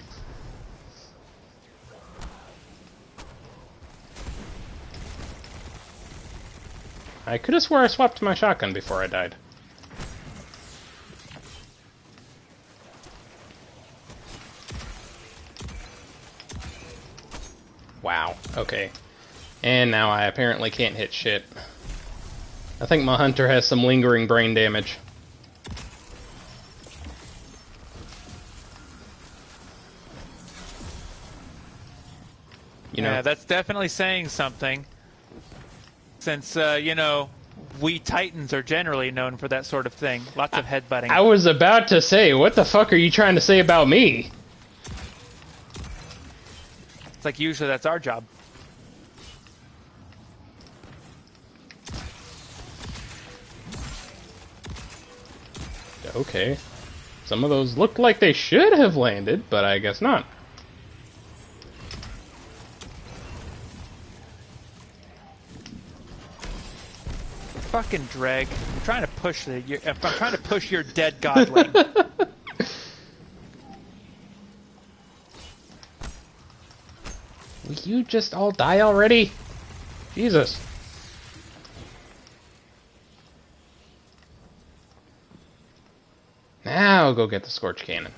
Speaker 2: I could have swore I swapped my shotgun before I died. Wow, okay. And now I apparently can't hit shit. I think my hunter has some lingering brain damage. You know?
Speaker 1: Yeah, that's definitely saying something. Since, you know, we Titans are generally known for that sort of thing. Lots of headbutting.
Speaker 2: I was about to say, what the fuck are you trying to say about me?
Speaker 1: It's like usually that's our job.
Speaker 2: Okay. Some of those look like they should have landed, but I guess not.
Speaker 1: Fucking Dreg. I'm trying to push I'm trying to push your dead godling.
Speaker 2: Will you just all die already? Jesus. Now go get the Scorch Cannon.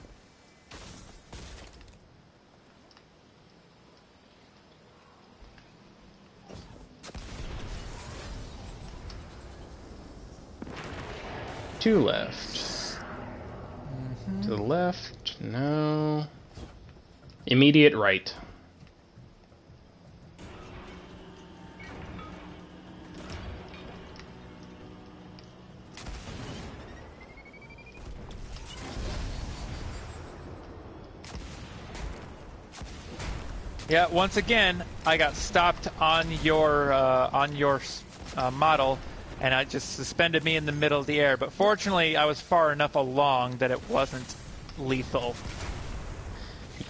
Speaker 2: Two left. To the left, no. Immediate right.
Speaker 1: Yeah, once again, I got stopped on your model, and it just suspended me in the middle of the air. But fortunately, I was far enough along that it wasn't lethal.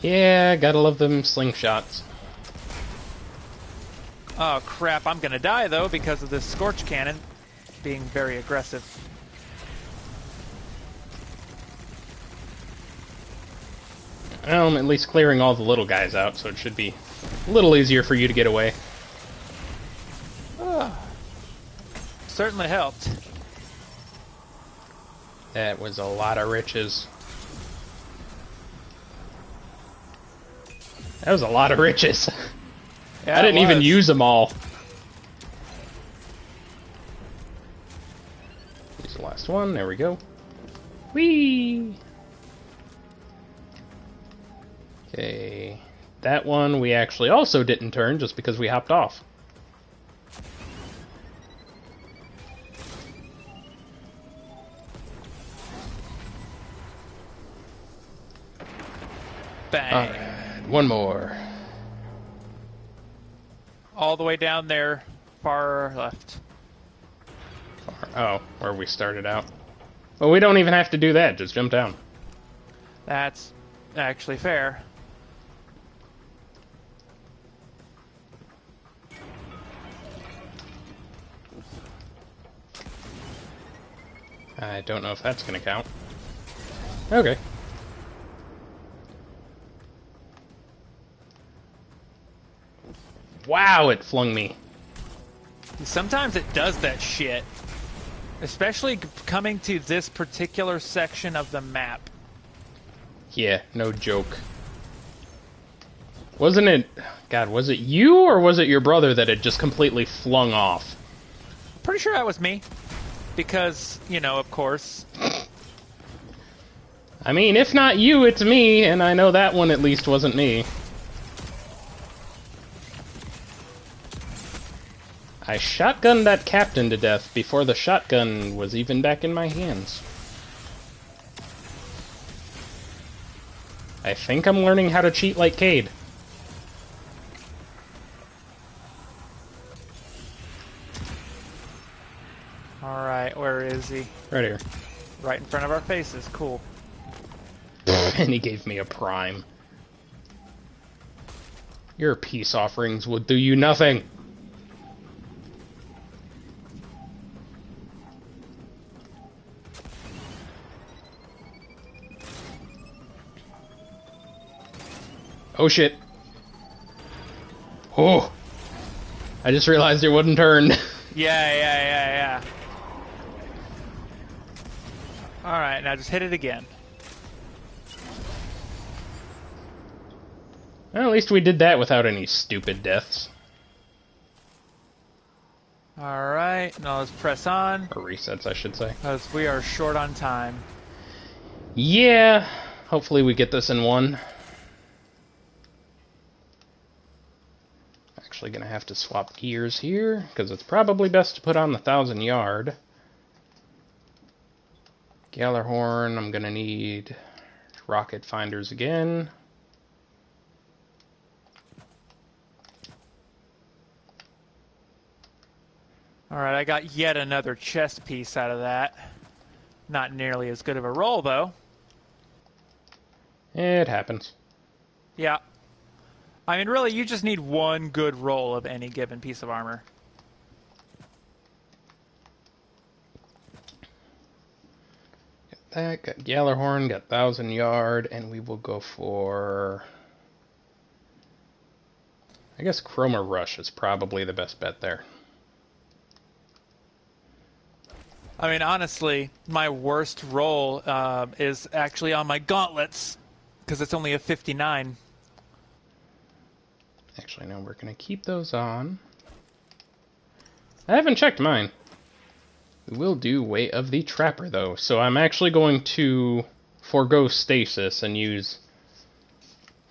Speaker 2: Yeah, gotta love them slingshots.
Speaker 1: Oh crap, I'm gonna die though because of this Scorch Cannon being very aggressive.
Speaker 2: Well, I'm at least clearing all the little guys out, so it should be a little easier for you to get away.
Speaker 1: Certainly helped.
Speaker 2: That was a lot of riches. That was a lot of riches.
Speaker 1: Yeah,
Speaker 2: I didn't even use them all. Here's the last one. There we go. Whee! Okay. That one we actually also didn't turn just because we hopped off.
Speaker 1: Bang.
Speaker 2: Alright, one more.
Speaker 1: All the way down there, far left.
Speaker 2: Oh, where we started out. Well, we don't even have to do that, just jump down.
Speaker 1: That's actually fair.
Speaker 2: I don't know if that's gonna count. Okay. Wow, it flung me.
Speaker 1: Sometimes it does that shit. Especially coming to this particular section of the map.
Speaker 2: Yeah, no joke. Wasn't it... God, was it you or was it your brother that had just completely flung off?
Speaker 1: Pretty sure that was me. Because, you know, of course.
Speaker 2: I mean, if not you, it's me, and I know that one at least wasn't me. I shotgunned that captain to death before the shotgun was even back in my hands. I think I'm learning how to cheat like Cade.
Speaker 1: Alright, where is he?
Speaker 2: Right here.
Speaker 1: Right in front of our faces. Cool.
Speaker 2: And he gave me a prime. Your peace offerings will do you nothing. Oh shit. Oh. I just realized it wouldn't turn.
Speaker 1: Yeah. Alright, now just hit it again.
Speaker 2: Well, at least we did that without any stupid deaths.
Speaker 1: Alright, now let's press on.
Speaker 2: Or resets, I should say.
Speaker 1: Because we are short on time.
Speaker 2: Yeah. Hopefully we get this in one. actually going to have to swap gears here, because it's probably best to put on the 1,000 yard. Gallarhorn, I'm going to need rocket finders again.
Speaker 1: Alright, I got yet another chest piece out of that. Not nearly as good of a roll, though.
Speaker 2: It happens.
Speaker 1: Yeah. I mean, really, you just need one good roll of any given piece of armor.
Speaker 2: Got that, got Gallarhorn, got 1,000 yard, and we will go for... I guess Chroma Rush is probably the best bet there.
Speaker 1: I mean, honestly, my worst roll is actually on my gauntlets, because it's only a 59.
Speaker 2: Actually, no, we're going to keep those on. I haven't checked mine. We will do Way of the Trapper, though, so I'm actually going to forego Stasis and use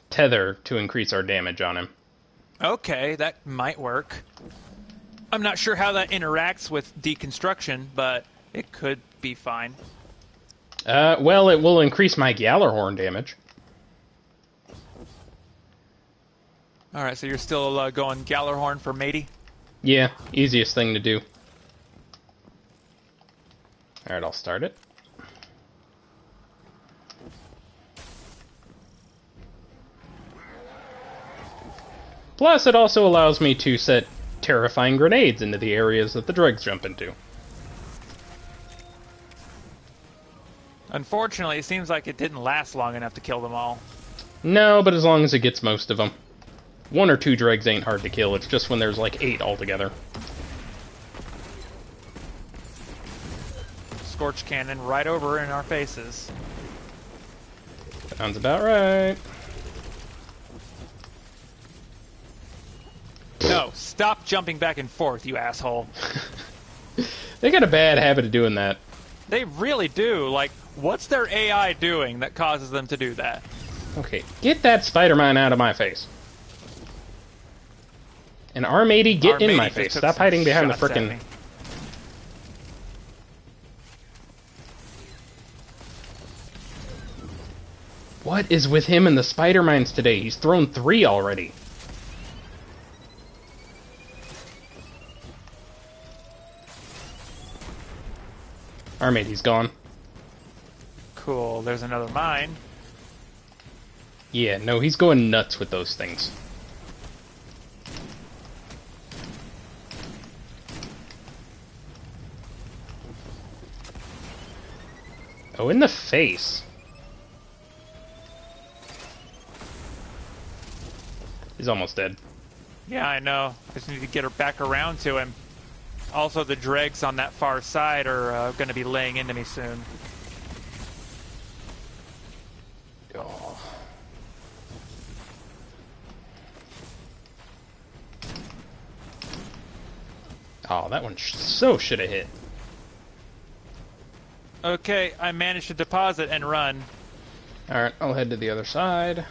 Speaker 2: Tether to increase our damage on him.
Speaker 1: Okay, that might work. I'm not sure how that interacts with deconstruction, but it could be fine.
Speaker 2: Well, it will increase my Gallarhorn damage.
Speaker 1: Alright, so you're still going Gallarhorn for matey?
Speaker 2: Yeah, easiest thing to do. Alright, I'll start it. Plus, it also allows me to set terrifying grenades into the areas that the dregs jump into.
Speaker 1: Unfortunately, it seems like it didn't last long enough to kill them all.
Speaker 2: No, but as long as it gets most of them. 1 or 2 dregs ain't hard to kill, it's just when there's like 8 altogether.
Speaker 1: Scorch cannon right over in our faces.
Speaker 2: Sounds about right.
Speaker 1: No, stop jumping back and forth, you asshole.
Speaker 2: They got a bad habit of doing that.
Speaker 1: They really do. Like, what's their AI doing that causes them to do that?
Speaker 2: Okay, get that Spider-Man out of my face. And R80, get in my face. Stop hiding behind the frickin'... What is with him and the Spider-Mines today? He's thrown 3 already. R80's gone.
Speaker 1: Cool, there's another mine.
Speaker 2: Yeah, no, he's going nuts with those things. Oh, in the face. He's almost dead.
Speaker 1: Yeah, I know. I just need to get her back around to him. Also, the dregs on that far side are going to be laying into me soon.
Speaker 2: Oh. Oh, that one so should have hit.
Speaker 1: Okay, I managed to deposit and run.
Speaker 2: Alright, I'll head to the other side.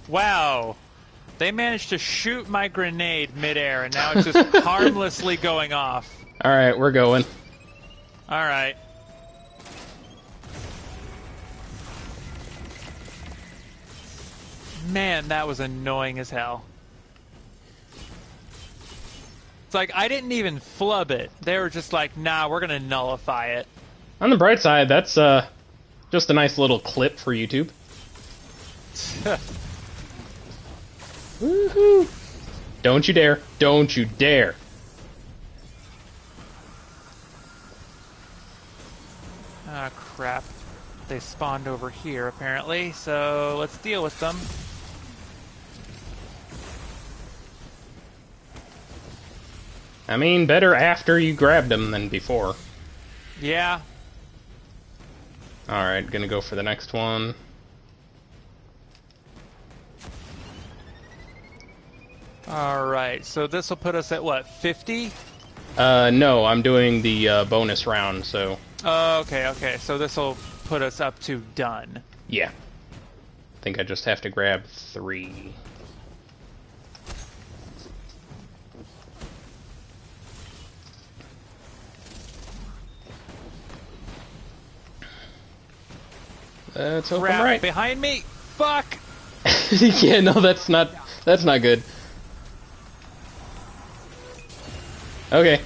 Speaker 1: Wow. They managed to shoot my grenade midair, and now it's just harmlessly going off.
Speaker 2: Alright, we're going.
Speaker 1: Alright. Man, that was annoying as hell. It's like, I didn't even flub it. They were just like, nah, we're gonna nullify it.
Speaker 2: On the bright side, that's just a nice little clip for YouTube. Woohoo! Don't you dare. Don't you dare.
Speaker 1: Ah, crap. They spawned over here, apparently, so let's deal with them.
Speaker 2: I mean, better after you grabbed them than before.
Speaker 1: Yeah.
Speaker 2: Alright, gonna go for the next one.
Speaker 1: Alright, so this will put us at what, 50?
Speaker 2: No, I'm doing the bonus round, so...
Speaker 1: Okay. So this will put us up to done.
Speaker 2: Yeah. I think I just have to grab 3. Let's hope I'm right.
Speaker 1: Behind me! Fuck!
Speaker 2: Yeah, no, that's not good. Okay.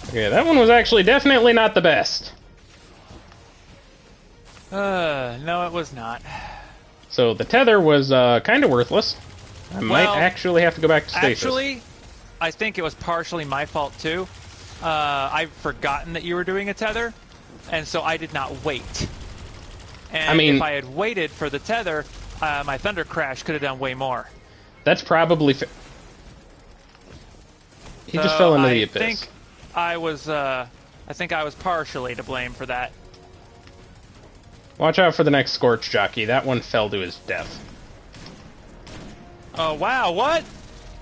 Speaker 2: Okay, that one was actually definitely not the best.
Speaker 1: No, it was not.
Speaker 2: So the tether was kind of worthless. I might actually have to go back to stasis.
Speaker 1: Actually, I think it was partially my fault too. I've forgotten that you were doing a tether, and so I did not wait. And
Speaker 2: I mean,
Speaker 1: if I had waited for the tether, my Thunder Crash could have done way more.
Speaker 2: That's probably... He just fell into the abyss.
Speaker 1: I think I was partially to blame for that.
Speaker 2: Watch out for the next Scorch Jockey. That one fell to his death.
Speaker 1: Oh, wow, what?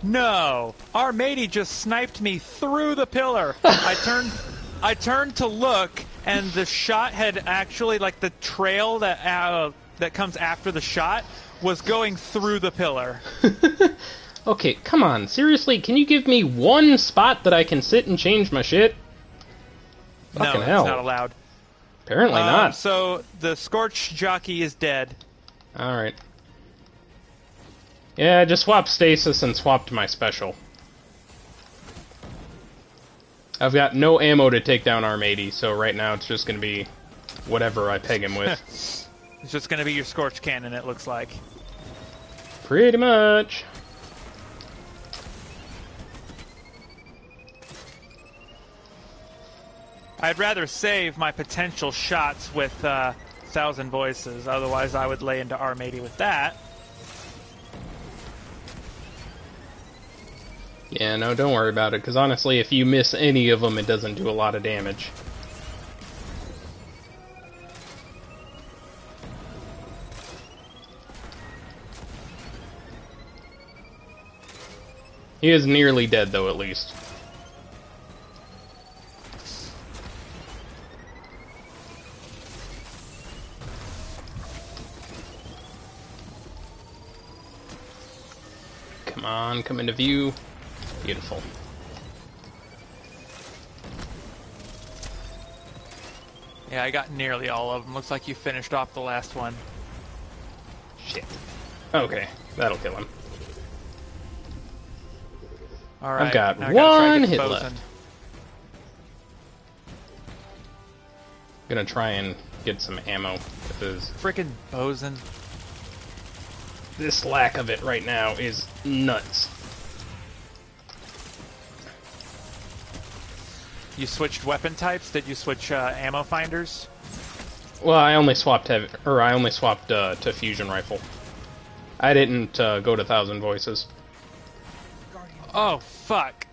Speaker 1: No. Our matey just sniped me through the pillar. I turned to look, and the shot had actually, like, the trail that comes after the shot was going through the pillar.
Speaker 2: Okay, come on. Seriously, can you give me one spot that I can sit and change my shit? Fucking
Speaker 1: no,
Speaker 2: hell.
Speaker 1: It's not allowed.
Speaker 2: Apparently not.
Speaker 1: So, the Scorch Jockey is dead.
Speaker 2: Alright. Yeah, I just swapped stasis and swapped my special. I've got no ammo to take down Armady, so right now it's just gonna be whatever I peg him with.
Speaker 1: It's just gonna be your Scorch Cannon, it looks like.
Speaker 2: Pretty much.
Speaker 1: I'd rather save my potential shots with 1,000 Voices, otherwise I would lay into Armady with that.
Speaker 2: Yeah, no, don't worry about it, because honestly, if you miss any of them, it doesn't do a lot of damage. He is nearly dead, though, at least. Come on, come into view. Beautiful.
Speaker 1: Yeah, I got nearly all of them. Looks like you finished off the last one.
Speaker 2: Shit. Okay, that'll kill him.
Speaker 1: Alright,
Speaker 2: I've got one hit left. Gonna try and get some ammo, because
Speaker 1: Frickin' Bosun.
Speaker 2: this lack of it right now is nuts.
Speaker 1: You switched weapon types? Did you switch ammo finders?
Speaker 2: Well, I only swapped to fusion rifle. I didn't go to 1,000 Voices.
Speaker 1: Oh, fuck.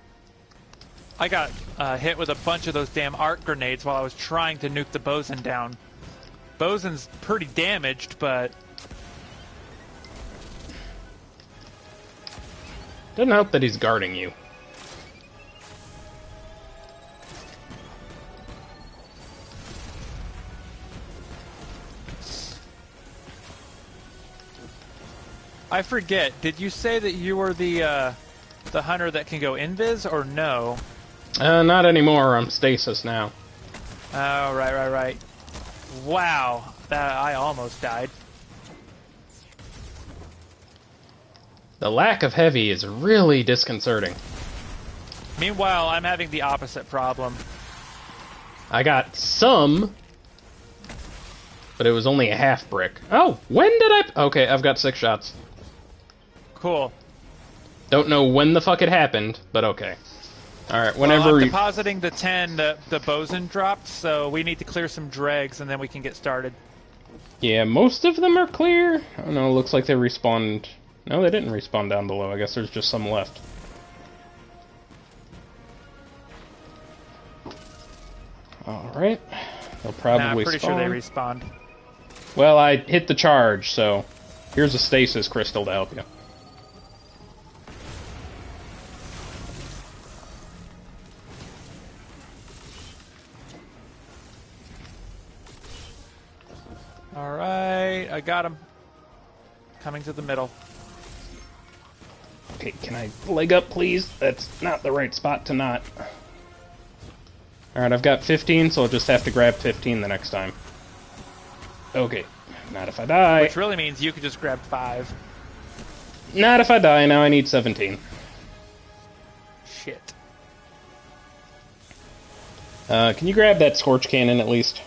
Speaker 1: I got hit with a bunch of those damn arc grenades while I was trying to nuke the Bosun down. Bosun's pretty damaged, but...
Speaker 2: Doesn't help that he's guarding you.
Speaker 1: I forget, did you say that you were the hunter that can go invis, or no?
Speaker 2: Not anymore. I'm stasis now.
Speaker 1: Oh, right. Wow, I almost died.
Speaker 2: The lack of heavy is really disconcerting.
Speaker 1: Meanwhile, I'm having the opposite problem.
Speaker 2: I got some, but it was only a half brick. Oh, when did I... Okay, I've got 6 shots.
Speaker 1: Cool.
Speaker 2: Don't know when the fuck it happened, but okay. Alright,
Speaker 1: Well,
Speaker 2: whenever...
Speaker 1: I'm depositing the 10 the bosun dropped, so we need to clear some dregs and then we can get started.
Speaker 2: Yeah, most of them are clear. I don't know, looks like they respawned... No, they didn't respawn down below. I guess there's just some left. Alright. They'll probably
Speaker 1: Nah, I'm pretty
Speaker 2: spawn.
Speaker 1: sure they respawned.
Speaker 2: Well, I hit the charge, so... Here's a stasis crystal to help you.
Speaker 1: Alright, I got him. Coming to the middle.
Speaker 2: Okay, can I leg up, please? That's not the right spot to not. Alright, I've got 15, so I'll just have to grab 15 the next time. Okay, not if I die.
Speaker 1: Which really means you could just grab 5.
Speaker 2: Not if I die, now I need 17.
Speaker 1: Shit.
Speaker 2: Can you grab that Scorch Cannon at least?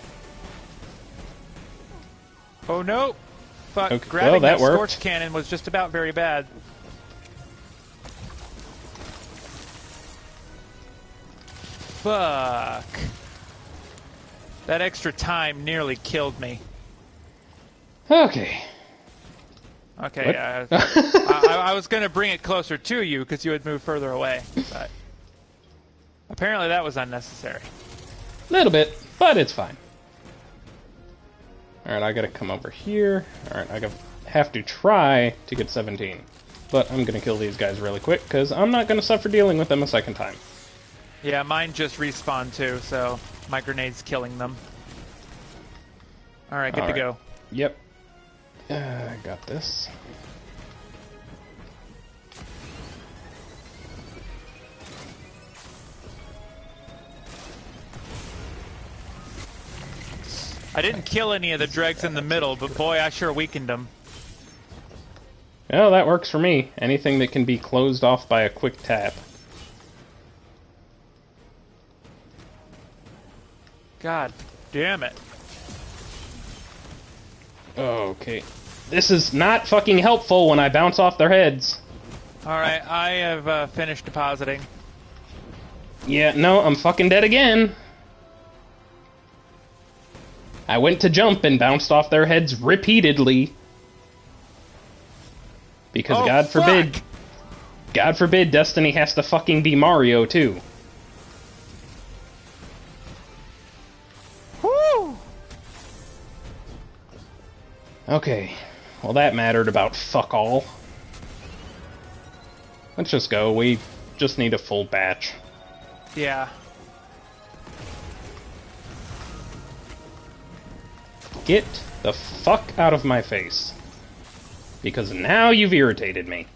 Speaker 1: Oh no! Fuck,
Speaker 2: Okay,
Speaker 1: grabbing
Speaker 2: well, that
Speaker 1: that
Speaker 2: worked.
Speaker 1: Scorch Cannon was just about very bad. Fuck. That extra time nearly killed me.
Speaker 2: Okay.
Speaker 1: Okay, I was gonna bring it closer to you because you had moved further away, but apparently that was unnecessary.
Speaker 2: Little bit, but it's fine. Alright, I gotta come over here. Alright, have to try to get 17. But I'm gonna kill these guys really quick, because I'm not gonna suffer dealing with them a second time.
Speaker 1: Yeah, mine just respawned too, so my grenade's killing them. Alright, good to go.
Speaker 2: Yep. I got this.
Speaker 1: I didn't kill any of the dregs in the middle, but boy, I sure weakened them.
Speaker 2: Well, that works for me. Anything that can be closed off by a quick tap.
Speaker 1: God damn it.
Speaker 2: Okay. This is not fucking helpful when I bounce off their heads.
Speaker 1: Alright, I have finished depositing.
Speaker 2: Yeah, no, I'm fucking dead again. I went to jump and bounced off their heads repeatedly. Because
Speaker 1: Oh,
Speaker 2: God forbid Destiny has to fucking be Mario too.
Speaker 1: Woo!
Speaker 2: Okay, well that mattered about fuck all. Let's just go, we just need a full batch.
Speaker 1: Yeah.
Speaker 2: Get the fuck out of my face. Because now you've irritated me.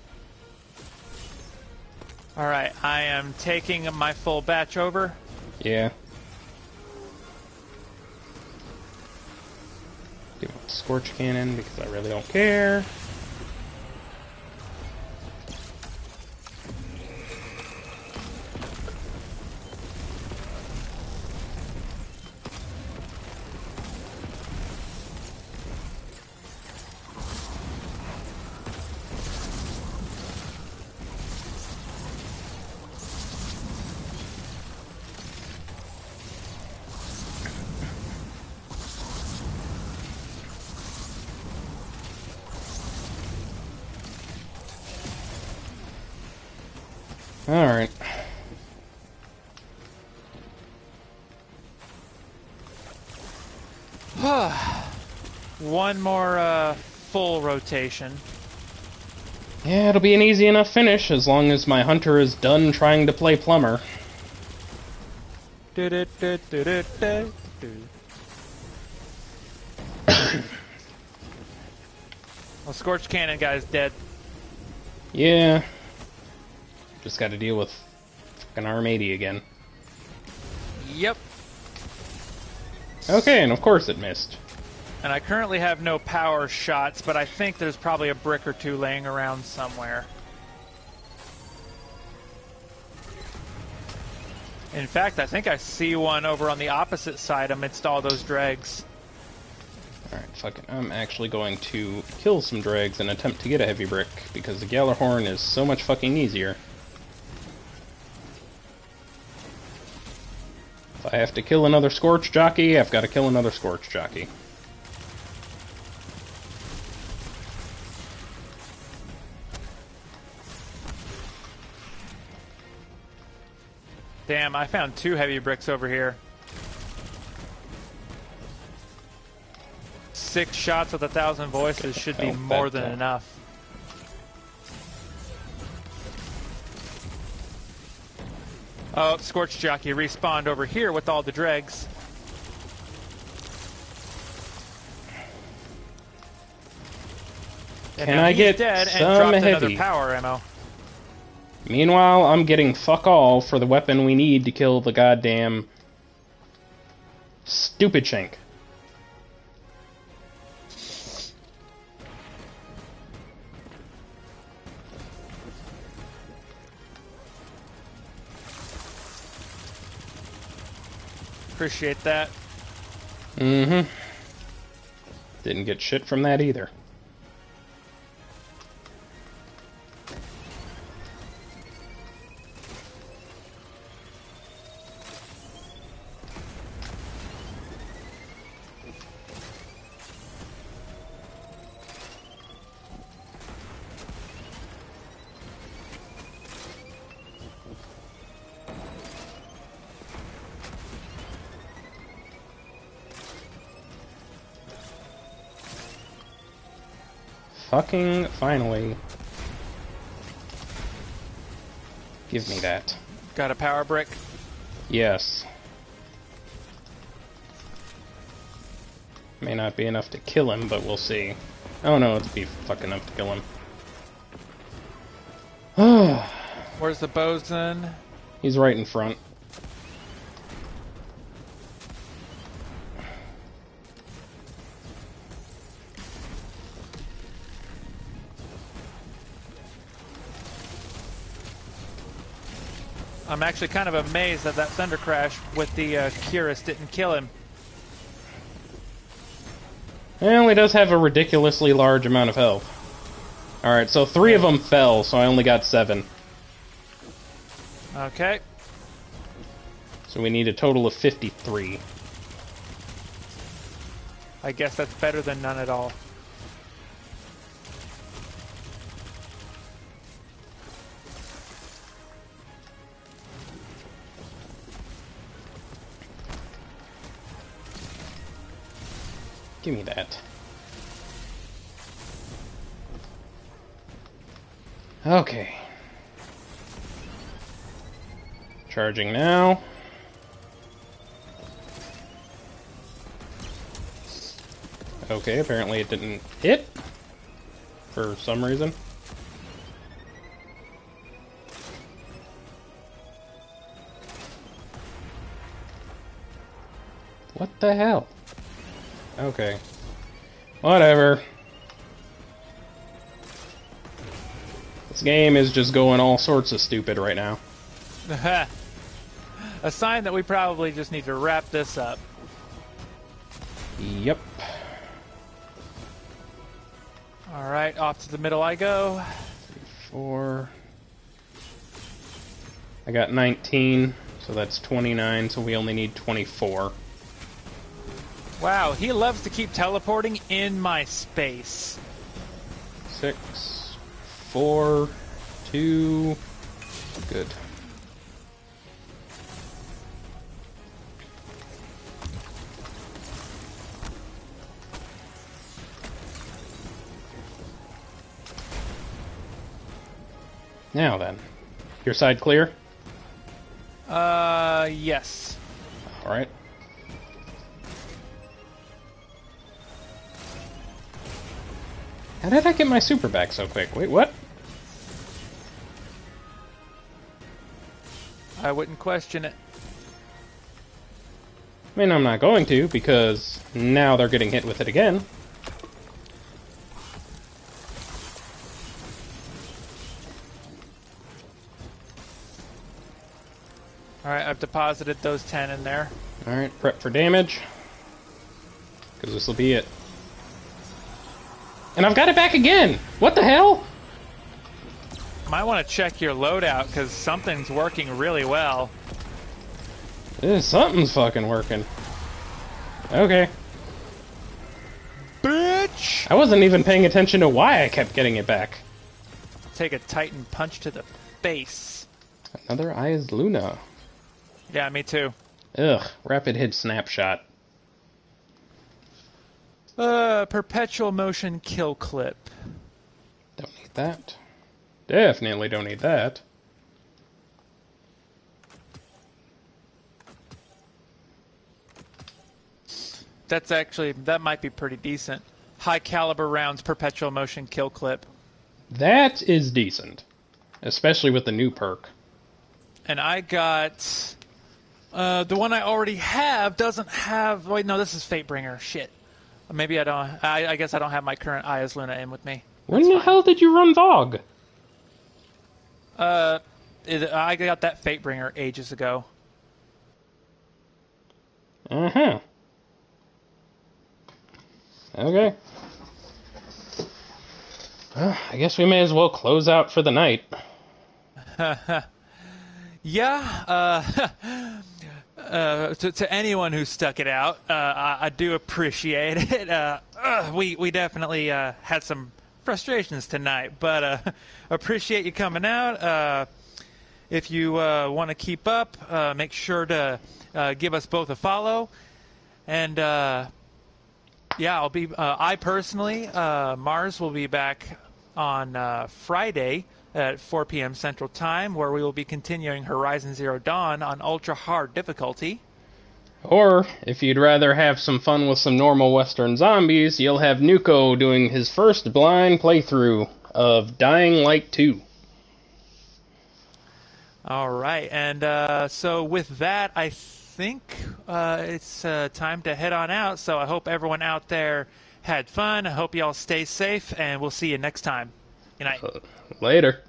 Speaker 1: Alright, I am taking my full batch over.
Speaker 2: Yeah. Do a Scorch Cannon because I really don't care. Alright.
Speaker 1: One more full rotation.
Speaker 2: Yeah, it'll be an easy enough finish as long as my hunter is done trying to play plumber.
Speaker 1: Well, Scorch Cannon guy's dead.
Speaker 2: Yeah. Just gotta deal with fucking Arm 80 again.
Speaker 1: Yep.
Speaker 2: Okay, and of course it missed.
Speaker 1: And I currently have no power shots, but I think there's probably a brick or two laying around somewhere. In fact, I think I see one over on the opposite side amidst all those dregs.
Speaker 2: Alright, fuck it. I'm actually going to kill some dregs and attempt to get a heavy brick, because the Gallarhorn is so much fucking easier. If I have to kill another Scorch Jockey, I've got to kill another Scorch Jockey.
Speaker 1: Damn, I found 2 heavy bricks over here. 6 shots with 1,000 voices should be more than enough. Oh, Scorch Jockey respawned over here with all the dregs.
Speaker 2: Can I get
Speaker 1: dead
Speaker 2: some
Speaker 1: and dropped
Speaker 2: heavy?
Speaker 1: another power ammo.
Speaker 2: Meanwhile, I'm getting fuck all for the weapon we need to kill the goddamn stupid shank.
Speaker 1: Appreciate that.
Speaker 2: Mm-hmm. Didn't get shit from that either. Fucking finally. Give me that.
Speaker 1: Got a power brick.
Speaker 2: Yes. May not be enough to kill him, but we'll see. Oh no, it'd be fucking enough to kill him.
Speaker 1: Where's the bosun?
Speaker 2: He's right in front.
Speaker 1: I'm actually kind of amazed that that thunder crash with the Cuirass didn't kill him.
Speaker 2: Well, he does have a ridiculously large amount of health. Alright, so 3 of them fell, so I only got 7.
Speaker 1: Okay.
Speaker 2: So we need a total of 53.
Speaker 1: I guess that's better than none at all.
Speaker 2: Give me that. Okay. Charging now. Okay, apparently it didn't hit. For some reason. What the hell? Okay. Whatever. This game is just going all sorts of stupid right now.
Speaker 1: A sign that we probably just need to wrap this up.
Speaker 2: Yep.
Speaker 1: Alright, off to the middle I go.
Speaker 2: 4. I got 19, so that's 29, so we only need 24.
Speaker 1: Wow, he loves to keep teleporting in my space.
Speaker 2: 6, 4, 2, good. Now then, your side clear?
Speaker 1: Yes.
Speaker 2: Alright. How did I get my super back so quick? Wait, what?
Speaker 1: I wouldn't question it.
Speaker 2: I mean, I'm not going to, because now they're getting hit with it again.
Speaker 1: Alright, I've deposited those 10 in there.
Speaker 2: Alright, prep for damage. Because this will be it. And I've got it back again! What the hell?
Speaker 1: Might want to check your loadout, because something's working really well.
Speaker 2: Something's fucking working. Okay.
Speaker 1: Bitch!
Speaker 2: I wasn't even paying attention to why I kept getting it back.
Speaker 1: Take a Titan punch to the face.
Speaker 2: Another Eyes Luna.
Speaker 1: Yeah, me too.
Speaker 2: Ugh, rapid hit snapshot.
Speaker 1: Perpetual motion kill clip.
Speaker 2: Don't need that. Definitely don't need that.
Speaker 1: That might be pretty decent. High caliber rounds, perpetual motion kill clip.
Speaker 2: That is decent. Especially with the new perk.
Speaker 1: And I got... the one I already have doesn't have... Wait, no, this is Fatebringer. Shit. Maybe I don't... I guess I don't have my current Eye as Luna in with me.
Speaker 2: When the hell did you run Vogue?
Speaker 1: I got that Fatebringer ages ago.
Speaker 2: Uh-huh. Okay. Well, I guess we may as well close out for the night.
Speaker 1: Yeah, to anyone who stuck it out, I do appreciate it. We definitely had some frustrations tonight, but appreciate you coming out. If you want to keep up, make sure to give us both a follow. And yeah, I personally, Mars will be back on Friday at 4 p.m. Central Time, where we will be continuing Horizon Zero Dawn on ultra hard difficulty.
Speaker 2: Or, if you'd rather have some fun with some normal Western zombies, you'll have Nuko doing his first blind playthrough of Dying Light 2.
Speaker 1: All right, and so with that, I think it's time to head on out. So I hope everyone out there had fun. I hope you all stay safe, and we'll see you next time. Good night.
Speaker 2: Later.